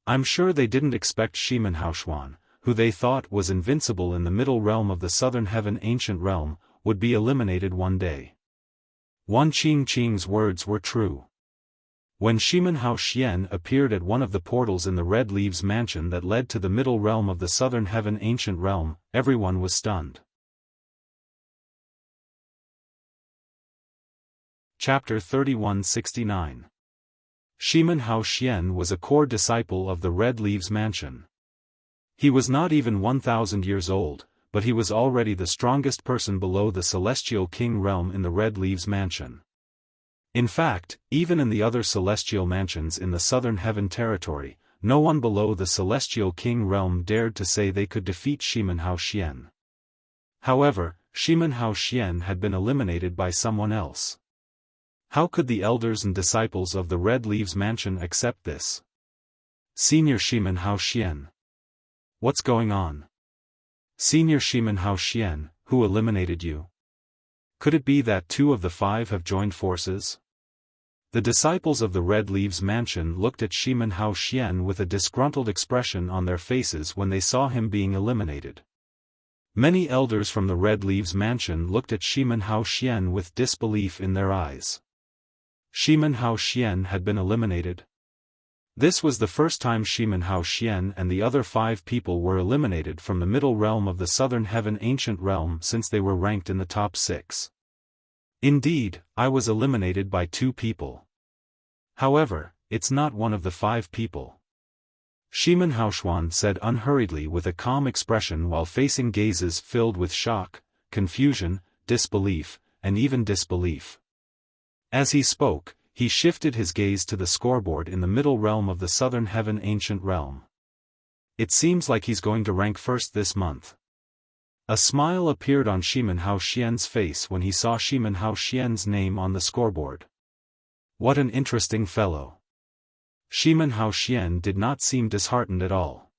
I'm sure they didn't expect Shimen Haoshuan, who they thought was invincible in the middle realm of the southern heaven ancient realm, would be eliminated one day. Wan Qing's words were true. When Shimen Haoshuan appeared at one of the portals in the Red Leaves Mansion that led to the middle realm of the southern heaven ancient realm, everyone was stunned. Chapter 3169. Shimen Haoshuan was a core disciple of the Red Leaves Mansion. He was not even 1,000 years old, but he was already the strongest person below the Celestial King realm in the Red Leaves Mansion. In fact, even in the other celestial mansions in the Southern Heaven territory, no one below the Celestial King realm dared to say they could defeat Shimen Haoshuan. However, Shimen Haoshuan had been eliminated by someone else. How could the elders and disciples of the Red Leaves Mansion accept this? Senior Shimen Haoshuan. What's going on? Senior Shimen Haoshuan, who eliminated you? Could it be that 2 of the 5 have joined forces? The disciples of the Red Leaves Mansion looked at Shimen Haoshuan with a disgruntled expression on their faces when they saw him being eliminated. Many elders from the Red Leaves Mansion looked at Shimen Haoshuan with disbelief in their eyes. Shimen Haoshuan had been eliminated? This was the first time Shimen Haoshuan and the other 5 people were eliminated from the middle realm of the Southern Heaven Ancient Realm since they were ranked in the top 6. Indeed, I was eliminated by 2 people. However, it's not one of the 5 people. Shimen Haoshuan said unhurriedly with a calm expression while facing gazes filled with shock, confusion, disbelief, and even disbelief. As he spoke, he shifted his gaze to the scoreboard in the middle realm of the southern heaven ancient realm. It seems like he's going to rank first this month. A smile appeared on Shimen Hao Xian's face when he saw Shimen Hao Xian's name on the scoreboard. What an interesting fellow. Shimen Hao Xian did not seem disheartened at all.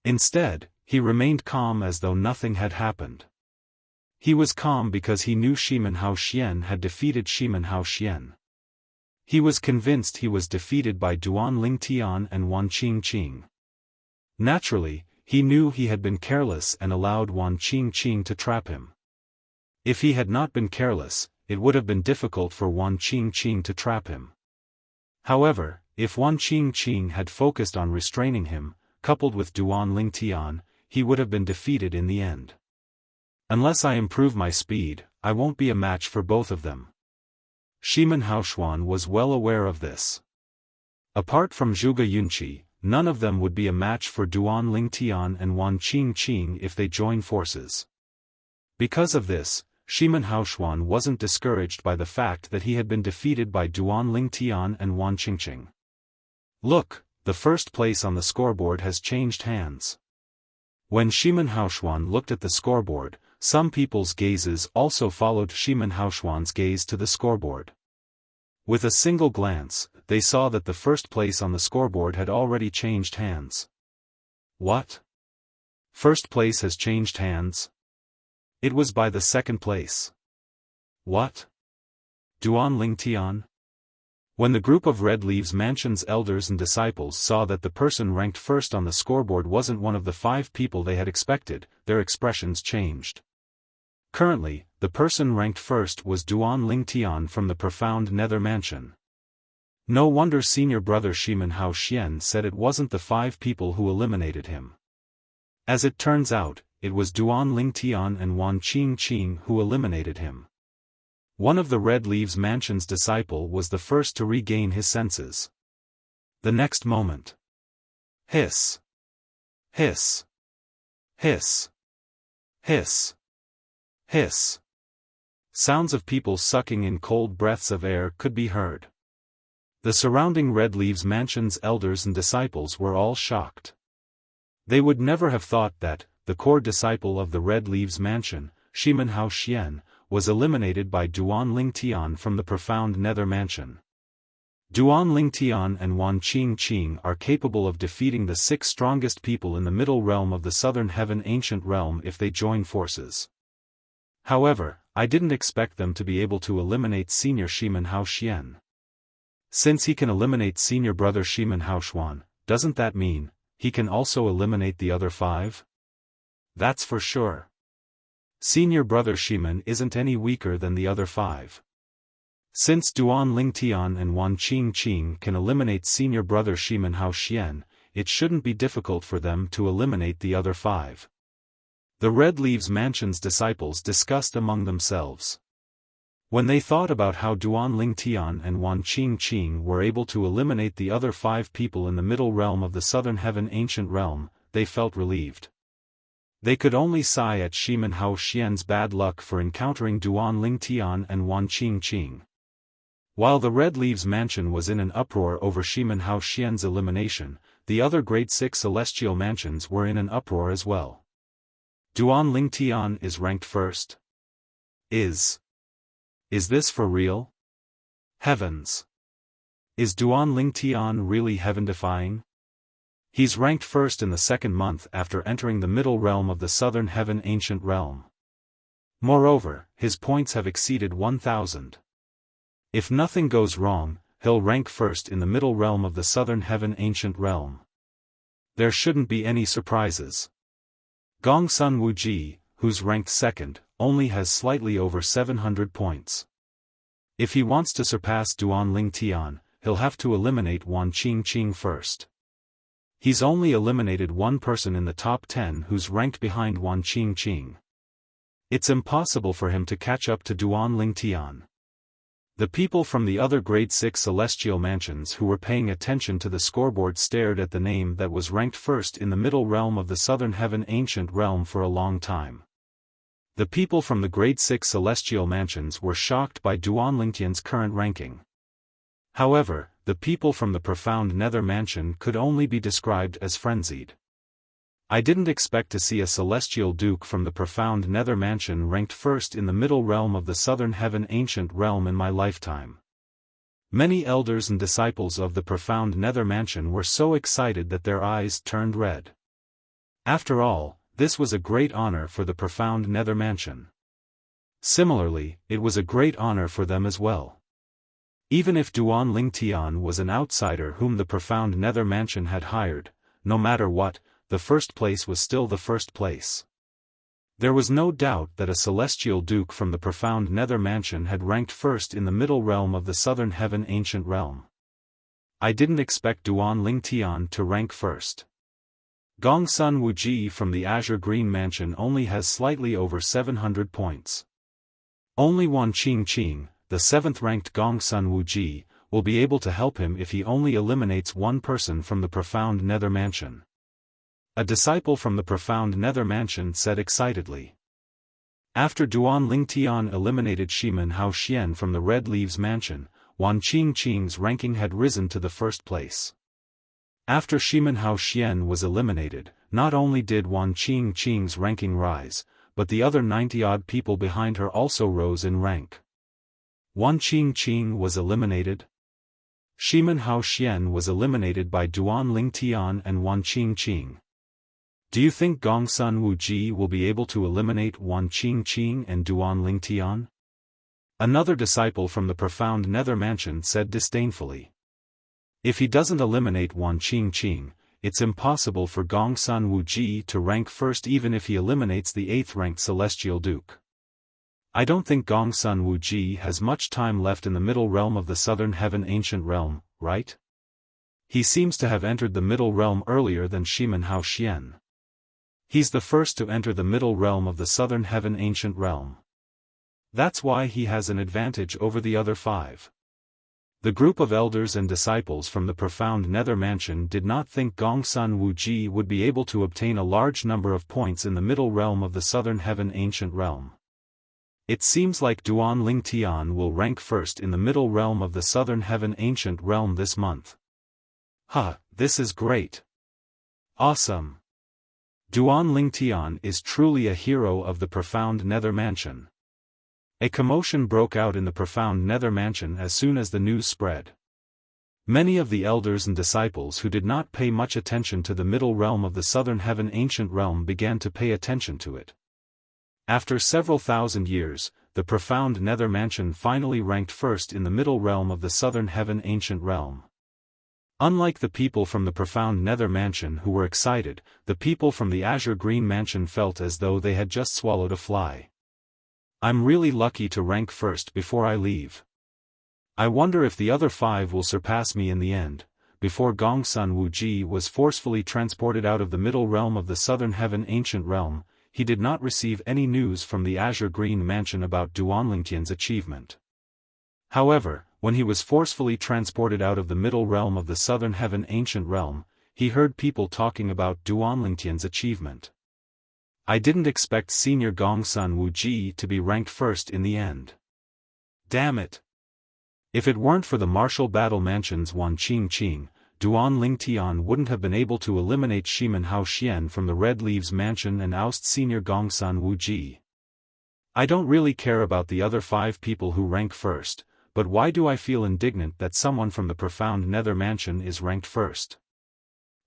Instead, he remained calm as though nothing had happened. He was calm because he knew Shimen Hao Xian had defeated Shimen Hao Xian. He was convinced he was defeated by Duan Lingtian and Wan Qingqing. Naturally, he knew he had been careless and allowed Wan Qingqing to trap him. If he had not been careless, it would have been difficult for Wan Qingqing to trap him. However, if Wan Qingqing had focused on restraining him, coupled with Duan Lingtian, he would have been defeated in the end. Unless I improve my speed, I won't be a match for both of them. Shimen Hao Xuan was well aware of this. Apart from Zhuge Yunqi, none of them would be a match for Duan Lingtian and Wan Qingqing if they join forces. Because of this, Shimen Hao Xuan wasn't discouraged by the fact that he had been defeated by Duan Lingtian and Wan Qingqing. Look, the first place on the scoreboard has changed hands. When Shimen Hao Xuan looked at the scoreboard, some people's gazes also followed Shimen Hao Xuan's gaze to the scoreboard. With a single glance, they saw that the first place on the scoreboard had already changed hands. What? First place has changed hands? It was by the second place. What? Duan Lingtian? When the group of Red Leaves Mansion's elders and disciples saw that the person ranked first on the scoreboard wasn't one of the 5 people they had expected, their expressions changed. Currently, the person ranked first was Duan Lingtian from the Profound Nether Mansion. No wonder senior brother Shimen Hao Xian said it wasn't the 5 people who eliminated him. As it turns out, it was Duan Lingtian and Wan Qingqing who eliminated him. One of the Red Leaves Mansion's disciple was the first to regain his senses. The next moment. Hiss. Hiss. Hiss. Hiss. Hiss. Sounds of people sucking in cold breaths of air could be heard. The surrounding Red Leaves Mansion's elders and disciples were all shocked. They would never have thought that, the core disciple of the Red Leaves Mansion, Shimen Hao Xian, was eliminated by Duan Lingtian from the Profound Nether Mansion. Duan Lingtian and Wan Qingqing are capable of defeating the 6 strongest people in the middle realm of the Southern Heaven Ancient Realm if they join forces. However, I didn't expect them to be able to eliminate senior Shimen Hao Xian. Since he can eliminate senior brother Shimen Hao Xuan, doesn't that mean he can also eliminate the other 5? That's for sure. Senior brother Shimen isn't any weaker than the other 5. Since Duan Lingtian and Wan Qingqing can eliminate senior brother Shimen Hao Xian, it shouldn't be difficult for them to eliminate the other 5. The Red Leaves Mansion's disciples discussed among themselves. When they thought about how Duan Lingtian and Wan Qingqing were able to eliminate the other 5 people in the middle realm of the Southern Heaven Ancient Realm, they felt relieved. They could only sigh at Shimen Hao Xian's bad luck for encountering Duan Lingtian and Wan Qingqing. While the Red Leaves Mansion was in an uproar over Shimen Hao Xian's elimination, the other Grade 6 Celestial Mansions were in an uproar as well. Duan Lingtian is ranked first? Is this for real? Heavens! Is Duan Lingtian really heaven-defying? He's ranked first in the 2nd month after entering the middle realm of the Southern Heaven Ancient Realm. Moreover, his points have exceeded 1,000. If nothing goes wrong, he'll rank first in the middle realm of the Southern Heaven Ancient Realm. There shouldn't be any surprises. Gongsun Wuji, who's ranked 2nd, only has slightly over 700 points. If he wants to surpass Duan Lingtian, he'll have to eliminate Wan Qingqing first. He's only eliminated one person in the top 10 who's ranked behind Wan Qingqing. It's impossible for him to catch up to Duan Lingtian. The people from the other Grade 6 Celestial Mansions who were paying attention to the scoreboard stared at the name that was ranked first in the middle realm of the Southern Heaven Ancient Realm for a long time. The people from the Grade 6 Celestial Mansions were shocked by Duan Lingtian's current ranking. However, the people from the profound nether mansion could only be described as frenzied. I didn't expect to see a celestial duke from the profound nether mansion ranked first in the middle realm of the southern heaven ancient realm in my lifetime. Many elders and disciples of the profound nether mansion were so excited that their eyes turned red. After all, this was a great honor for the profound nether mansion. Similarly, it was a great honor for them as well. Even if Duan Ling Tian was an outsider whom the profound nether mansion had hired, no matter what, the first place was still the first place. There was no doubt that a celestial duke from the profound nether mansion had ranked first in the middle realm of the southern heaven ancient realm. I didn't expect Duan Ling Tian to rank first. Gongsun Wuji from the Azure Green Mansion only has slightly over 700 points. Only Wan Qing, the 7th-ranked Gongsun Wuji, will be able to help him if he only eliminates one person from the profound nether mansion. A disciple from the profound nether mansion said excitedly. After Duan Ling Tian eliminated Shimen Hao Xian from the Red Leaves Mansion, Wan Qing's ranking had risen to the first place. After Shimen Hao Xian was eliminated, not only did Wan Qing's ranking rise, but the other 90-odd people behind her also rose in rank. Wan Qing was eliminated. Shimen Hao Xian was eliminated by Duan Ling Tian and Wan Qing. Do you think Gongsun Wuji will be able to eliminate Wan Qing and Duan Ling Tian? Another disciple from the profound nether mansion said disdainfully. If he doesn't eliminate Wan Qing, it's impossible for Gongsun Wuji to rank first even if he eliminates the 8th-ranked Celestial Duke. I don't think Gongsun Wuji has much time left in the middle realm of the southern heaven ancient realm, right? He seems to have entered the middle realm earlier than Shimen Hao Xian. He's the first to enter the middle realm of the southern heaven ancient realm. That's why he has an advantage over the other 5. The group of elders and disciples from the profound nether mansion did not think Gongsun Wuji would be able to obtain a large number of points in the middle realm of the southern heaven ancient realm. It seems like Duan Ling Tian will rank first in the middle realm of the southern heaven ancient realm this month. This is great. Awesome. Duan Ling Tian is truly a hero of the profound nether mansion. A commotion broke out in the profound nether mansion as soon as the news spread. Many of the elders and disciples who did not pay much attention to the middle realm of the southern heaven ancient realm began to pay attention to it. After several thousand years, the profound nether mansion finally ranked first in the middle realm of the southern heaven ancient realm. Unlike the people from the profound nether mansion who were excited, the people from the Azure Green Mansion felt as though they had just swallowed a fly. I'm really lucky to rank first before I leave. I wonder if the other 5 will surpass me in the end. Before Gongsun Wuji was forcefully transported out of the middle realm of the southern heaven ancient realm, he did not receive any news from the Azure Green Mansion about Duan Ling Tian's achievement. However, when he was forcefully transported out of the middle realm of the southern heaven ancient realm, he heard people talking about Duan Ling Tian's achievement. I didn't expect Senior Gongsun Wuji to be ranked first in the end. Damn it. If it weren't for the Martial Battle Mansion's Wan Qing, Duan Ling Tian wouldn't have been able to eliminate Shimen Hao Xian from the Red Leaves Mansion and oust Senior Gongsun Wuji. I don't really care about the other 5 people who rank first, but why do I feel indignant that someone from the profound nether mansion is ranked first?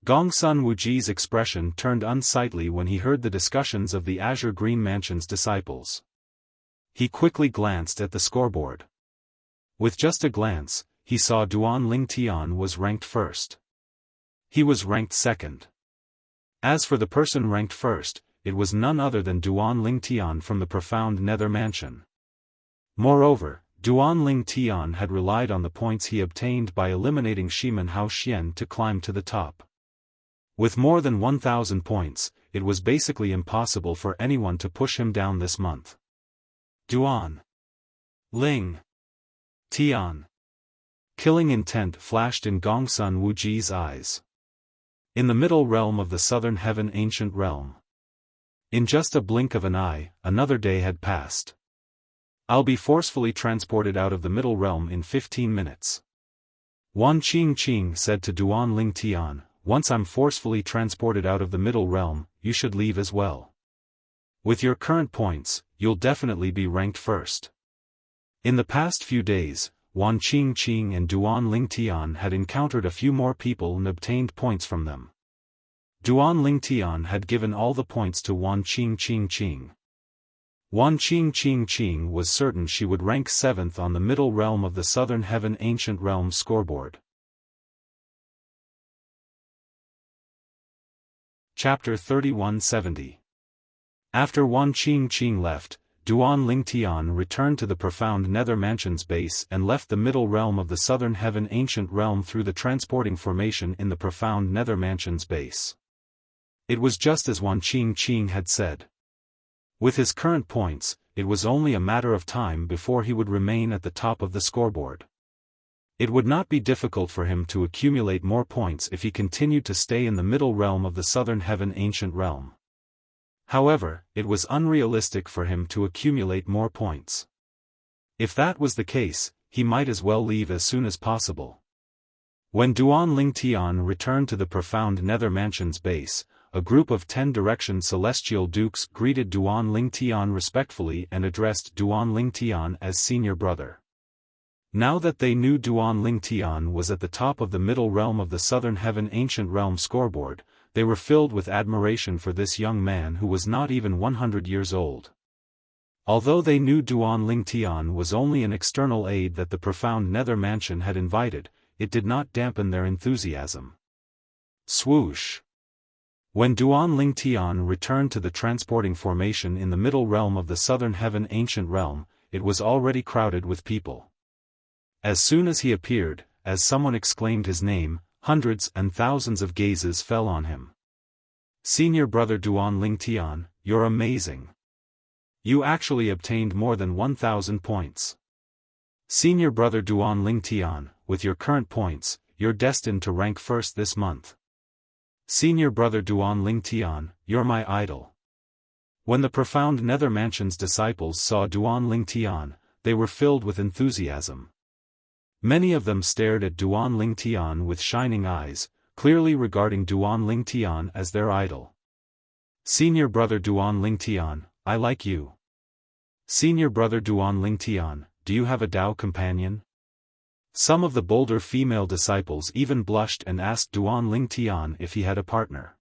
Gongsun Wuji's expression turned unsightly when he heard the discussions of the Azure Green Mansion's disciples. He quickly glanced at the scoreboard. With just a glance, he saw Duan Ling Tian was ranked first. He was ranked second. As for the person ranked first, it was none other than Duan Ling Tian from the profound nether mansion. Moreover, Duan Ling Tian had relied on the points he obtained by eliminating Shimen Hao Xian to climb to the top. With more than 1,000 points, it was basically impossible for anyone to push him down this month. Duan Ling Tian. Killing intent flashed in Gongsun Wuji's eyes. In the middle realm of the southern heaven ancient realm. In just a blink of an eye, another day had passed. I'll be forcefully transported out of the middle realm in 15 minutes. Wan Qingqing said to Duan Ling Tian, once I'm forcefully transported out of the middle realm, you should leave as well. With your current points, you'll definitely be ranked first. In the past few days, Wan Qingqing and Duan Ling Tian had encountered a few more people and obtained points from them. Duan Ling Tian had given all the points to Wan Qingqing. Wan Qingqing was certain she would rank 7th on the middle realm of the Southern Heaven Ancient Realm scoreboard. Chapter 3170. After Wan Qingqing left, Duan Ling Tian returned to the profound Nether Mansion's base and left the middle realm of the Southern Heaven Ancient Realm through the transporting formation in the profound Nether Mansion's base. It was just as Wan Qingqing had said. With his current points, it was only a matter of time before he would remain at the top of the scoreboard. It would not be difficult for him to accumulate more points if he continued to stay in the middle realm of the Southern Heaven Ancient Realm. However, it was unrealistic for him to accumulate more points. If that was the case, he might as well leave as soon as possible. When Duan Ling Tian returned to the profound Nether Mansion's base, a group of 10 Direction Celestial Dukes greeted Duan Ling Tian respectfully and addressed Duan Ling Tian as senior brother. Now that they knew Duan Ling Tian was at the top of the middle realm of the Southern Heaven Ancient Realm scoreboard, they were filled with admiration for this young man who was not even 100 years old. Although they knew Duan Ling Tian was only an external aid that the profound Nether Mansion had invited, it did not dampen their enthusiasm. Swoosh! When Duan Ling Tian returned to the transporting formation in the middle realm of the Southern Heaven Ancient Realm, it was already crowded with people. As soon as he appeared, as someone exclaimed his name, hundreds and thousands of gazes fell on him. Senior brother Duan Ling Tian, you're amazing. You actually obtained more than 1,000 points. Senior brother Duan Ling Tian, with your current points, you're destined to rank first this month. Senior brother Duan Ling Tian, you're my idol. When the profound Nether Mansion's disciples saw Duan Ling Tian, they were filled with enthusiasm. Many of them stared at Duan Ling Tian with shining eyes, clearly regarding Duan Ling Tian as their idol. Senior brother Duan Ling Tian, I like you. Senior brother Duan Ling Tian, do you have a Dao companion? Some of the bolder female disciples even blushed and asked Duan Ling Tian if he had a partner.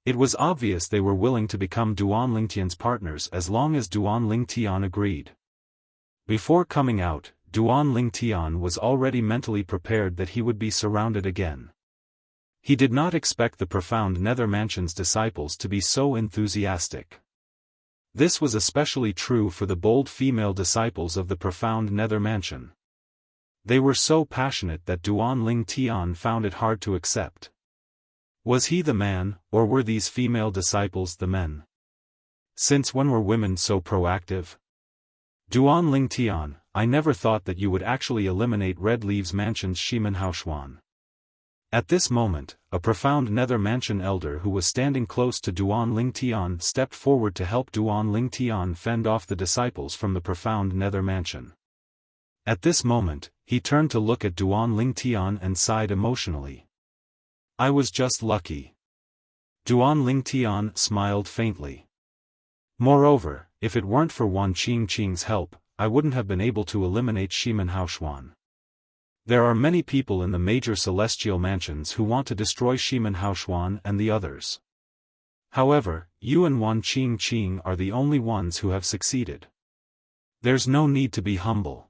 It was obvious they were willing to become Duan Ling Tian's partners as long as Duan Ling Tian agreed. Before coming out, Duan Ling Tian was already mentally prepared that he would be surrounded again. He did not expect the profound Nether Mansion's disciples to be so enthusiastic. This was especially true for the bold female disciples of the profound Nether Mansion. They were so passionate that Duan Ling Tian found it hard to accept. Was he the man, or were these female disciples the men? Since when were women so proactive? Duan Ling Tian, I never thought that you would actually eliminate Red Leaves Mansion's Shimen Haoshuan. At this moment, a profound Nether Mansion elder who was standing close to Duan Ling Tian stepped forward to help Duan Ling Tian fend off the disciples from the profound Nether Mansion. At this moment, he turned to look at Duan Ling Tian and sighed emotionally. I was just lucky. Duan Ling Tian smiled faintly. Moreover, if it weren't for Wan Qingqing's help, I wouldn't have been able to eliminate Shimen Haoshuan. There are many people in the major celestial mansions who want to destroy Shimen Haoshuan and the others. However, you and Wan Qingqing are the only ones who have succeeded. There's no need to be humble.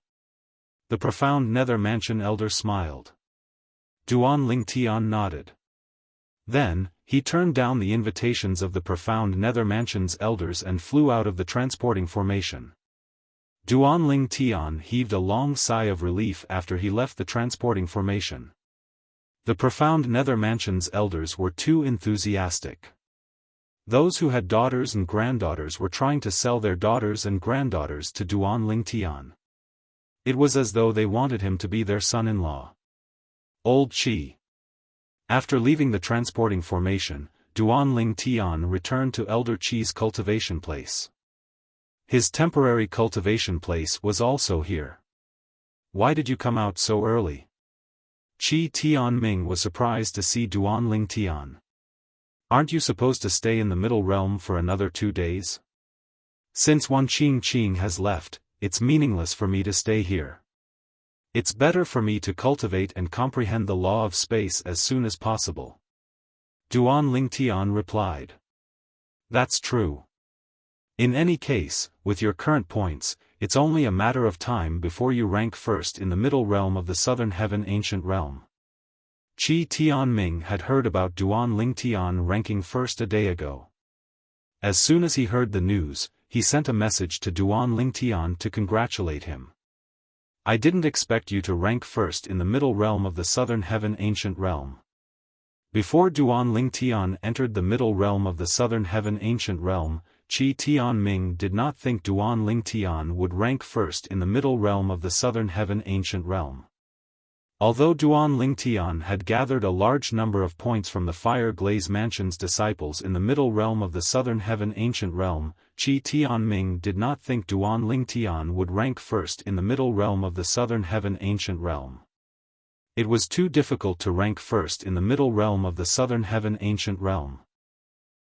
The profound Nether Mansion elder smiled. Duan Ling Tian nodded. Then, he turned down the invitations of the profound Nether Mansion's elders and flew out of the transporting formation. Duan Ling Tian heaved a long sigh of relief after he left the transporting formation. The profound Nether Mansion's elders were too enthusiastic. Those who had daughters and granddaughters were trying to sell their daughters and granddaughters to Duan Ling Tian. It was as though they wanted him to be their son-in-law. Old Qi. After leaving the transporting formation, Duan Ling Tian returned to Elder Qi's cultivation place. His temporary cultivation place was also here. Why did you come out so early? Qi Tianming was surprised to see Duanling Tian. Aren't you supposed to stay in the middle realm for another 2 days? Since Wan Qingqing has left, it's meaningless for me to stay here. It's better for me to cultivate and comprehend the law of space as soon as possible. Duanling Tian replied. That's true. In any case, with your current points, it's only a matter of time before you rank first in the middle realm of the southern heaven ancient realm. Qi Tianming had heard about Duanling Tian ranking first a day ago. As soon as he heard the news, he sent a message to Duanling Tian to congratulate him. I didn't expect you to rank first in the middle realm of the southern heaven ancient realm. Before Duanling Tian entered the middle realm of the southern heaven ancient realm, Qi Tianming did not think Duanling Tian would rank first in the middle realm of the southern heaven ancient realm. Although Duanling Tian had gathered a large number of points from the Fire Glaze Mansion's disciples in the middle realm of the southern heaven ancient realm, Qi Tianming did not think Duanling Tian would rank first in the middle realm of the southern heaven ancient realm. It was too difficult to rank first in the middle realm of the southern heaven ancient realm.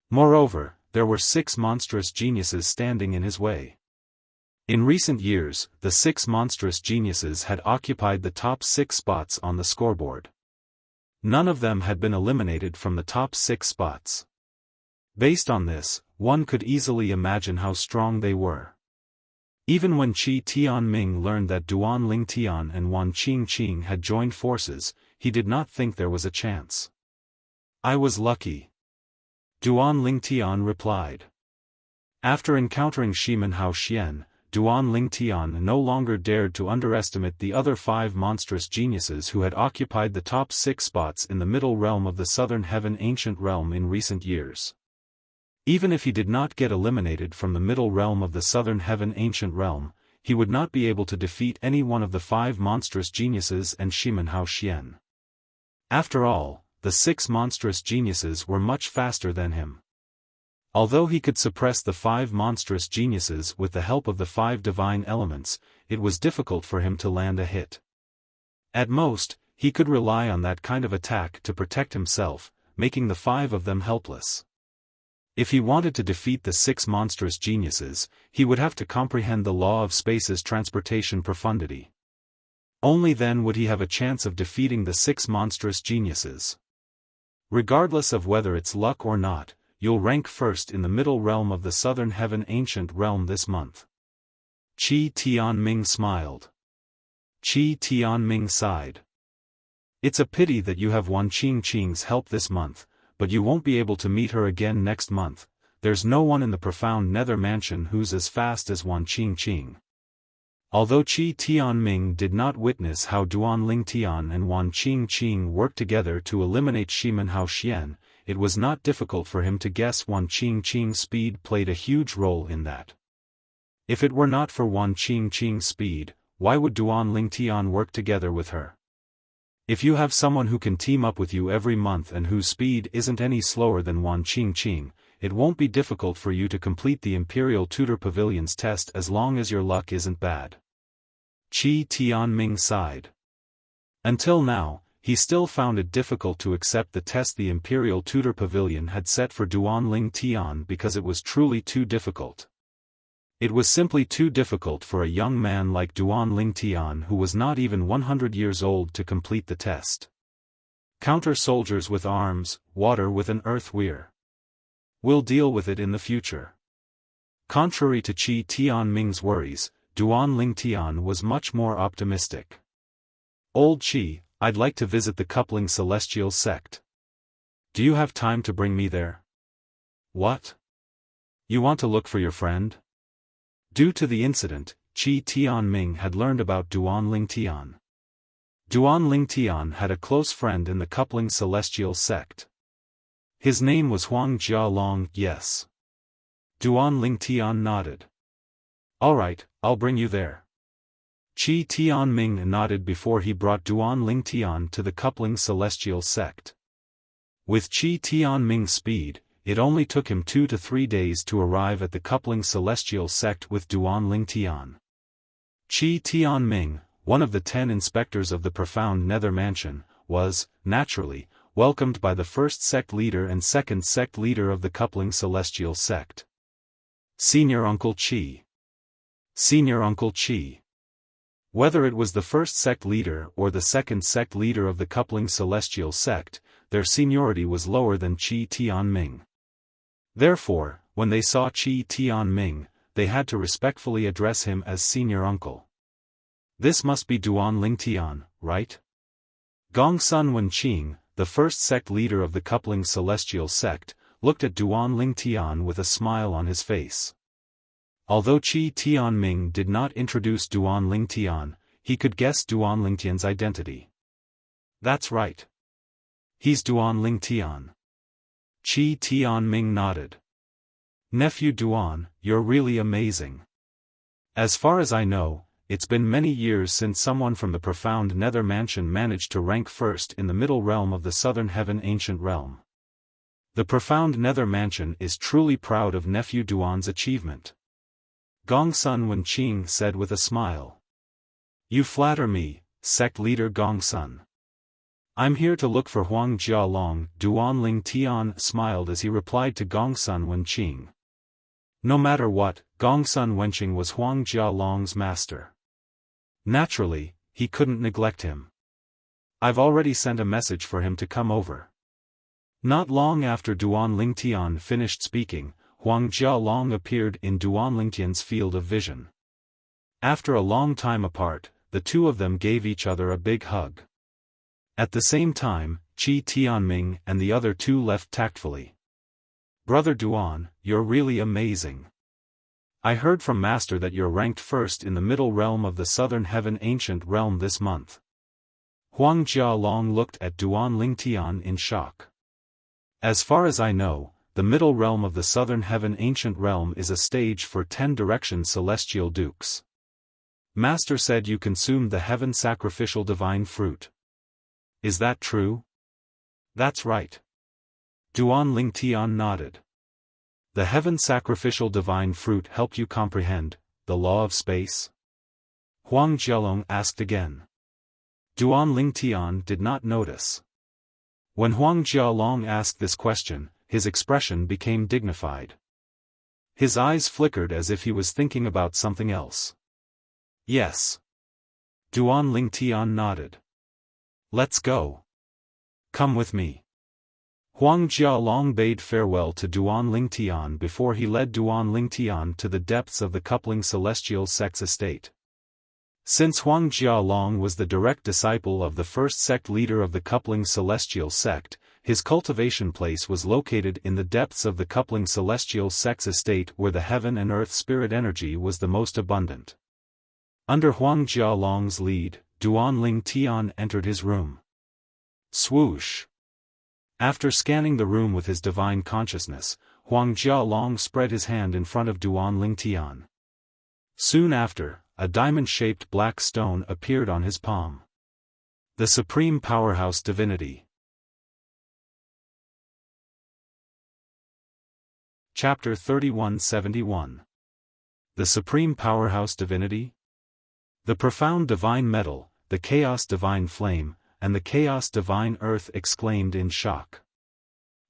Moreover, there were 6 monstrous geniuses standing in his way. In recent years, the 6 monstrous geniuses had occupied the top 6 spots on the scoreboard. None of them had been eliminated from the top 6 spots. Based on this, one could easily imagine how strong they were. Even when Qi Tianming learned that Duanling Tian and Wan Qingqing had joined forces, he did not think there was a chance. I was lucky. Duanling Tian replied. After encountering Shimen Hao Xian, Duanling Tian no longer dared to underestimate the other 5 monstrous geniuses who had occupied the top 6 spots in the middle realm of the southern heaven ancient realm in recent years. Even if he did not get eliminated from the middle realm of the southern heaven ancient realm, he would not be able to defeat any one of the 5 monstrous geniuses and Shimen Hao Xian. After all, the 6 monstrous geniuses were much faster than him. Although he could suppress the 5 monstrous geniuses with the help of the 5 divine elements, it was difficult for him to land a hit. At most, he could rely on that kind of attack to protect himself, making the 5 of them helpless. If he wanted to defeat the 6 monstrous geniuses, he would have to comprehend the law of space's transportation profundity. Only then would he have a chance of defeating the 6 monstrous geniuses. Regardless of whether it's luck or not, you'll rank first in the middle realm of the southern heaven ancient realm this month. Qi Tianming smiled. Qi Tianming sighed. It's a pity that you have Wan Qingqing's help this month, but you won't be able to meet her again next month. There's no one in the profound nether mansion who's as fast as Wan Qingqing. Although Qi Tianming did not witness how Duanling Tian and Wan Qingqing worked together to eliminate Shimen Hao Xian, it was not difficult for him to guess Wan Qingqing's speed played a huge role in that. If it were not for Wan Qingqing's speed, why would Duanling Tian work together with her? If you have someone who can team up with you every month and whose speed isn't any slower than Wan Qingqing, it won't be difficult for you to complete the Imperial Tutor Pavilion's test as long as your luck isn't bad. Qi Tianming sighed. Until now, he still found it difficult to accept the test the Imperial Tutor Pavilion had set for Duanling Tian because it was truly too difficult. It was simply too difficult for a young man like Duanling Tian who was not even 100 years old to complete the test. Counter soldiers with arms, water with an earth weir. We'll deal with it in the future. Contrary to Qi Tianming's worries, Duanling Tian was much more optimistic. Old Qi, I'd like to visit the Coupling Celestial Sect. Do you have time to bring me there? What? You want to look for your friend? Due to the incident, Qi Tianming had learned about Duanling Tian. Duanling Tian had a close friend in the Coupling Celestial Sect. His name was Huang Jialong. Yes. Duanling Tian nodded. Alright, I'll bring you there. Qi Tianming nodded before he brought Duanling Tian to the Coupling Celestial Sect. With Qi Tianming's speed, it only took him 2 to 3 days to arrive at the Coupling Celestial Sect with Duanling Tian. Qi Tianming, one of the 10 inspectors of the profound Nether Mansion, was, naturally, welcomed by the first sect leader and second sect leader of the coupling celestial sect. Senior Uncle Qi. Senior Uncle Qi. Whether it was the first sect leader or the second sect leader of the coupling celestial sect, their seniority was lower than Qi Tianming. Therefore, when they saw Qi Tianming, they had to respectfully address him as senior uncle. This must be Duan Lingtian, right? Gongsun Wenqing, the first sect leader of the coupling celestial sect, looked at Duan Lingtian with a smile on his face. Although Qi Tianming did not introduce Duan Lingtian, he could guess Duan Lingtian's identity. That's right. He's Duan Lingtian. Qi Tianming nodded. Nephew Duan, you're really amazing. As far as I know, it's been many years since someone from the profound Nether Mansion managed to rank first in the middle realm of the Southern Heaven Ancient Realm. The profound Nether Mansion is truly proud of nephew Duan's achievement. Gongsun Wenqing said with a smile. You flatter me, sect leader Gongsun. I'm here to look for Huang Jialong. Duan Lingtian smiled as he replied to Gongsun Wenqing. No matter what, Gongsun Wenqing was Huang Jialong's master. Naturally, he couldn't neglect him. I've already sent a message for him to come over. Not long after Duan Lingtian finished speaking, Huang Jialong appeared in Duan Lingtian's field of vision. After a long time apart, the two of them gave each other a big hug. At the same time, Qi Tianming and the other two left tactfully. Brother Duan, you're really amazing. I heard from Master that you're ranked first in the middle realm of the Southern Heaven Ancient Realm this month. Huang Jialong looked at Duan Lingtian in shock. As far as I know, the middle realm of the Southern Heaven Ancient Realm is a stage for 10 Direction Celestial Dukes. Master said you consumed the Heaven Sacrificial Divine Fruit. Is that true? That's right. Duan Lingtian nodded. The Heaven Sacrificial Divine Fruit helped you comprehend the law of space? Huang Jialong asked again. Duan Lingtian did not notice. When Huang Jialong asked this question, his expression became dignified. His eyes flickered as if he was thinking about something else. Yes. Duan Lingtian nodded. Let's go. Come with me. Huang Jialong bade farewell to Duan Lingtian before he led Duan Lingtian to the depths of the coupling celestial sect's estate. Since Huang Jialong was the direct disciple of the first sect leader of the coupling celestial sect, his cultivation place was located in the depths of the coupling celestial sect's estate where the heaven and earth spirit energy was the most abundant. Under Huang Jialong's lead, Duan Lingtian entered his room. Swoosh! After scanning the room with his divine consciousness, Huang Jialong spread his hand in front of Duan Lingtian. Soon after, a diamond-shaped black stone appeared on his palm. The Supreme Powerhouse Divinity. Chapter 3171. The Supreme Powerhouse Divinity? The profound divine metal, the chaos divine flame, and the chaos divine earth exclaimed in shock.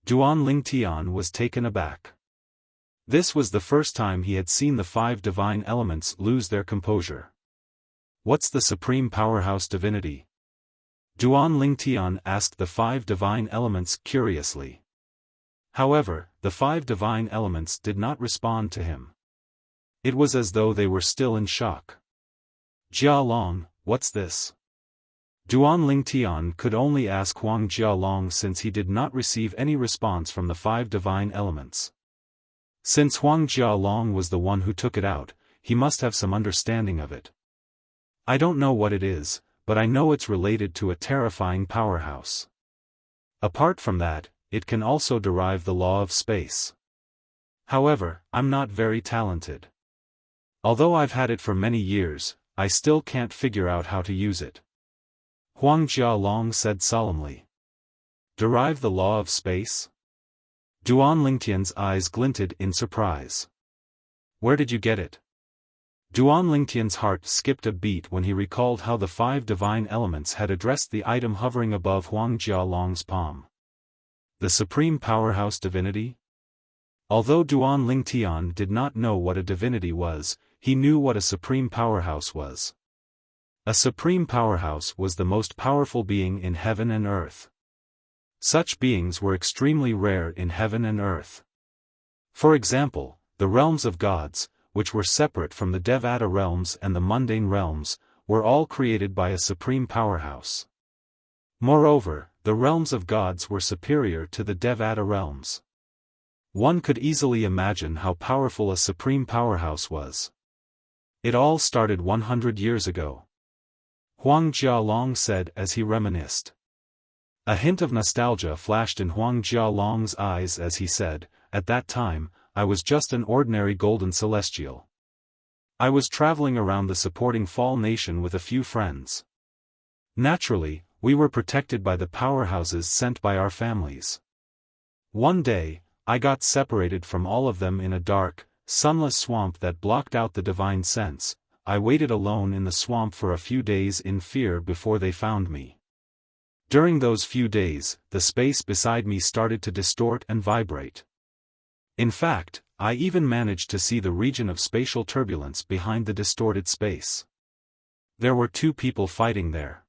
Duan Lingtian was taken aback. This was the first time he had seen the 5 divine elements lose their composure. What's the Supreme Powerhouse Divinity? Duan Lingtian asked the 5 divine elements curiously. However, the 5 divine elements did not respond to him. It was as though they were still in shock. Jialong, what's this? Duan Lingtian could only ask Huang Jialong since he did not receive any response from the 5 divine elements. Since Huang Jialong was the one who took it out, he must have some understanding of it. I don't know what it is, but I know it's related to a terrifying powerhouse. Apart from that, it can also derive the law of space. However, I'm not very talented. Although I've had it for many years, I still can't figure out how to use it. Huang Jialong said solemnly. Derive the law of space? Duan Lingtian's eyes glinted in surprise. Where did you get it? Duan Lingtian's heart skipped a beat when he recalled how the 5 divine elements had addressed the item hovering above Huang Jialong's palm. The supreme powerhouse divinity? Although Duan Lingtian did not know what a divinity was, he knew what a supreme powerhouse was. A supreme powerhouse was the most powerful being in heaven and earth. Such beings were extremely rare in heaven and earth. For example, the realms of gods, which were separate from the Devata realms and the mundane realms, were all created by a supreme powerhouse. Moreover, the realms of gods were superior to the Devata realms. One could easily imagine how powerful a supreme powerhouse was. It all started 100 years ago. Huang Jialong said as he reminisced. A hint of nostalgia flashed in Huang Jialong's eyes as he said, "At that time, I was just an ordinary golden celestial. I was traveling around the supporting Fall Nation with a few friends. Naturally, we were protected by the powerhouses sent by our families. One day, I got separated from all of them in a dark, sunless swamp that blocked out the divine sense. I waited alone in the swamp for a few days in fear before they found me. During those few days, the space beside me started to distort and vibrate. In fact, I even managed to see the region of spatial turbulence behind the distorted space. There were 2 people fighting there.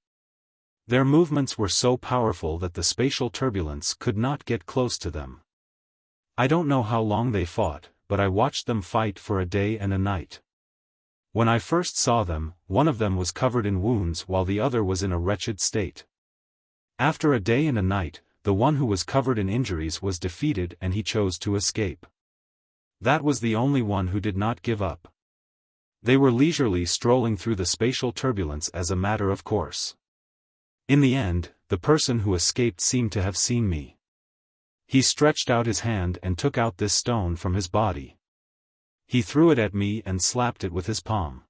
Their movements were so powerful that the spatial turbulence could not get close to them. I don't know how long they fought, but I watched them fight for a day and a night. When I first saw them, one of them was covered in wounds while the other was in a wretched state. After a day and a night, the one who was covered in injuries was defeated and he chose to escape. That was the only one who did not give up. They were leisurely strolling through the spatial turbulence as a matter of course. In the end, the person who escaped seemed to have seen me. He stretched out his hand and took out this stone from his body. He threw it at me and slapped it with his palm.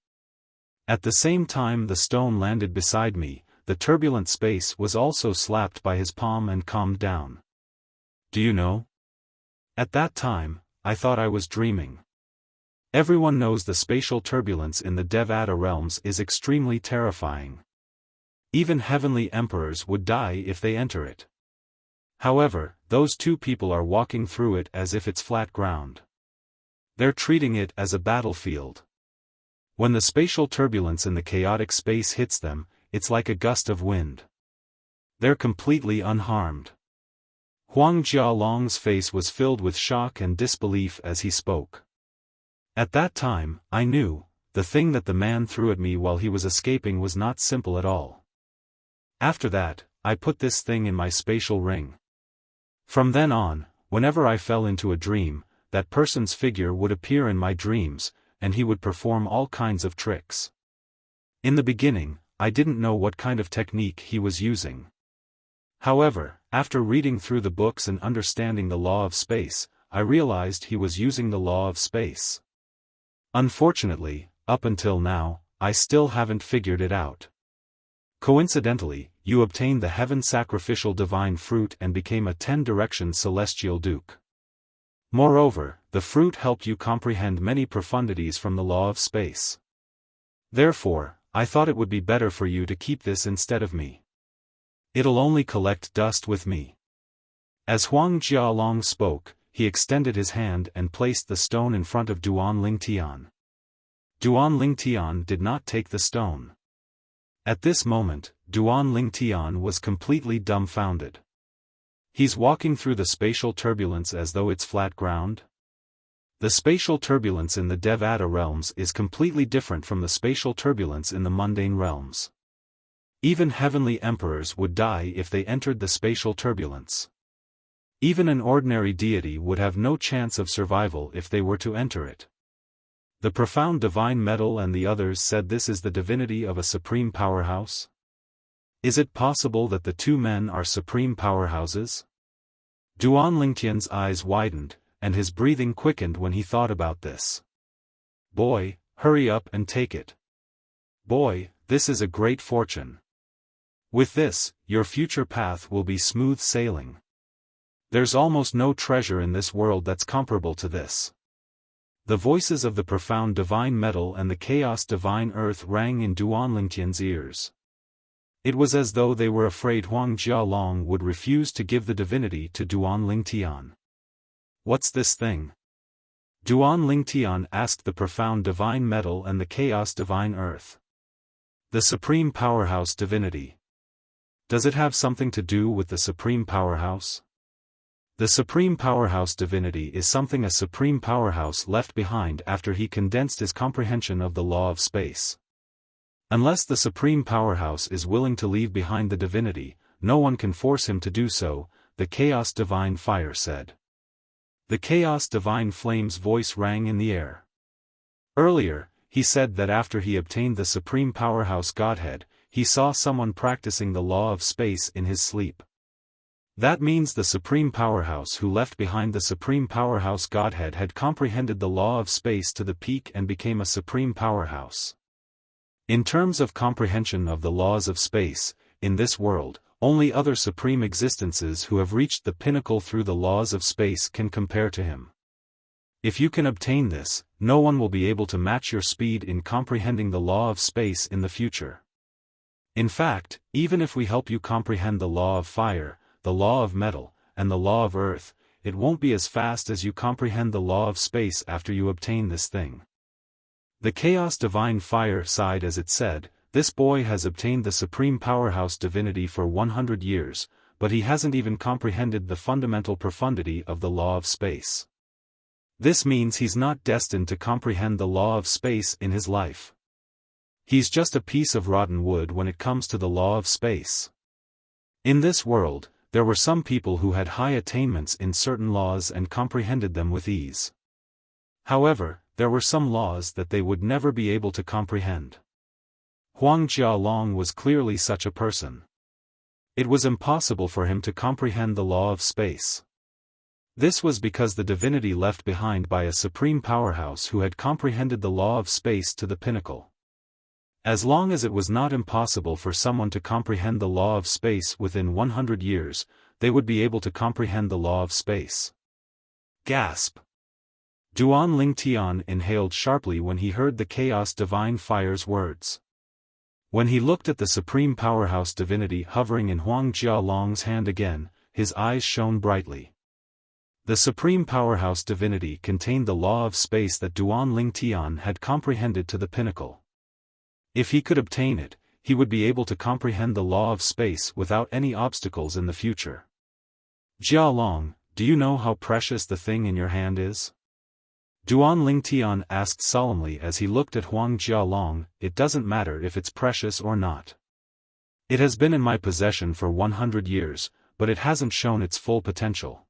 At the same time the stone landed beside me, the turbulent space was also slapped by his palm and calmed down. Do you know? At that time, I thought I was dreaming. Everyone knows the spatial turbulence in the Devata realms is extremely terrifying. Even heavenly emperors would die if they enter it. However, those 2 people are walking through it as if it's flat ground. They're treating it as a battlefield. When the spatial turbulence in the chaotic space hits them, it's like a gust of wind. They're completely unharmed. Huang Jialong's face was filled with shock and disbelief as he spoke. At that time, I knew, the thing that the man threw at me while he was escaping was not simple at all. After that, I put this thing in my spatial ring. From then on, whenever I fell into a dream, that person's figure would appear in my dreams, and he would perform all kinds of tricks. In the beginning, I didn't know what kind of technique he was using. However, after reading through the books and understanding the law of space, I realized he was using the law of space. Unfortunately, up until now, I still haven't figured it out. Coincidentally, you obtained the heaven sacrificial divine fruit and became a 10-direction celestial duke. Moreover, the fruit helped you comprehend many profundities from the law of space. Therefore, I thought it would be better for you to keep this instead of me. It'll only collect dust with me. As Huang Jialong spoke, he extended his hand and placed the stone in front of Duan Lingtian. Duan Lingtian did not take the stone. At this moment, Duan Lingtian was completely dumbfounded. He's walking through the spatial turbulence as though it's flat ground? The spatial turbulence in the Devata realms is completely different from the spatial turbulence in the mundane realms. Even heavenly emperors would die if they entered the spatial turbulence. Even an ordinary deity would have no chance of survival if they were to enter it. The profound divine metal and the others said this is the divinity of a supreme powerhouse? Is it possible that the 2 men are supreme powerhouses? Duan Lingtian's eyes widened, and his breathing quickened when he thought about this. Boy, hurry up and take it. Boy, this is a great fortune. With this, your future path will be smooth sailing. There's almost no treasure in this world that's comparable to this. The voices of the profound divine metal and the chaos divine earth rang in Duan Lingtian's ears. It was as though they were afraid Huang Jialong would refuse to give the divinity to Duan Lingtian. What's this thing? Duan Lingtian asked the profound divine metal and the chaos divine earth. The supreme powerhouse divinity. Does it have something to do with the supreme powerhouse? The supreme powerhouse divinity is something a supreme powerhouse left behind after he condensed his comprehension of the law of space. Unless the supreme powerhouse is willing to leave behind the divinity, no one can force him to do so, the chaos divine fire said. The chaos divine flame's voice rang in the air. Earlier, he said that after he obtained the supreme powerhouse Godhead, he saw someone practicing the law of space in his sleep. That means the supreme powerhouse who left behind the supreme powerhouse Godhead had comprehended the law of space to the peak and became a supreme powerhouse. In terms of comprehension of the laws of space, in this world, only other supreme existences who have reached the pinnacle through the laws of space can compare to him. If you can obtain this, no one will be able to match your speed in comprehending the law of space in the future. In fact, even if we help you comprehend the law of fire, the law of metal, and the law of earth, it won't be as fast as you comprehend the law of space after you obtain this thing. The chaos divine fire sighed as it said, "This boy has obtained the supreme powerhouse divinity for 100 years, but he hasn't even comprehended the fundamental profundity of the law of space. This means he's not destined to comprehend the law of space in his life. He's just a piece of rotten wood when it comes to the law of space." In this world, there were some people who had high attainments in certain laws and comprehended them with ease. However, there were some laws that they would never be able to comprehend. Huang Jialong was clearly such a person. It was impossible for him to comprehend the law of space. This was because the divinity left behind by a supreme powerhouse who had comprehended the law of space to the pinnacle. As long as it was not impossible for someone to comprehend the law of space within 100 years, they would be able to comprehend the law of space. Gasp! Duan Lingtian inhaled sharply when he heard the chaos divine fire's words. When he looked at the supreme powerhouse divinity hovering in Huang Jialong's hand again, his eyes shone brightly. The supreme powerhouse divinity contained the law of space that Duan Lingtian had comprehended to the pinnacle. If he could obtain it, he would be able to comprehend the law of space without any obstacles in the future. "Jialong, do you know how precious the thing in your hand is?" Duan Lingtian asked solemnly as he looked at Huang Jialong. "It doesn't matter if it's precious or not. It has been in my possession for 100 years, but it hasn't shown its full potential.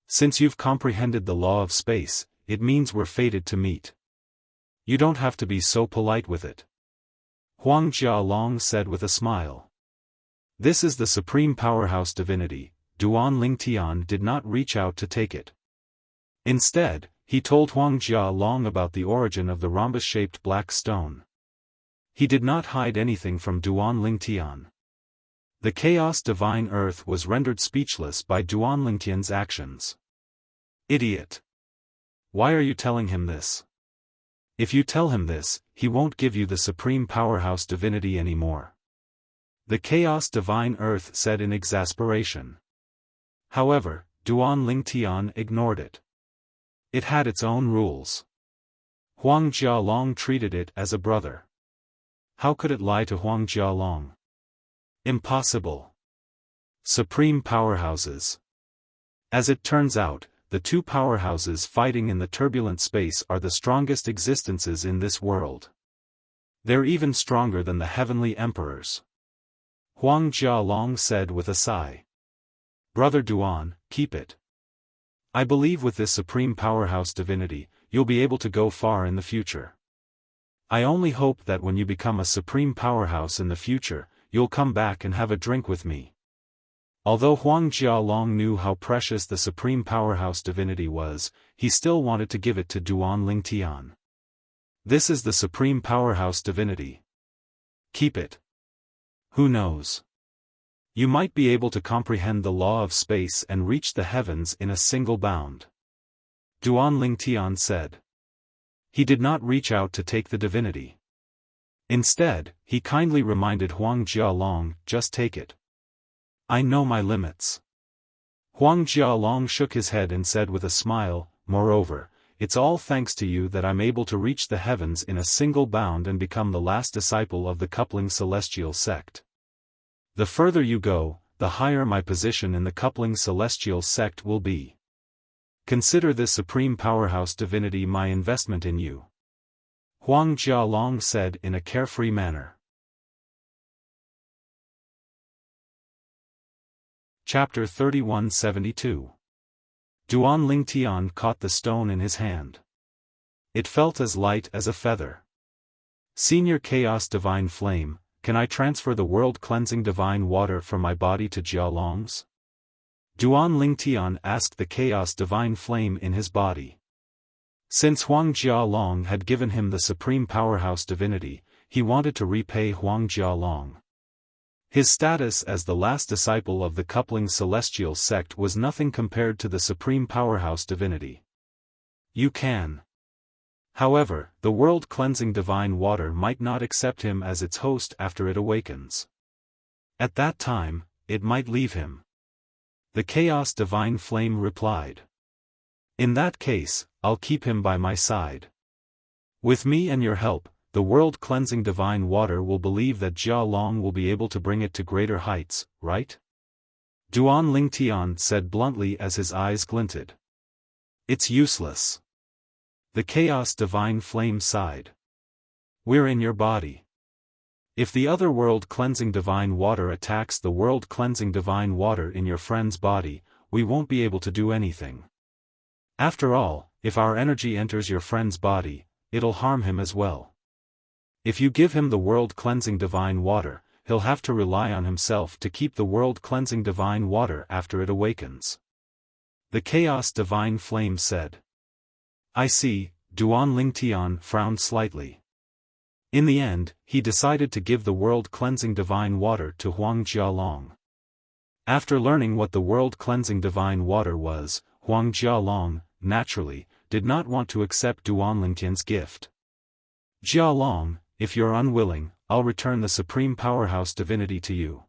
Since you've comprehended the law of space, it means we're fated to meet. You don't have to be so polite with it," Huang Jialong said with a smile. "This is the supreme powerhouse divinity." Duan Lingtian did not reach out to take it. Instead, he told Huang Jialong about the origin of the rhombus-shaped black stone. He did not hide anything from Duan Lingtian. The chaos divine earth was rendered speechless by Duan Lingtian's actions. "Idiot! Why are you telling him this? If you tell him this, he won't give you the supreme powerhouse divinity anymore," the chaos divine earth said in exasperation. However, Duan Lingtian ignored it. It had its own rules. Huang Jialong treated it as a brother. How could it lie to Huang Jialong? Impossible. Supreme powerhouses. As it turns out, the two powerhouses fighting in the turbulent space are the strongest existences in this world. They're even stronger than the heavenly emperors, Huang Jialong said with a sigh. "Brother Duan, keep it. I believe with this supreme powerhouse divinity, you'll be able to go far in the future. I only hope that when you become a supreme powerhouse in the future, you'll come back and have a drink with me." Although Huang Jialong knew how precious the supreme powerhouse divinity was, he still wanted to give it to Duan Lingtian. "This is the supreme powerhouse divinity. Keep it. Who knows? You might be able to comprehend the law of space and reach the heavens in a single bound," Duan Lingtian said. He did not reach out to take the divinity. Instead, he kindly reminded Huang Jialong, just take it. I know my limits. Huang Jialong shook his head and said with a smile, moreover, it's all thanks to you that I'm able to reach the heavens in a single bound and become the last disciple of the coupling celestial sect. The further you go, the higher my position in the coupling celestial sect will be. Consider this supreme powerhouse divinity my investment in you. Huang Jialong said in a carefree manner. Chapter 3172. Duan Lingtian caught the stone in his hand. It felt as light as a feather. Senior Chaos Divine Flame, can I transfer the world-cleansing divine water from my body to Jialong's? Duan Lingtian asked the Chaos Divine Flame in his body. Since Huang Jialong had given him the supreme powerhouse divinity, he wanted to repay Huang Jialong. His status as the last disciple of the coupling celestial sect was nothing compared to the supreme powerhouse divinity. You can. However, the world-cleansing divine water might not accept him as its host after it awakens. At that time, it might leave him. The Chaos Divine Flame replied. In that case, I'll keep him by my side. With me and your help, the world-cleansing divine water will believe that Jialong will be able to bring it to greater heights, right? Duan Lingtian said bluntly as his eyes glinted. It's useless. The Chaos Divine Flame sighed. We're in your body. If the other world-cleansing divine water attacks the world-cleansing divine water in your friend's body, we won't be able to do anything. After all, if our energy enters your friend's body, it'll harm him as well. If you give him the world-cleansing divine water, he'll have to rely on himself to keep the world-cleansing divine water after it awakens. The Chaos Divine Flame said. I see, Duan Lingtian frowned slightly. In the end, he decided to give the world-cleansing divine water to Huang Jialong. After learning what the world-cleansing divine water was, Huang Jialong, naturally, did not want to accept Duan Lingtian's gift. Jialong, if you're unwilling, I'll return the supreme powerhouse divinity to you.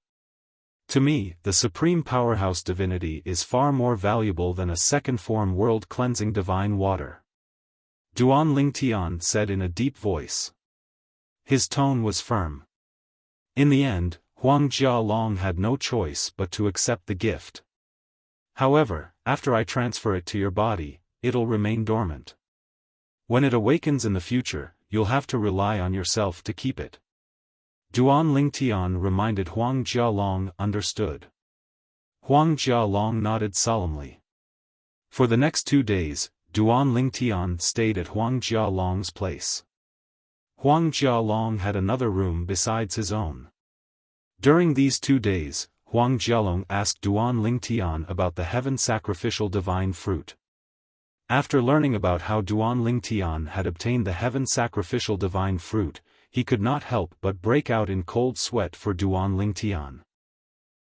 To me, the supreme powerhouse divinity is far more valuable than a second-form world-cleansing divine water. Duan Lingtian said in a deep voice. His tone was firm. In the end, Huang Jialong had no choice but to accept the gift. However, after I transfer it to your body, it'll remain dormant. When it awakens in the future, you'll have to rely on yourself to keep it. Duan Lingtian reminded Huang Jialong understood. Huang Jialong nodded solemnly. For the next 2 days, Duan Lingtian stayed at Huang Jialong's place. Huang Jialong had another room besides his own. During these 2 days, Huang Jialong asked Duan Lingtian about the heaven sacrificial divine fruit. After learning about how Duan Lingtian had obtained the heaven sacrificial divine fruit, he could not help but break out in cold sweat for Duan Lingtian.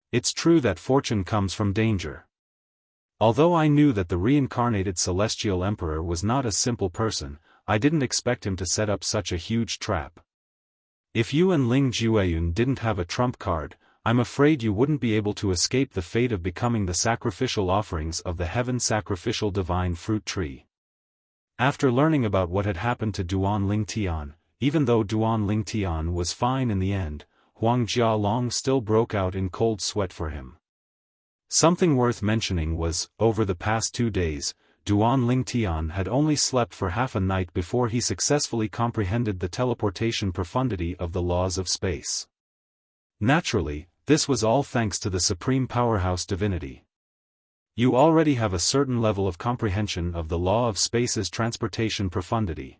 It's true that fortune comes from danger. Although I knew that the reincarnated celestial emperor was not a simple person, I didn't expect him to set up such a huge trap. If you and Ling Jueyun didn't have a trump card, I'm afraid you wouldn't be able to escape the fate of becoming the sacrificial offerings of the heaven sacrificial divine fruit tree. After learning about what had happened to Duan Lingtian, even though Duan Lingtian was fine in the end, Huang Jialong still broke out in cold sweat for him. Something worth mentioning was, over the past 2 days, Duan Lingtian had only slept for half a night before he successfully comprehended the teleportation profundity of the laws of space. Naturally, this was all thanks to the supreme powerhouse divinity. You already have a certain level of comprehension of the law of space's transportation profundity.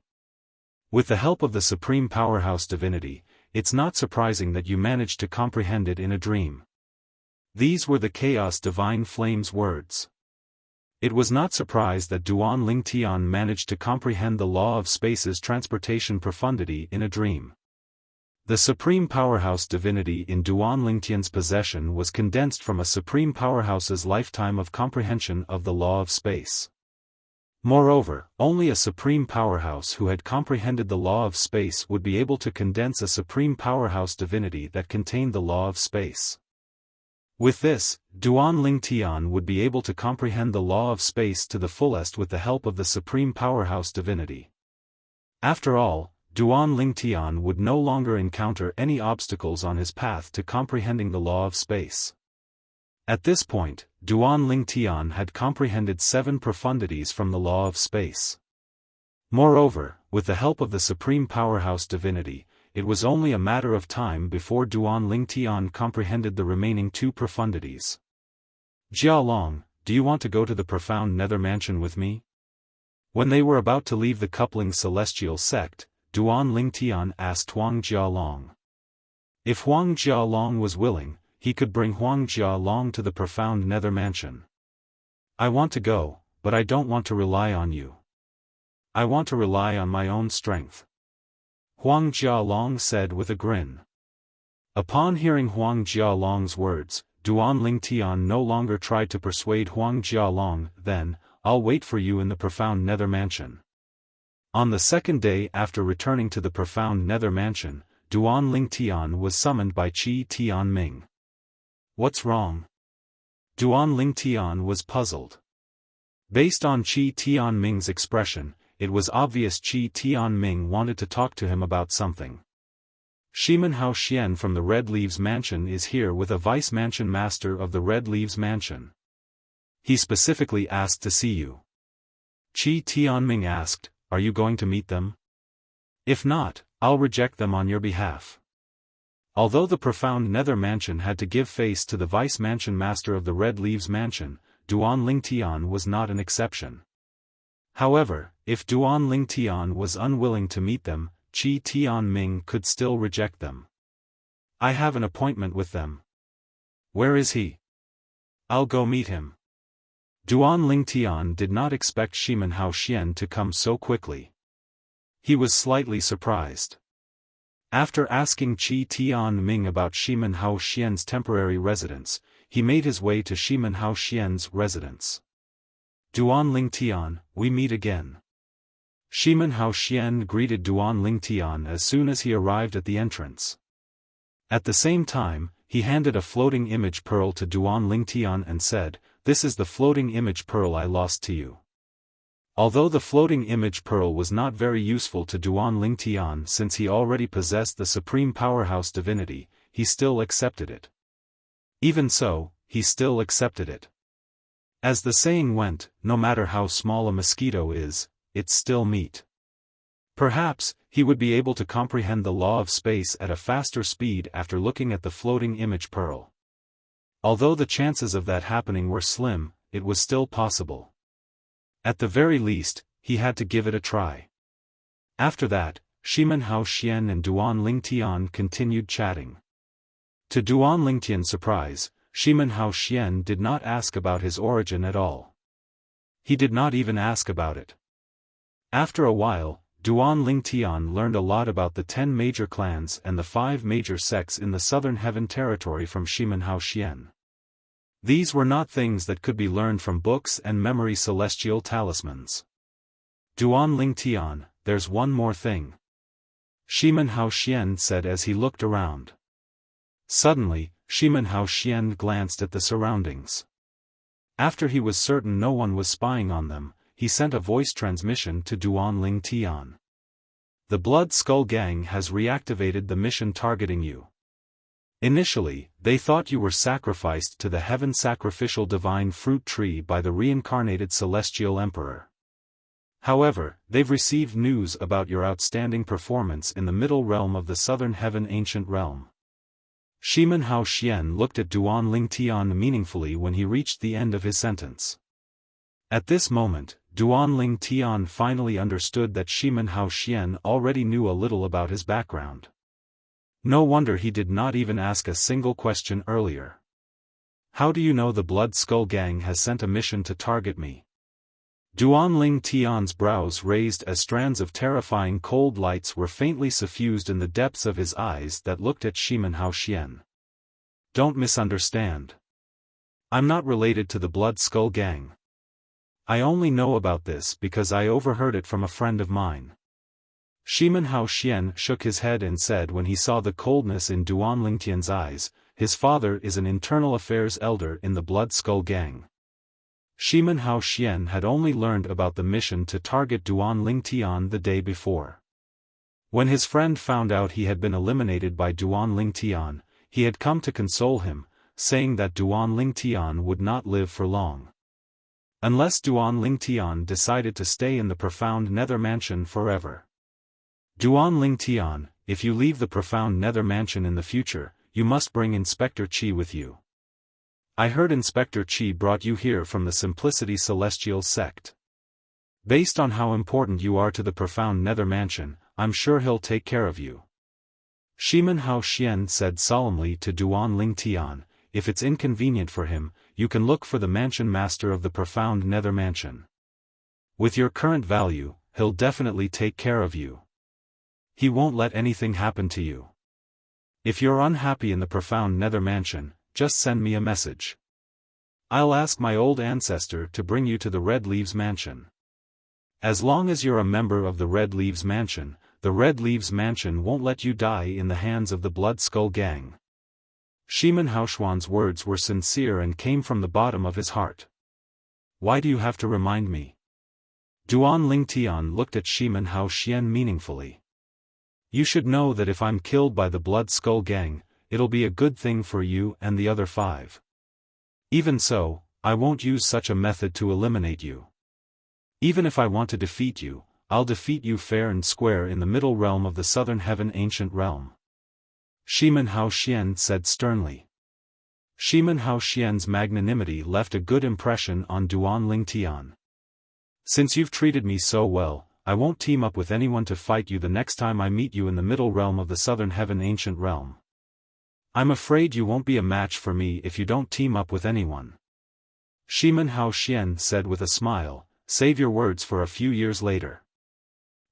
With the help of the supreme powerhouse divinity, it's not surprising that you managed to comprehend it in a dream. These were the Chaos Divine Flame's words. It was not surprised that Duan Lingtian managed to comprehend the law of space's transportation profundity in a dream. The supreme powerhouse divinity in Duan Lingtian's possession was condensed from a supreme powerhouse's lifetime of comprehension of the law of space. Moreover, only a supreme powerhouse who had comprehended the law of space would be able to condense a supreme powerhouse divinity that contained the law of space. With this, Duan Ling Tian would be able to comprehend the law of space to the fullest with the help of the supreme powerhouse divinity. After all, Duan Ling Tian would no longer encounter any obstacles on his path to comprehending the law of space. At this point, Duan Ling Tian had comprehended 7 profundities from the law of space. Moreover, with the help of the supreme powerhouse divinity, it was only a matter of time before Duan Ling Tian comprehended the remaining 2 profundities. Jia Long, do you want to go to the profound nether mansion with me? When they were about to leave the coupling celestial sect, Duan Ling Tian asked Huang Jialong. If Huang Jialong was willing, he could bring Huang Jialong to the profound nether mansion. I want to go, but I don't want to rely on you. I want to rely on my own strength. Huang Jialong said with a grin. Upon hearing Huang Jialong's words, Duan Ling Tian no longer tried to persuade Huang Jialong. Then, I'll wait for you in the profound nether mansion. On the second day after returning to the profound nether mansion, Duan Ling Tian was summoned by Qi Tianming. What's wrong? Duan Ling Tian was puzzled. Based on Qi Tianming's expression, it was obvious Qi Tianming wanted to talk to him about something. Shimen Hao Xian from the Red Leaves Mansion is here with a vice mansion master of the Red Leaves Mansion. He specifically asked to see you. Qi Tianming asked, are you going to meet them? If not, I'll reject them on your behalf. Although the profound nether mansion had to give face to the vice mansion master of the Red Leaves Mansion, Duan Ling Tian was not an exception. However, if Duan Ling Tian was unwilling to meet them, Qi Tianming could still reject them. I have an appointment with them. Where is he? I'll go meet him. Duan Ling Tian did not expect Shimen Hao Xian to come so quickly. He was slightly surprised. After asking Qi Tianming about Shimen Hao Xian's temporary residence, he made his way to Shimen Hao Xian's residence. Duan Ling Tian, we meet again. Shimen Hao Xian greeted Duan Ling Tian as soon as he arrived at the entrance. At the same time, he handed a floating image pearl to Duan Ling Tian and said, this is the floating image pearl I lost to you. Although the floating image pearl was not very useful to Duan Ling Tian since he already possessed the supreme powerhouse divinity, he still accepted it. Even so, he still accepted it. As the saying went, no matter how small a mosquito is, it's still meat. Perhaps, he would be able to comprehend the law of space at a faster speed after looking at the floating image pearl. Although the chances of that happening were slim, it was still possible. At the very least, he had to give it a try. After that, Shimen Hao Xian and Duan Ling Tian continued chatting. To Duan Ling Tian's surprise, Shimen Hao Xian did not ask about his origin at all. He did not even ask about it. After a while, Duan Ling Tian learned a lot about the 10 major clans and the 5 major sects in the Southern Heaven territory from Shimen Hao Xian. These were not things that could be learned from books and memory celestial talismans. Duan Ling Tian, there's one more thing. Shimen Hao Xian said as he looked around. Suddenly, Shimen Hao Xian glanced at the surroundings. After he was certain no one was spying on them, he sent a voice transmission to Duan Ling Tian. The Blood Skull Gang has reactivated the mission targeting you. Initially, they thought you were sacrificed to the heaven sacrificial divine fruit tree by the reincarnated celestial emperor. However, they've received news about your outstanding performance in the middle realm of the southern heaven ancient realm. Shimen Hao Xian looked at Duan Ling Tian meaningfully when he reached the end of his sentence. At this moment, Duan Ling Tian finally understood that Shimen Hao Xian already knew a little about his background. No wonder he did not even ask a single question earlier. How do you know the Blood Skull Gang has sent a mission to target me? Duan Ling Tian's brows raised as strands of terrifying cold lights were faintly suffused in the depths of his eyes that looked at Shimen Hao Xian. Don't misunderstand. I'm not related to the Blood Skull Gang. I only know about this because I overheard it from a friend of mine. Shimen Hao Xian shook his head and said when he saw the coldness in Duan Lingtian's eyes, his father is an internal affairs elder in the Blood Skull Gang. Shimen Hao Xian had only learned about the mission to target Duan Lingtian the day before. When his friend found out he had been eliminated by Duan Lingtian, he had come to console him, saying that Duan Lingtian would not live for long. Unless Duan Lingtian decided to stay in the profound nether mansion forever. Duan Lingtian, if you leave the profound nether mansion in the future, you must bring Inspector Qi with you. I heard Inspector Qi brought you here from the Simplicity Celestial sect. Based on how important you are to the profound nether mansion, I'm sure he'll take care of you. Shimen Hao Xian said solemnly to Duan Lingtian, if it's inconvenient for him, you can look for the mansion master of the profound nether mansion. With your current value, he'll definitely take care of you. He won't let anything happen to you. If you're unhappy in the profound nether mansion, just send me a message. I'll ask my old ancestor to bring you to the Red Leaves Mansion. As long as you're a member of the Red Leaves Mansion, the Red Leaves Mansion won't let you die in the hands of the Blood Skull Gang. Shimen Haoxuan's words were sincere and came from the bottom of his heart. Why do you have to remind me? Duan Lingtian looked at Shimen Hao Xian meaningfully. You should know that if I'm killed by the Blood Skull Gang, it'll be a good thing for you and the other 5. Even so, I won't use such a method to eliminate you. Even if I want to defeat you, I'll defeat you fair and square in the middle realm of the Southern Heaven Ancient Realm. Shimen Hao Xian said sternly. Shimen Hao Xian's magnanimity left a good impression on Duan Lingtian. Since you've treated me so well, I won't team up with anyone to fight you the next time I meet you in the middle realm of the Southern Heaven Ancient Realm. I'm afraid you won't be a match for me if you don't team up with anyone. Shimen Hao Xian said with a smile, save your words for a few years later.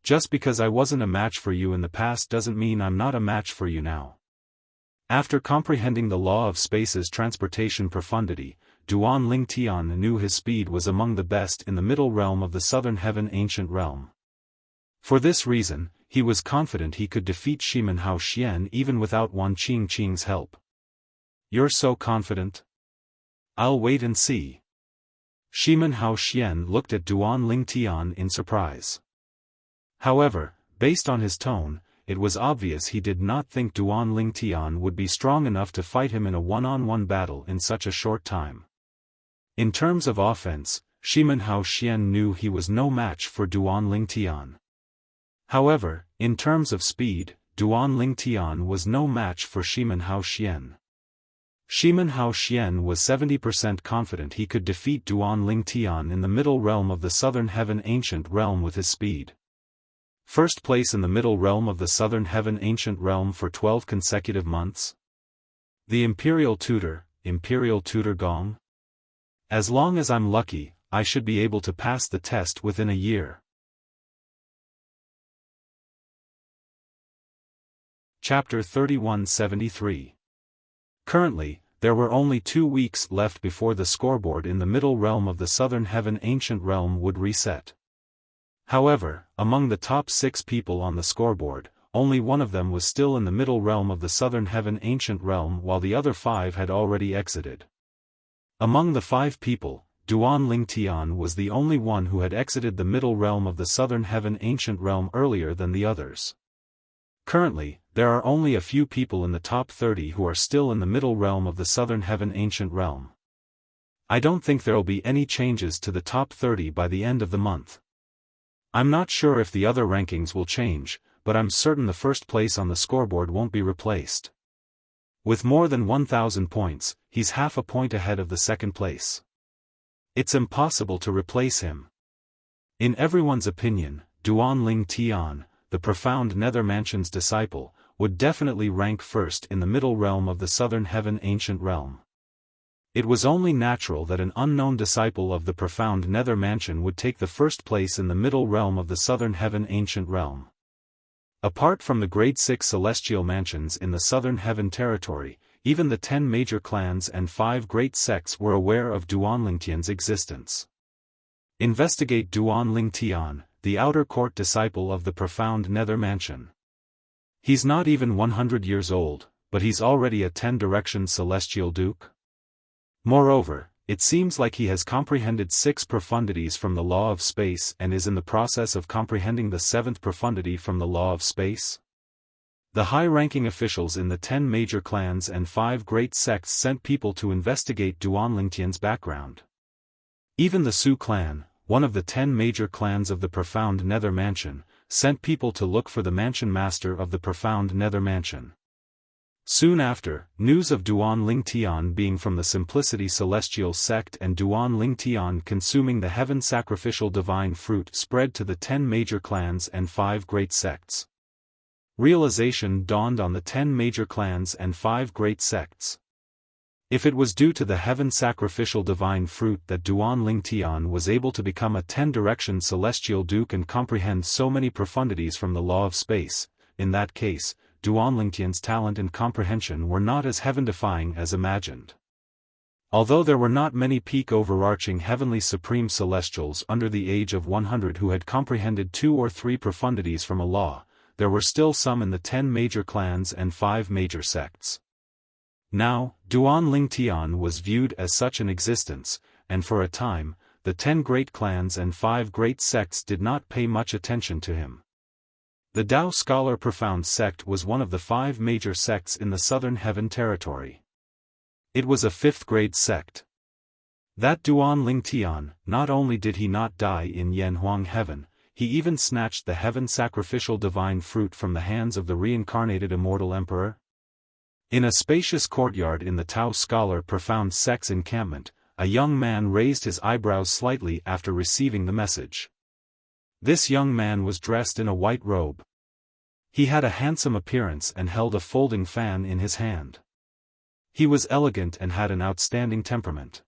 Just because I wasn't a match for you in the past doesn't mean I'm not a match for you now. After comprehending the law of space's transportation profundity, Duan Lingtian knew his speed was among the best in the middle realm of the Southern Heaven Ancient Realm. For this reason, he was confident he could defeat Shimen Hao Xian even without Wan Qingqing's help. You're so confident? I'll wait and see. Shimen Hao Xian looked at Duan Lingtian in surprise. However, based on his tone, it was obvious he did not think Duan Lingtian would be strong enough to fight him in a one-on-one battle in such a short time. In terms of offense, Shimen Hao Xian knew he was no match for Duan Lingtian. However, in terms of speed, Duan Lingtian was no match for Shimen Hao Xian. Shimen Hao Xian was 70% confident he could defeat Duan Lingtian in the middle realm of the Southern Heaven Ancient Realm with his speed. First place in the middle realm of the Southern Heaven Ancient Realm for 12 consecutive months? The Imperial Tutor Gong? As long as I'm lucky, I should be able to pass the test within a year. Chapter 3173. Currently, there were only 2 weeks left before the scoreboard in the middle realm of the Southern Heaven Ancient Realm would reset. However, among the top 6 people on the scoreboard, only one of them was still in the middle realm of the Southern Heaven Ancient Realm while the other 5 had already exited. Among the 5 people, Duan Lingtian was the only one who had exited the middle realm of the Southern Heaven Ancient Realm earlier than the others. Currently, there are only a few people in the top 30 who are still in the middle realm of the Southern Heaven Ancient Realm. I don't think there'll be any changes to the top 30 by the end of the month. I'm not sure if the other rankings will change, but I'm certain the first place on the scoreboard won't be replaced. With more than 1,000 points, he's half a point ahead of the second place. It's impossible to replace him. In everyone's opinion, Duan Lingtian, the profound Nether Mansion's disciple, would definitely rank first in the middle realm of the Southern Heaven Ancient Realm. It was only natural that an unknown disciple of the profound Nether Mansion would take the first place in the middle realm of the Southern Heaven Ancient Realm. Apart from the Grade 6 celestial mansions in the Southern Heaven territory, even the 10 major clans and 5 great sects were aware of Duan Lingtian's existence. Investigate Duan Ling Tian, the outer court disciple of the profound Nether Mansion. He's not even 100 years old, but he's already a 10-direction celestial duke. Moreover, it seems like he has comprehended 6 profundities from the law of space and is in the process of comprehending the 7th profundity from the law of space. The high-ranking officials in the 10 major clans and 5 great sects sent people to investigate Duan Lingtian's background. Even the Su clan, one of the 10 major clans of the profound Nether Mansion, sent people to look for the mansion master of the profound Nether Mansion. Soon after, news of Duan Ling Tian being from the Simplicity Celestial sect and Duan Ling Tian consuming the heaven sacrificial divine fruit spread to the 10 major clans and 5 great sects. Realization dawned on the 10 major clans and 5 great sects. If it was due to the heaven sacrificial divine fruit that Duan Ling Tian was able to become a 10-direction celestial duke and comprehend so many profundities from the law of space, in that case, Duan Ling Tian's talent and comprehension were not as heaven-defying as imagined. Although there were not many peak overarching heavenly supreme celestials under the age of 100 who had comprehended 2 or 3 profundities from a law, there were still some in the 10 major clans and 5 major sects. Now, Duan Ling Tian was viewed as such an existence, and for a time, the 10 great clans and 5 great sects did not pay much attention to him. The Tao Scholar Profound sect was one of the 5 major sects in the Southern Heaven territory. It was a 5th-grade sect. That Duan Ling Tian, not only did he not die in Yanhuang Heaven, he even snatched the heaven sacrificial divine fruit from the hands of the reincarnated immortal emperor. In a spacious courtyard in the Tao Scholar Profound sect's encampment, a young man raised his eyebrows slightly after receiving the message. This young man was dressed in a white robe. He had a handsome appearance and held a folding fan in his hand. He was elegant and had an outstanding temperament.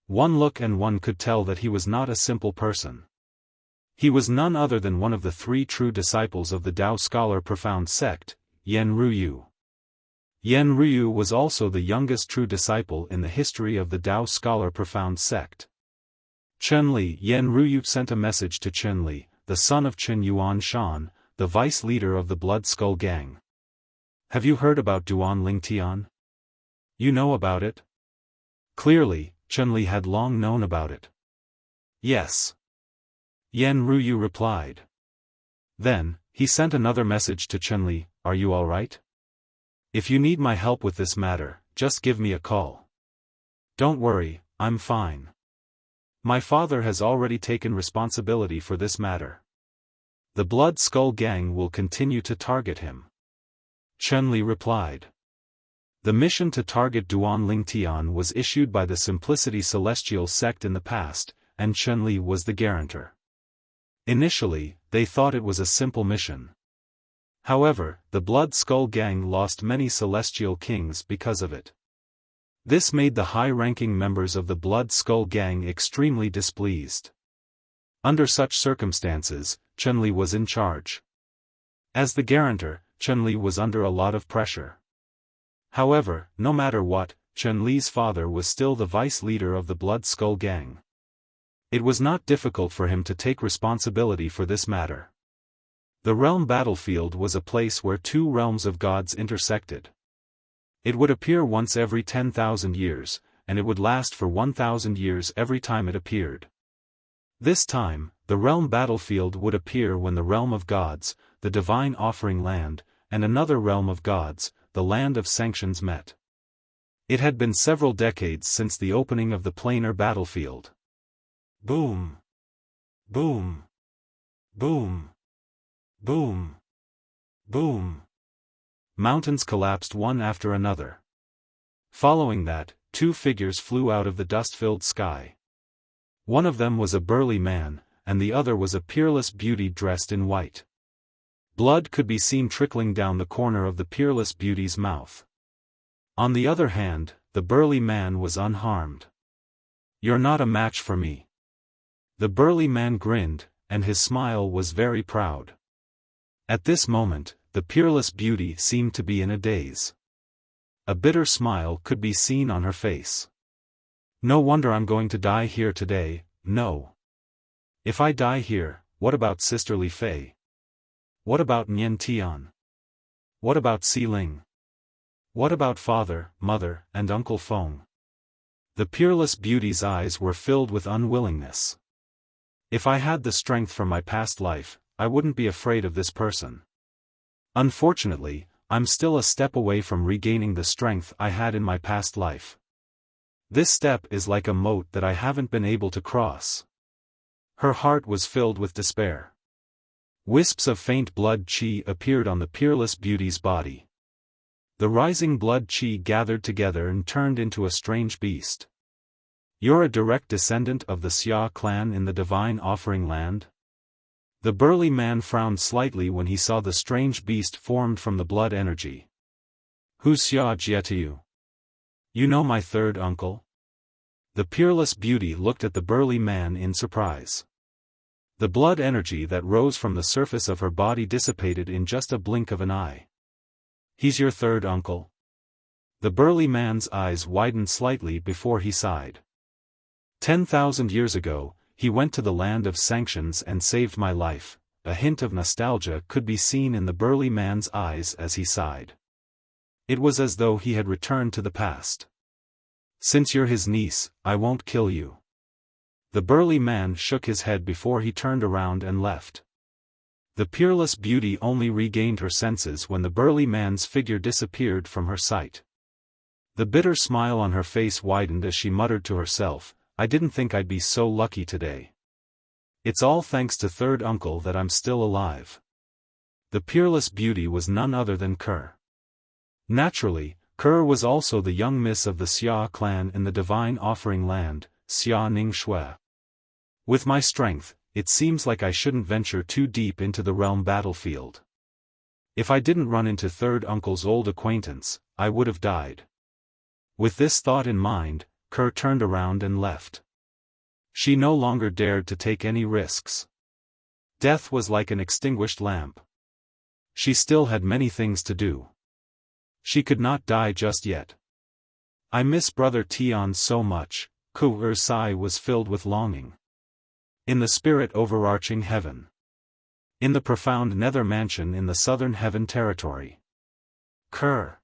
One look and one could tell that he was not a simple person. He was none other than one of the 3 true disciples of the Tao Scholar Profound sect, Yan Ruyu. Yan Ruyu was also the youngest true disciple in the history of the Tao Scholar Profound sect. Chun-Li Yan Ruyu sent a message to Chun-Li, the son of Chen Yuan Shan, the vice leader of the Blood Skull Gang. Have you heard about Duan Ling Tian? You know about it? Clearly, Chun-Li had long known about it. Yes. Yan Ruyu replied. Then, he sent another message to Chun-Li, are you alright? If you need my help with this matter, just give me a call. Don't worry, I'm fine. My father has already taken responsibility for this matter. The Blood Skull Gang will continue to target him. Chun-Li replied. The mission to target Duan Ling Tian was issued by the Simplicity Celestial sect in the past, and Chun-Li was the guarantor. Initially, they thought it was a simple mission. However, the Blood Skull Gang lost many celestial kings because of it. This made the high-ranking members of the Blood Skull Gang extremely displeased. Under such circumstances, Chun-Li was in charge. As the guarantor, Chun-Li was under a lot of pressure. However, no matter what, Chun-Li's father was still the vice leader of the Blood Skull Gang. It was not difficult for him to take responsibility for this matter. The realm battlefield was a place where 2 realms of gods intersected. It would appear once every 10,000 years, and it would last for 1,000 years every time it appeared. This time, the realm battlefield would appear when the realm of gods, the divine offering land, and another realm of gods, the land of sanctions met. It had been several decades since the opening of the planar battlefield. Boom! Boom! Boom! Boom! Boom! Mountains collapsed one after another. Following that, 2 figures flew out of the dust-filled sky. One of them was a burly man, and the other was a peerless beauty dressed in white. Blood could be seen trickling down the corner of the peerless beauty's mouth. On the other hand, the burly man was unharmed. You're not a match for me. The burly man grinned, and his smile was very proud. At this moment, the peerless beauty seemed to be in a daze. A bitter smile could be seen on her face. No wonder I'm going to die here today, no. If I die here, what about Sister Li Fei? What about Nian Tian? What about Si Ling? What about father, mother, and Uncle Feng? The peerless beauty's eyes were filled with unwillingness. If I had the strength from my past life, I wouldn't be afraid of this person. Unfortunately, I'm still a step away from regaining the strength I had in my past life. This step is like a moat that I haven't been able to cross. Her heart was filled with despair. Wisps of faint blood qi appeared on the peerless beauty's body. The rising blood qi gathered together and turned into a strange beast. You're a direct descendant of the Xia clan in the Divine Offering Land? The burly man frowned slightly when he saw the strange beast formed from the blood energy. Who's Xia Jie to you? You know my third uncle? The peerless beauty looked at the burly man in surprise. The blood energy that rose from the surface of her body dissipated in just a blink of an eye. He's your third uncle? The burly man's eyes widened slightly before he sighed. 10,000 years ago, he went to the land of sanctions and saved my life. A hint of nostalgia could be seen in the burly man's eyes as he sighed. It was as though he had returned to the past. Since you're his niece, I won't kill you. The burly man shook his head before he turned around and left. The peerless beauty only regained her senses when the burly man's figure disappeared from her sight. The bitter smile on her face widened as she muttered to herself, I didn't think I'd be so lucky today. It's all thanks to third uncle that I'm still alive. The peerless beauty was none other than Ke. Naturally, Ke was also the young miss of the Xia clan in the Divine Offering Land, Xia Ning Shui. With my strength, it seems like I shouldn't venture too deep into the realm battlefield. If I didn't run into third uncle's old acquaintance, I would have died. With this thought in mind, Ke turned around and left. She no longer dared to take any risks. Death was like an extinguished lamp. She still had many things to do. She could not die just yet. I miss Brother Tian so much. Ke's sigh was filled with longing. In the spirit overarching heaven. In the profound nether mansion in the southern heaven territory. Ke.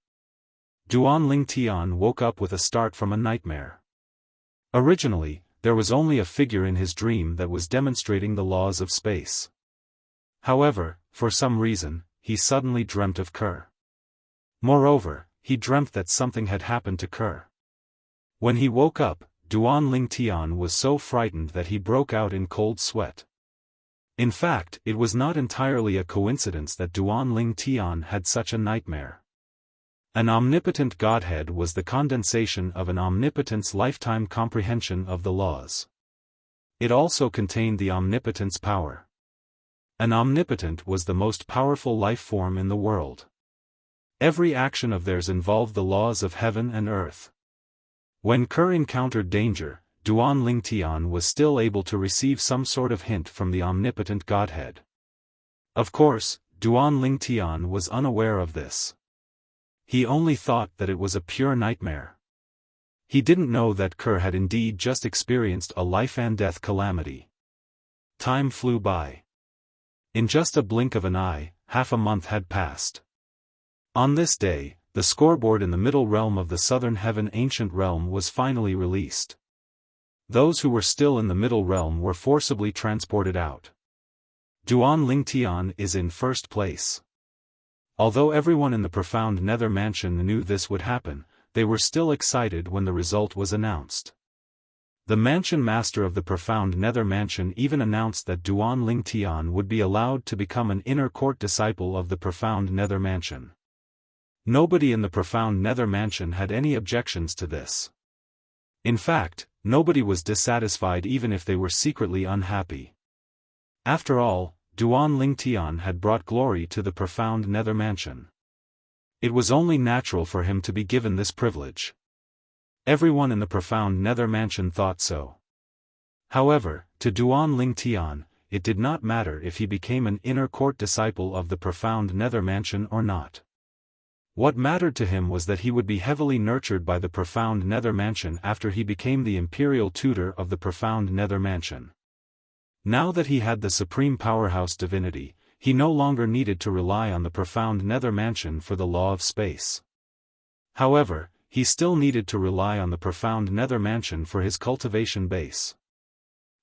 Duan Tian woke up with a start from a nightmare. Originally, there was only a figure in his dream that was demonstrating the laws of space. However, for some reason, he suddenly dreamt of Ke. Moreover, he dreamt that something had happened to Ke. When he woke up, Duan Tian was so frightened that he broke out in cold sweat. In fact, it was not entirely a coincidence that Duan Tian had such a nightmare. An omnipotent Godhead was the condensation of an omnipotent's lifetime comprehension of the laws. It also contained the omnipotent's power. An omnipotent was the most powerful life form in the world. Every action of theirs involved the laws of heaven and earth. When Ke encountered danger, Duan Tian was still able to receive some sort of hint from the omnipotent Godhead. Of course, Duan Tian was unaware of this. He only thought that it was a pure nightmare. He didn't know that Ke had indeed just experienced a life-and-death calamity. Time flew by. In just a blink of an eye, half a month had passed. On this day, the scoreboard in the middle realm of the southern heaven ancient realm was finally released. Those who were still in the middle realm were forcibly transported out. Duan Tian is in first place. Although everyone in the profound nether mansion knew this would happen, they were still excited when the result was announced. The mansion master of the profound nether mansion even announced that Duan Tian would be allowed to become an inner court disciple of the profound nether mansion. Nobody in the profound nether mansion had any objections to this. In fact, nobody was dissatisfied even if they were secretly unhappy. After all, Duan Tian had brought glory to the profound nether mansion. It was only natural for him to be given this privilege. Everyone in the profound nether mansion thought so. However, to Duan Tian, it did not matter if he became an inner court disciple of the profound nether mansion or not. What mattered to him was that he would be heavily nurtured by the profound nether mansion after he became the imperial tutor of the profound nether mansion. Now that he had the supreme powerhouse divinity, he no longer needed to rely on the profound nether mansion for the law of space. However, he still needed to rely on the profound nether mansion for his cultivation base.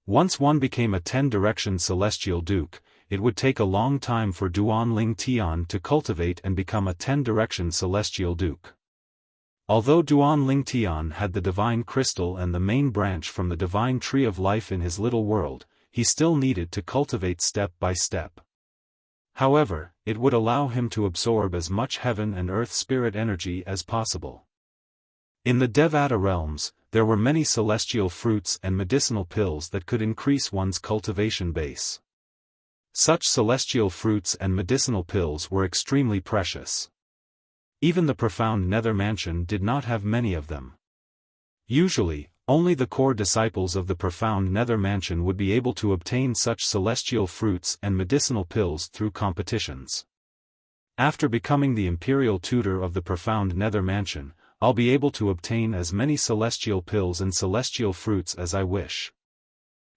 Once one became a 10-direction celestial duke, it would take a long time for Duanling Tian to cultivate and become a 10-direction celestial duke. Although Duanling Tian had the divine crystal and the main branch from the divine tree of life in his little world, he still needed to cultivate step by step. However, it would allow him to absorb as much heaven and earth spirit energy as possible. In the Devata realms, there were many celestial fruits and medicinal pills that could increase one's cultivation base. Such celestial fruits and medicinal pills were extremely precious. Even the profound nether mansion did not have many of them. Usually, only the core disciples of the profound nether mansion would be able to obtain such celestial fruits and medicinal pills through competitions. After becoming the imperial tutor of the profound nether mansion, I'll be able to obtain as many celestial pills and celestial fruits as I wish.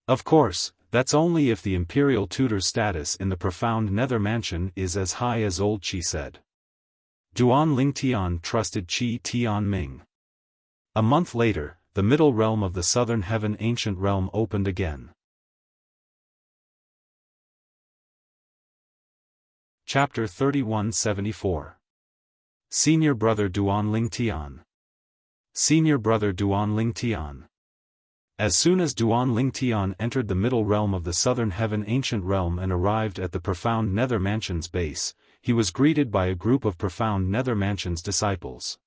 Of course, that's only if the imperial tutor status in the profound nether mansion is as high as old Qi said. Duanling Tian trusted Qi Tianming. A month later, the middle realm of the southern heaven ancient realm opened again. Chapter 3174. Senior Brother Duanling Tian. Senior Brother Duanling Tian. As soon as Duanling Tian entered the middle realm of the southern heaven ancient realm and arrived at the profound nether mansion's base, he was greeted by a group of profound nether mansion's disciples.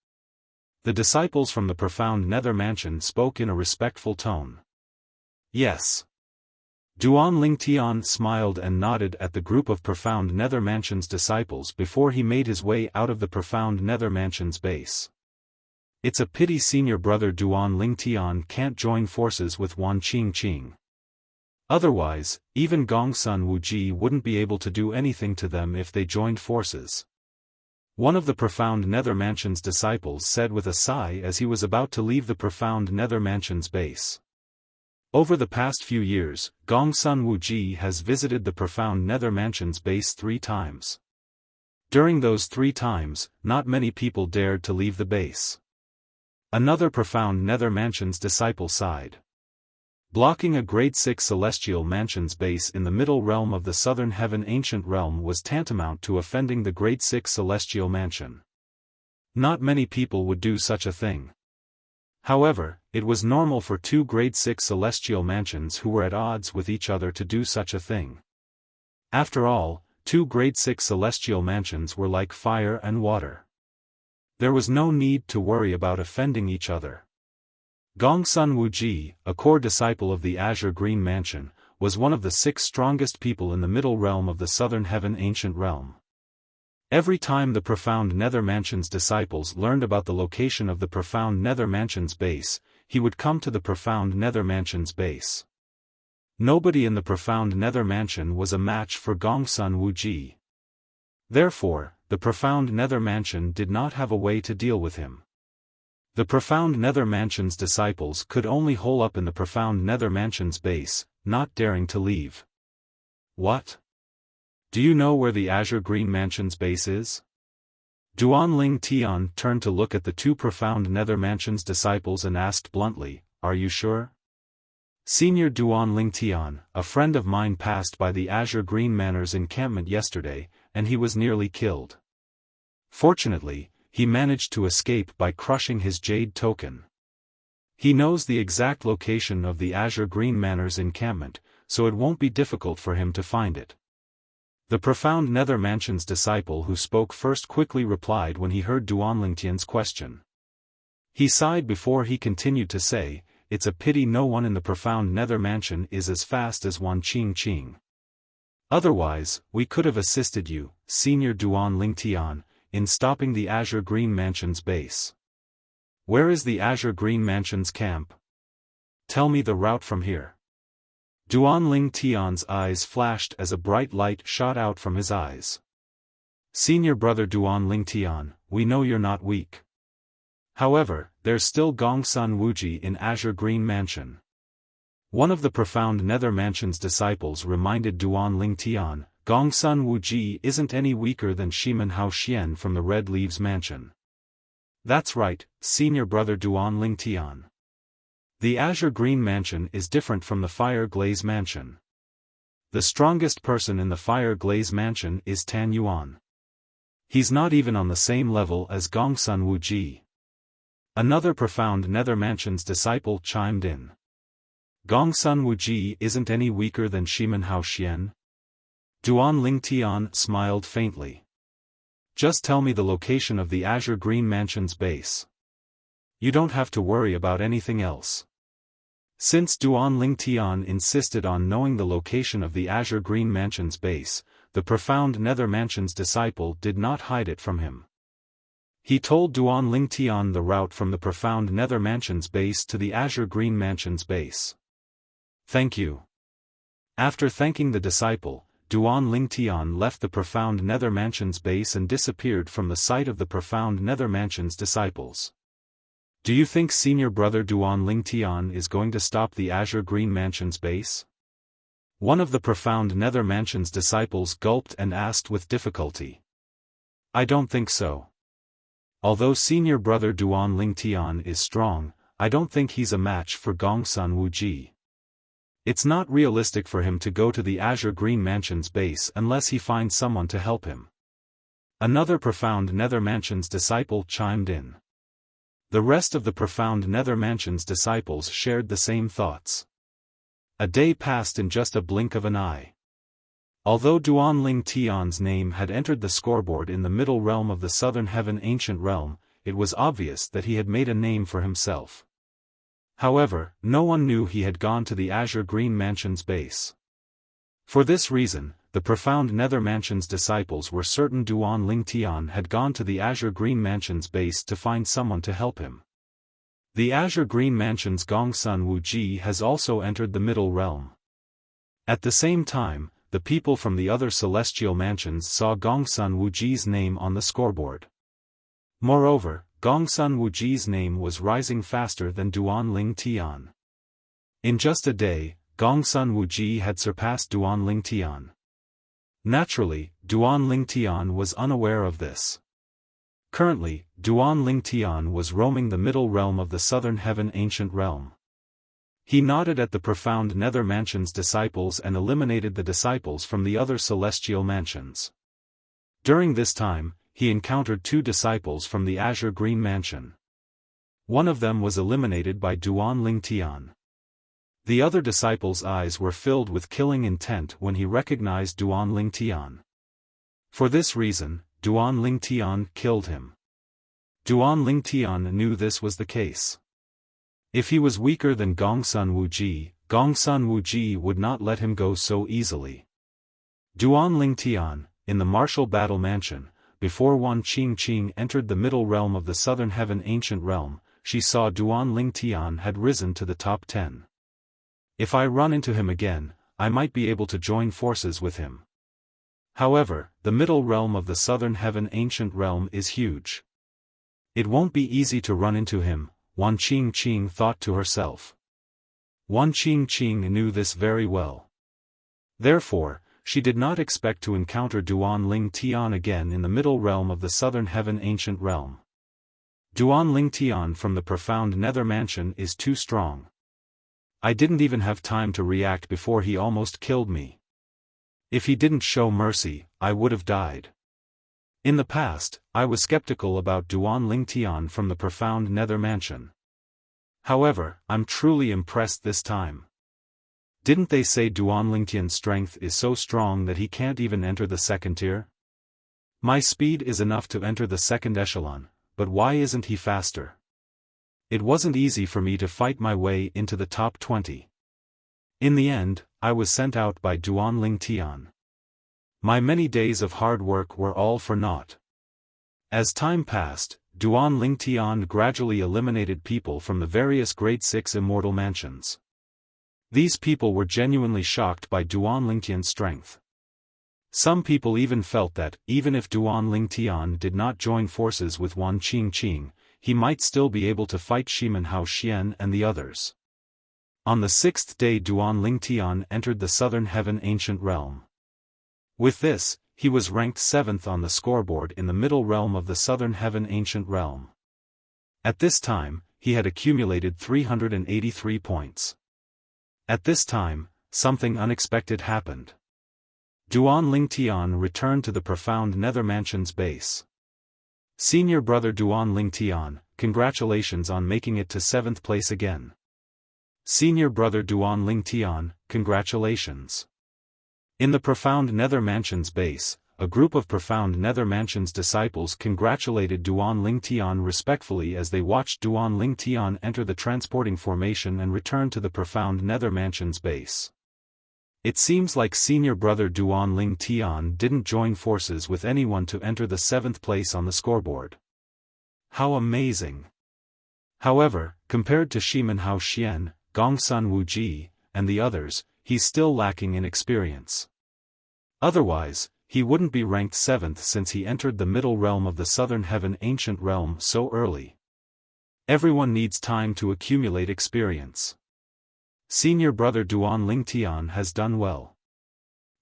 The disciples from the profound nether mansion spoke in a respectful tone. Yes. Duanling Tian smiled and nodded at the group of profound nether mansion's disciples before he made his way out of the profound nether mansion's base. It's a pity senior brother Duanling Tian can't join forces with Wan Qingqing. Otherwise, even Gongsun Wuji wouldn't be able to do anything to them if they joined forces. One of the profound nether mansion's disciples said with a sigh as he was about to leave the profound nether mansion's base. Over the past few years, Gongsun Wuji has visited the profound nether mansion's base 3 times. During those 3 times, not many people dared to leave the base. Another profound nether mansion's disciple sighed. Blocking a grade 6 celestial mansion's base in the middle realm of the southern heaven ancient realm was tantamount to offending the grade 6 celestial mansion. Not many people would do such a thing. However, it was normal for 2 grade 6 celestial mansions who were at odds with each other to do such a thing. After all, 2 grade 6 celestial mansions were like fire and water. There was no need to worry about offending each other. Gongsun Wuji, a core disciple of the Azure Green Mansion, was one of the 6 strongest people in the middle realm of the southern heaven ancient realm. Every time the profound nether mansion's disciples learned about the location of the profound nether mansion's base, he would come to the profound nether mansion's base. Nobody in the profound nether mansion was a match for Gongsun Wuji. Therefore, the profound nether mansion did not have a way to deal with him. The profound nether mansion's disciples could only hole up in the profound nether mansion's base, not daring to leave. What? Do you know where the Azure Green Mansion's base is? Duanling Tian turned to look at the 2 profound nether mansion's disciples and asked bluntly, "Are you sure?" Senior Duanling Tian, a friend of mine passed by the Azure Green Manor's encampment yesterday, and he was nearly killed. Fortunately, he managed to escape by crushing his jade token. He knows the exact location of the Azure Green Manor's encampment, so it won't be difficult for him to find it. The profound nether mansion's disciple who spoke first quickly replied when he heard Duanling Tian's question. He sighed before he continued to say, "It's a pity no one in the profound nether mansion is as fast as Wan Qingqing. Otherwise, we could have assisted you, Senior Duanling Tian, in stopping the Azure Green Mansion's base. Where is the Azure Green Mansion's camp? Tell me the route from here." Duanling Tian's eyes flashed as a bright light shot out from his eyes. "Senior brother Duanling Tian, we know you're not weak. However, there's still Gongsun Wuji in Azure Green Mansion. One of the profound Nether Mansion's disciples reminded Duan Ling Tian, Gongsun Wuji isn't any weaker than Shimen Hao Xian from the Red Leaves Mansion. That's right, senior brother Duan Ling Tian. The Azure Green Mansion is different from the Fire Glaze Mansion. The strongest person in the Fire Glaze Mansion is Tan Yuan. He's not even on the same level as Gongsun Wuji. Another profound Nether Mansion's disciple chimed in. Gongsun Wuji isn't any weaker than Shimen Hao Xian? Duan Ling Tian smiled faintly. Just tell me the location of the Azure Green Mansion's base. You don't have to worry about anything else. Since Duan Ling Tian insisted on knowing the location of the Azure Green Mansion's base, the profound Nether Mansion's disciple did not hide it from him. He told Duan Ling Tian the route from the profound Nether Mansion's base to the Azure Green Mansion's base. Thank you. After thanking the disciple, Duan Ling Tian left the profound Nether Mansion's base and disappeared from the sight of the profound Nether Mansion's disciples. Do you think senior brother Duan Ling Tian is going to stop the Azure Green Mansion's base? One of the profound Nether Mansion's disciples gulped and asked with difficulty. I don't think so. Although senior brother Duan Ling Tian is strong, I don't think he's a match for Gongsun Wuji. It's not realistic for him to go to the Azure Green Mansion's base unless he finds someone to help him. Another profound Nether Mansion's disciple chimed in. The rest of the profound Nether Mansion's disciples shared the same thoughts. A day passed in just a blink of an eye. Although Duan Ling Tian's name had entered the scoreboard in the middle realm of the Southern Heaven Ancient Realm, it was obvious that he had made a name for himself. However, no one knew he had gone to the Azure Green Mansion's base. For this reason, the profound Nether Mansion's disciples were certain Duan Ling Tian had gone to the Azure Green Mansion's base to find someone to help him. The Azure Green Mansion's Gongsun Wuji has also entered the Middle Realm. At the same time, the people from the other celestial mansions saw Gongsun Wuji's name on the scoreboard. Moreover, Gongsun Wuji's name was rising faster than Duan Ling Tian. In just a day, Gongsun Wuji had surpassed Duan Ling Tian. Naturally, Duan Ling Tian was unaware of this. Currently, Duan Ling Tian was roaming the middle realm of the Southern Heaven Ancient Realm. He nodded at the profound Nether Mansion's disciples and eliminated the disciples from the other celestial mansions. During this time, he encountered two disciples from the Azure Green Mansion. One of them was eliminated by Duan Ling Tian. The other disciple's eyes were filled with killing intent when he recognized Duan Ling Tian. For this reason, Duan Ling Tian killed him. Duan Ling Tian knew this was the case. If he was weaker than Gongsun Wuji would not let him go so easily. Duan Ling Tian, in the martial battle mansion, before Wan Qingqing entered the middle realm of the Southern Heaven Ancient Realm, she saw Duan Ling Tian had risen to the top 10. If I run into him again, I might be able to join forces with him. However, the middle realm of the Southern Heaven Ancient Realm is huge. It won't be easy to run into him, Wan Qingqing thought to herself. Wan Qingqing knew this very well. Therefore, she did not expect to encounter Duan Ling Tian again in the middle realm of the Southern Heaven Ancient Realm. Duan Ling Tian from the profound Nether Mansion is too strong. I didn't even have time to react before he almost killed me. If he didn't show mercy, I would have died. In the past, I was skeptical about Duan Ling Tian from the profound Nether Mansion. However, I'm truly impressed this time. Didn't they say Duan Ling Tian's strength is so strong that he can't even enter the second tier? My speed is enough to enter the second echelon, but why isn't he faster? It wasn't easy for me to fight my way into the top 20. In the end, I was sent out by Duan Ling Tian. My many days of hard work were all for naught. As time passed, Duan Ling Tian gradually eliminated people from the various Grade 6 immortal mansions. These people were genuinely shocked by Duan Ling Tian's strength. Some people even felt that, even if Duan Ling Tian did not join forces with Wan Qingqing, he might still be able to fight Shimen Hao Xian and the others. On the sixth day Duan Lingtian entered the southern heaven ancient realm. With this, he was ranked 7th on the scoreboard in the middle realm of the southern heaven ancient realm. At this time, he had accumulated 383 points. At this time, something unexpected happened. Duan Lingtian returned to the profound nether mansion's base. Senior brother Duan Lingtian, congratulations on making it to 7th place again. Senior brother Duan Lingtian, congratulations. In the profound nether mansion's base, a group of profound nether mansion's disciples congratulated Duan Lingtian respectfully as they watched Duan Lingtian enter the transporting formation and return to the profound nether mansion's base. It seems like senior brother Duan Lingtian didn't join forces with anyone to enter the 7th place on the scoreboard. How amazing! However, compared to Shimen Hao Xian, Gongsun Wuji, and the others, he's still lacking in experience. Otherwise, he wouldn't be ranked 7th since he entered the middle realm of the southern heaven ancient realm so early. Everyone needs time to accumulate experience. Senior brother Duan Lingtian has done well.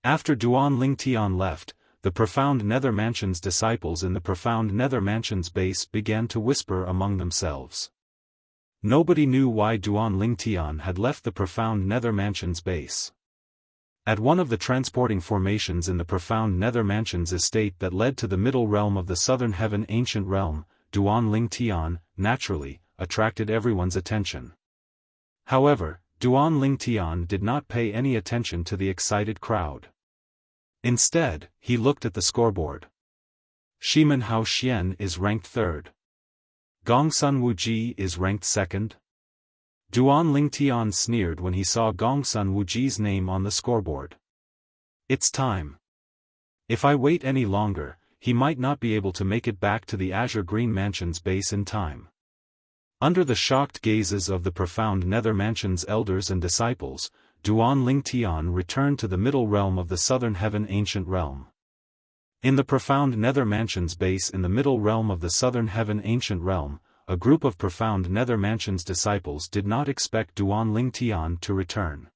After Duan Lingtian left, the profound nether mansion's disciples in the profound nether mansion's base began to whisper among themselves. Nobody knew why Duan Lingtian had left the profound nether mansion's base. At one of the transporting formations in the profound nether mansion's estate that led to the middle realm of the southern heaven ancient realm, Duan Lingtian, naturally, attracted everyone's attention. However, Duan Lingtian did not pay any attention to the excited crowd. Instead, he looked at the scoreboard. Shimen Hao Xian is ranked 3rd. Gongsun Wuji is ranked 2nd. Duan Lingtian sneered when he saw Gongsun Wuji's name on the scoreboard. It's time. If I wait any longer, he might not be able to make it back to the Azure Green Mansion's base in time. Under the shocked gazes of the profound nether mansion's elders and disciples, Duan Lingtian returned to the middle realm of the southern heaven ancient realm. In the profound nether mansion's base in the middle realm of the southern heaven ancient realm, a group of profound nether mansion's disciples did not expect Duan Lingtian to return.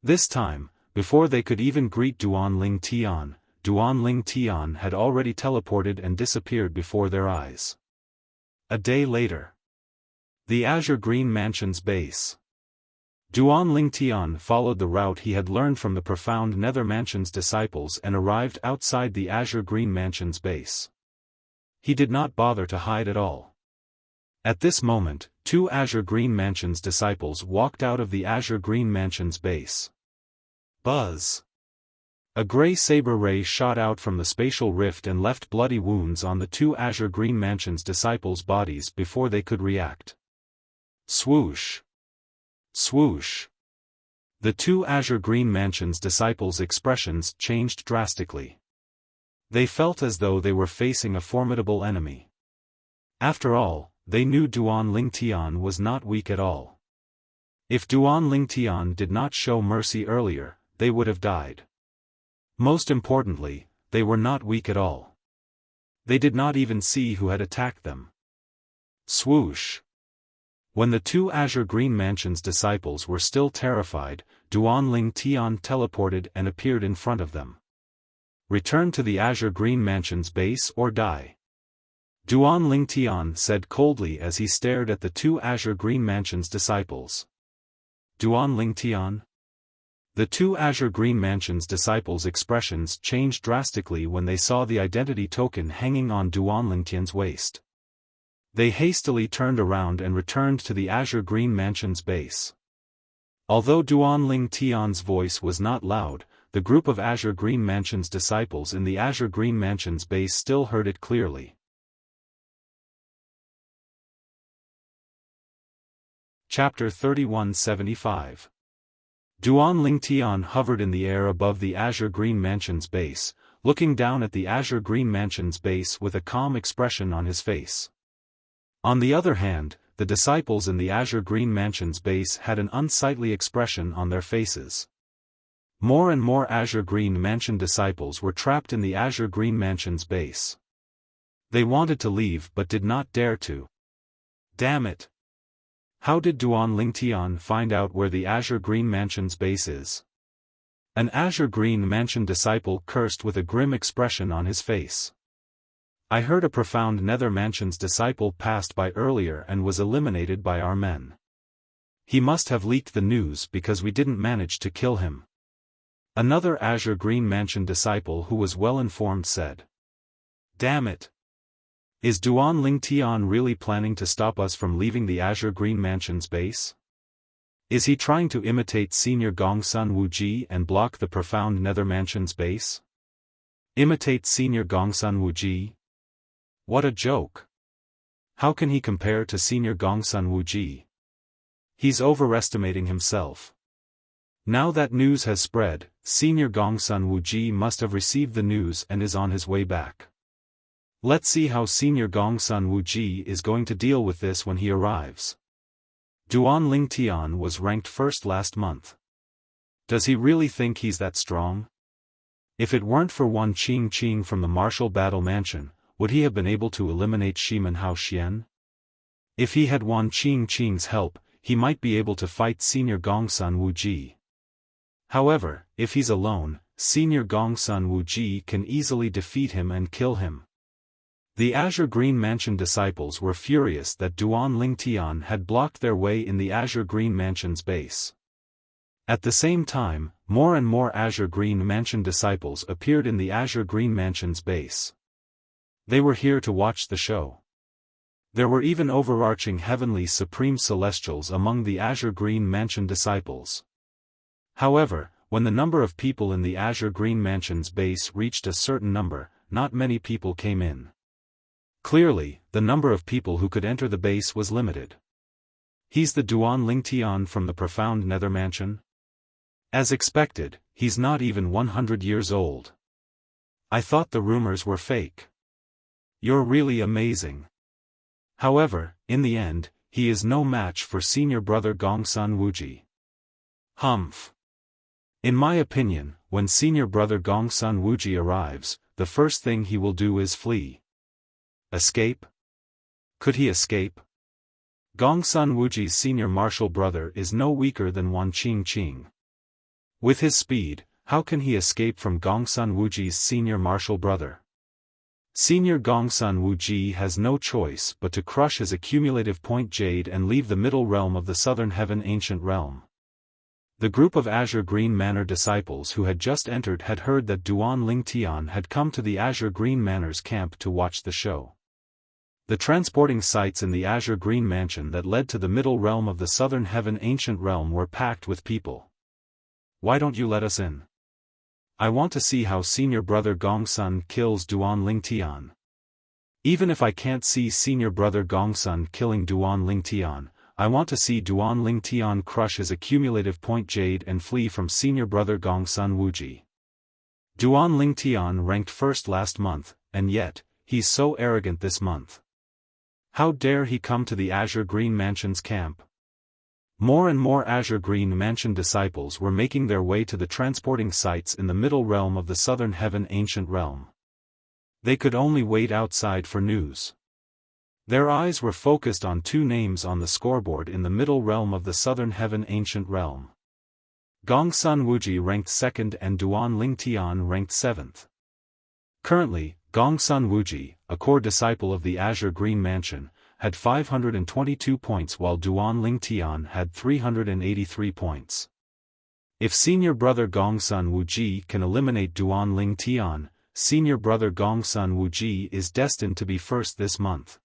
This time, before they could even greet Duan Lingtian had already teleported and disappeared before their eyes. A day later. The Azure Green Mansion's base. Duan Lingtian followed the route he had learned from the profound nether mansion's disciples and arrived outside the Azure Green Mansion's base. He did not bother to hide at all. At this moment, 2 Azure Green Mansion's disciples walked out of the Azure Green Mansion's base. Buzz! A gray saber ray shot out from the spatial rift and left bloody wounds on the 2 Azure Green Mansion's disciples' bodies before they could react. Swoosh! Swoosh! The 2 Azure Green Mansion's disciples' expressions changed drastically. They felt as though they were facing a formidable enemy. After all, they knew Duan Lingtian was not weak at all. If Duan Lingtian did not show mercy earlier, they would have died. Most importantly, they were not weak at all. They did not even see who had attacked them. Swoosh! When the 2 Azure Green Mansion's disciples were still terrified, Duan Lingtian teleported and appeared in front of them. Return to the Azure Green Mansion's base or die. Duan Lingtian said coldly as he stared at the 2 Azure Green Mansion's disciples. Duan Lingtian? The 2 Azure Green Mansion's disciples' expressions changed drastically when they saw the identity token hanging on Duan Lingtian's waist. They hastily turned around and returned to the Azure Green Mansion's base. Although Duan Lingtian's voice was not loud, the group of Azure Green Mansion's disciples in the Azure Green Mansion's base still heard it clearly. Chapter 3175. Duan Lingtian hovered in the air above the Azure Green Mansion's base, looking down at the Azure Green Mansion's base with a calm expression on his face. On the other hand, the disciples in the Azure Green Mansion's base had an unsightly expression on their faces. More and more Azure Green Mansion disciples were trapped in the Azure Green Mansion's base. They wanted to leave but did not dare to. Damn it! How did Duan Lingtian find out where the Azure Green Mansion's base is? An Azure Green Mansion disciple cursed with a grim expression on his face. I heard a profound Nether Mansion's disciple passed by earlier and was eliminated by our men. He must have leaked the news because we didn't manage to kill him. Another Azure Green Mansion disciple who was well informed said. Damn it! Is Duan Lingtian really planning to stop us from leaving the Azure Green Mansion's base? Is he trying to imitate Senior Gongsun Wuji and block the profound Nether Mansion's base? Imitate Senior Gongsun Wuji? What a joke! How can he compare to Senior Gongsun Wuji? He's overestimating himself. Now that news has spread, Senior Gongsun Wuji must have received the news and is on his way back. Let's see how Senior Gongsun Wuji is going to deal with this when he arrives. Duan Lingtian was ranked first last month. Does he really think he's that strong? If it weren't for Wan Qing from the Martial Battle Mansion, would he have been able to eliminate Shimen Hao Xian? If he had Wan Qing's help, he might be able to fight Senior Gongsun Wuji. However, if he's alone, Senior Gongsun Wuji can easily defeat him and kill him. The Azure Green Mansion disciples were furious that Duan Lingtian had blocked their way in the Azure Green Mansion's base. At the same time, more and more Azure Green Mansion disciples appeared in the Azure Green Mansion's base. They were here to watch the show. There were even overarching heavenly supreme celestials among the Azure Green Mansion disciples. However, when the number of people in the Azure Green Mansion's base reached a certain number, not many people came in. Clearly, the number of people who could enter the base was limited. He's the Duan Lingtian from the profound Nether Mansion? As expected, he's not even 100 years old. I thought the rumors were fake. You're really amazing. However, in the end, he is no match for senior brother Gongsun Wuji. Humph. In my opinion, when senior brother Gongsun Wuji arrives, the first thing he will do is flee. Escape? Could he escape? Gongsun Wuji's senior martial brother is no weaker than Wan Qing. With his speed, how can he escape from Gongsun Wuji's senior martial brother? Senior Gongsun Wuji has no choice but to crush his accumulative point jade and leave the middle realm of the Southern Heaven Ancient Realm. The group of Azure Green Manor disciples who had just entered had heard that Duan Lingtian had come to the Azure Green Manor's camp to watch the show. The transporting sites in the Azure Green Mansion that led to the middle realm of the Southern Heaven Ancient Realm were packed with people. Why don't you let us in? I want to see how senior brother Gongsun kills Duan Lingtian. Even if I can't see senior brother Gongsun killing Duan Lingtian, I want to see Duan Lingtian crush his accumulative point jade and flee from senior brother Gongsun Wuji. Duan Lingtian ranked first last month, and yet, he's so arrogant this month. How dare he come to the Azure Green Mansion's camp? More and more Azure Green Mansion disciples were making their way to the transporting sites in the middle realm of the Southern Heaven Ancient Realm. They could only wait outside for news. Their eyes were focused on two names on the scoreboard in the middle realm of the Southern Heaven Ancient Realm. Gongsun Wuji ranked 2nd and Duan Lingtian ranked 7th. Currently, Gongsun Wuji, a core disciple of the Azure Green Mansion, had 522 points while Duan Lingtian had 383 points. If senior brother Gongsun Wuji can eliminate Duan Lingtian, senior brother Gongsun Wuji is destined to be first this month.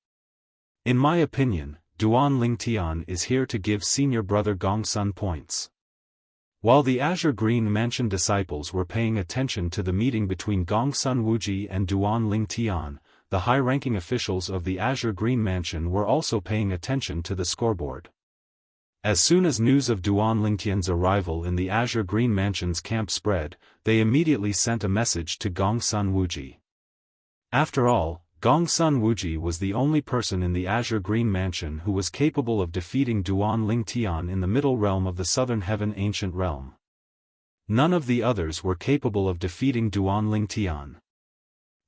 In my opinion, Duan Lingtian is here to give senior brother Gongsun points. While the Azure Green Mansion disciples were paying attention to the meeting between Gongsun Wuji and Duan Lingtian, the high-ranking officials of the Azure Green Mansion were also paying attention to the scoreboard. As soon as news of Duan Lingtian's arrival in the Azure Green Mansion's camp spread, they immediately sent a message to Gongsun Wuji. After all, Gongsun Wuji was the only person in the Azure Green Mansion who was capable of defeating Duan Lingtian in the middle realm of the Southern Heaven Ancient Realm. None of the others were capable of defeating Duan Lingtian.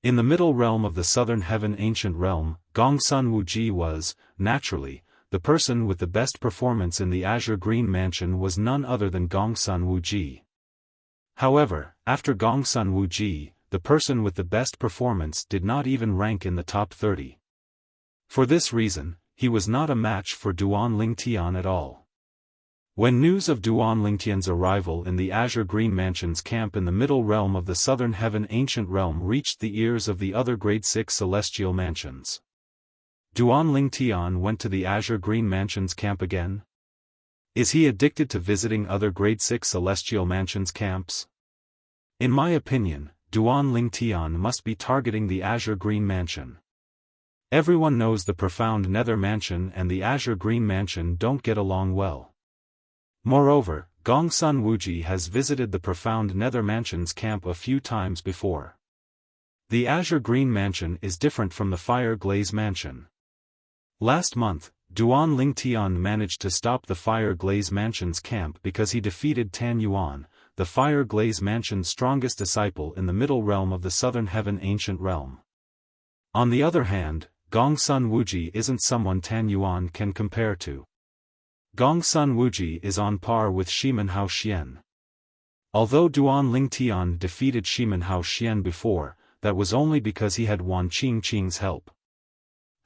In the middle realm of the Southern Heaven Ancient Realm, Gongsun Wuji was, naturally, the person with the best performance in the Azure Green Mansion was none other than Gongsun Wuji. However, after Gongsun Wuji, the person with the best performance did not even rank in the top 30. For this reason, he was not a match for Duan Lingtian at all. When news of Duan Lingtian's arrival in the Azure Green Mansion's camp in the middle realm of the Southern Heaven Ancient Realm reached the ears of the other Grade 6 Celestial Mansions. Duan Lingtian went to the Azure Green Mansion's camp again? Is he addicted to visiting other Grade 6 Celestial Mansions camps? In my opinion, Duan Lingtian must be targeting the Azure Green Mansion. Everyone knows the Profound Nether Mansion and the Azure Green Mansion don't get along well. Moreover, Gongsun Wuji has visited the Profound Nether Mansion's camp a few times before. The Azure Green Mansion is different from the Fire Glaze Mansion. Last month, Duan Lingtian managed to stop the Fire Glaze Mansion's camp because he defeated Tan Yuan, the Fire Glaze Mansion's strongest disciple in the middle realm of the Southern Heaven Ancient Realm. On the other hand, Gongsun Wuji isn't someone Tan Yuan can compare to. Gongsun Wuji is on par with Shimen Hao Xian. Although Duan Lingtian defeated Shimen Hao Xian before, that was only because he had Wan Qingqing's help.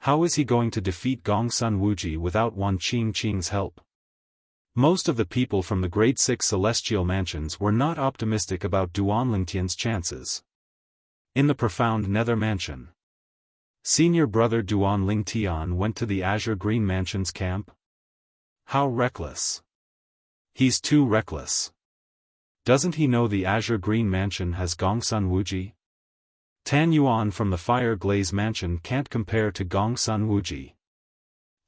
How is he going to defeat Gongsun Wuji without Wan Qingqing's help? Most of the people from the Grade 6 Celestial Mansions were not optimistic about Duan Lingtian's chances. In the Profound Nether Mansion, senior brother Duan Lingtian went to the Azure Green Mansion's camp? How reckless. He's too reckless. Doesn't he know the Azure Green Mansion has Gongsun Wuji? Tan Yuan from the Fire Glaze Mansion can't compare to Gongsun Wuji.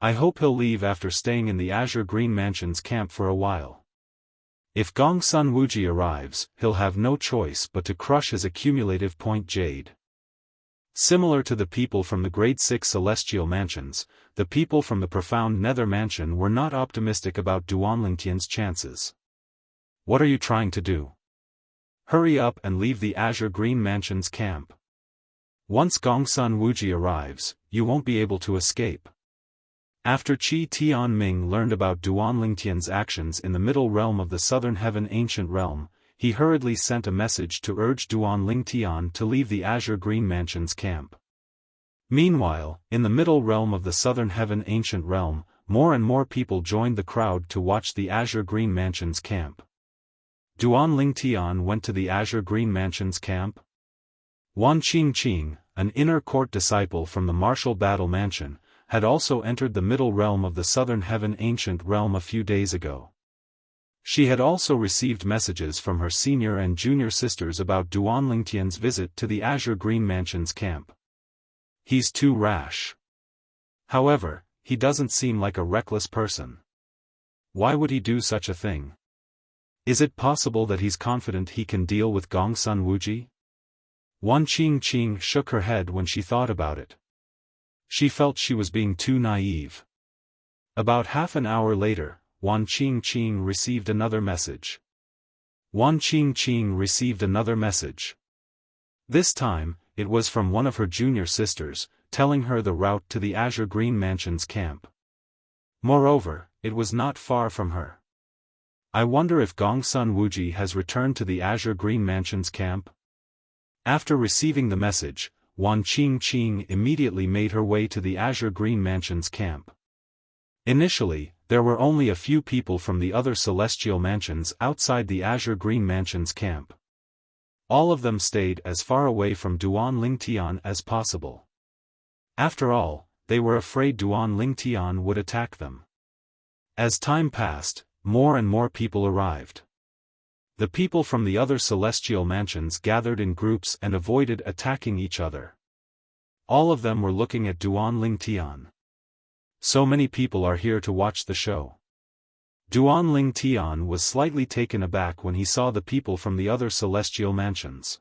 I hope he'll leave after staying in the Azure Green Mansion's camp for a while. If Gongsun Wuji arrives, he'll have no choice but to crush his accumulative point jade. Similar to the people from the Grade 6 Celestial Mansions, the people from the Profound Nether Mansion were not optimistic about Duan Lingtian's chances. What are you trying to do? Hurry up and leave the Azure Green Mansion's camp. Once Gongsun Wuji arrives, you won't be able to escape. After Qi Tianming learned about Duan Lingtian's actions in the middle realm of the Southern Heaven Ancient Realm, he hurriedly sent a message to urge Duan Lingtian to leave the Azure Green Mansion's camp. Meanwhile, in the middle realm of the Southern Heaven Ancient Realm, more and more people joined the crowd to watch the Azure Green Mansion's camp. Duan Lingtian went to the Azure Green Mansion's camp? Wan Qingqing, an inner court disciple from the Martial Battle Mansion, had also entered the middle realm of the Southern Heaven Ancient Realm a few days ago. She had also received messages from her senior and junior sisters about Duan Lingtian's visit to the Azure Green Mansion's camp. He's too rash. However, he doesn't seem like a reckless person. Why would he do such a thing? Is it possible that he's confident he can deal with Gongsun Wuji? Wan Qingqing shook her head when she thought about it. She felt she was being too naive. About half an hour later, Wan Qingqing received another message. Wan Qingqing received another message. This time, it was from one of her junior sisters, telling her the route to the Azure Green Mansion's camp. Moreover, it was not far from her. I wonder if Gongsun Wuji has returned to the Azure Green Mansion's camp? After receiving the message, Wan Qingqing immediately made her way to the Azure Green Mansion's camp. Initially, there were only a few people from the other celestial mansions outside the Azure Green Mansion's camp. All of them stayed as far away from Duan Lingtian as possible. After all, they were afraid Duan Lingtian would attack them. As time passed, more and more people arrived. The people from the other celestial mansions gathered in groups and avoided attacking each other. All of them were looking at Duan Lingtian. So many people are here to watch the show. Duan Lingtian was slightly taken aback when he saw the people from the other celestial mansions.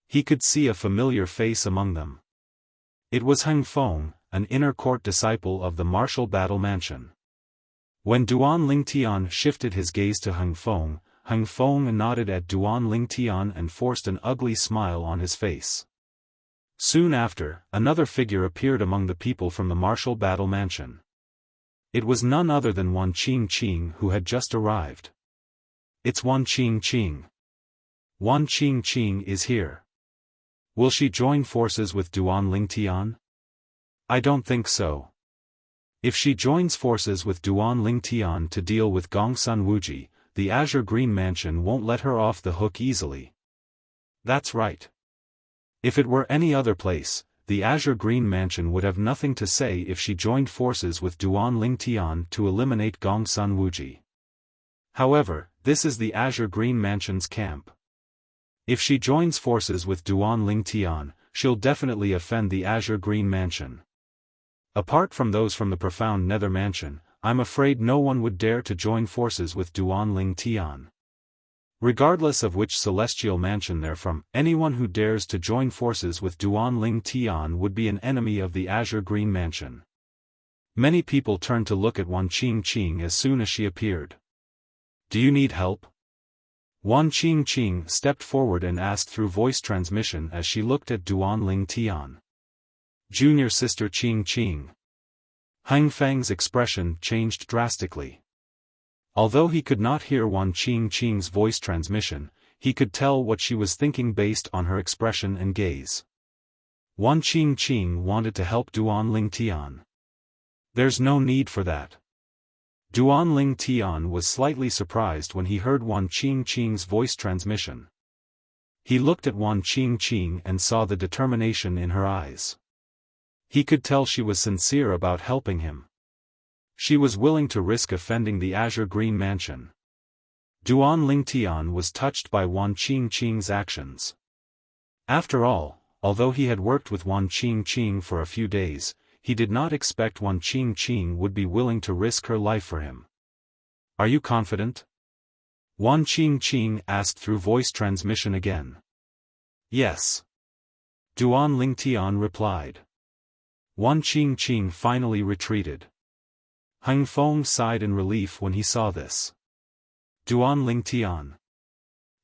He could see a familiar face among them. It was Heng Feng, an inner court disciple of the Martial Battle Mansion. When Duan Lingtian shifted his gaze to Heng Feng nodded at Duan Lingtian and forced an ugly smile on his face. Soon after, another figure appeared among the people from the Martial Battle Mansion. It was none other than Wan Qingqing who had just arrived. It's Wan Qingqing. Wan Qingqing is here. Will she join forces with Duan Lingtian? I don't think so. If she joins forces with Duan Lingtian to deal with Gongsun Wuji, the Azure Green Mansion won't let her off the hook easily. That's right. If it were any other place, the Azure Green Mansion would have nothing to say if she joined forces with Duan Lingtian to eliminate Gongsun Wuji. However, this is the Azure Green Mansion's camp. If she joins forces with Duan Lingtian, she'll definitely offend the Azure Green Mansion. Apart from those from the Profound Nether Mansion, I'm afraid no one would dare to join forces with Duan Lingtian. Regardless of which celestial mansion they're from, anyone who dares to join forces with Duan Lingtian would be an enemy of the Azure Green Mansion. Many people turned to look at Wan Qingqing as soon as she appeared. Do you need help? Wan Qingqing stepped forward and asked through voice transmission as she looked at Duan Lingtian. Junior sister Qingqing. Hang Feng's expression changed drastically. Although he could not hear Wan Qingqing's voice transmission, he could tell what she was thinking based on her expression and gaze. Wan Qingqing wanted to help Duan Lingtian. There's no need for that. Duan Lingtian was slightly surprised when he heard Wan Qingqing's voice transmission. He looked at Wan Qingqing and saw the determination in her eyes. He could tell she was sincere about helping him. She was willing to risk offending the Azure Green Mansion. Duan Lingtian was touched by Wan Qingqing's actions. After all, although he had worked with Wan Qingqing for a few days, he did not expect Wan Qingqing would be willing to risk her life for him. Are you confident? Wan Qingqing asked through voice transmission again. Yes. Duan Lingtian replied. Wan Qingqing finally retreated. Hang Feng sighed in relief when he saw this. Duan Lingtian.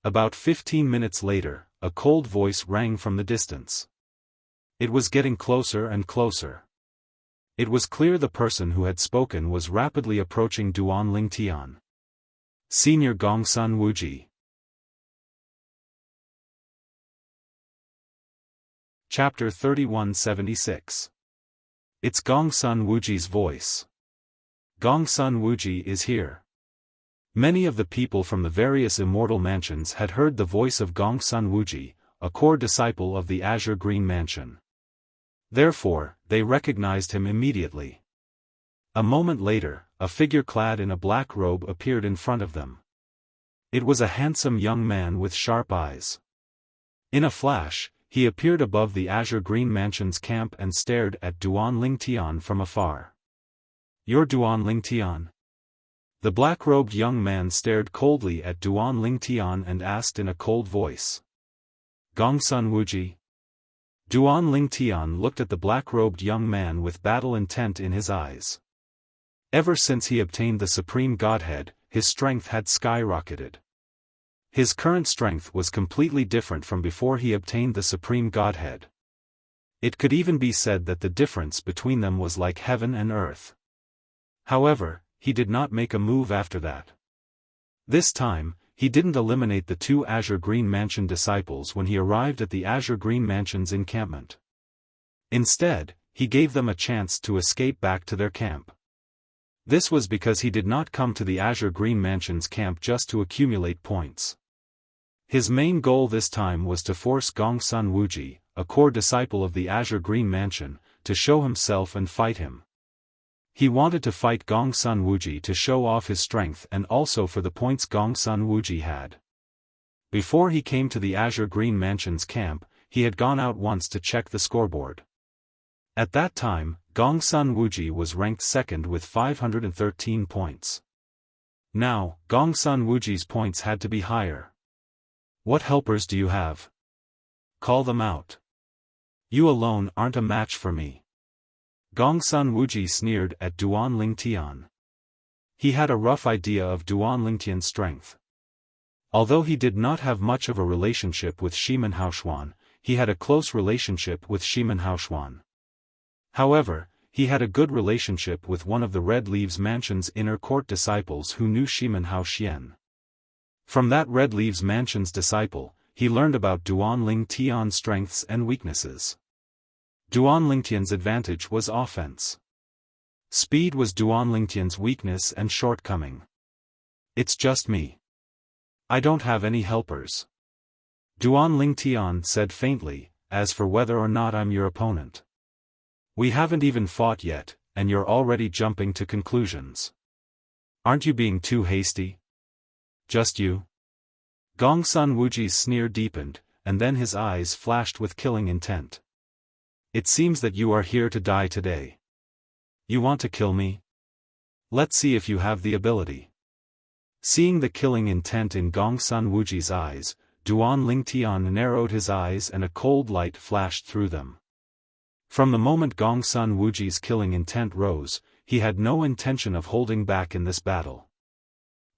About 15 minutes later, a cold voice rang from the distance. It was getting closer and closer. It was clear the person who had spoken was rapidly approaching Duan Lingtian. Senior Gongsun Wuji. Chapter 3176. It's Gongsun Wuji's voice. Gongsun Wuji is here. Many of the people from the various immortal mansions had heard the voice of Gongsun Wuji, a core disciple of the Azure Green Mansion. Therefore, they recognized him immediately. A moment later, a figure clad in a black robe appeared in front of them. It was a handsome young man with sharp eyes. In a flash, he appeared above the Azure Green Mansion's camp and stared at Duan Lingtian from afar. You're Duan Lingtian? The black-robed young man stared coldly at Duan Lingtian and asked in a cold voice. Gongsun Wuji? Duan Lingtian looked at the black-robed young man with battle intent in his eyes. Ever since he obtained the Supreme Godhead, his strength had skyrocketed. His current strength was completely different from before he obtained the Supreme Godhead. It could even be said that the difference between them was like heaven and earth. However, he did not make a move after that. This time, he didn't eliminate the two Azure Green Mansion disciples when he arrived at the Azure Green Mansion's encampment. Instead, he gave them a chance to escape back to their camp. This was because he did not come to the Azure Green Mansion's camp just to accumulate points. His main goal this time was to force Gongsun Wuji, a core disciple of the Azure Green Mansion, to show himself and fight him. He wanted to fight Gongsun Wuji to show off his strength and also for the points Gongsun Wuji had. Before he came to the Azure Green Mansion's camp, he had gone out once to check the scoreboard. At that time, Gongsun Wuji was ranked second with 513 points. Now, Gongsun Wuji's points had to be higher. What helpers do you have? Call them out. You alone aren't a match for me. Gongsun Wuji sneered at Duan Lingtian. He had a rough idea of Duan Lingtian's strength. Although he did not have much of a relationship with Shimen Haoshuan, he had a close relationship with Shimen Haoshuan. However, he had a good relationship with one of the Red Leaves Mansion's inner court disciples who knew Shimen Hao Xian. From that Red Leaves Mansion's disciple, he learned about Duan Ling Tian's strengths and weaknesses. Duan Lingtian's advantage was offense. Speed was Duan Lingtian's weakness and shortcoming. It's just me. I don't have any helpers. Duan Lingtian said faintly, as for whether or not I'm your opponent. We haven't even fought yet, and you're already jumping to conclusions. Aren't you being too hasty? Just you? Gongsun Wuji's sneer deepened, and then his eyes flashed with killing intent. It seems that you are here to die today. You want to kill me? Let's see if you have the ability. Seeing the killing intent in Gongsun Wuji's eyes, Duan Lingtian narrowed his eyes and a cold light flashed through them. From the moment Gongsun Wuji's killing intent rose, he had no intention of holding back in this battle.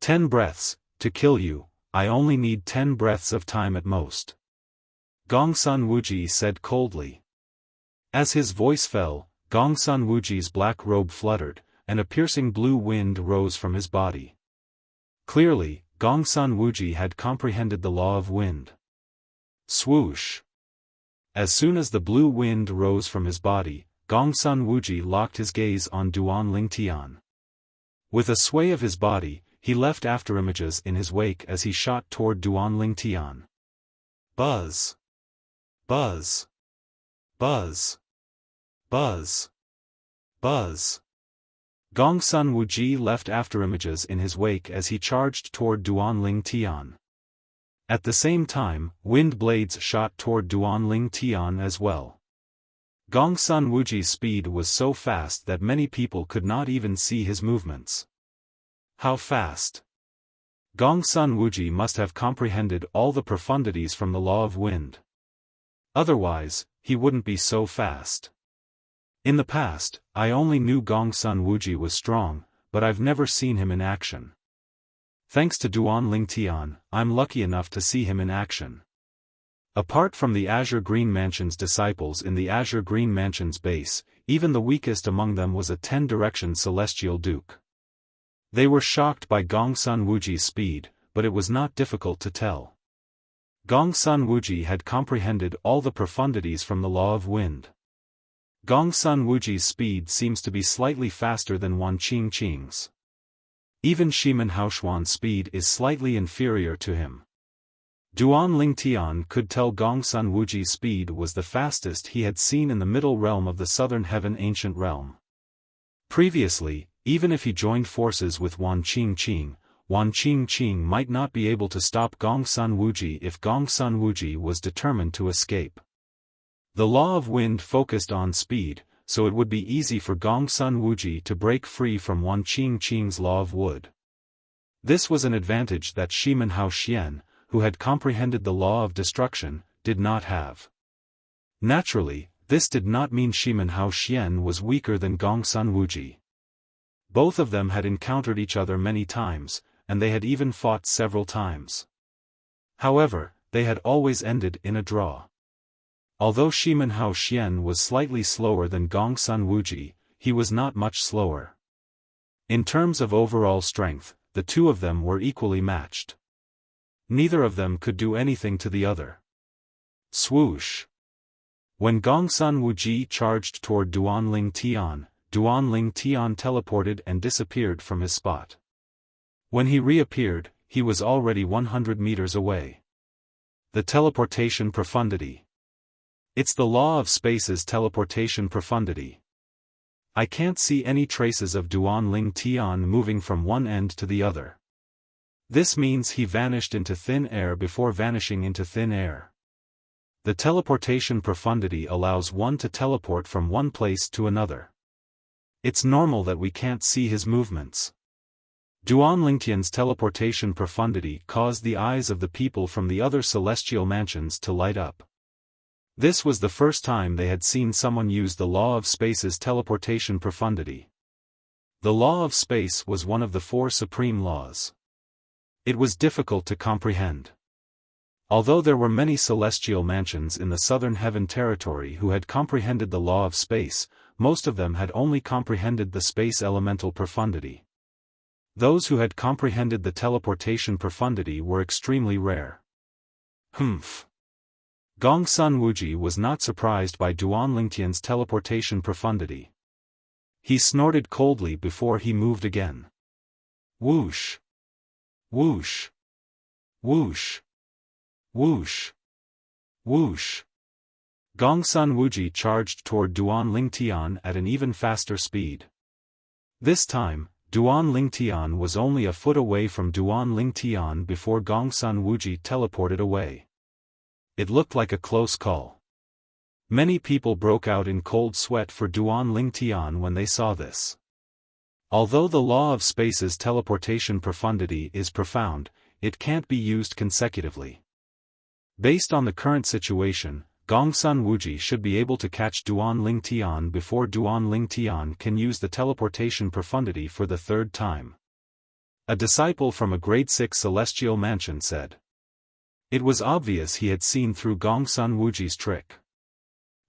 10 breaths, to kill you, I only need 10 breaths of time at most. Gongsun Wuji said coldly. As his voice fell, Gongsun Wuji's black robe fluttered, and a piercing blue wind rose from his body. Clearly, Gongsun Wuji had comprehended the law of wind. Swoosh! As soon as the blue wind rose from his body, Gongsun Wuji locked his gaze on Duan Lingtian. With a sway of his body, he left afterimages in his wake as he shot toward Duan Lingtian. Buzz! Buzz! Buzz! Buzz! Buzz! Gongsun Wuji left afterimages in his wake as he charged toward Duan Lingtian. At the same time, wind blades shot toward Duan Lingtian as well. Gongsun Wuji's speed was so fast that many people could not even see his movements. How fast? Gongsun Wuji must have comprehended all the profundities from the law of wind. Otherwise, he wouldn't be so fast. In the past, I only knew Gongsun Wuji was strong, but I've never seen him in action. Thanks to Duan Lingtian, I'm lucky enough to see him in action. Apart from the Azure Green Mansion's disciples in the Azure Green Mansion's base, even the weakest among them was a 10-direction Celestial Duke. They were shocked by Gongsun Wuji's speed, but it was not difficult to tell. Gongsun Wuji had comprehended all the profundities from the law of wind. Gongsun Wuji's speed seems to be slightly faster than Wan Qingqing's. Even Shimen Haoshuan's speed is slightly inferior to him. Duan Lingtian could tell Gongsun Wuji's speed was the fastest he had seen in the middle realm of the Southern Heaven Ancient Realm. Previously, even if he joined forces with Wan Qingqing might not be able to stop Gongsun Wuji if Gongsun Wuji was determined to escape. The law of wind focused on speed, so it would be easy for Gongsun Wuji to break free from Wan Qingqing's law of wood. This was an advantage that Shimen Hao Xian, who had comprehended the law of destruction, did not have. Naturally, this did not mean Shimen Hao Xian was weaker than Gongsun Wuji. Both of them had encountered each other many times, and they had even fought several times. However, they had always ended in a draw. Although Shimen Hao Xian was slightly slower than Gongsun Wuji, he was not much slower. In terms of overall strength, the two of them were equally matched. Neither of them could do anything to the other. Swoosh! When Gongsun Wuji charged toward Duan Lingtian teleported and disappeared from his spot. When he reappeared, he was already 100 meters away. The teleportation profundity. It's the law of space's teleportation profundity. I can't see any traces of Duan Lingtian moving from one end to the other. This means he vanished into thin air before vanishing into thin air. The teleportation profundity allows one to teleport from one place to another. It's normal that we can't see his movements. Duan Lingtian's teleportation profundity caused the eyes of the people from the other celestial mansions to light up. This was the first time they had seen someone use the law of space's teleportation profundity. The law of space was one of the 4 supreme laws. It was difficult to comprehend. Although there were many celestial mansions in the Southern Heaven territory who had comprehended the law of space, most of them had only comprehended the space elemental profundity. Those who had comprehended the teleportation profundity were extremely rare. Humph. Gongsun Wuji was not surprised by Duan Lingtian's teleportation profundity. He snorted coldly before he moved again. Whoosh! Whoosh! Whoosh! Whoosh! Whoosh! Gongsun Wuji charged toward Duan Lingtian at an even faster speed. This time, Duan Lingtian was only a foot away from Duan Lingtian before Gongsun Wuji teleported away. It looked like a close call. Many people broke out in cold sweat for Duan Lingtian when they saw this. Although the law of space's teleportation profundity is profound, it can't be used consecutively. Based on the current situation, Gongsun Wuji should be able to catch Duan Lingtian before Duan Lingtian can use the teleportation profundity for the third time. A disciple from a grade 6 celestial mansion said. It was obvious he had seen through Gongsun Wuji's trick.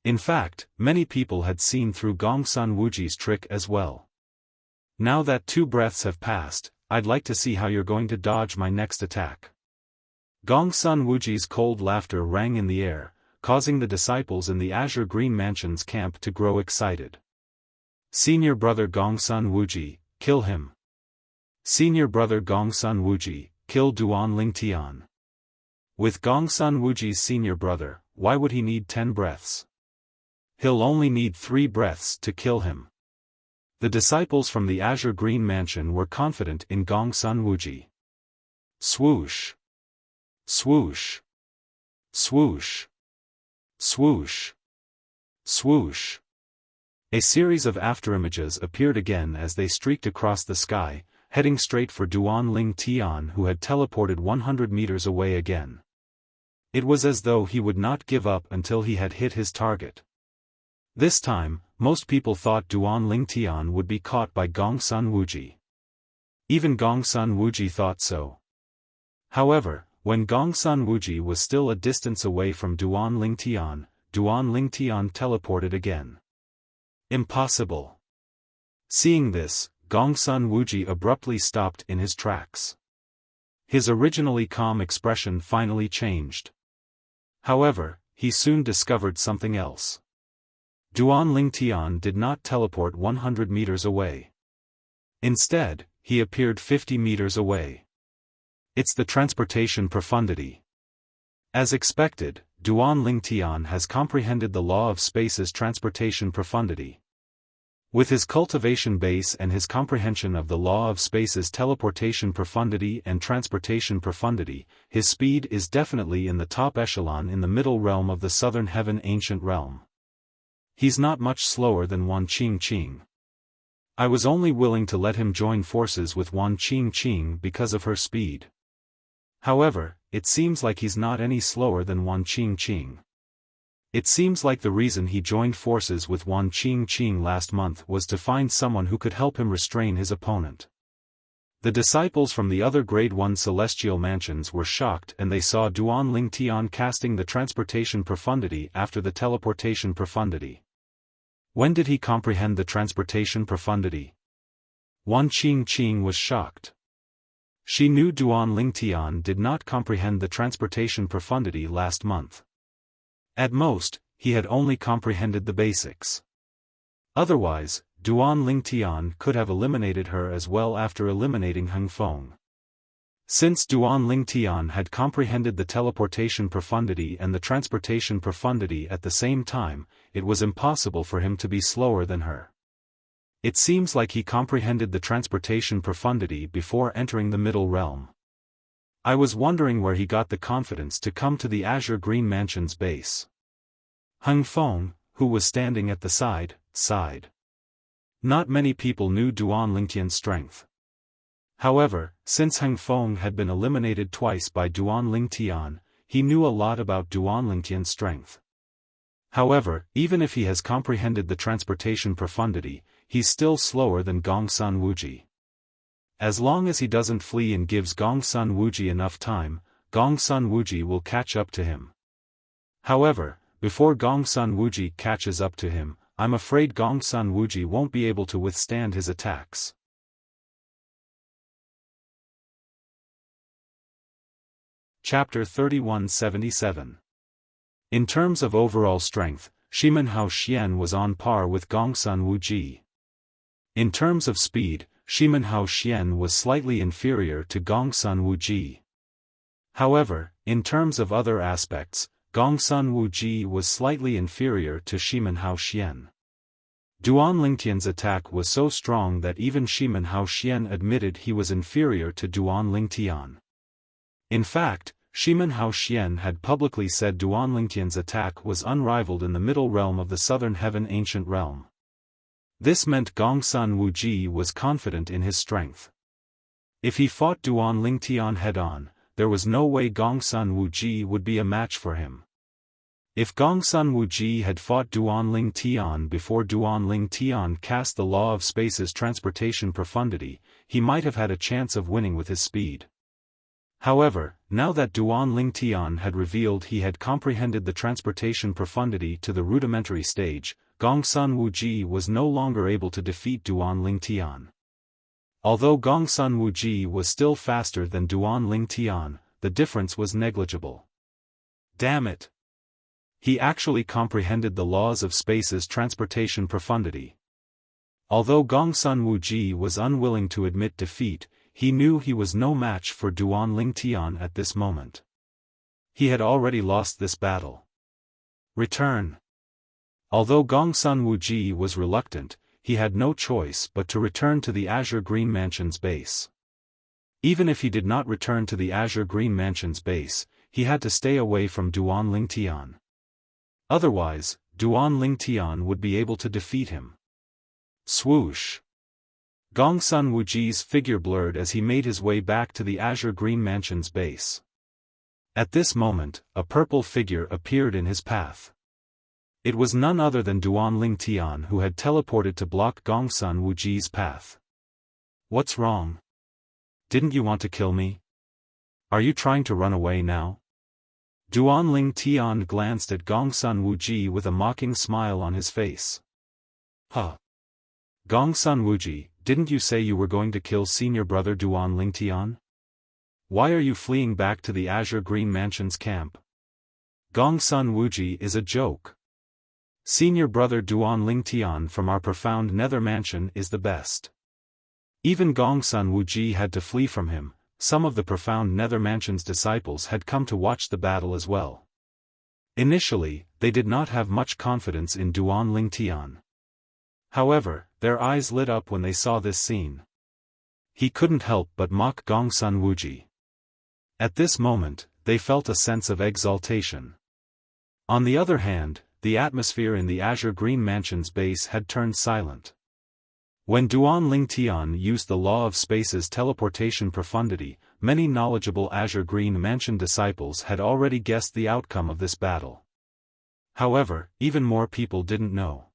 In fact, many people had seen through Gongsun Wuji's trick as well. Now that 2 breaths have passed, I'd like to see how you're going to dodge my next attack. Gongsun Wuji's cold laughter rang in the air, causing the disciples in the Azure Green Mansion's camp to grow excited. Senior brother Gongsun Wuji, kill him. Senior brother Gongsun Wuji, kill Duan Lingtian. With Gongsun Wuji's senior brother, why would he need 10 breaths? He'll only need 3 breaths to kill him. The disciples from the Azure Green Mansion were confident in Gongsun Wuji. Swoosh! Swoosh! Swoosh! Swoosh! Swoosh! A series of afterimages appeared again as they streaked across the sky, heading straight for Duan Lingtian, who had teleported 100 meters away again. It was as though he would not give up until he had hit his target. This time, most people thought Duan Lingtian would be caught by Gongsun Wuji. Even Gongsun Wuji thought so. However, when Gongsun Wuji was still a distance away from Duan Lingtian teleported again. Impossible. Seeing this, Gongsun Wuji abruptly stopped in his tracks. His originally calm expression finally changed. However, he soon discovered something else. Duan Lingtian did not teleport 100 meters away. Instead, he appeared 50 meters away. It's the transportation profundity. As expected, Duan Lingtian has comprehended the law of space's transportation profundity. With his cultivation base and his comprehension of the law of space's teleportation profundity and transportation profundity, his speed is definitely in the top echelon in the middle realm of the Southern Heaven Ancient Realm. He's not much slower than Wan Qingqing. I was only willing to let him join forces with Wan Qingqing because of her speed. However, it seems like he's not any slower than Wan Qingqing. It seems like the reason he joined forces with Wan Qingqing last month was to find someone who could help him restrain his opponent. The disciples from the other Grade 1 celestial mansions were shocked and they saw Duan Lingtian casting the transportation profundity after the teleportation profundity. When did he comprehend the transportation profundity? Wan Qingqing was shocked. She knew Duan Lingtian did not comprehend the transportation profundity last month. At most, he had only comprehended the basics. Otherwise, Duan Lingtian could have eliminated her as well after eliminating Heng Feng. Since Duan Lingtian had comprehended the teleportation profundity and the transportation profundity at the same time, it was impossible for him to be slower than her. It seems like he comprehended the transportation profundity before entering the middle realm. I was wondering where he got the confidence to come to the Azure Green Mansion's base. Heng Feng, who was standing at the side, sighed. Not many people knew Duan Lingtian's strength. However, since Heng Feng had been eliminated twice by Duan Lingtian, he knew a lot about Duan Lingtian's strength. However, even if he has comprehended the transportation profundity, he's still slower than Gongsun Wuji. As long as he doesn't flee and gives Gongsun Wuji enough time, Gongsun Wuji will catch up to him. However, before Gongsun Wuji catches up to him, I'm afraid Gongsun Wuji won't be able to withstand his attacks. Chapter 3177. In terms of overall strength, Shimenhao Xian was on par with Gongsun Wuji. In terms of speed, Shimenhao Xian was slightly inferior to Gongsun Wuji. However, in terms of other aspects, Gongsun Wuji was slightly inferior to Shimenhao Xian. Duan Lingtian's attack was so strong that even Shimenhao Xian admitted he was inferior to Duan Lingtian. In fact, Shimenhao Xian had publicly said Duan Lingtian's attack was unrivaled in the middle realm of the southern heaven ancient realm. This meant Gongsun Wuji was confident in his strength. If he fought Duan Lingtian head-on, there was no way Gongsun Wuji would be a match for him. If Gongsun Wuji had fought Duan Lingtian before Duan Lingtian cast the law of space's transportation profundity, he might have had a chance of winning with his speed. However, now that Duan Lingtian had revealed he had comprehended the transportation profundity to the rudimentary stage, Gongsun Wuji was no longer able to defeat Duan Lingtian. Although Gongsun Wuji was still faster than Duan Lingtian, the difference was negligible. Damn it! He actually comprehended the laws of space's transportation profundity. Although Gongsun Wuji was unwilling to admit defeat, he knew he was no match for Duan Lingtian at this moment. He had already lost this battle. Return. Although Gongsun Wuji was reluctant, he had no choice but to return to the Azure Green Mansion's base. Even if he did not return to the Azure Green Mansion's base, he had to stay away from Duan Lingtian. Otherwise, Duan Lingtian would be able to defeat him. Swoosh! Gongsun Wuji's figure blurred as he made his way back to the Azure Green Mansion's base. At this moment, a purple figure appeared in his path. It was none other than Duan Lingtian who had teleported to block Gongsun Wuji's path. What's wrong? Didn't you want to kill me? Are you trying to run away now? Duan Lingtian glanced at Gongsun Wuji with a mocking smile on his face. Huh. Gongsun Wuji, didn't you say you were going to kill senior brother Duan Lingtian? Why are you fleeing back to the Azure Green Mansion's camp? Gongsun Wuji is a joke. Senior brother Duan Lingtian from our profound nether mansion is the best. Even Gongsun Wuji had to flee from him. Some of the profound nether mansion's disciples had come to watch the battle as well. Initially, they did not have much confidence in Duan Lingtian. However, their eyes lit up when they saw this scene. He couldn't help but mock Gongsun Wuji. At this moment, they felt a sense of exaltation. On the other hand, the atmosphere in the Azure Green Mansion's base had turned silent. When Duan Lingtian used the law of space's teleportation profundity, many knowledgeable Azure Green Mansion disciples had already guessed the outcome of this battle. However, even more people didn't know.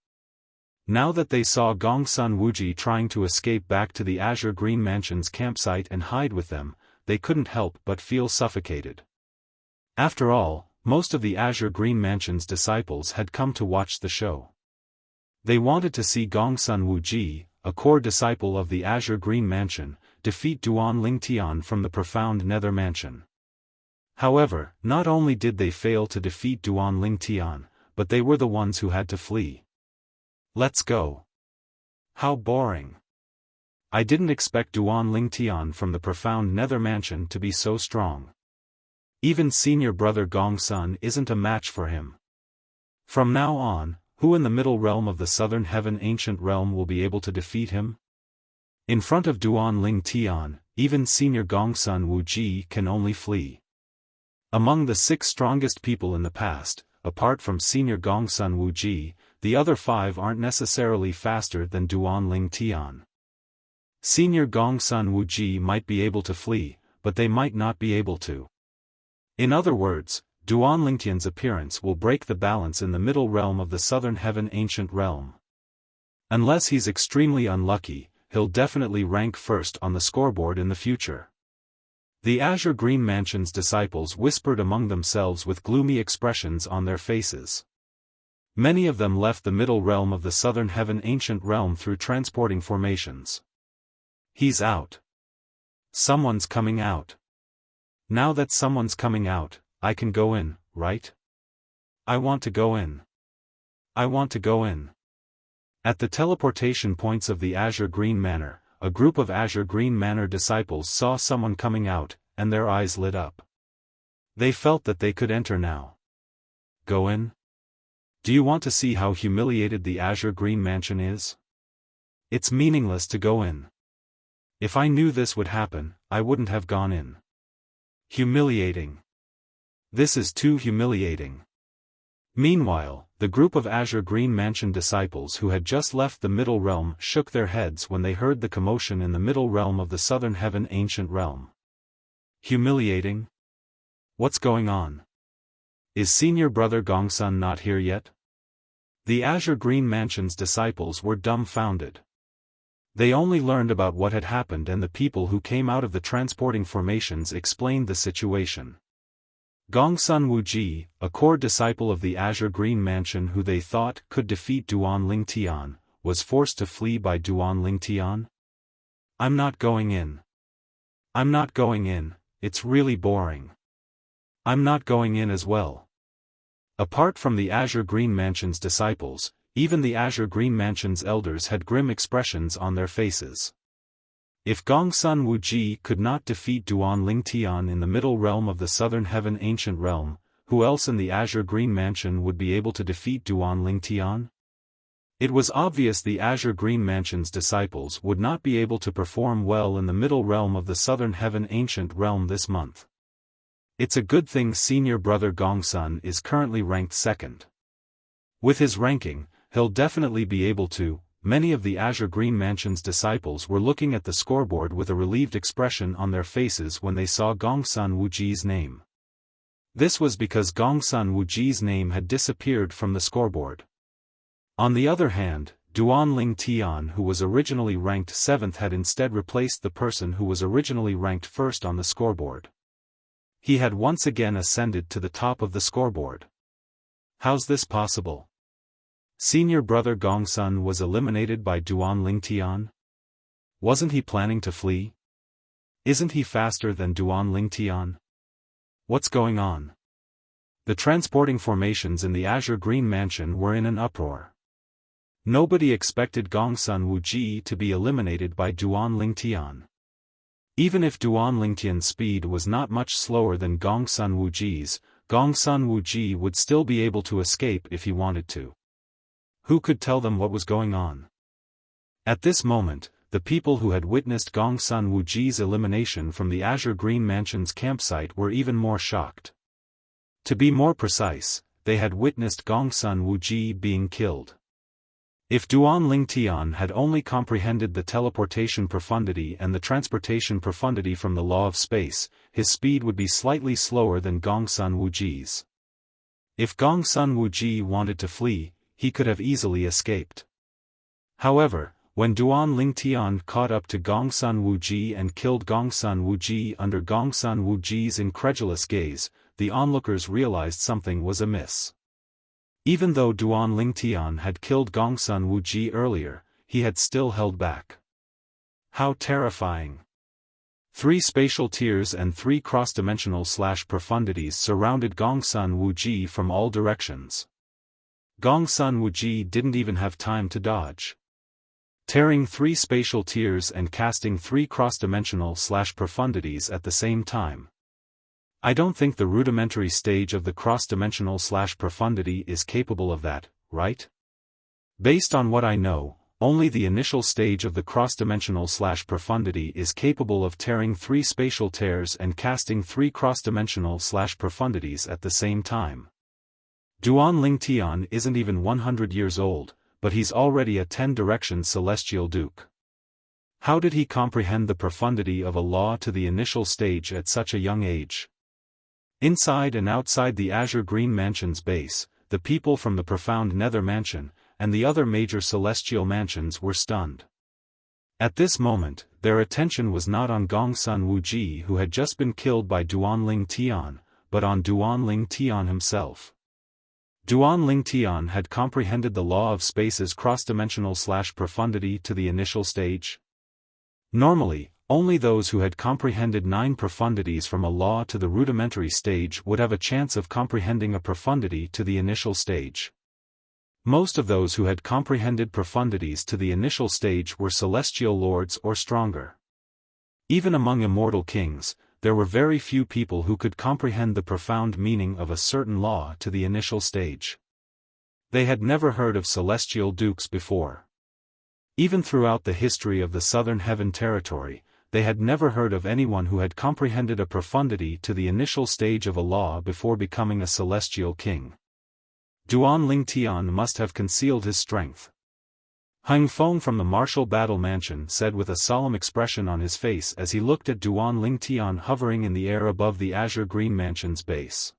Now that they saw Gongsun Wuji trying to escape back to the Azure Green Mansion's campsite and hide with them, they couldn't help but feel suffocated. After all, most of the Azure Green Mansion's disciples had come to watch the show. They wanted to see Gongsun Wuji, a core disciple of the Azure Green Mansion, defeat Duan Lingtian from the profound Nether Mansion. However, not only did they fail to defeat Duan Lingtian, but they were the ones who had to flee. Let's go. How boring. I didn't expect Duan Lingtian from the profound Nether Mansion to be so strong. Even senior brother Gongsun isn't a match for him. From now on, who in the middle realm of the southern heaven ancient realm will be able to defeat him? In front of Duan Lingtian, even senior Gongsun Wuji can only flee. Among the 6 strongest people in the past, apart from senior Gongsun Wuji, the other 5 aren't necessarily faster than Duan Lingtian. Senior Gongsun Wuji might be able to flee, but they might not be able to. In other words, Duan Lingtian's appearance will break the balance in the middle realm of the southern heaven ancient realm. Unless he's extremely unlucky, he'll definitely rank first on the scoreboard in the future. The Azure Green Mansion's disciples whispered among themselves with gloomy expressions on their faces. Many of them left the middle realm of the southern heaven ancient realm through transporting formations. He's out. Someone's coming out. Now that someone's coming out, I can go in, right? I want to go in. I want to go in. At the teleportation points of the Azure Green Manor, a group of Azure Green Manor disciples saw someone coming out, and their eyes lit up. They felt that they could enter now. Go in? Do you want to see how humiliated the Azure Green Mansion is? It's meaningless to go in. If I knew this would happen, I wouldn't have gone in. Humiliating. This is too humiliating. Meanwhile, the group of Azure Green Mansion disciples who had just left the Middle Realm shook their heads when they heard the commotion in the Middle Realm of the Southern Heaven Ancient Realm. Humiliating? What's going on? Is senior brother Gongsun not here yet? The Azure Green Mansion's disciples were dumbfounded. They only learned about what had happened, and the people who came out of the transporting formations explained the situation. Gongsun Wuji, a core disciple of the Azure Green Mansion who they thought could defeat Duan Lingtian, was forced to flee by Duan Lingtian. I'm not going in. I'm not going in, it's really boring. I'm not going in as well. Apart from the Azure Green Mansion's disciples, even the Azure Green Mansion's elders had grim expressions on their faces. If Gongsun Wuji could not defeat Duan Lingtian in the Middle Realm of the Southern Heaven Ancient Realm, who else in the Azure Green Mansion would be able to defeat Duan Lingtian? It was obvious the Azure Green Mansion's disciples would not be able to perform well in the Middle Realm of the Southern Heaven Ancient Realm this month. It's a good thing senior brother Gongsun is currently ranked second. With his ranking, he'll definitely be able to. Many of the Azure Green Mansion's disciples were looking at the scoreboard with a relieved expression on their faces when they saw Gongsun Wuji's name. This was because Gongsun Wuji's name had disappeared from the scoreboard. On the other hand, Duan Lingtian, who was originally ranked 7th, had instead replaced the person who was originally ranked 1st on the scoreboard. He had once again ascended to the top of the scoreboard. How's this possible? Senior brother Gongsun was eliminated by Duan Lingtian? Wasn't he planning to flee? Isn't he faster than Duan Lingtian? What's going on? The transporting formations in the Azure Green Mansion were in an uproar. Nobody expected Gongsun Wuji to be eliminated by Duan Lingtian. Even if Duan Lingtian's speed was not much slower than Gongsun Wuji's, Gongsun Wuji would still be able to escape if he wanted to. Who could tell them what was going on? At this moment, the people who had witnessed Gongsun Wuji's elimination from the Azure Green Mansion's campsite were even more shocked. To be more precise, they had witnessed Gongsun Wuji being killed. If Duan Lingtian had only comprehended the teleportation profundity and the transportation profundity from the law of space, his speed would be slightly slower than Gongsun Wuji's. If Gongsun Wuji wanted to flee, he could have easily escaped. However, when Duan Lingtian caught up to Gongsun Wuji and killed Gongsun Wuji under Gongsun Wuji's incredulous gaze, the onlookers realized something was amiss. Even though Duan Lingtian had killed Gongsun Wuji earlier, he had still held back. How terrifying! 3 spatial tiers and 3 cross-dimensional profundities surrounded Gongsun Wuji from all directions. Gongsun Wuji didn't even have time to dodge. Tearing 3 spatial tiers and casting 3 cross-dimensional profundities at the same time. I don't think the rudimentary stage of the cross-dimensional profundity is capable of that, right? Based on what I know, only the initial stage of the cross-dimensional profundity is capable of tearing 3 spatial tears and casting 3 cross-dimensional profundities at the same time. Duan Lingtian isn't even 100 years old, but he's already a 10-direction celestial duke. How did he comprehend the profundity of a law to the initial stage at such a young age? Inside and outside the Azure Green Mansion's base, the people from the profound Nether Mansion, and the other major celestial mansions were stunned. At this moment, their attention was not on Gongsun Wuji, who had just been killed by Duan Lingtian, but on Duan Lingtian himself. Duan Ling Tian had comprehended the law of space's cross-dimensional/profundity to the initial stage? Normally, only those who had comprehended 9 profundities from a law to the rudimentary stage would have a chance of comprehending a profundity to the initial stage. Most of those who had comprehended profundities to the initial stage were celestial lords or stronger. Even among immortal kings, there were very few people who could comprehend the profound meaning of a certain law to the initial stage. They had never heard of celestial dukes before. Even throughout the history of the Southern Heaven territory, they had never heard of anyone who had comprehended a profundity to the initial stage of a law before becoming a celestial king. Duan Ling Tian must have concealed his strength. Hung Feng from the martial battle mansion said with a solemn expression on his face as he looked at Duan Ling Tian hovering in the air above the azure green mansion's base.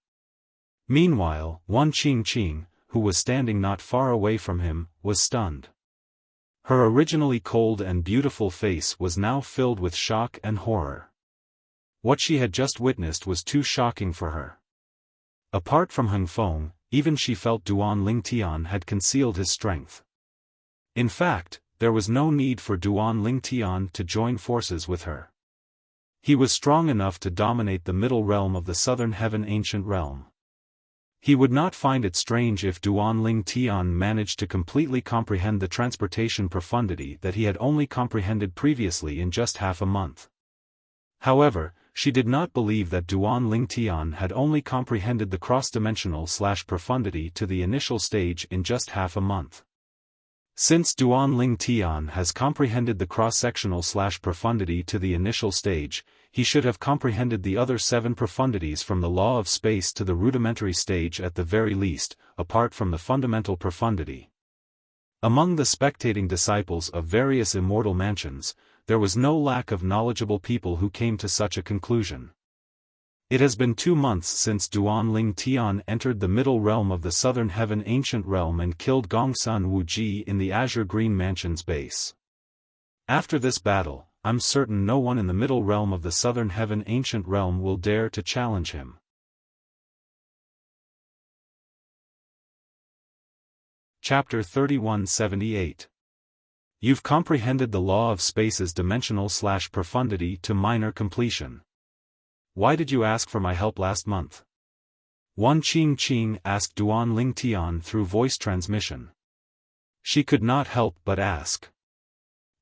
Meanwhile, Wan Qingqing, who was standing not far away from him, was stunned. Her originally cold and beautiful face was now filled with shock and horror. What she had just witnessed was too shocking for her. Apart from Hung Feng, even she felt Duan Ling Tian had concealed his strength. In fact, there was no need for Duan Ling Tian to join forces with her. He was strong enough to dominate the middle realm of the Southern Heaven ancient realm. He would not find it strange if Duan Ling Tian managed to completely comprehend the transportation profundity that he had only comprehended previously in just half a month. However, she did not believe that Duan Ling Tian had only comprehended the cross-dimensional/profundity to the initial stage in just half a month. Since Duan Ling Tian has comprehended the cross-sectional/profundity to the initial stage, he should have comprehended the other 7 profundities from the law of space to the rudimentary stage at the very least, apart from the fundamental profundity. Among the spectating disciples of various immortal mansions, there was no lack of knowledgeable people who came to such a conclusion. It has been 2 months since Duan Ling Tian entered the middle realm of the Southern Heaven ancient realm and killed Gongsun Wuji in the azure green mansion's base. After this battle, I'm certain no one in the middle realm of the Southern Heaven ancient realm will dare to challenge him. Chapter 3178. You've comprehended the law of space's dimensional/profundity to minor completion. Why did you ask for my help last month? Wan Qingqing asked Duan Ling Tian through voice transmission. She could not help but ask.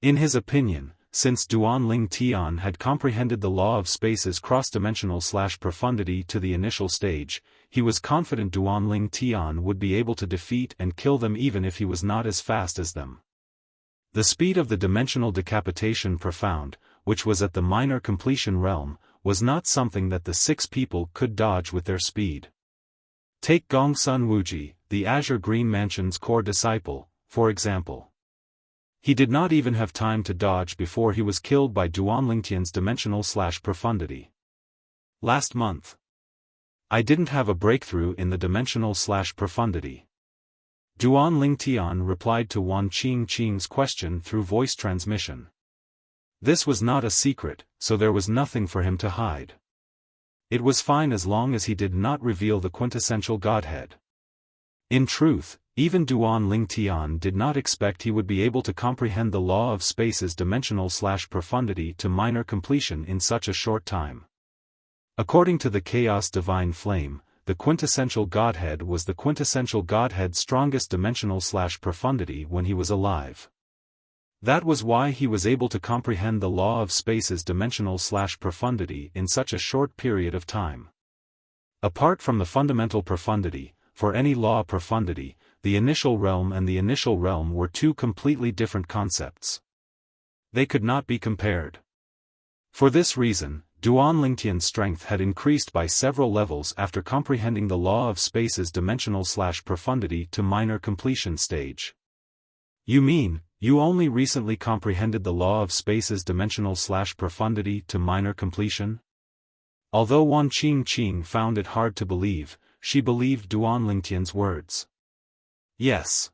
In his opinion, since Duan Ling Tian had comprehended the law of space's cross-dimensional/profundity to the initial stage, he was confident Duan Ling Tian would be able to defeat and kill them even if he was not as fast as them. The speed of the dimensional decapitation profound, which was at the minor completion realm, was not something that the 6 people could dodge with their speed. Take Gongsun Wuji, the Azure Green Mansion's core disciple, for example. He did not even have time to dodge before he was killed by Duan Lingtian's dimensional/profundity. Last month, I didn't have a breakthrough in the dimensional/profundity. Duan Ling Tian replied to Wan Qingqing's question through voice transmission. This was not a secret, so there was nothing for him to hide. It was fine as long as he did not reveal the quintessential Godhead. In truth, even Duan Ling Tian did not expect he would be able to comprehend the law of space's dimensional/profundity to minor completion in such a short time. According to the Chaos Divine Flame, the quintessential Godhead was the quintessential Godhead's strongest dimensional/profundity when he was alive. That was why he was able to comprehend the law of space's dimensional/profundity in such a short period of time. Apart from the fundamental profundity, for any law profundity, the initial realm and the initial realm were 2 completely different concepts. They could not be compared. For this reason, Duan Lingtian's strength had increased by several levels after comprehending the law of space's dimensional/profundity to minor completion stage. You mean, you only recently comprehended the law of space's dimensional/profundity to minor completion? Although Wan Qingqing found it hard to believe, she believed Duan Lingtian's words. Yes.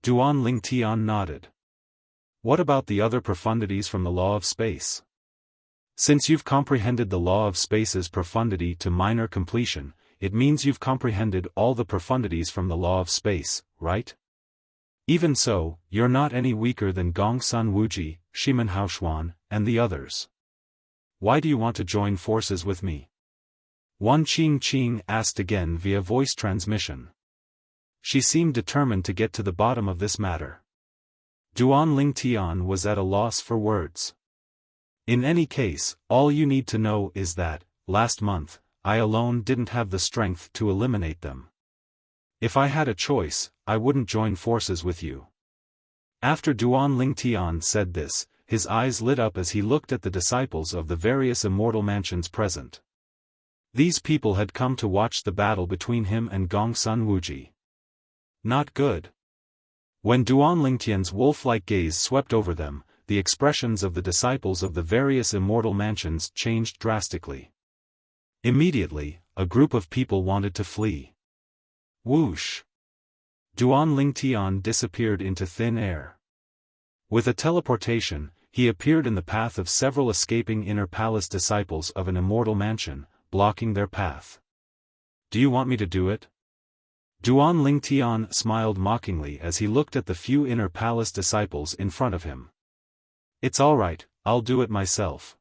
Duan Ling Tian nodded. What about the other profundities from the law of space? Since you've comprehended the law of space's profundity to minor completion, it means you've comprehended all the profundities from the law of space, right? Even so, you're not any weaker than Gongsun Wuji, Shimen Haoxuan, and the others. Why do you want to join forces with me? Wan Qingqing asked again via voice transmission. She seemed determined to get to the bottom of this matter. Duan Lingtian was at a loss for words. In any case, all you need to know is that, last month, I alone didn't have the strength to eliminate them. If I had a choice, I wouldn't join forces with you. After Duan Lingtian said this, his eyes lit up as he looked at the disciples of the various immortal mansions present. These people had come to watch the battle between him and Gongsun Wuji. Not good. When Duan Lingtian's wolf-like gaze swept over them, the expressions of the disciples of the various immortal mansions changed drastically. Immediately, a group of people wanted to flee. Whoosh! Duan Lingtian disappeared into thin air. With a teleportation, he appeared in the path of several escaping inner palace disciples of an immortal mansion, blocking their path. Do you want me to do it? Duan Lingtian smiled mockingly as he looked at the few inner palace disciples in front of him. It's alright, I'll do it myself.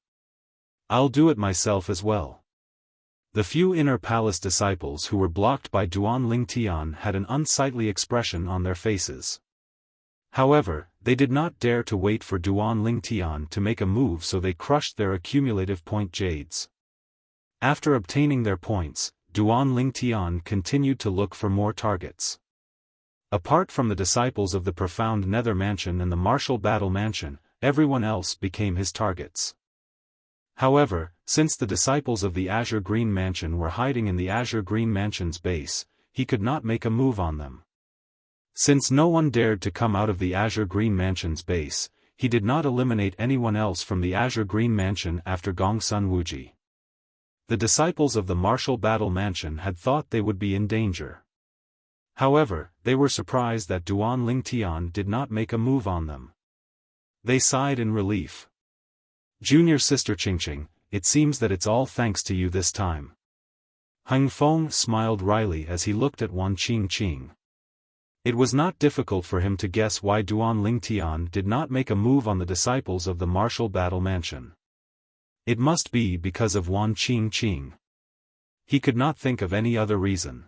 I'll do it myself as well. The few inner palace disciples who were blocked by Duan Lingtian had an unsightly expression on their faces. However, they did not dare to wait for Duan Lingtian to make a move, so they crushed their accumulative point jades. After obtaining their points, Duan Lingtian continued to look for more targets. Apart from the disciples of the Profound Nether Mansion and the Martial Battle Mansion, everyone else became his targets. However, since the disciples of the Azure Green Mansion were hiding in the Azure Green Mansion's base, he could not make a move on them. Since no one dared to come out of the Azure Green Mansion's base, he did not eliminate anyone else from the Azure Green Mansion after Gongsun Wuji. The disciples of the Martial Battle Mansion had thought they would be in danger. However, they were surprised that Duan Lingtian did not make a move on them. They sighed in relief. Junior sister Qingqing, it seems that it's all thanks to you this time. Heng Feng smiled wryly as he looked at Wan Qingqing. It was not difficult for him to guess why Duan Lingtian did not make a move on the disciples of the Martial Battle Mansion. It must be because of Wan Qingqing. He could not think of any other reason.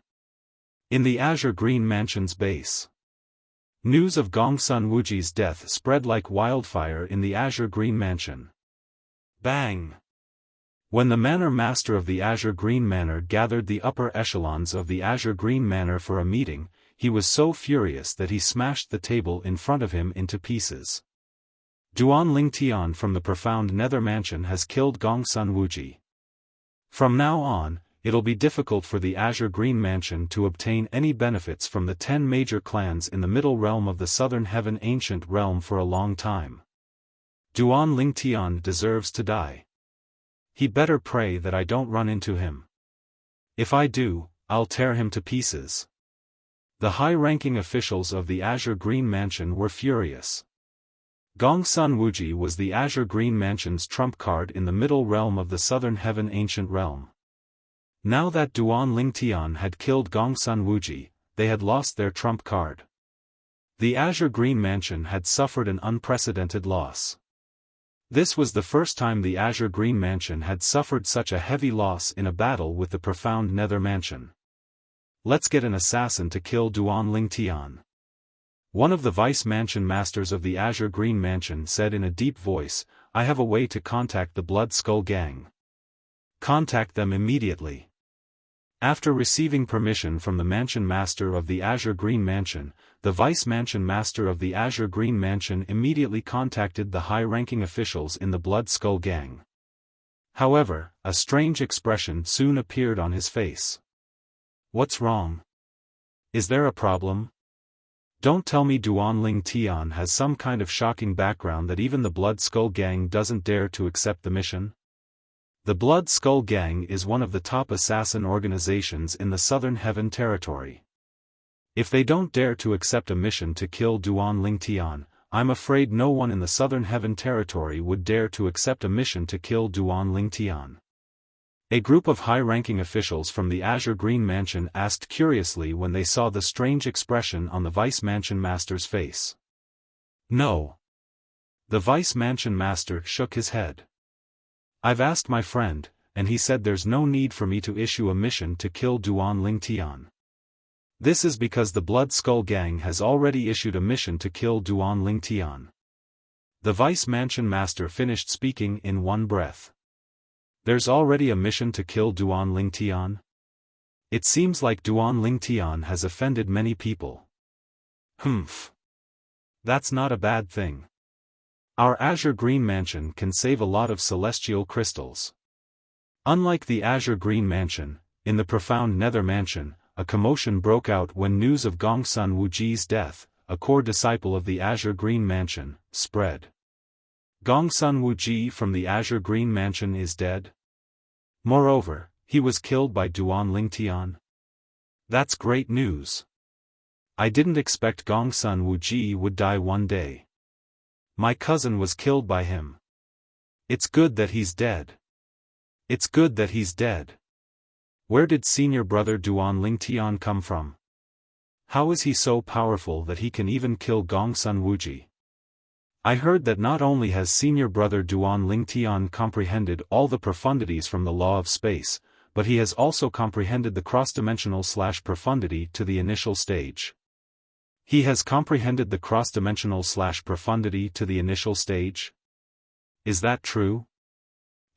In the Azure Green Mansion's base, news of Gongsun Wuji's death spread like wildfire in the Azure Green Mansion. Bang! When the Manor Master of the Azure Green Manor gathered the upper echelons of the Azure Green Manor for a meeting, he was so furious that he smashed the table in front of him into pieces. Duan Lingtian from the Profound Nether Mansion has killed Gongsun Wuji. From now on, it'll be difficult for the Azure Green Mansion to obtain any benefits from the 10 major clans in the middle realm of the Southern Heaven Ancient Realm for a long time. Duan Lingtian deserves to die. He better pray that I don't run into him. If I do, I'll tear him to pieces. The high-ranking officials of the Azure Green Mansion were furious. Gongsun Wuji was the Azure Green Mansion's trump card in the middle realm of the Southern Heaven Ancient Realm. Now that Duan Lingtian had killed Gongsun Wuji, they had lost their trump card. The Azure Green Mansion had suffered an unprecedented loss. This was the first time the Azure Green Mansion had suffered such a heavy loss in a battle with the Profound Nether Mansion. Let's get an assassin to kill Duan Lingtian. One of the Vice Mansion Masters of the Azure Green Mansion said in a deep voice, I have a way to contact the Blood Skull Gang. Contact them immediately. After receiving permission from the Mansion Master of the Azure Green Mansion, the Vice Mansion Master of the Azure Green Mansion immediately contacted the high-ranking officials in the Blood Skull Gang. However, a strange expression soon appeared on his face. What's wrong? Is there a problem? Don't tell me Duan Lingtian has some kind of shocking background that even the Blood Skull Gang doesn't dare to accept the mission? The Blood Skull Gang is one of the top assassin organizations in the Southern Heaven Territory. If they don't dare to accept a mission to kill Duan Lingtian, I'm afraid no one in the Southern Heaven Territory would dare to accept a mission to kill Duan Lingtian. A group of high-ranking officials from the Azure Green Mansion asked curiously when they saw the strange expression on the Vice Mansion Master's face. No. The Vice Mansion Master shook his head. I've asked my friend, and he said there's no need for me to issue a mission to kill Duan Lingtian. This is because the Blood Skull Gang has already issued a mission to kill Duan Lingtian. The Vice Mansion Master finished speaking in one breath. There's already a mission to kill Duan Lingtian? It seems like Duan Lingtian has offended many people. Humph. That's not a bad thing. Our Azure Green Mansion can save a lot of celestial crystals. Unlike the Azure Green Mansion, in the profound Nether Mansion, a commotion broke out when news of Gongsun Wuji's death, a core disciple of the Azure Green Mansion, spread. Gongsun Wuji from the Azure Green Mansion is dead? Moreover, he was killed by Duan Lingtian? That's great news. I didn't expect Gongsun Wuji would die one day. My cousin was killed by him. It's good that he's dead. It's good that he's dead. Where did senior brother Duan Lingtian come from? How is he so powerful that he can even kill Gongsun Wuji? I heard that not only has senior brother Duan Lingtian comprehended all the profundities from the law of space, but he has also comprehended the cross-dimensional/profundity to the initial stage. He has comprehended the cross-dimensional/profundity to the initial stage? Is that true?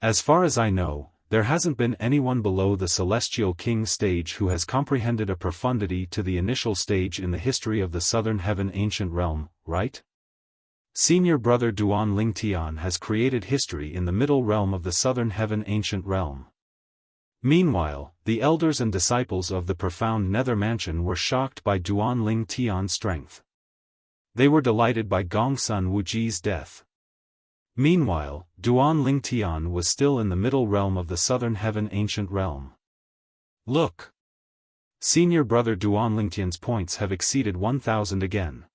As far as I know, there hasn't been anyone below the Celestial King stage who has comprehended a profundity to the initial stage in the history of the Southern Heaven Ancient Realm, right? Senior brother Duan Lingtian has created history in the middle realm of the Southern Heaven Ancient Realm. Meanwhile, the elders and disciples of the profound Nether Mansion were shocked by Duan Lingtian's strength. They were delighted by Gongsun Wuji's death. Meanwhile, Duan Lingtian was still in the middle realm of the Southern Heaven Ancient Realm. Look! Senior brother Duan Lingtian's points have exceeded 1,000 again.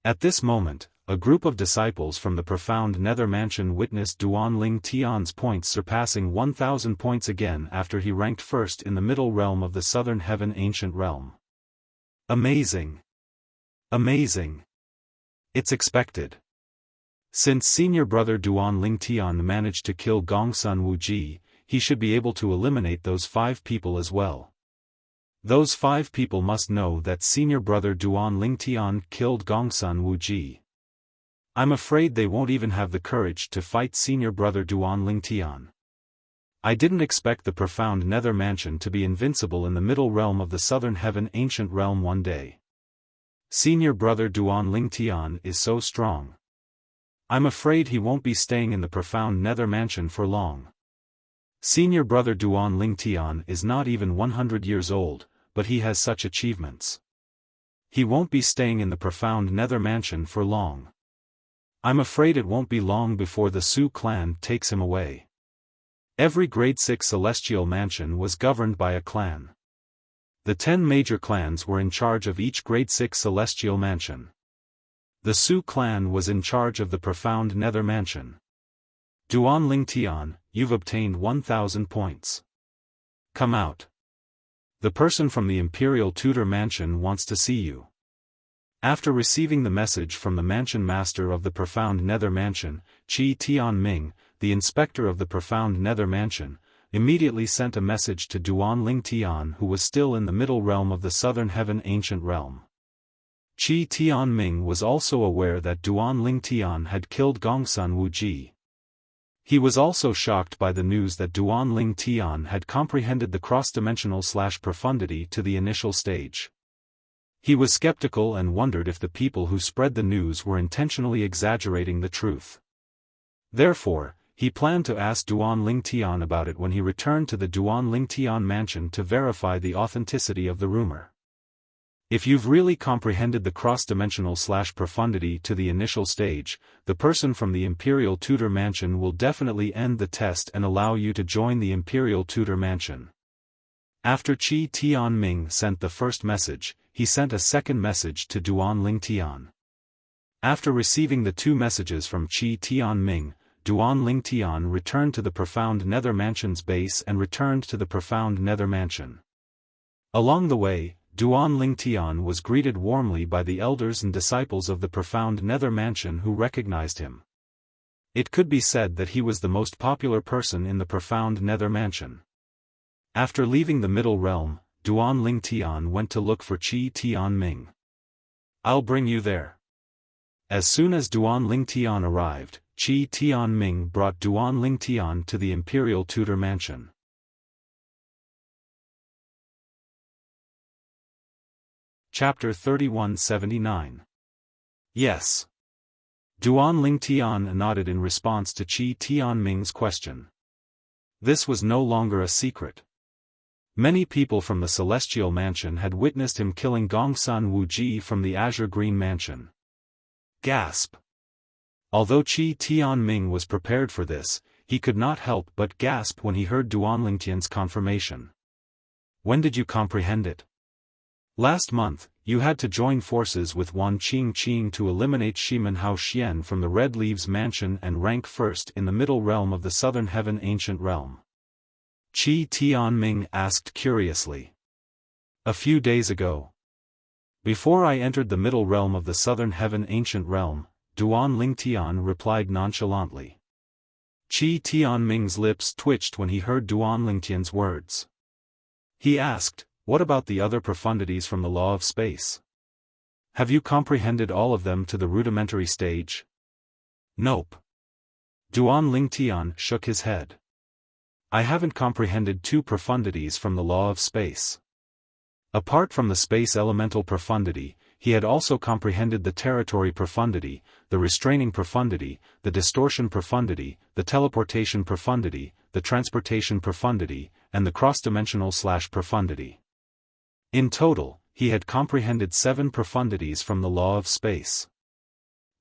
At this moment, a group of disciples from the profound Nether Mansion witnessed Duan Lingtian's points surpassing 1,000 points again after he ranked first in the middle realm of the Southern Heaven Ancient Realm. Amazing! Amazing! It's expected. Since senior brother Duan Lingtian managed to kill Gongsun Wuji, he should be able to eliminate those 5 people as well. Those 5 people must know that senior brother Duan Lingtian killed Gongsun Wuji. I'm afraid they won't even have the courage to fight senior brother Duan Lingtian. I didn't expect the profound Nether Mansion to be invincible in the middle realm of the Southern Heaven Ancient Realm one day. Senior brother Duan Lingtian is so strong. I'm afraid he won't be staying in the profound Nether Mansion for long. Senior brother Duan Lingtian is not even 100 years old, but he has such achievements. He won't be staying in the profound Nether Mansion for long. I'm afraid it won't be long before the Su clan takes him away. Every grade 6 celestial mansion was governed by a clan. The 10 major clans were in charge of each grade 6 celestial mansion. The Su clan was in charge of the profound Nether Mansion. Duan Lingtian, you've obtained 1,000 points. Come out. The person from the Imperial Tutor Mansion wants to see you. After receiving the message from the Mansion Master of the profound Nether Mansion, Qi Tianming, the inspector of the profound Nether Mansion, immediately sent a message to Duan Lingtian, who was still in the middle realm of the Southern Heaven Ancient Realm. Qi Tianming was also aware that Duan Lingtian had killed Gongsun Wuji. He was also shocked by the news that Duan Lingtian had comprehended the cross-dimensional/profundity to the initial stage. He was skeptical and wondered if the people who spread the news were intentionally exaggerating the truth. Therefore, he planned to ask Duan Lingtian about it when he returned to the Duan Lingtian mansion to verify the authenticity of the rumor. If you've really comprehended the cross-dimensional/profundity to the initial stage, the person from the Imperial Tutor Mansion will definitely end the test and allow you to join the Imperial Tutor Mansion. After Qi Tianming sent the first message, he sent a second message to Duan Lingtian. After receiving the 2 messages from Qi Tianming, Duan Ling Tian returned to the profound Nether Mansion's base and returned to the profound Nether Mansion. Along the way, Duan Ling Tian was greeted warmly by the elders and disciples of the profound Nether Mansion who recognized him. It could be said that he was the most popular person in the profound Nether Mansion. After leaving the Middle Realm, Duan Ling Tian went to look for Qi Tianming. "I'll bring you there." As soon as Duan Ling Tian arrived, Qi Tianming brought Duan Ling Tian to the Imperial Tudor Mansion. Chapter 3179. Yes. Duan Ling Tian nodded in response to Qi Tianming's question. This was no longer a secret. Many people from the Celestial Mansion had witnessed him killing Gongsun Wuji from the Azure Green Mansion. Gasp. Although Qi Tianming was prepared for this, he could not help but gasp when he heard Duan Ling Tian's confirmation. "When did you comprehend it?" "Last month, you had to join forces with Wan Qing to eliminate Shimen Hao Xian from the Red Leaves Mansion and rank first in the Middle Realm of the Southern Heaven Ancient Realm." Qi Tianming asked curiously. "A few days ago. Before I entered the Middle Realm of the Southern Heaven Ancient Realm," Duan Ling Tian replied nonchalantly. Qi Tianming's lips twitched when he heard Duan Ling Tian's words. He asked, "What about the other profundities from the law of space? Have you comprehended all of them to the rudimentary stage?" "Nope." Duan Ling Tian shook his head. "I haven't comprehended two profundities from the law of space." Apart from the space elemental profundity, he had also comprehended the territory profundity, the restraining profundity, the distortion profundity, the teleportation profundity, the transportation profundity, and the cross-dimensional profundity. In total, he had comprehended 7 profundities from the law of space.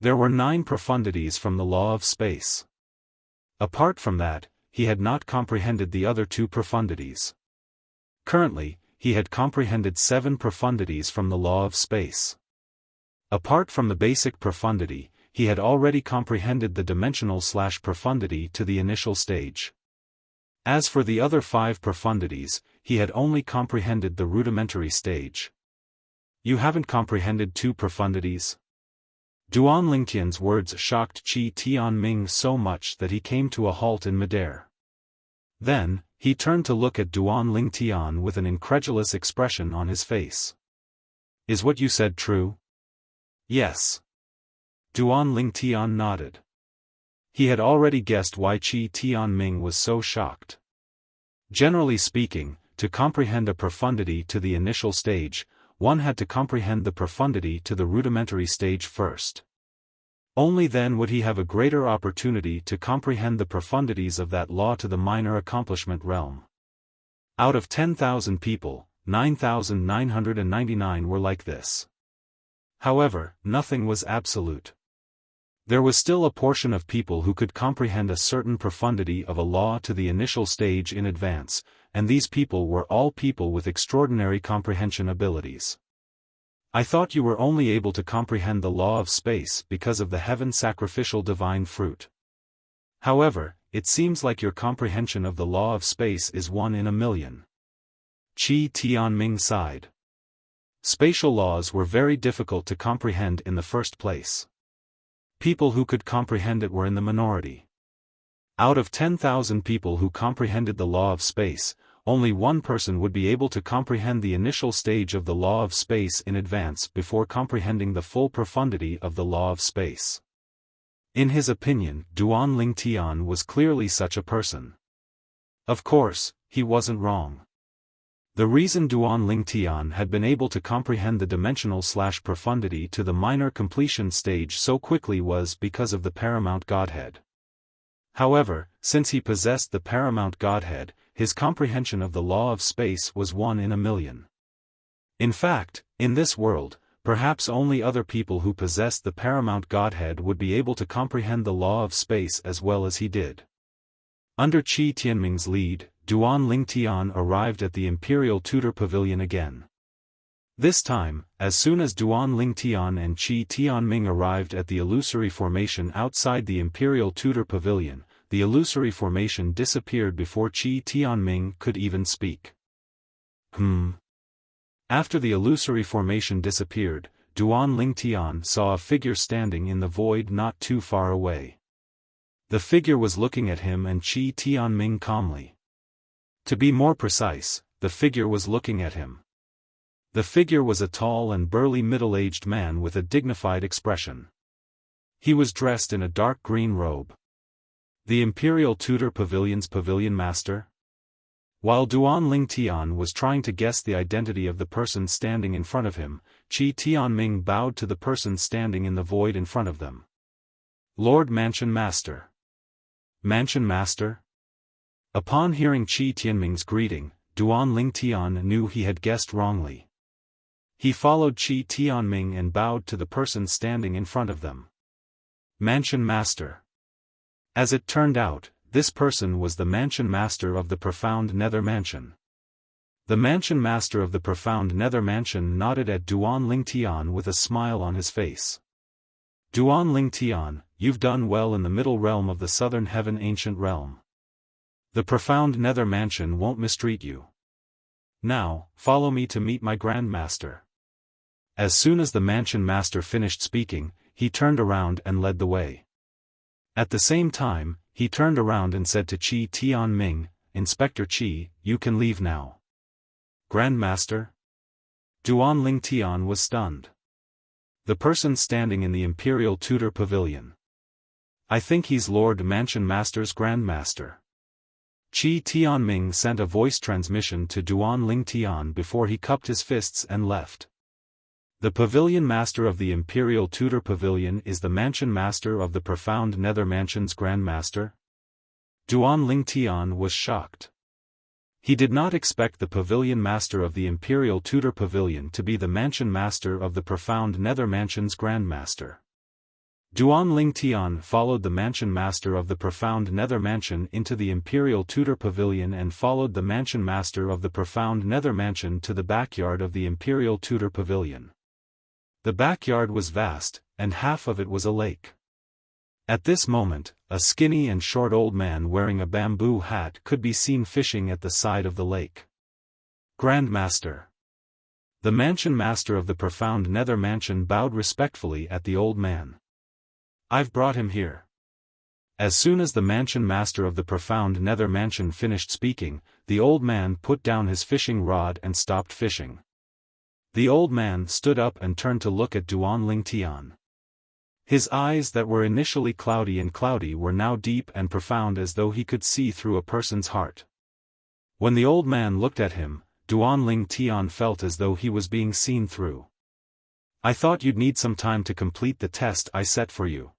There were 9 profundities from the law of space. Apart from that, he had not comprehended the other 2 profundities. Currently, he had comprehended 7 profundities from the law of space. Apart from the basic profundity, he had already comprehended the dimensional profundity to the initial stage. As for the other 5 profundities, he had only comprehended the rudimentary stage. "You haven't comprehended 2 profundities?" Duan Ling Tian's words shocked Qi Tianming so much that he came to a halt in midair. Then, he turned to look at Duan Ling Tian with an incredulous expression on his face. "Is what you said true?" "Yes." Duan Ling Tian nodded. He had already guessed why Qi Tianming was so shocked. Generally speaking, to comprehend a profundity to the initial stage, one had to comprehend the profundity to the rudimentary stage first. Only then would he have a greater opportunity to comprehend the profundities of that law to the minor accomplishment realm. Out of 10,000 people, 9,999 were like this. However, nothing was absolute. There was still a portion of people who could comprehend a certain profundity of a law to the initial stage in advance, and these people were all people with extraordinary comprehension abilities. "I thought you were only able to comprehend the law of space because of the heaven sacrificial divine fruit. However, it seems like your comprehension of the law of space is 1 in a million." Qi Tianming sighed. Spatial laws were very difficult to comprehend in the first place. People who could comprehend it were in the minority. Out of 10,000 people who comprehended the law of space, only one person would be able to comprehend the initial stage of the law of space in advance before comprehending the full profundity of the law of space. In his opinion, Duan Ling Tian was clearly such a person. Of course, he wasn't wrong. The reason Duan Ling Tian had been able to comprehend the dimensional profundity to the minor completion stage so quickly was because of the paramount Godhead. However, since he possessed the paramount Godhead, his comprehension of the law of space was 1 in a million. In fact, in this world, perhaps only other people who possessed the paramount Godhead would be able to comprehend the law of space as well as he did. Under Qi Tianming's lead, Duan Ling Tian arrived at the Imperial Tudor Pavilion again. This time, as soon as Duan Lingtian and Qi Tianming arrived at the illusory formation outside the Imperial Tudor Pavilion, the illusory formation disappeared before Qi Tianming could even speak. After the illusory formation disappeared, Duan Lingtian saw a figure standing in the void not too far away. The figure was looking at him and Qi Tianming calmly. To be more precise, the figure was looking at him. The figure was a tall and burly middle-aged man with a dignified expression. He was dressed in a dark green robe. The Imperial Tudor Pavilion's pavilion master? While Duan Lingtian was trying to guess the identity of the person standing in front of him, Qi Tianming bowed to the person standing in the void in front of them. Lord Mansion Master. Mansion Master? Upon hearing Qi Tianming's greeting, Duan Lingtian knew he had guessed wrongly. He followed Qi Tianming and bowed to the person standing in front of them. Mansion Master. As it turned out, this person was the Mansion Master of the Profound Nether Mansion. The Mansion Master of the Profound Nether Mansion nodded at Duan Lingtian with a smile on his face. Duan Lingtian, you've done well in the middle realm of the Southern Heaven Ancient Realm. The Profound Nether Mansion won't mistreat you. Now, follow me to meet my Grand Master. As soon as the Mansion Master finished speaking, he turned around and led the way. At the same time, he turned around and said to Qi Tianming, Inspector Qi, you can leave now. Grand Master? Duan Lingtian was stunned. The person standing in the Imperial Tudor Pavilion. I think he's Lord Mansion Master's Grand Master. Qi Tianming sent a voice transmission to Duan Lingtian before he cupped his fists and left. The Pavilion Master of the Imperial Tudor Pavilion is the Mansion Master of the Profound Nether Mansion's Grand Master? Duan Lingtian was shocked. He did not expect the Pavilion Master of the Imperial Tudor Pavilion to be the Mansion Master of the Profound Nether Mansion's Grand Master. Duan Lingtian followed the Mansion Master of the Profound Nether Mansion into the Imperial Tudor Pavilion and followed the Mansion Master of the Profound Nether Mansion to the backyard of the Imperial Tudor Pavilion. The backyard was vast, and half of it was a lake. At this moment, a skinny and short old man wearing a bamboo hat could be seen fishing at the side of the lake. Grand Master. The Mansion Master of the Profound Nether Mansion bowed respectfully at the old man. I've brought him here. As soon as the Mansion Master of the Profound Nether Mansion finished speaking, the old man put down his fishing rod and stopped fishing. The old man stood up and turned to look at Duan Lingtian. His eyes that were initially cloudy were now deep and profound as though he could see through a person's heart. When the old man looked at him, Duan Lingtian felt as though he was being seen through. I thought you'd need some time to complete the test I set for you.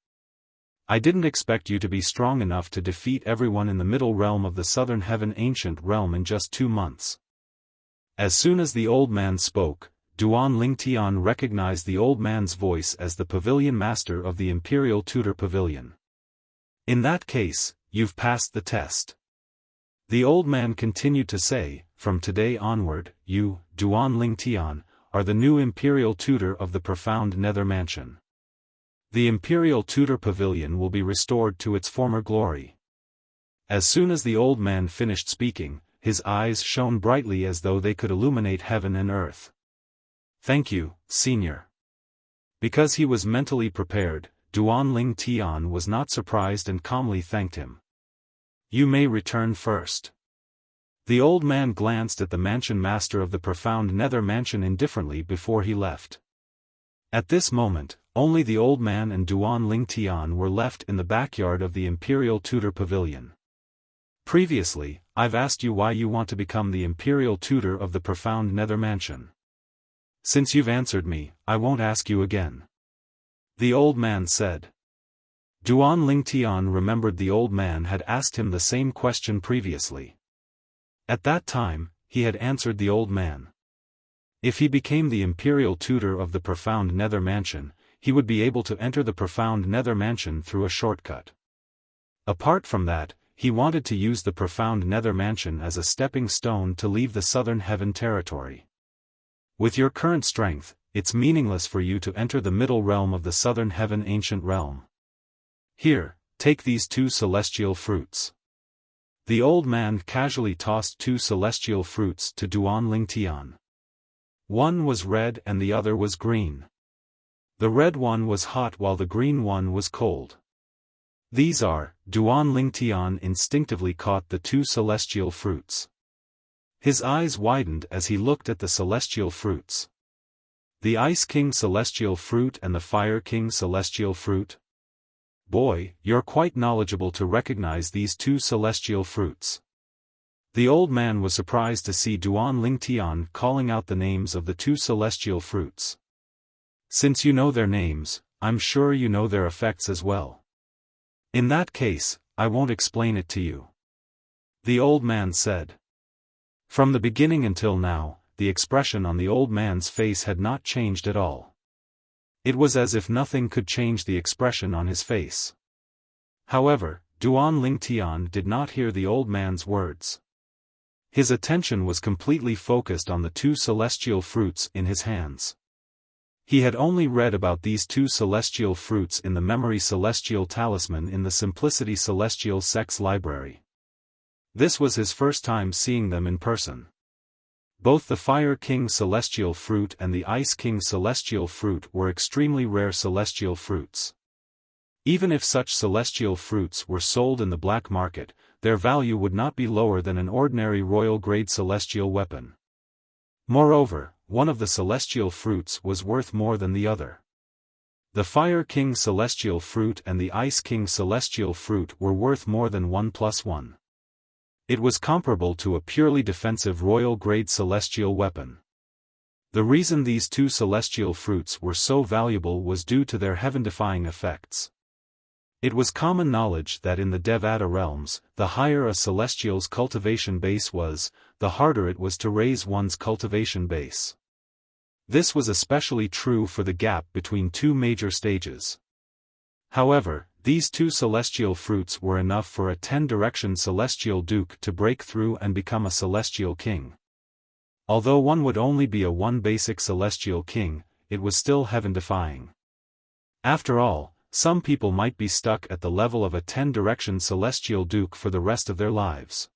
I didn't expect you to be strong enough to defeat everyone in the middle realm of the Southern Heaven Ancient Realm in just 2 months. As soon as the old man spoke, Duan Lingtian recognized the old man's voice as the Pavilion Master of the Imperial Tudor Pavilion. In that case, you've passed the test. The old man continued to say, from today onward, you, Duan Lingtian, are the new Imperial Tutor of the Profound Nether Mansion. The Imperial Tudor Pavilion will be restored to its former glory. As soon as the old man finished speaking, his eyes shone brightly as though they could illuminate heaven and earth. Thank you, Senior. Because he was mentally prepared, Duan Lingtian was not surprised and calmly thanked him. You may return first. The old man glanced at the Mansion Master of the Profound Nether Mansion indifferently before he left. At this moment, only the old man and Duan Lingtian were left in the backyard of the Imperial Tudor Pavilion. Previously, I've asked you why you want to become the Imperial Tutor of the Profound Nether Mansion. Since you've answered me, I won't ask you again. The old man said. Duan Lingtian remembered the old man had asked him the same question previously. At that time, he had answered the old man. If he became the Imperial Tutor of the Profound Nether Mansion, he would be able to enter the Profound Nether Mansion through a shortcut. Apart from that, he wanted to use the Profound Nether Mansion as a stepping stone to leave the Southern Heaven territory. With your current strength, it's meaningless for you to enter the middle realm of the southern heaven ancient realm. Here, take these 2 celestial fruits. The old man casually tossed 2 celestial fruits to Duan Lingtian. One was red and the other was green. The red one was hot while the green one was cold. These are, Duan Lingtian instinctively caught the 2 celestial fruits. His eyes widened as he looked at the celestial fruits. The Ice King celestial fruit and the Fire King celestial fruit? Boy, you're quite knowledgeable to recognize these 2 celestial fruits. The old man was surprised to see Duan Lingtian calling out the names of the 2 celestial fruits. Since you know their names, I'm sure you know their effects as well. In that case, I won't explain it to you. The old man said. From the beginning until now, the expression on the old man's face had not changed at all. It was as if nothing could change the expression on his face. However, Duan Lingtian did not hear the old man's words. His attention was completely focused on the 2 celestial fruits in his hands. He had only read about these 2 celestial fruits in the Memory Celestial Talisman in the Simplicity Celestial Sex Library. This was his first time seeing them in person. Both the Fire King celestial fruit and the Ice King celestial fruit were extremely rare celestial fruits. Even if such celestial fruits were sold in the black market, their value would not be lower than an ordinary royal-grade celestial weapon. Moreover, one of the celestial fruits was worth more than the other. The Fire King celestial fruit and the Ice King celestial fruit were worth more than 1 + 1. It was comparable to a purely defensive royal-grade celestial weapon. The reason these 2 celestial fruits were so valuable was due to their heaven-defying effects. It was common knowledge that in the Devata realms, the higher a celestial's cultivation base was, the harder it was to raise one's cultivation base. This was especially true for the gap between 2 major stages. However, these 2 celestial fruits were enough for a 10-direction celestial duke to break through and become a celestial king. Although one would only be a 1 basic celestial king, it was still heaven-defying. After all, some people might be stuck at the level of a 10-direction celestial duke for the rest of their lives.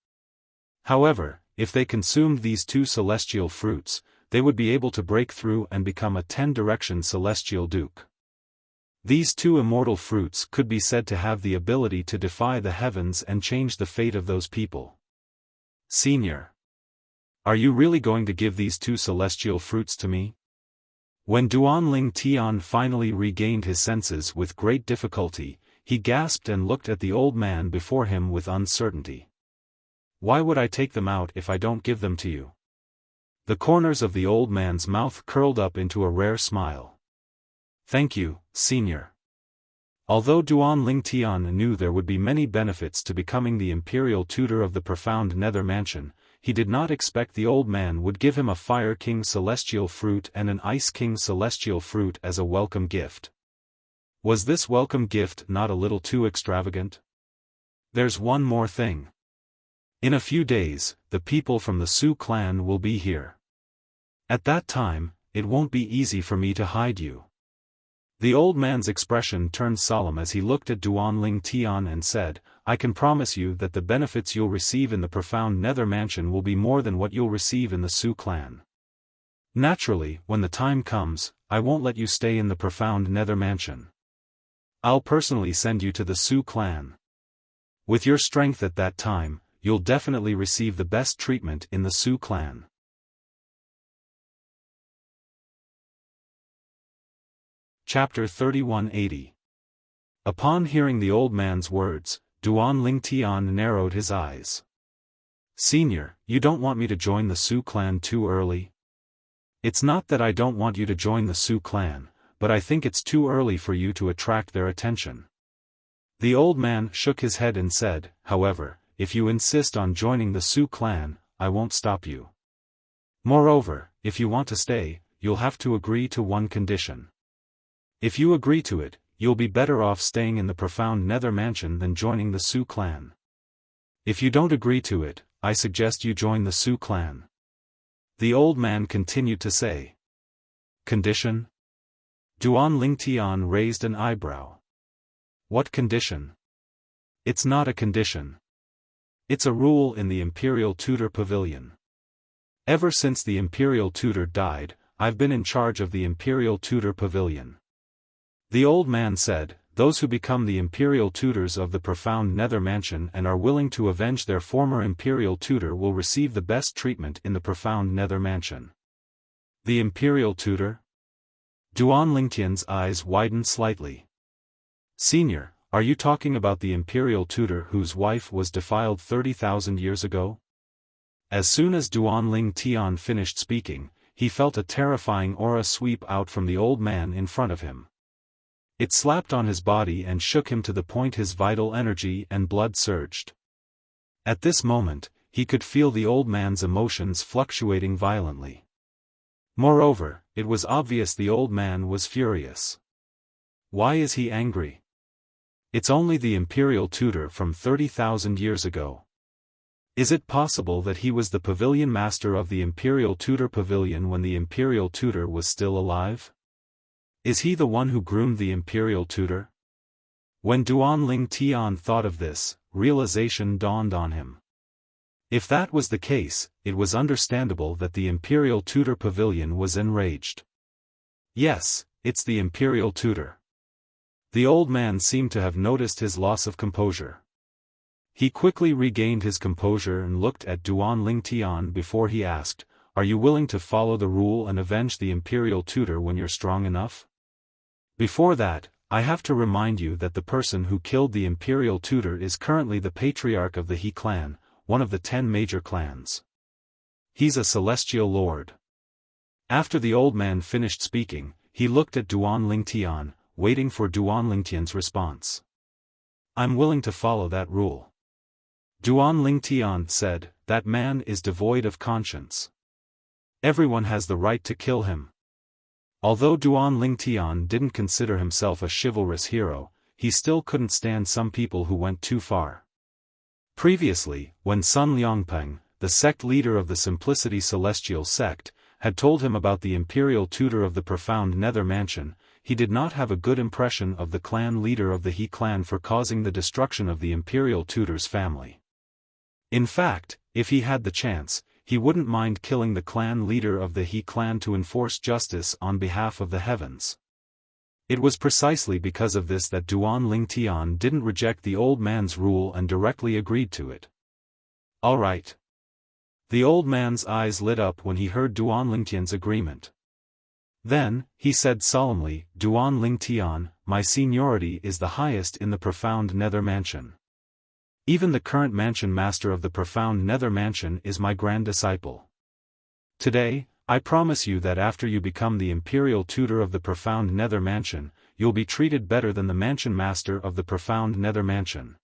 However, if they consumed these 2 celestial fruits, they would be able to break through and become a 10-direction celestial duke. These 2 immortal fruits could be said to have the ability to defy the heavens and change the fate of those people. Senior. Are you really going to give these 2 celestial fruits to me? When Duan Lingtian finally regained his senses with great difficulty, he gasped and looked at the old man before him with uncertainty. Why would I take them out if I don't give them to you? The corners of the old man's mouth curled up into a rare smile. Thank you, Senior. Although Duan Lingtian knew there would be many benefits to becoming the imperial tutor of the profound Nether Mansion, he did not expect the old man would give him a Fire King celestial fruit and an Ice King celestial fruit as a welcome gift. Was this welcome gift not a little too extravagant? There's one more thing. In a few days, the people from the Su clan will be here. At that time, it won't be easy for me to hide you. The old man's expression turned solemn as he looked at Duan Lingtian and said, I can promise you that the benefits you'll receive in the profound Nether Mansion will be more than what you'll receive in the Su clan. Naturally, when the time comes, I won't let you stay in the profound Nether Mansion. I'll personally send you to the Su clan. With your strength at that time, you'll definitely receive the best treatment in the Su clan. Chapter 3180. Upon hearing the old man's words, Duan Lingtian narrowed his eyes. Senior, you don't want me to join the Su clan too early? It's not that I don't want you to join the Su clan, but I think it's too early for you to attract their attention. The old man shook his head and said, however, if you insist on joining the Su clan, I won't stop you. Moreover, if you want to stay, you'll have to agree to one condition. If you agree to it, you'll be better off staying in the profound Nether Mansion than joining the Su clan. If you don't agree to it, I suggest you join the Su clan. The old man continued to say. Condition? Duan Lingtian raised an eyebrow. What condition? It's not a condition. It's a rule in the Imperial Tutor Pavilion. Ever since the Imperial Tutor died, I've been in charge of the Imperial Tutor Pavilion. The old man said, those who become the Imperial Tutors of the Profound Nether Mansion and are willing to avenge their former Imperial Tutor will receive the best treatment in the Profound Nether Mansion. The Imperial Tutor? Duan Lingtian's eyes widened slightly. Senior, are you talking about the Imperial Tutor whose wife was defiled 30,000 years ago? As soon as Duan Lingtian finished speaking, he felt a terrifying aura sweep out from the old man in front of him. It slapped on his body and shook him to the point his vital energy and blood surged. At this moment, he could feel the old man's emotions fluctuating violently. Moreover, it was obvious the old man was furious. Why is he angry? It's only the Imperial Tutor from 30,000 years ago. Is it possible that he was the pavilion master of the Imperial Tutor Pavilion when the Imperial Tutor was still alive? Is he the one who groomed the Imperial Tutor? When Duan Lingtian thought of this, realization dawned on him. If that was the case, it was understandable that the Imperial Tutor Pavilion was enraged. Yes, it's the Imperial Tutor. The old man seemed to have noticed his loss of composure. He quickly regained his composure and looked at Duan Lingtian before he asked, "Are you willing to follow the rule and avenge the Imperial Tutor when you're strong enough?" Before that, I have to remind you that the person who killed the Imperial Tutor is currently the Patriarch of the He clan, one of the 10 major clans. He's a celestial lord. After the old man finished speaking, he looked at Duan Lingtian, waiting for Duan Lingtian's response. I'm willing to follow that rule. Duan Lingtian said, that man is devoid of conscience. Everyone has the right to kill him. Although Duan Lingtian didn't consider himself a chivalrous hero, he still couldn't stand some people who went too far. Previously, when Sun Liangpeng, the sect leader of the Simplicity Celestial sect, had told him about the Imperial Tutor of the Profound Nether Mansion, he did not have a good impression of the clan leader of the He clan for causing the destruction of the Imperial Tutor's family. In fact, if he had the chance, he wouldn't mind killing the clan leader of the He clan to enforce justice on behalf of the heavens. It was precisely because of this that Duan Lingtian didn't reject the old man's rule and directly agreed to it. All right. The old man's eyes lit up when he heard Duan Lingtian's agreement. Then, he said solemnly, Duan Lingtian, my seniority is the highest in the Profound Nether Mansion. Even the current mansion master of the Profound Nether Mansion is my grand disciple. Today, I promise you that after you become the Imperial Tutor of the Profound Nether Mansion, you'll be treated better than the mansion master of the Profound Nether Mansion.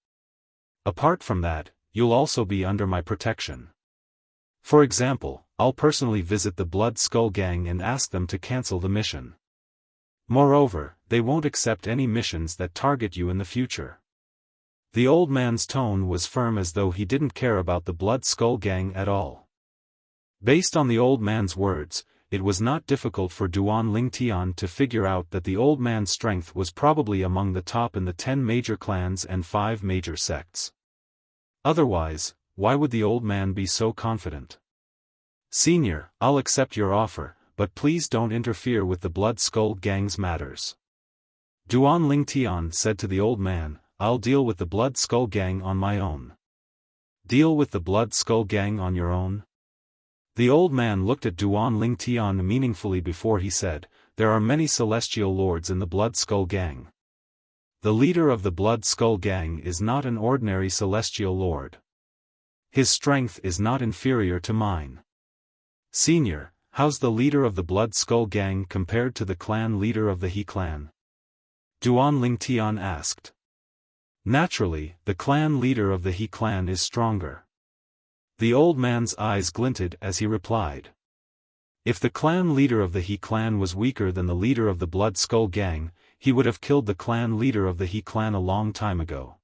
Apart from that, you'll also be under my protection. For example, I'll personally visit the Blood Skull Gang and ask them to cancel the mission. Moreover, they won't accept any missions that target you in the future. The old man's tone was firm as though he didn't care about the Blood Skull Gang at all. Based on the old man's words, it was not difficult for Duan Lingtian to figure out that the old man's strength was probably among the top in the 10 major clans and 5 major sects. Otherwise, why would the old man be so confident? Senior, I'll accept your offer, but please don't interfere with the Blood Skull Gang's matters. Duan Lingtian said to the old man, I'll deal with the Blood Skull Gang on my own. Deal with the Blood Skull Gang on your own? The old man looked at Duan Lingtian meaningfully before he said, there are many celestial lords in the Blood Skull Gang. The leader of the Blood Skull Gang is not an ordinary celestial lord. His strength is not inferior to mine. Senior, how's the leader of the Blood Skull Gang compared to the clan leader of the He clan? Duan Lingtian asked. Naturally, the clan leader of the He clan is stronger. The old man's eyes glinted as he replied. If the clan leader of the He clan was weaker than the leader of the Blood Skull Gang, he would have killed the clan leader of the He clan a long time ago.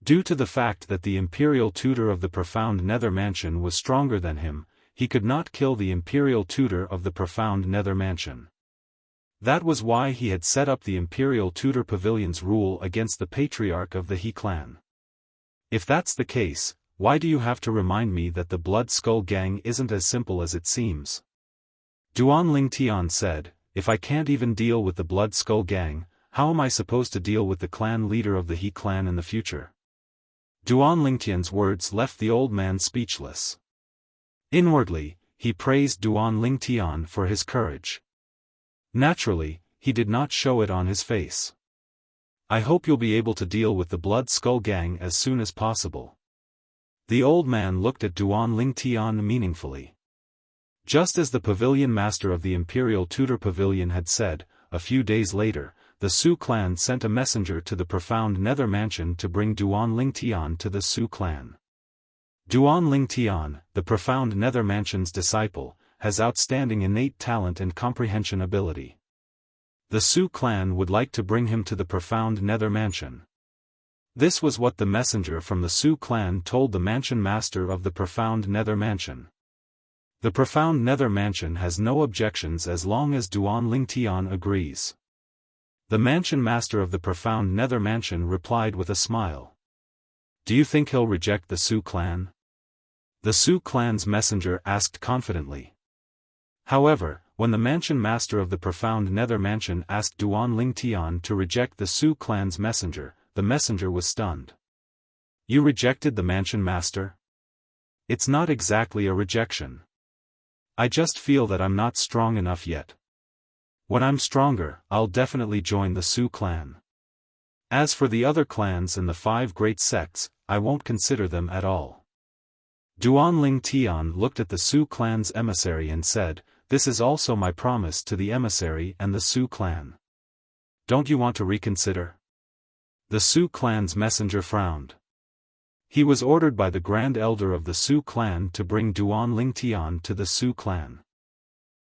Due to the fact that the Imperial Tutor of the Profound Nether Mansion was stronger than him, he could not kill the imperial tutor of the profound nether mansion. That was why he had set up the imperial tutor pavilion's rule against the patriarch of the He clan. If that's the case, why do you have to remind me that the Blood Skull Gang isn't as simple as it seems? Duan Lingtian said, if I can't even deal with the Blood Skull Gang, how am I supposed to deal with the clan leader of the He clan in the future? Duan Lingtian's words left the old man speechless. Inwardly, he praised Duan Lingtian for his courage. Naturally, he did not show it on his face. I hope you'll be able to deal with the Blood Skull Gang as soon as possible. The old man looked at Duan Lingtian meaningfully. Just as the pavilion master of the Imperial Tutor Pavilion had said, a few days later, the Su clan sent a messenger to the profound nether mansion to bring Duan Lingtian to the Su clan. Duan Lingtian, the profound nether mansion's disciple, has outstanding innate talent and comprehension ability. The Su clan would like to bring him to the profound nether mansion. This was what the messenger from the Su clan told the mansion master of the profound nether mansion. The profound nether mansion has no objections as long as Duan Lingtian agrees. The mansion master of the profound nether mansion replied with a smile. Do you think he'll reject the Su clan? The Su clan's messenger asked confidently. However, when the mansion master of the profound nether mansion asked Duan Lingtian to reject the Su clan's messenger, the messenger was stunned. You rejected the mansion master? It's not exactly a rejection. I just feel that I'm not strong enough yet. When I'm stronger, I'll definitely join the Su clan. As for the other clans and the 5 great sects, I won't consider them at all. Duan Lingtian looked at the Su clan's emissary and said, this is also my promise to the emissary and the Su clan. Don't you want to reconsider? The Su clan's messenger frowned. He was ordered by the Grand Elder of the Su clan to bring Duan Lingtian to the Su clan.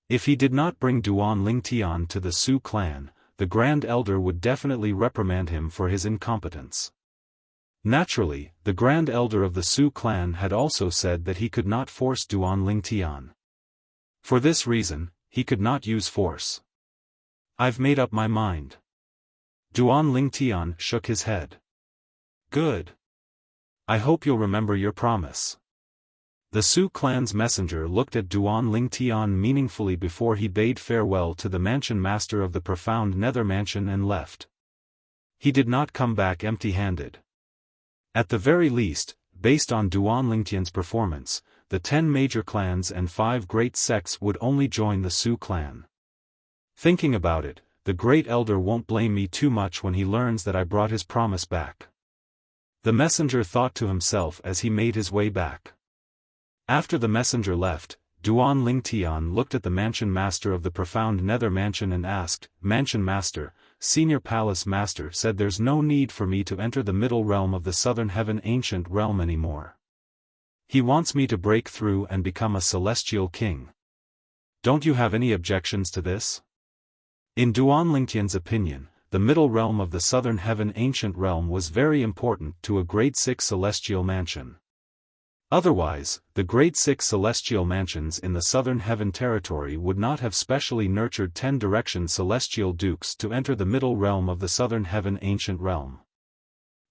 If he did not bring Duan Lingtian to the Su clan, the Grand Elder would definitely reprimand him for his incompetence. Naturally, the Grand Elder of the Su clan had also said that he could not force Duan Lingtian. For this reason, he could not use force. I've made up my mind. Duan Lingtian shook his head. Good. I hope you'll remember your promise. The Su clan's messenger looked at Duan Lingtian meaningfully before he bade farewell to the mansion master of the profound nether mansion and left. He did not come back empty-handed. At the very least, based on Duan Lingtian's performance, the 10 major clans and 5 great sects would only join the Su clan. Thinking about it, the Great Elder won't blame me too much when he learns that I brought his promise back. The messenger thought to himself as he made his way back. After the messenger left, Duan Lingtian looked at the mansion master of the profound nether mansion and asked, Mansion master, Senior Palace Master said there's no need for me to enter the middle realm of the southern heaven ancient realm anymore. He wants me to break through and become a celestial king. Don't you have any objections to this? In Duan Lingtian's opinion, the middle realm of the southern heaven ancient realm was very important to a grade 6 celestial mansion. Otherwise, the grade 6 celestial mansions in the southern heaven territory would not have specially nurtured 10 direction celestial dukes to enter the middle realm of the southern heaven ancient realm.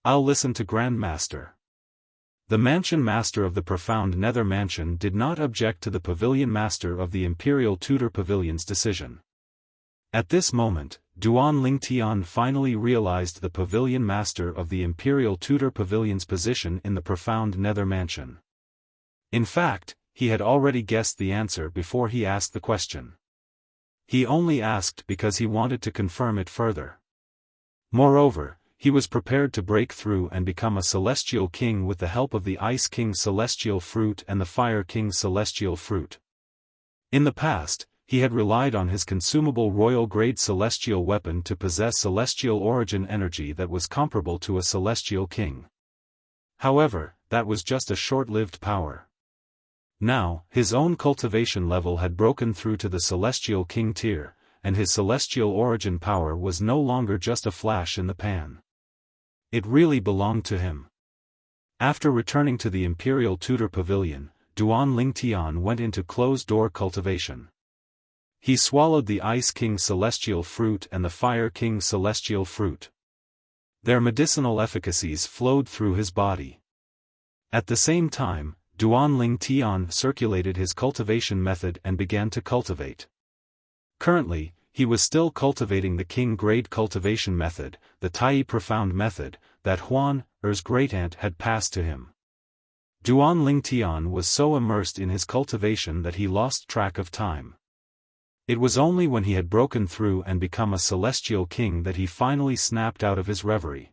I'll listen to Grand Master. The mansion master of the profound nether mansion did not object to the pavilion master of the Imperial Tutor Pavilion's decision. At this moment, Duan Lingtian finally realized the pavilion master of the Imperial Tutor Pavilion's position in the profound nether mansion. In fact, he had already guessed the answer before he asked the question. He only asked because he wanted to confirm it further. Moreover, he was prepared to break through and become a celestial king with the help of the Ice King's celestial fruit and the Fire King's celestial fruit. In the past, he had relied on his consumable royal-grade celestial weapon to possess celestial origin energy that was comparable to a celestial king. However, that was just a short-lived power. Now, his own cultivation level had broken through to the celestial king tier, and his celestial origin power was no longer just a flash in the pan. It really belonged to him. After returning to the Imperial Tutor Pavilion, Duan Lingtian went into closed-door cultivation. He swallowed the Ice King celestial fruit and the Fire King celestial fruit. Their medicinal efficacies flowed through his body. At the same time, Duan Lingtian circulated his cultivation method and began to cultivate. Currently, he was still cultivating the king-grade cultivation method, the Tai Profound method, that Huan Er's great-aunt had passed to him. Duan Lingtian was so immersed in his cultivation that he lost track of time. It was only when he had broken through and become a celestial king that he finally snapped out of his reverie.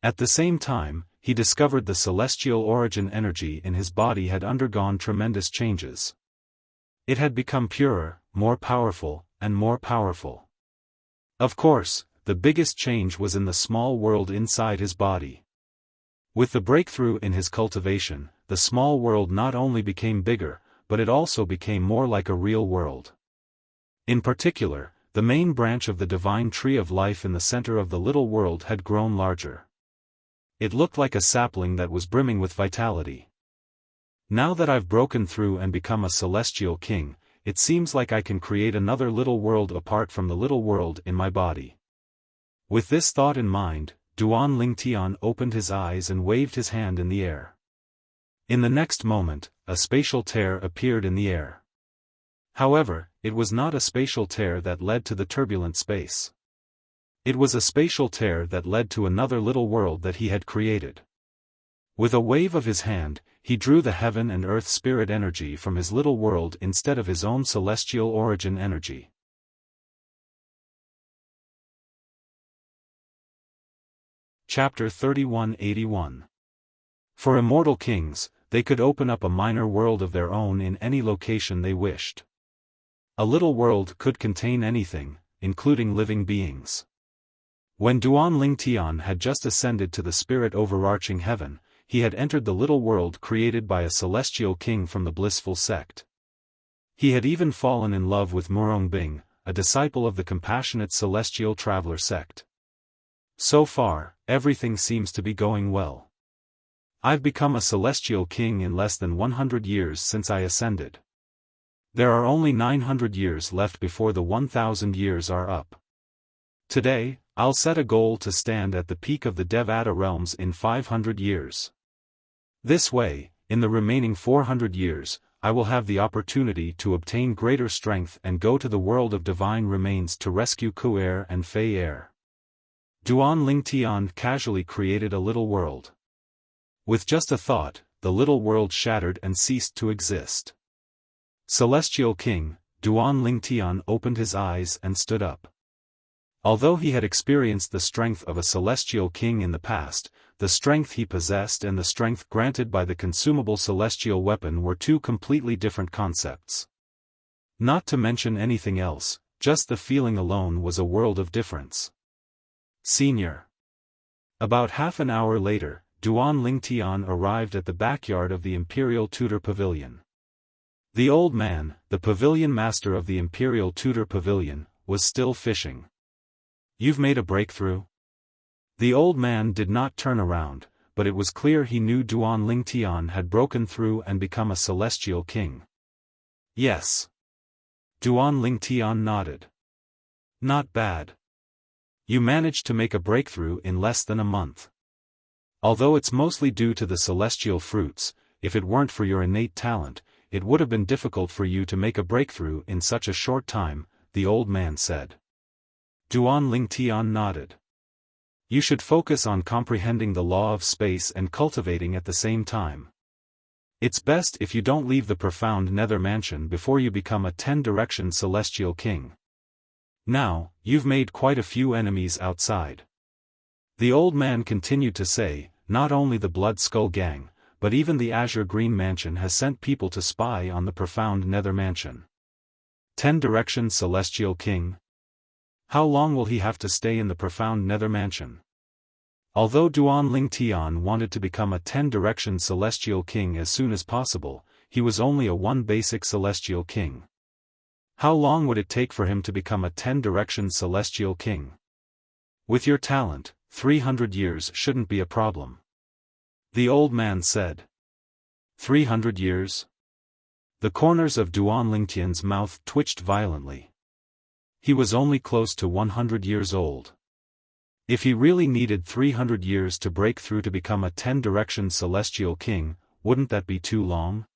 At the same time, he discovered the celestial origin energy in his body had undergone tremendous changes. It had become purer, more powerful, and more powerful. Of course, the biggest change was in the small world inside his body. With the breakthrough in his cultivation, the small world not only became bigger, but it also became more like a real world. In particular, the main branch of the divine tree of life in the center of the little world had grown larger. It looked like a sapling that was brimming with vitality. Now that I've broken through and become a celestial king, it seems like I can create another little world apart from the little world in my body. With this thought in mind, Duan Lingtian opened his eyes and waved his hand in the air. In the next moment, a spatial tear appeared in the air. However, it was not a spatial tear that led to the turbulent space. It was a spatial tear that led to another little world that he had created. With a wave of his hand, he drew the heaven and earth spirit energy from his little world instead of his own celestial origin energy. Chapter 3181. For immortal kings, they could open up a minor world of their own in any location they wished. A little world could contain anything, including living beings. When Duan Lingtian had just ascended to the spirit overarching heaven, he had entered the little world created by a celestial king from the blissful sect. He had even fallen in love with Murongbing, a disciple of the compassionate celestial traveler sect. So far, everything seems to be going well. I've become a celestial king in less than 100 years since I ascended. There are only 900 years left before the 1,000 years are up. Today, I'll set a goal to stand at the peak of the Devata realms in 500 years. This way, in the remaining 400 years, I will have the opportunity to obtain greater strength and go to the world of divine remains to rescue Ku-Er and Fei-Er. Duan Lingtian casually created a little world. With just a thought, the little world shattered and ceased to exist. Celestial King, Duan Lingtian opened his eyes and stood up. Although he had experienced the strength of a celestial king in the past, the strength he possessed and the strength granted by the consumable celestial weapon were two completely different concepts. Not to mention anything else, just the feeling alone was a world of difference. Senior. About half an hour later, Duan Lingtian arrived at the backyard of the Imperial Tudor Pavilion. The old man, the pavilion master of the Imperial Tudor Pavilion, was still fishing. You've made a breakthrough? The old man did not turn around, but it was clear he knew Duan Lingtian had broken through and become a celestial king. Yes. Duan Lingtian nodded. Not bad. You managed to make a breakthrough in less than a month. Although it's mostly due to the celestial fruits, if it weren't for your innate talent, it would have been difficult for you to make a breakthrough in such a short time, the old man said. Duan Lingtian nodded. You should focus on comprehending the law of space and cultivating at the same time. It's best if you don't leave the profound nether mansion before you become a 10-direction celestial king. Now, you've made quite a few enemies outside. The old man continued to say, not only the Blood Skull Gang, but even the Azure Green Mansion has sent people to spy on the profound nether mansion. 10-direction celestial king? How long will he have to stay in the profound nether mansion? Although Duan Lingtian wanted to become a 10-direction celestial king as soon as possible, he was only a 1 basic celestial king. How long would it take for him to become a 10-direction celestial king? With your talent, 300 years shouldn't be a problem. The old man said. 300 years? The corners of Duan Lingtian's mouth twitched violently. He was only close to 100 years old. If he really needed 300 years to break through to become a 10-direction celestial king, wouldn't that be too long?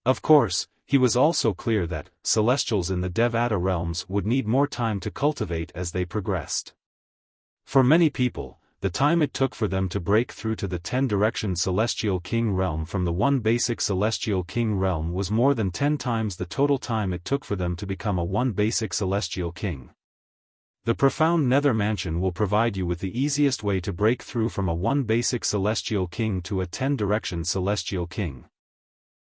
Of course, he was also clear that celestials in the Devata realms would need more time to cultivate as they progressed. For many people, the time it took for them to break through to the 10-direction celestial king realm from the one basic celestial king realm was more than 10 times the total time it took for them to become a one basic celestial king. The profound nether mansion will provide you with the easiest way to break through from a one basic celestial king to a 10-direction celestial king.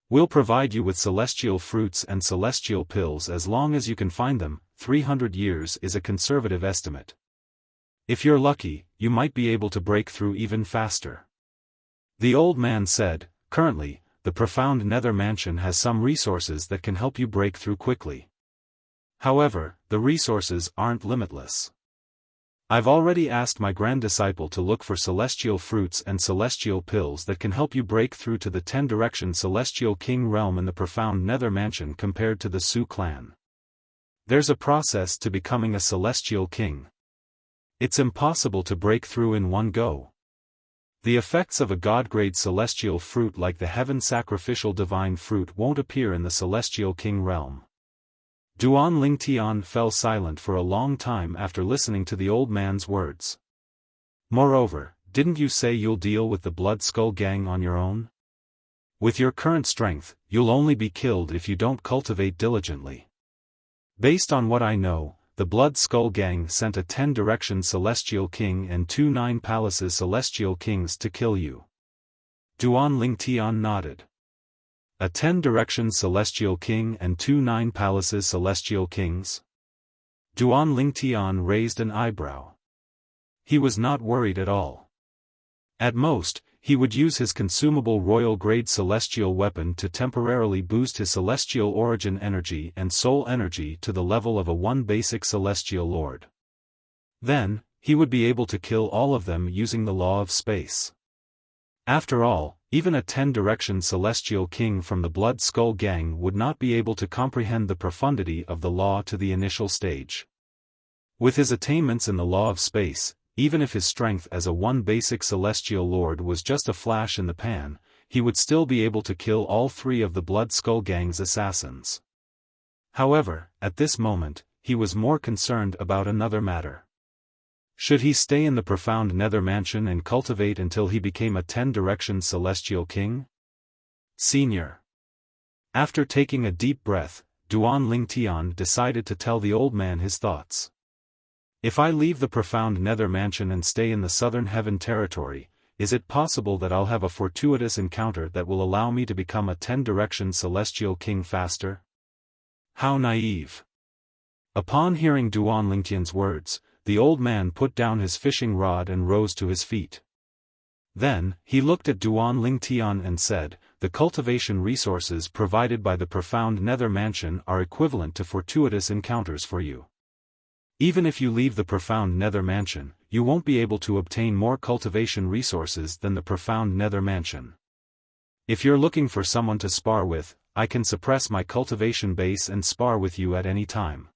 We'll provide you with celestial fruits and celestial pills as long as you can find them. 300 years is a conservative estimate. If you're lucky, you might be able to break through even faster. The old man said, currently, the profound nether mansion has some resources that can help you break through quickly. However, the resources aren't limitless. I've already asked my grand disciple to look for celestial fruits and celestial pills that can help you break through to the 10-direction celestial king realm in the profound nether mansion compared to the Su clan. There's a process to becoming a celestial king. It's impossible to break through in one go. The effects of a god-grade celestial fruit like the heaven sacrificial divine fruit won't appear in the celestial king realm. Duan Lingtian fell silent for a long time after listening to the old man's words. Moreover, didn't you say you'll deal with the Blood Skull Gang on your own? With your current strength, you'll only be killed if you don't cultivate diligently. Based on what I know, the Blood Skull Gang sent a 10-direction celestial king and 2 9 palaces celestial kings to kill you. Duan Lingtian nodded. A 10-direction celestial king and 2 9 palaces celestial kings? Duan Lingtian raised an eyebrow. He was not worried at all. At most, he would use his consumable royal-grade celestial weapon to temporarily boost his celestial origin energy and soul energy to the level of a one basic celestial lord. Then, he would be able to kill all of them using the law of space. After all, even a 10-direction celestial king from the Blood Skull Gang would not be able to comprehend the profundity of the law to the initial stage. With his attainments in the law of space, even if his strength as a one basic celestial lord was just a flash in the pan, he would still be able to kill all 3 of the Blood Skull Gang's assassins. However, at this moment, he was more concerned about another matter. Should he stay in the profound nether mansion and cultivate until he became a 10-direction celestial king? Senior. After taking a deep breath, Duan Lingtian decided to tell the old man his thoughts. If I leave the profound nether mansion and stay in the southern heaven territory, is it possible that I'll have a fortuitous encounter that will allow me to become a 10-direction celestial king faster? How naive. Upon hearing Duan Lingtian's words, the old man put down his fishing rod and rose to his feet. Then, he looked at Duan Lingtian and said, the cultivation resources provided by the profound nether mansion are equivalent to fortuitous encounters for you. Even if you leave the profound nether mansion, you won't be able to obtain more cultivation resources than the profound nether mansion. If you're looking for someone to spar with, I can suppress my cultivation base and spar with you at any time.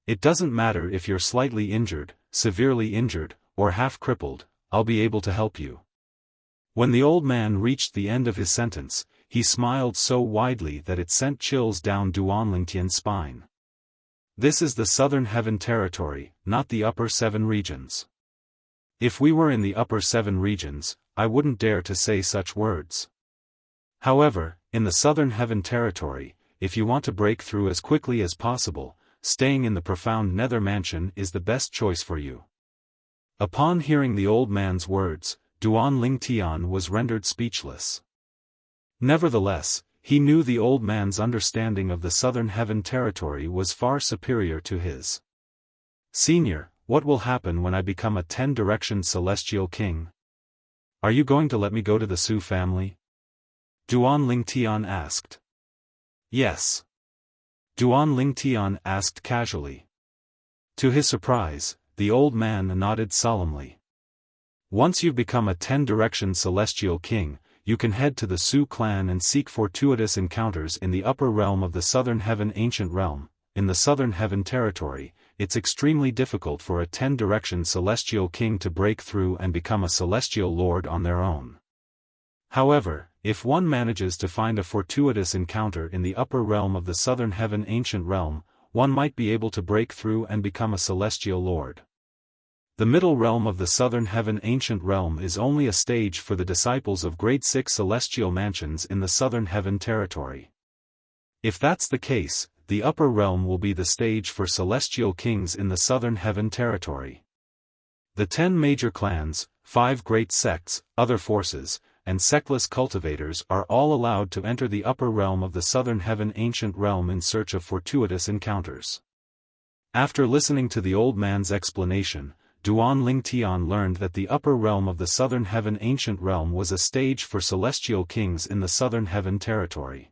It doesn't matter if you're slightly injured, severely injured, or half-crippled, I'll be able to help you. When the old man reached the end of his sentence, he smiled so widely that it sent chills down Duan Lingtian's spine. This is the southern heaven territory, not the upper 7 regions. If we were in the upper 7 regions, I wouldn't dare to say such words. However, in the southern heaven territory, if you want to break through as quickly as possible, staying in the profound nether mansion is the best choice for you. Upon hearing the old man's words, Duan Lingtian was rendered speechless. Nevertheless, he knew the old man's understanding of the southern heaven territory was far superior to his. Senior, what will happen when I become a 10-direction celestial king? Are you going to let me go to the Su family? Duan Lingtian asked. Yes. Duan Lingtian asked casually. To his surprise, the old man nodded solemnly. Once you've become a 10-direction celestial king, you can head to the Su clan and seek fortuitous encounters in the upper realm of the Southern Heaven Ancient Realm. In the Southern Heaven territory, it's extremely difficult for a 10-direction celestial king to break through and become a celestial lord on their own. However, if one manages to find a fortuitous encounter in the upper realm of the Southern Heaven Ancient Realm, one might be able to break through and become a celestial lord. The middle realm of the Southern Heaven Ancient Realm is only a stage for the disciples of Grade 6 celestial mansions in the Southern Heaven territory. If that's the case, the upper realm will be the stage for celestial kings in the Southern Heaven territory. The 10 major clans, 5 great sects, other forces, and sectless cultivators are all allowed to enter the upper realm of the Southern Heaven Ancient Realm in search of fortuitous encounters. After listening to the old man's explanation, Duan Lingtian learned that the upper realm of the Southern Heaven Ancient Realm was a stage for celestial kings in the Southern Heaven territory.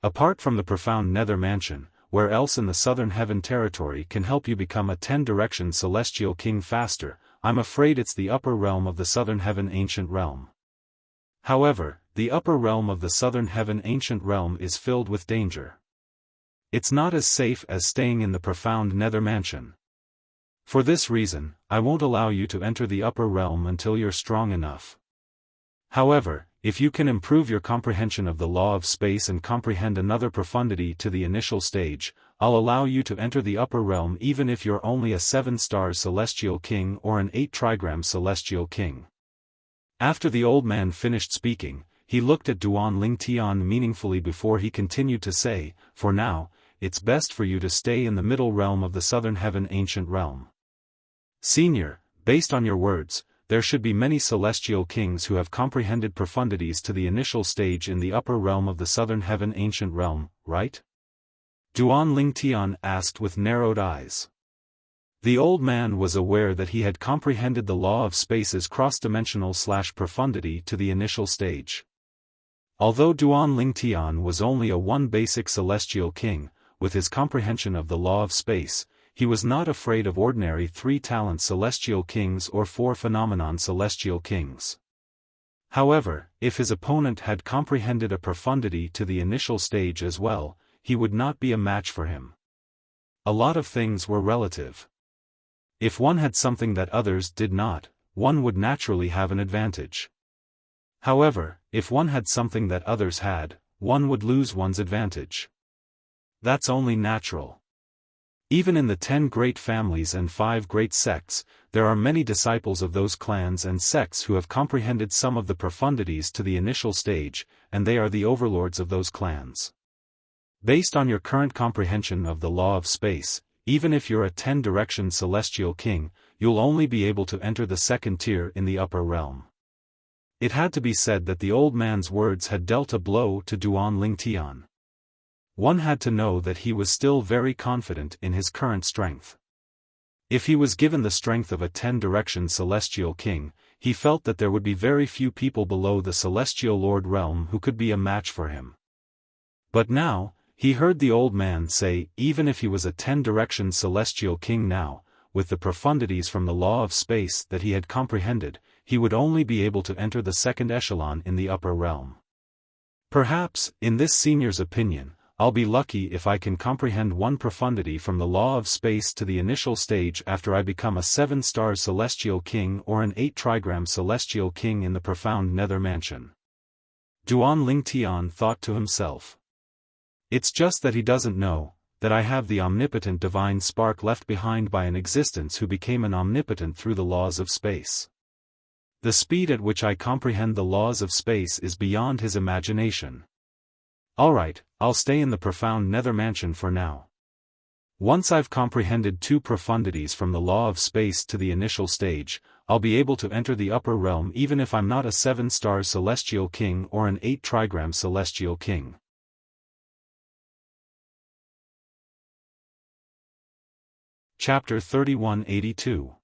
Apart from the profound Nether Mansion, where else in the Southern Heaven territory can help you become a 10-direction celestial king faster? I'm afraid it's the upper realm of the Southern Heaven Ancient Realm. However, the upper realm of the Southern Heaven Ancient Realm is filled with danger. It's not as safe as staying in the profound Nether Mansion. For this reason, I won't allow you to enter the upper realm until you're strong enough. However, if you can improve your comprehension of the law of space and comprehend another profundity to the initial stage, I'll allow you to enter the upper realm even if you're only a 7-star celestial king or an 8-trigram celestial king. After the old man finished speaking, he looked at Duan Lingtian meaningfully before he continued to say, "For now, it's best for you to stay in the middle realm of the Southern Heaven Ancient Realm. Senior, based on your words, there should be many celestial kings who have comprehended profundities to the initial stage in the upper realm of the Southern Heaven Ancient Realm, right?" Duan Lingtian asked with narrowed eyes. The old man was aware that he had comprehended the law of space's cross-dimensional profundity to the initial stage. Although Duan Lingtian was only a 1 basic celestial king, with his comprehension of the law of space, he was not afraid of ordinary 3-talent celestial kings or 4-phenomenon celestial kings. However, if his opponent had comprehended a profundity to the initial stage as well, he would not be a match for him. A lot of things were relative. If one had something that others did not, one would naturally have an advantage. However, if one had something that others had, one would lose one's advantage. That's only natural. Even in the 10 great families and 5 great sects, there are many disciples of those clans and sects who have comprehended some of the profundities to the initial stage, and they are the overlords of those clans. Based on your current comprehension of the law of space, even if you're a 10-direction celestial king, you'll only be able to enter the 2nd tier in the upper realm. It had to be said that the old man's words had dealt a blow to Duan Lingtian. One had to know that he was still very confident in his current strength. If he was given the strength of a 10-direction celestial king, he felt that there would be very few people below the celestial lord realm who could be a match for him. But now, he heard the old man say even if he was a 10-direction celestial king now, with the profundities from the law of space that he had comprehended, he would only be able to enter the 2nd echelon in the upper realm. Perhaps, in this senior's opinion, I'll be lucky if I can comprehend one profundity from the law of space to the initial stage after I become a 7-star celestial king or an 8-trigram celestial king in the profound Nether Mansion. Duan Lingtian thought to himself. It's just that he doesn't know, that I have the omnipotent divine spark left behind by an existence who became an omnipotent through the laws of space. The speed at which I comprehend the laws of space is beyond his imagination. Alright, I'll stay in the profound Nether Mansion for now. Once I've comprehended 2 profundities from the law of space to the initial stage, I'll be able to enter the upper realm even if I'm not a 7-star celestial king or an 8-trigram celestial king. Chapter 3182.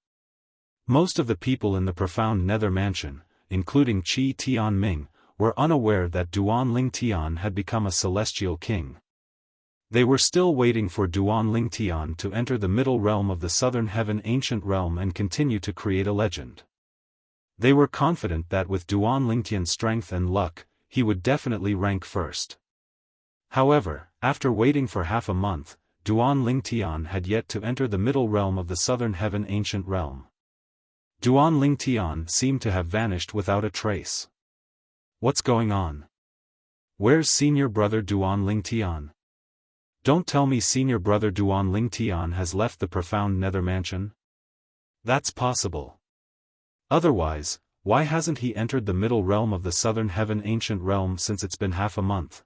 Most of the people in the profound Nether Mansion, including Qi Tianming, were unaware that Duan Lingtian had become a celestial king. They were still waiting for Duan Lingtian to enter the middle realm of the Southern Heaven Ancient Realm and continue to create a legend. They were confident that with Duan Lingtian's strength and luck, he would definitely rank first. However, after waiting for half a month, Duan Lingtian had yet to enter the middle realm of the southern heaven ancient realm. Duan Lingtian seemed to have vanished without a trace. What's going on? Where's senior brother Duan Lingtian? Don't tell me senior brother Duan Lingtian has left the profound nether mansion? That's possible. Otherwise, why hasn't he entered the middle realm of the southern heaven ancient realm since it's been half a month?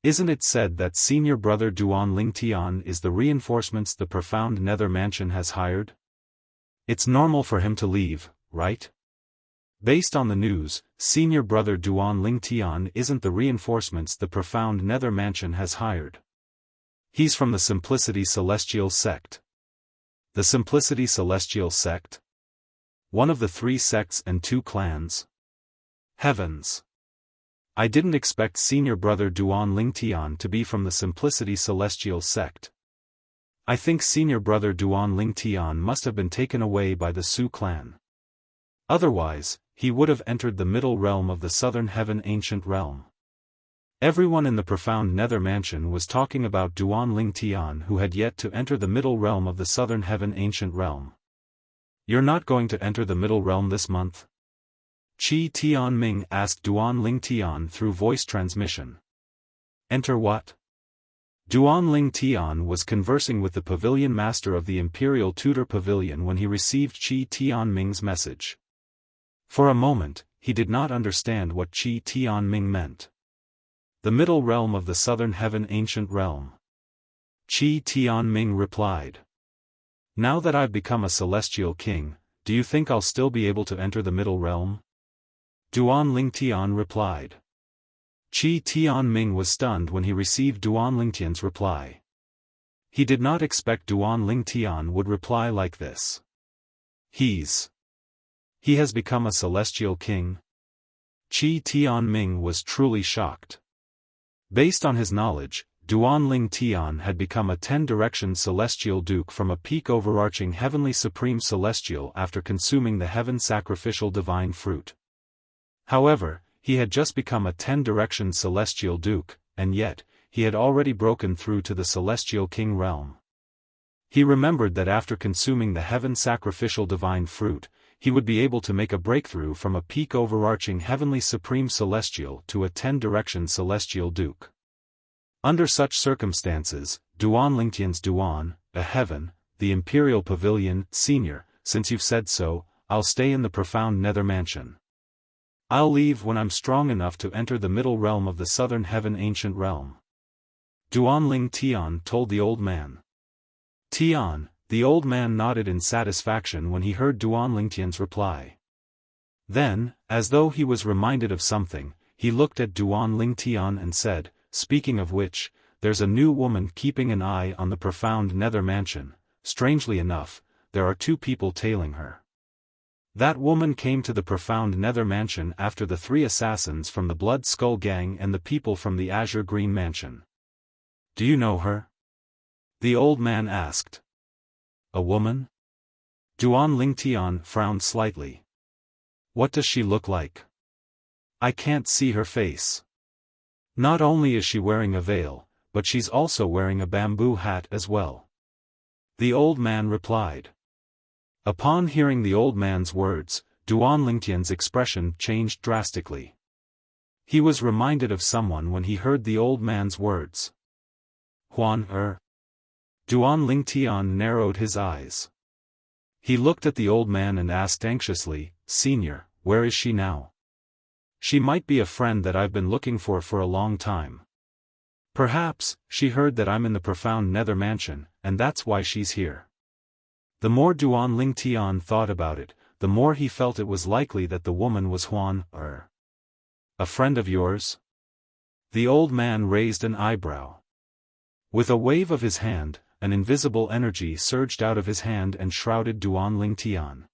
Isn't it said that senior brother Duan Lingtian is the reinforcements the profound nether mansion has hired? It's normal for him to leave, right? Based on the news, senior brother Duan Lingtian isn't the reinforcements the profound nether mansion has hired. He's from the Simplicity Celestial sect. The Simplicity Celestial sect? One of the 3 sects and 2 clans? Heavens! I didn't expect senior brother Duan Lingtian to be from the Simplicity Celestial sect. I think senior brother Duan Lingtian must have been taken away by the Su clan. Otherwise, he would have entered the middle realm of the southern heaven ancient realm. Everyone in the profound nether mansion was talking about Duan Lingtian who had yet to enter the middle realm of the southern heaven ancient realm. You're not going to enter the middle realm this month? Qi Tianming asked Duan Lingtian through voice transmission. Enter what? Duan Lingtian was conversing with the pavilion master of the Imperial Tutor Pavilion when he received Qi Tianming's message. For a moment, he did not understand what Qi Tianming meant. The middle realm of the southern heaven ancient realm. Qi Tianming replied. Now that I've become a celestial king, do you think I'll still be able to enter the middle realm? Duan Lingtian replied. Qi Tianming was stunned when he received Duan Lingtian's reply. He did not expect Duan Lingtian would reply like this. He has become a celestial king? Qi Tianming was truly shocked. Based on his knowledge, Duan Lingtian had become a 10-direction celestial duke from a peak overarching heavenly supreme celestial after consuming the heaven sacrificial divine fruit. However, he had just become a 10-direction celestial duke, and yet, he had already broken through to the celestial king realm. He remembered that after consuming the heaven sacrificial divine fruit, he would be able to make a breakthrough from a peak overarching heavenly supreme celestial to a 10-direction celestial duke. Under such circumstances, Duan Lingtian's Duan, a heaven, the Imperial Pavilion, Senior, since you've said so, I'll stay in the profound nether mansion. I'll leave when I'm strong enough to enter the middle realm of the southern heaven ancient realm. Duan Lingtian told the old man. Tian, the old man nodded in satisfaction when he heard Duan Lingtian's reply. Then, as though he was reminded of something, he looked at Duan Lingtian and said, speaking of which, there's a new woman keeping an eye on the profound nether mansion. Strangely enough, there are 2 people tailing her. That woman came to the profound nether mansion after the 3 assassins from the Blood Skull Gang and the people from the Azure Green Mansion. Do you know her? The old man asked. A woman? Duan Lingtian frowned slightly. What does she look like? I can't see her face. Not only is she wearing a veil, but she's also wearing a bamboo hat as well. The old man replied. Upon hearing the old man's words, Duan Lingtian's expression changed drastically. He was reminded of someone when he heard the old man's words. Huan Er. Duan Lingtian narrowed his eyes. He looked at the old man and asked anxiously, Senior, where is she now? She might be a friend that I've been looking for a long time. Perhaps, she heard that I'm in the profound nether mansion, and that's why she's here. The more Duan Lingtian thought about it, the more he felt it was likely that the woman was Huan Er. A friend of yours? The old man raised an eyebrow. With a wave of his hand, an invisible energy surged out of his hand and shrouded Duan Lingtian.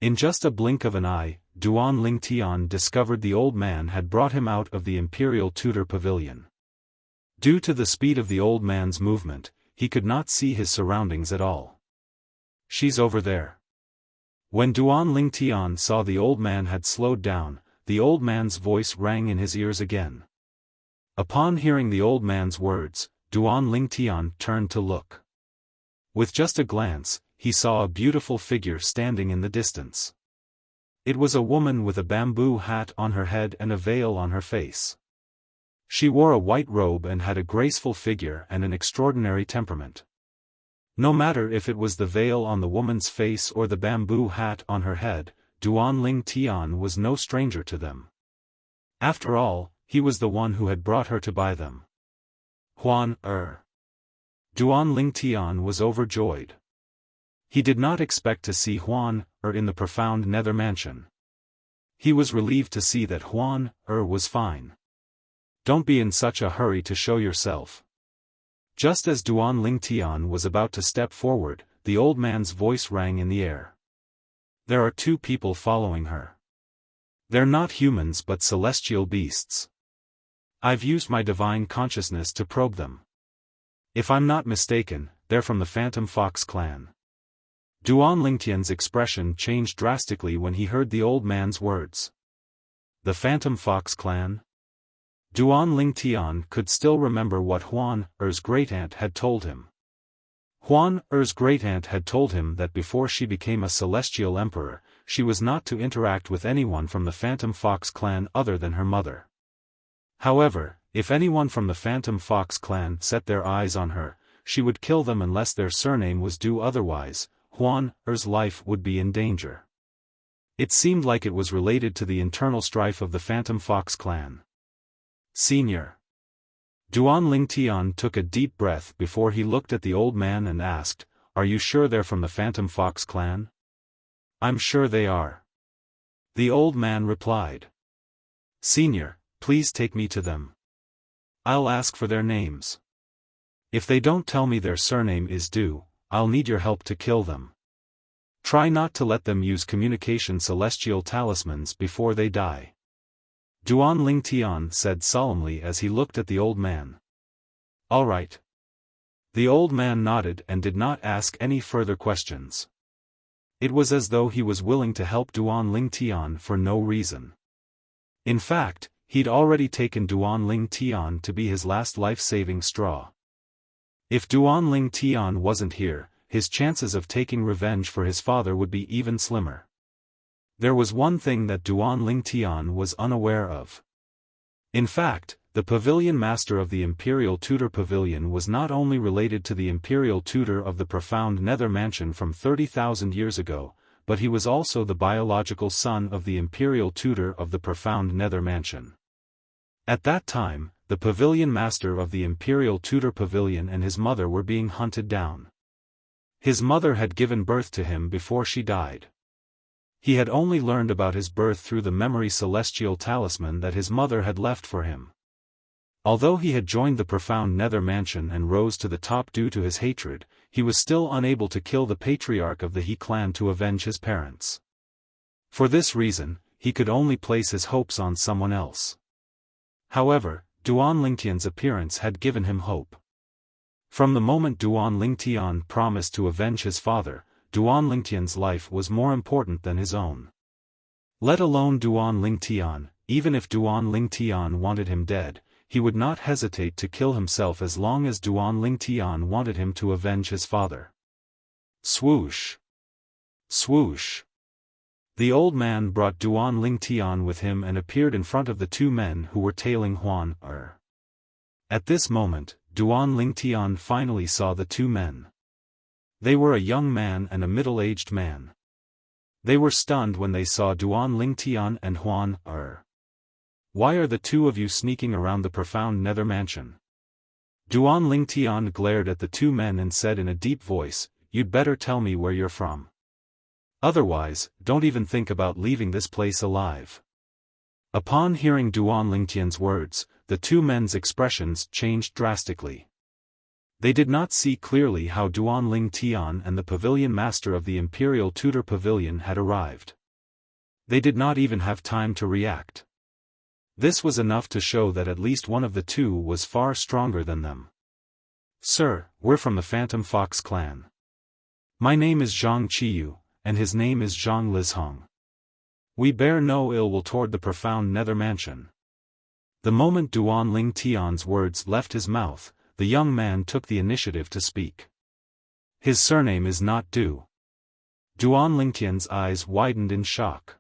In just a blink of an eye, Duan Lingtian discovered the old man had brought him out of the Imperial Tutor Pavilion. Due to the speed of the old man's movement, he could not see his surroundings at all. She's over there. When Duan Lingtian saw the old man had slowed down, the old man's voice rang in his ears again. Upon hearing the old man's words, Duan Lingtian turned to look. With just a glance, he saw a beautiful figure standing in the distance. It was a woman with a bamboo hat on her head and a veil on her face. She wore a white robe and had a graceful figure and an extraordinary temperament. No matter if it was the veil on the woman's face or the bamboo hat on her head, Duan Lingtian was no stranger to them. After all, he was the one who had brought her to buy them. Duan Lingtian was overjoyed. He did not expect to see Huan in the profound nether mansion. He was relieved to see that Huan was fine. Don't be in such a hurry to show yourself. Just as Duan Lingtian was about to step forward, the old man's voice rang in the air. There are two people following her. They're not humans but celestial beasts. I've used my divine consciousness to probe them. If I'm not mistaken, they're from the Phantom Fox clan. Duan Lingtian's expression changed drastically when he heard the old man's words. The Phantom Fox clan? Duan Lingtian could still remember what Huan's great-aunt had told him. Huan's great-aunt had told him that before she became a celestial emperor, she was not to interact with anyone from the Phantom Fox clan other than her mother. However, if anyone from the Phantom Fox clan set their eyes on her, she would kill them unless their surname was due, otherwise, Huan's life would be in danger. It seemed like it was related to the internal strife of the Phantom Fox clan. Senior. Duan Lingtian took a deep breath before he looked at the old man and asked, "Are you sure they're from the Phantom Fox clan?" "I'm sure they are." The old man replied. "Senior, please take me to them. I'll ask for their names. If they don't tell me their surname is due, I'll need your help to kill them. Try not to let them use communication celestial talismans before they die." Duan Lingtian said solemnly as he looked at the old man. "All right." The old man nodded and did not ask any further questions. It was as though he was willing to help Duan Lingtian for no reason. In fact, he'd already taken Duan Lingtian to be his last life-saving straw. If Duan Lingtian wasn't here, his chances of taking revenge for his father would be even slimmer. There was one thing that Duan Lingtian was unaware of. In fact, the pavilion master of the Imperial Tutor Pavilion was not only related to the Imperial Tutor of the Profound Nether Mansion from 30,000 years ago, but he was also the biological son of the Imperial Tutor of the Profound Nether Mansion. At that time, the pavilion master of the Imperial Tutor Pavilion and his mother were being hunted down. His mother had given birth to him before she died. He had only learned about his birth through the memory celestial talisman that his mother had left for him. Although he had joined the Profound Nether Mansion and rose to the top due to his hatred, he was still unable to kill the patriarch of the He clan to avenge his parents. For this reason, he could only place his hopes on someone else. However, Duan Lingtian's appearance had given him hope. From the moment Duan Lingtian promised to avenge his father, Duan Lingtian's life was more important than his own. Let alone Duan Lingtian, even if Duan Lingtian wanted him dead, he would not hesitate to kill himself as long as Duan Lingtian wanted him to avenge his father. Swoosh! Swoosh! The old man brought Duan Lingtian with him and appeared in front of the two men who were tailing Huan. At this moment, Duan Lingtian finally saw the two men. They were a young man and a middle-aged man. They were stunned when they saw Duan Lingtian and Huan. "Why are the two of you sneaking around the Profound Nether Mansion?" Duan Lingtian glared at the two men and said in a deep voice, "You'd better tell me where you're from. Otherwise, don't even think about leaving this place alive." Upon hearing Duan Lingtian's words, the two men's expressions changed drastically. They did not see clearly how Duan Lingtian and the pavilion master of the Imperial Tutor Pavilion had arrived. They did not even have time to react. This was enough to show that at least one of the two was far stronger than them. "Sir, we're from the Phantom Fox clan. My name is Zhang Qiyu, and his name is Zhang Lizhong. We bear no ill will toward the profound nether mansion. The moment Duan Ling Tian's words left his mouth, the young man took the initiative to speak. His surname is not Du. Duan Ling Tian's eyes widened in shock.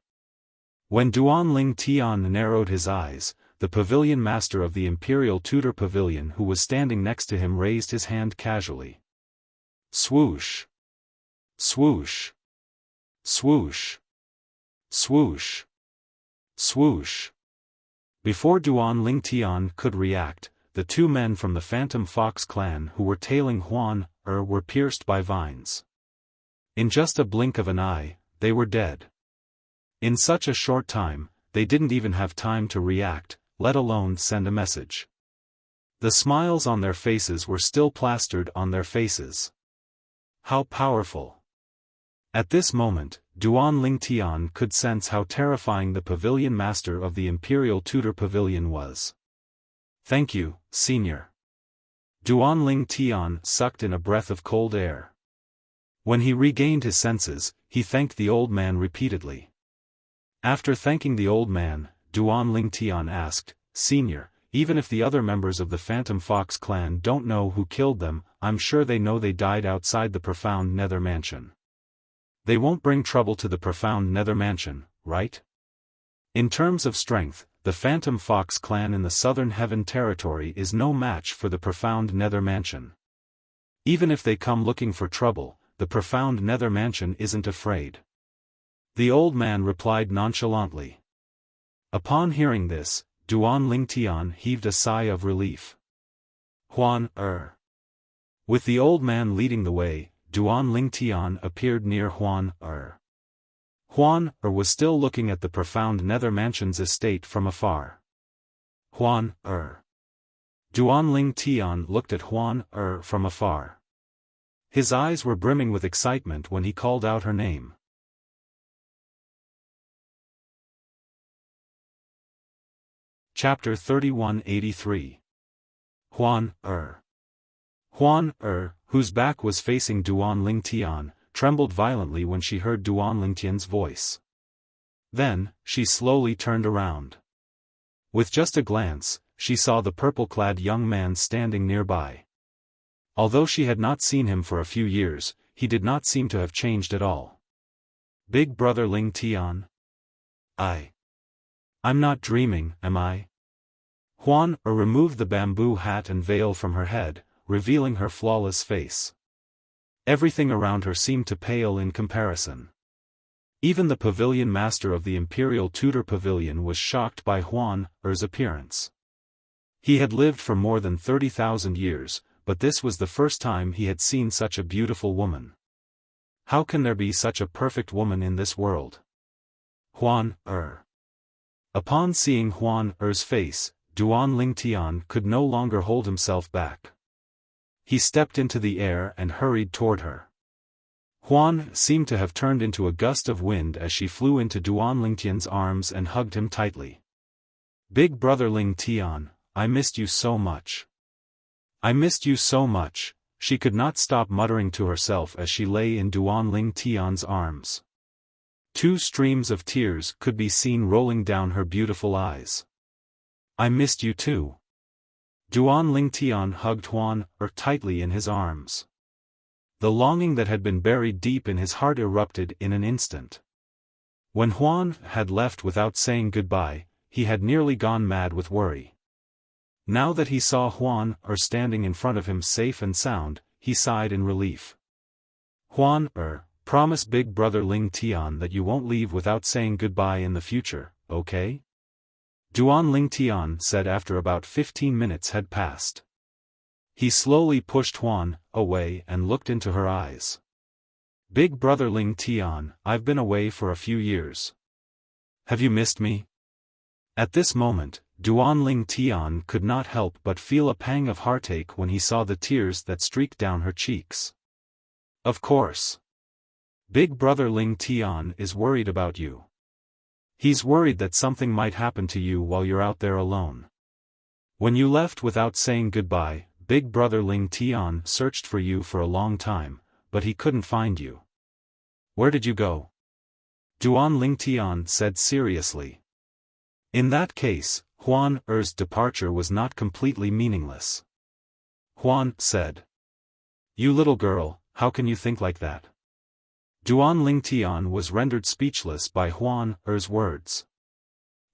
When Duan Ling Tian narrowed his eyes, the pavilion master of the Imperial Tudor Pavilion who was standing next to him raised his hand casually. Swoosh! Swoosh! Swoosh! Swoosh! Swoosh! Before Duan Ling Tian could react, the two men from the Phantom Fox clan who were tailing Huan were pierced by vines. In just a blink of an eye, they were dead. In such a short time, they didn't even have time to react, let alone send a message. The smiles on their faces were still plastered on their faces. How powerful! At this moment, Duan Ling Tian could sense how terrifying the pavilion master of the Imperial Tudor Pavilion was. Thank you, Senior. Duan Ling Tian sucked in a breath of cold air. When he regained his senses, he thanked the old man repeatedly. After thanking the old man, Duan Ling Tian asked, Senior, even if the other members of the Phantom Fox clan don't know who killed them, I'm sure they know they died outside the profound nether mansion. They won't bring trouble to the profound nether mansion, right? In terms of strength, the Phantom Fox clan in the Southern Heaven territory is no match for the profound nether mansion. Even if they come looking for trouble, the profound nether mansion isn't afraid. The old man replied nonchalantly. Upon hearing this, Duan Ling Tian heaved a sigh of relief. Huan With the old man leading the way, Duan Ling Tian appeared near Huan Huan was still looking at the profound nether mansion's estate from afar. Huan Duan Ling Tian looked at Huan from afar. His eyes were brimming with excitement when he called out her name. Chapter 3183. Huan Huan whose back was facing Duan Ling Tian, trembled violently when she heard Duan Ling Tian's voice. Then, she slowly turned around. With just a glance, she saw the purple-clad young man standing nearby. Although she had not seen him for a few years, he did not seem to have changed at all. Big brother Ling Tian? I'm not dreaming, am I? Huan removed the bamboo hat and veil from her head, revealing her flawless face. Everything around her seemed to pale in comparison. Even the pavilion master of the Imperial Tudor Pavilion was shocked by Huan's appearance. He had lived for more than 30,000 years, but this was the first time he had seen such a beautiful woman. How can there be such a perfect woman in this world? Huan Upon seeing Huan's face, Duan Ling Tian could no longer hold himself back. He stepped into the air and hurried toward her. Huan seemed to have turned into a gust of wind as she flew into Duan Ling Tian's arms and hugged him tightly. Big brother Ling Tian, I missed you so much. I missed you so much, she could not stop muttering to herself as she lay in Duan Ling Tian's arms. 2 streams of tears could be seen rolling down her beautiful eyes. I missed you too. Duan Ling Tian hugged Huan tightly in his arms. The longing that had been buried deep in his heart erupted in an instant. When Huan had left without saying goodbye, he had nearly gone mad with worry. Now that he saw Huan standing in front of him safe and sound, he sighed in relief. Huan promise big brother Ling Tian that you won't leave without saying goodbye in the future, okay? Duan Ling Tian said after about 15 minutes had passed. He slowly pushed Huan away and looked into her eyes. Big brother Ling Tian, I've been away for a few years. Have you missed me? At this moment, Duan Ling Tian could not help but feel a pang of heartache when he saw the tears that streaked down her cheeks. Of course. Big brother Ling Tian is worried about you. He's worried that something might happen to you while you're out there alone. When you left without saying goodbye, big brother Ling Tian searched for you for a long time, but he couldn't find you. Where did you go? Duan Lingtian said seriously. In that case, Huan Er's departure was not completely meaningless. Huan said. You little girl, how can you think like that? Duan Lingtian was rendered speechless by Huan Er's words.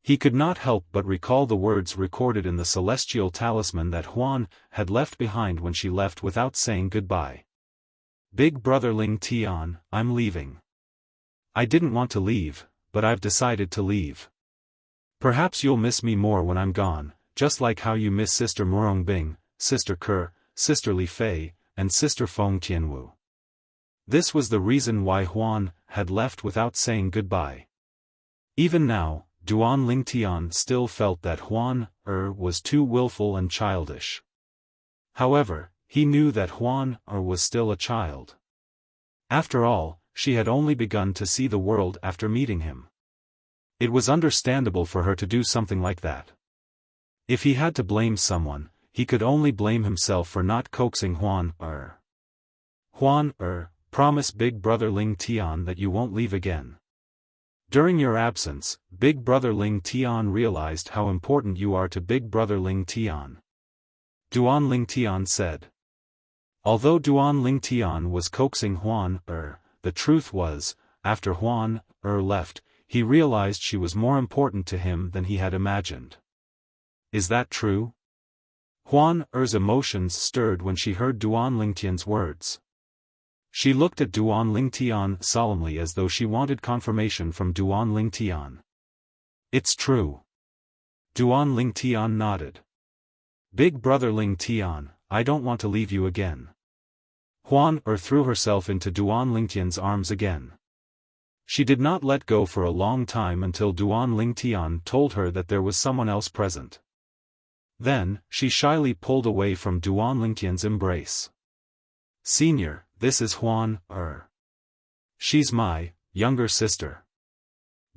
He could not help but recall the words recorded in the celestial talisman that Huan had left behind when she left without saying goodbye. Big brother Lingtian, I'm leaving. I didn't want to leave, but I've decided to leave. Perhaps you'll miss me more when I'm gone, just like how you miss Sister Murongbing, Sister Ke, Sister Li Fei, and Sister Feng Tianwu. This was the reason why Huan had left without saying goodbye. Even now, Duan Lingtian still felt that Huan was too willful and childish. However, he knew that Huan was still a child. After all, she had only begun to see the world after meeting him. It was understandable for her to do something like that. If he had to blame someone, he could only blame himself for not coaxing Huan Huan promise Big Brother Lingtian that you won't leave again. During your absence, Big Brother Lingtian realized how important you are to Big Brother Lingtian. Duan Lingtian said. Although Duan Lingtian was coaxing Huan the truth was, after Huan left, he realized she was more important to him than he had imagined. Is that true? Huan Er's emotions stirred when she heard Duan Lingtian's words. She looked at Duan Lingtian solemnly as though she wanted confirmation from Duan Lingtian. It's true. Duan Lingtian nodded. Big brother Lingtian, I don't want to leave you again. Huan threw herself into Duan Lingtian's arms again. She did not let go for a long time until Duan Lingtian told her that there was someone else present. Then, she shyly pulled away from Duan Lingtian's embrace. Senior, this is Huan She's my younger sister.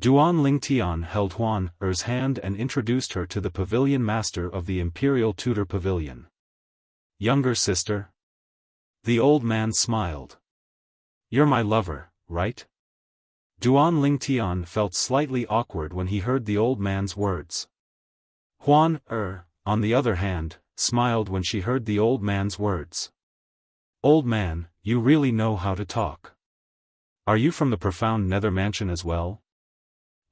Duan Lingtian held Huan Er's hand and introduced her to the pavilion master of the Imperial Tutor Pavilion. Younger sister? The old man smiled. You're my lover, right? Duan Lingtian felt slightly awkward when he heard the old man's words. Huan on the other hand, smiled when she heard the old man's words. Old man, you really know how to talk. Are you from the profound nether mansion as well?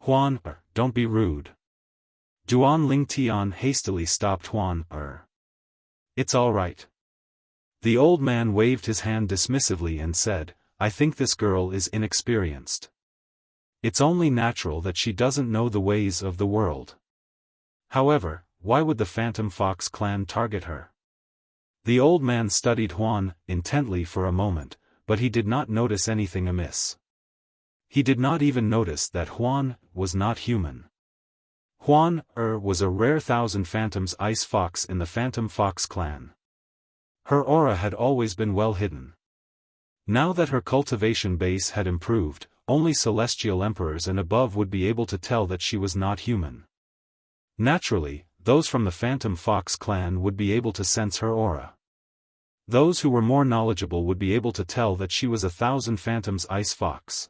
Huan don't be rude. Duan Lingtian hastily stopped Huan It's all right. The old man waved his hand dismissively and said, I think this girl is inexperienced. It's only natural that she doesn't know the ways of the world. However, why would the Phantom Fox clan target her? The old man studied Huan intently for a moment, but he did not notice anything amiss. He did not even notice that Huan was not human. Huan was a rare Thousand Phantoms ice fox in the Phantom Fox clan. Her aura had always been well hidden. Now that her cultivation base had improved, only celestial emperors and above would be able to tell that she was not human. Naturally, those from the Phantom Fox clan would be able to sense her aura. Those who were more knowledgeable would be able to tell that she was a Thousand Phantoms ice fox.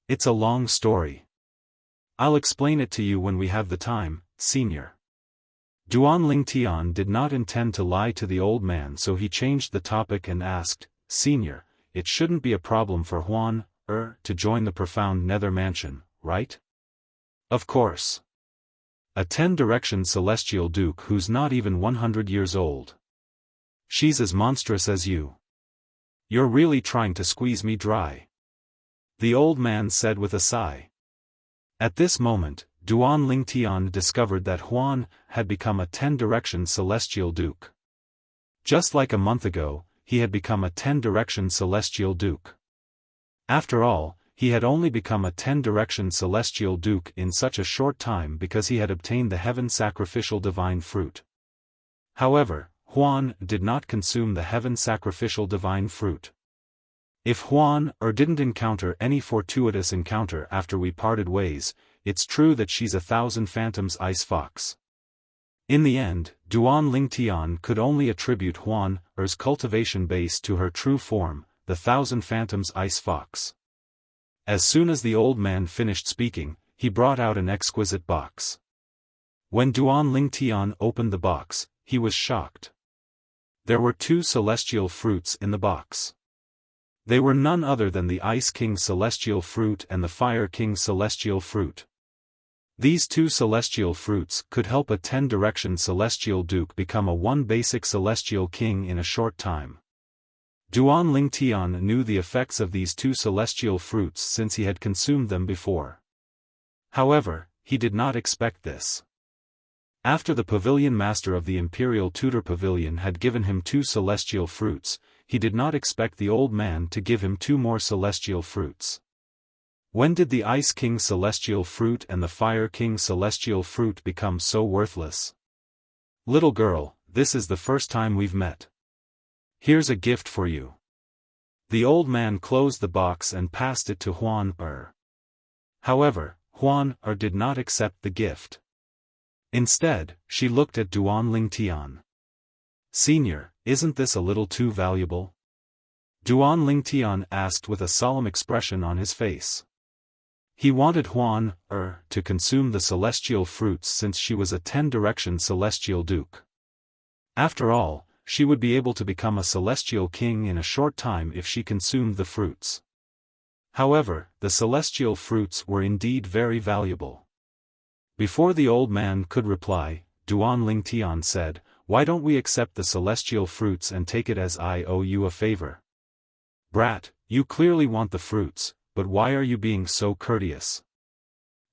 It's a long story. I'll explain it to you when we have the time, senior. Duan Lingtian did not intend to lie to the old man, so he changed the topic and asked, Senior, it shouldn't be a problem for Huan to join the profound nether mansion, right? Of course. A 10-direction celestial duke who's not even 100 years old. She's as monstrous as you. You're really trying to squeeze me dry. The old man said with a sigh. At this moment, Duan Lingtian discovered that Huan had become a 10-direction celestial duke. Just like a month ago, he had become a 10-direction celestial duke. After all, he had only become a 10-direction celestial duke in such a short time because he had obtained the heaven sacrificial divine fruit. However, Huan did not consume the heaven sacrificial divine fruit. If Huan didn't encounter any fortuitous encounter after we parted ways, it's true that she's a Thousand Phantoms ice fox. In the end, Duan Lingtian could only attribute Huan cultivation base to her true form, the Thousand Phantoms ice fox. As soon as the old man finished speaking, he brought out an exquisite box. When Duan Lingtian opened the box, he was shocked. There were 2 celestial fruits in the box. They were none other than the Ice King's celestial fruit and the Fire King's celestial fruit. These 2 celestial fruits could help a 10-direction celestial duke become a 1 basic celestial king in a short time. Duan Lingtian knew the effects of these 2 celestial fruits since he had consumed them before. However, he did not expect this. After the pavilion master of the Imperial Tutor Pavilion had given him 2 celestial fruits, he did not expect the old man to give him 2 more celestial fruits. When did the Ice King's celestial fruit and the Fire King's celestial fruit become so worthless? Little girl, this is the first time we've met. Here's a gift for you. The old man closed the box and passed it to Huan Er. However, Huan Er did not accept the gift. Instead, she looked at Duan Lingtian. Senior, isn't this a little too valuable? Duan Lingtian asked with a solemn expression on his face. He wanted Huan Er to consume the celestial fruits since she was a 10-direction celestial duke. After all, she would be able to become a celestial king in a short time if she consumed the fruits. However, the celestial fruits were indeed very valuable. Before the old man could reply, Duan Lingtian said, "Why don't we accept the celestial fruits and take it as I owe you a favor? Brat, you clearly want the fruits, but why are you being so courteous?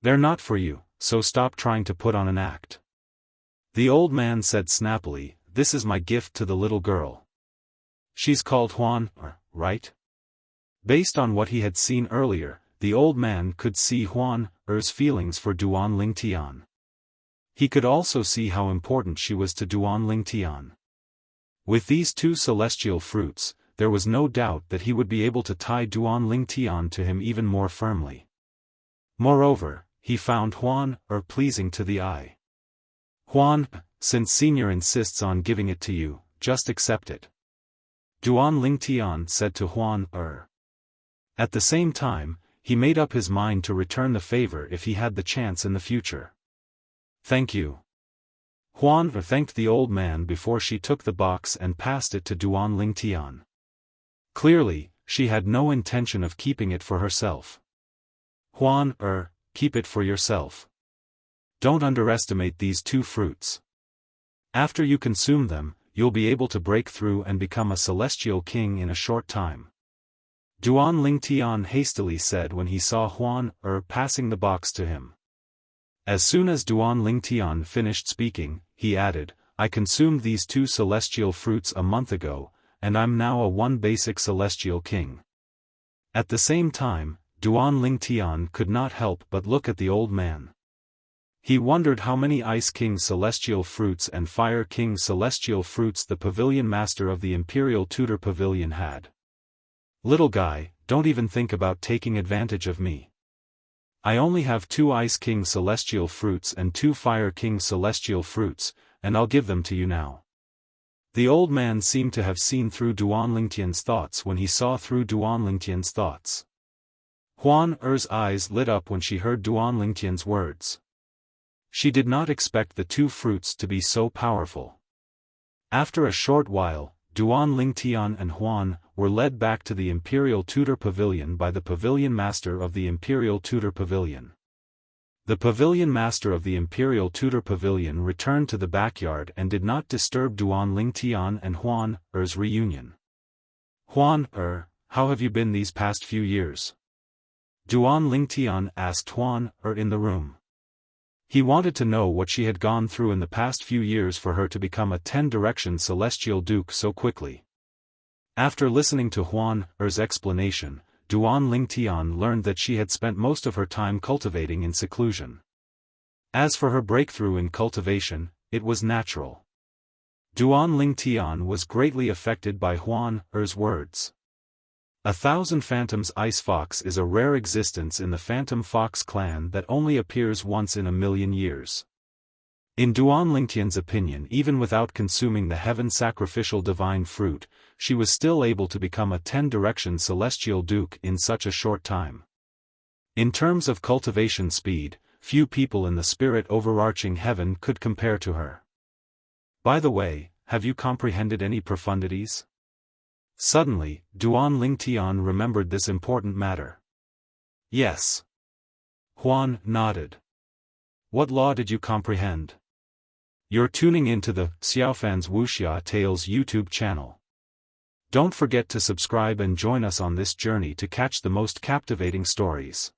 They're not for you, so stop trying to put on an act." The old man said snappily, "This is my gift to the little girl. She's called Huan Er, right?" Based on what he had seen earlier, the old man could see Huan Er's feelings for Duan Lingtian. He could also see how important she was to Duan Lingtian. With these 2 celestial fruits, there was no doubt that he would be able to tie Duan Lingtian to him even more firmly. Moreover, he found Huan Er pleasing to the eye. "Huan, since Senior insists on giving it to you, just accept it," Duan Lingtian said to Huan Er. At the same time, he made up his mind to return the favor if he had the chance in the future. "Thank you." Huan Er thanked the old man before she took the box and passed it to Duan Lingtian. Clearly, she had no intention of keeping it for herself. "Huan Er, keep it for yourself. Don't underestimate these 2 fruits. After you consume them, you'll be able to break through and become a celestial king in a short time," Duan Lingtian hastily said when he saw Huan Er passing the box to him. As soon as Duan Lingtian finished speaking, he added, "I consumed these 2 celestial fruits a month ago, and I'm now a 1 basic celestial king." At the same time, Duan Lingtian could not help but look at the old man. He wondered how many Ice King's celestial fruits and Fire King's celestial fruits the pavilion master of the Imperial Tutor Pavilion had. "Little guy, don't even think about taking advantage of me. I only have 2 Ice King celestial fruits and 2 Fire King celestial fruits, and I'll give them to you now." The old man seemed to have seen through Duan Lingtian's thoughts when he saw through Duan Lingtian's thoughts. Huan Er's eyes lit up when she heard Duan Lingtian's words. She did not expect the 2 fruits to be so powerful. After a short while, Duan Lingtian and Huan were led back to the Imperial Tutor Pavilion by the Pavilion Master of the Imperial Tutor Pavilion. The Pavilion Master of the Imperial Tutor Pavilion returned to the backyard and did not disturb Duan Lingtian and Huan Er's reunion. "Huan Er, how have you been these past few years?" Duan Lingtian asked Huan Er in the room. He wanted to know what she had gone through in the past few years for her to become a 10-direction celestial duke so quickly. After listening to Huan Er's explanation, Duan Lingtian learned that she had spent most of her time cultivating in seclusion. As for her breakthrough in cultivation, it was natural. Duan Lingtian was greatly affected by Huan Er's words. 1,000 Phantoms Ice Fox is a rare existence in the Phantom Fox clan that only appears once in a million years. In Duan Lingtian's opinion, even without consuming the heaven sacrificial divine fruit, she was still able to become a 10-direction celestial duke in such a short time. In terms of cultivation speed, few people in the spirit overarching heaven could compare to her. By the way, have you comprehended any profundities? Suddenly, Duan Lingtian remembered this important matter. Yes. Huan nodded. What law did you comprehend? You're tuning into the Xiaofan's Wuxia Tales YouTube channel. Don't forget to subscribe and join us on this journey to catch the most captivating stories.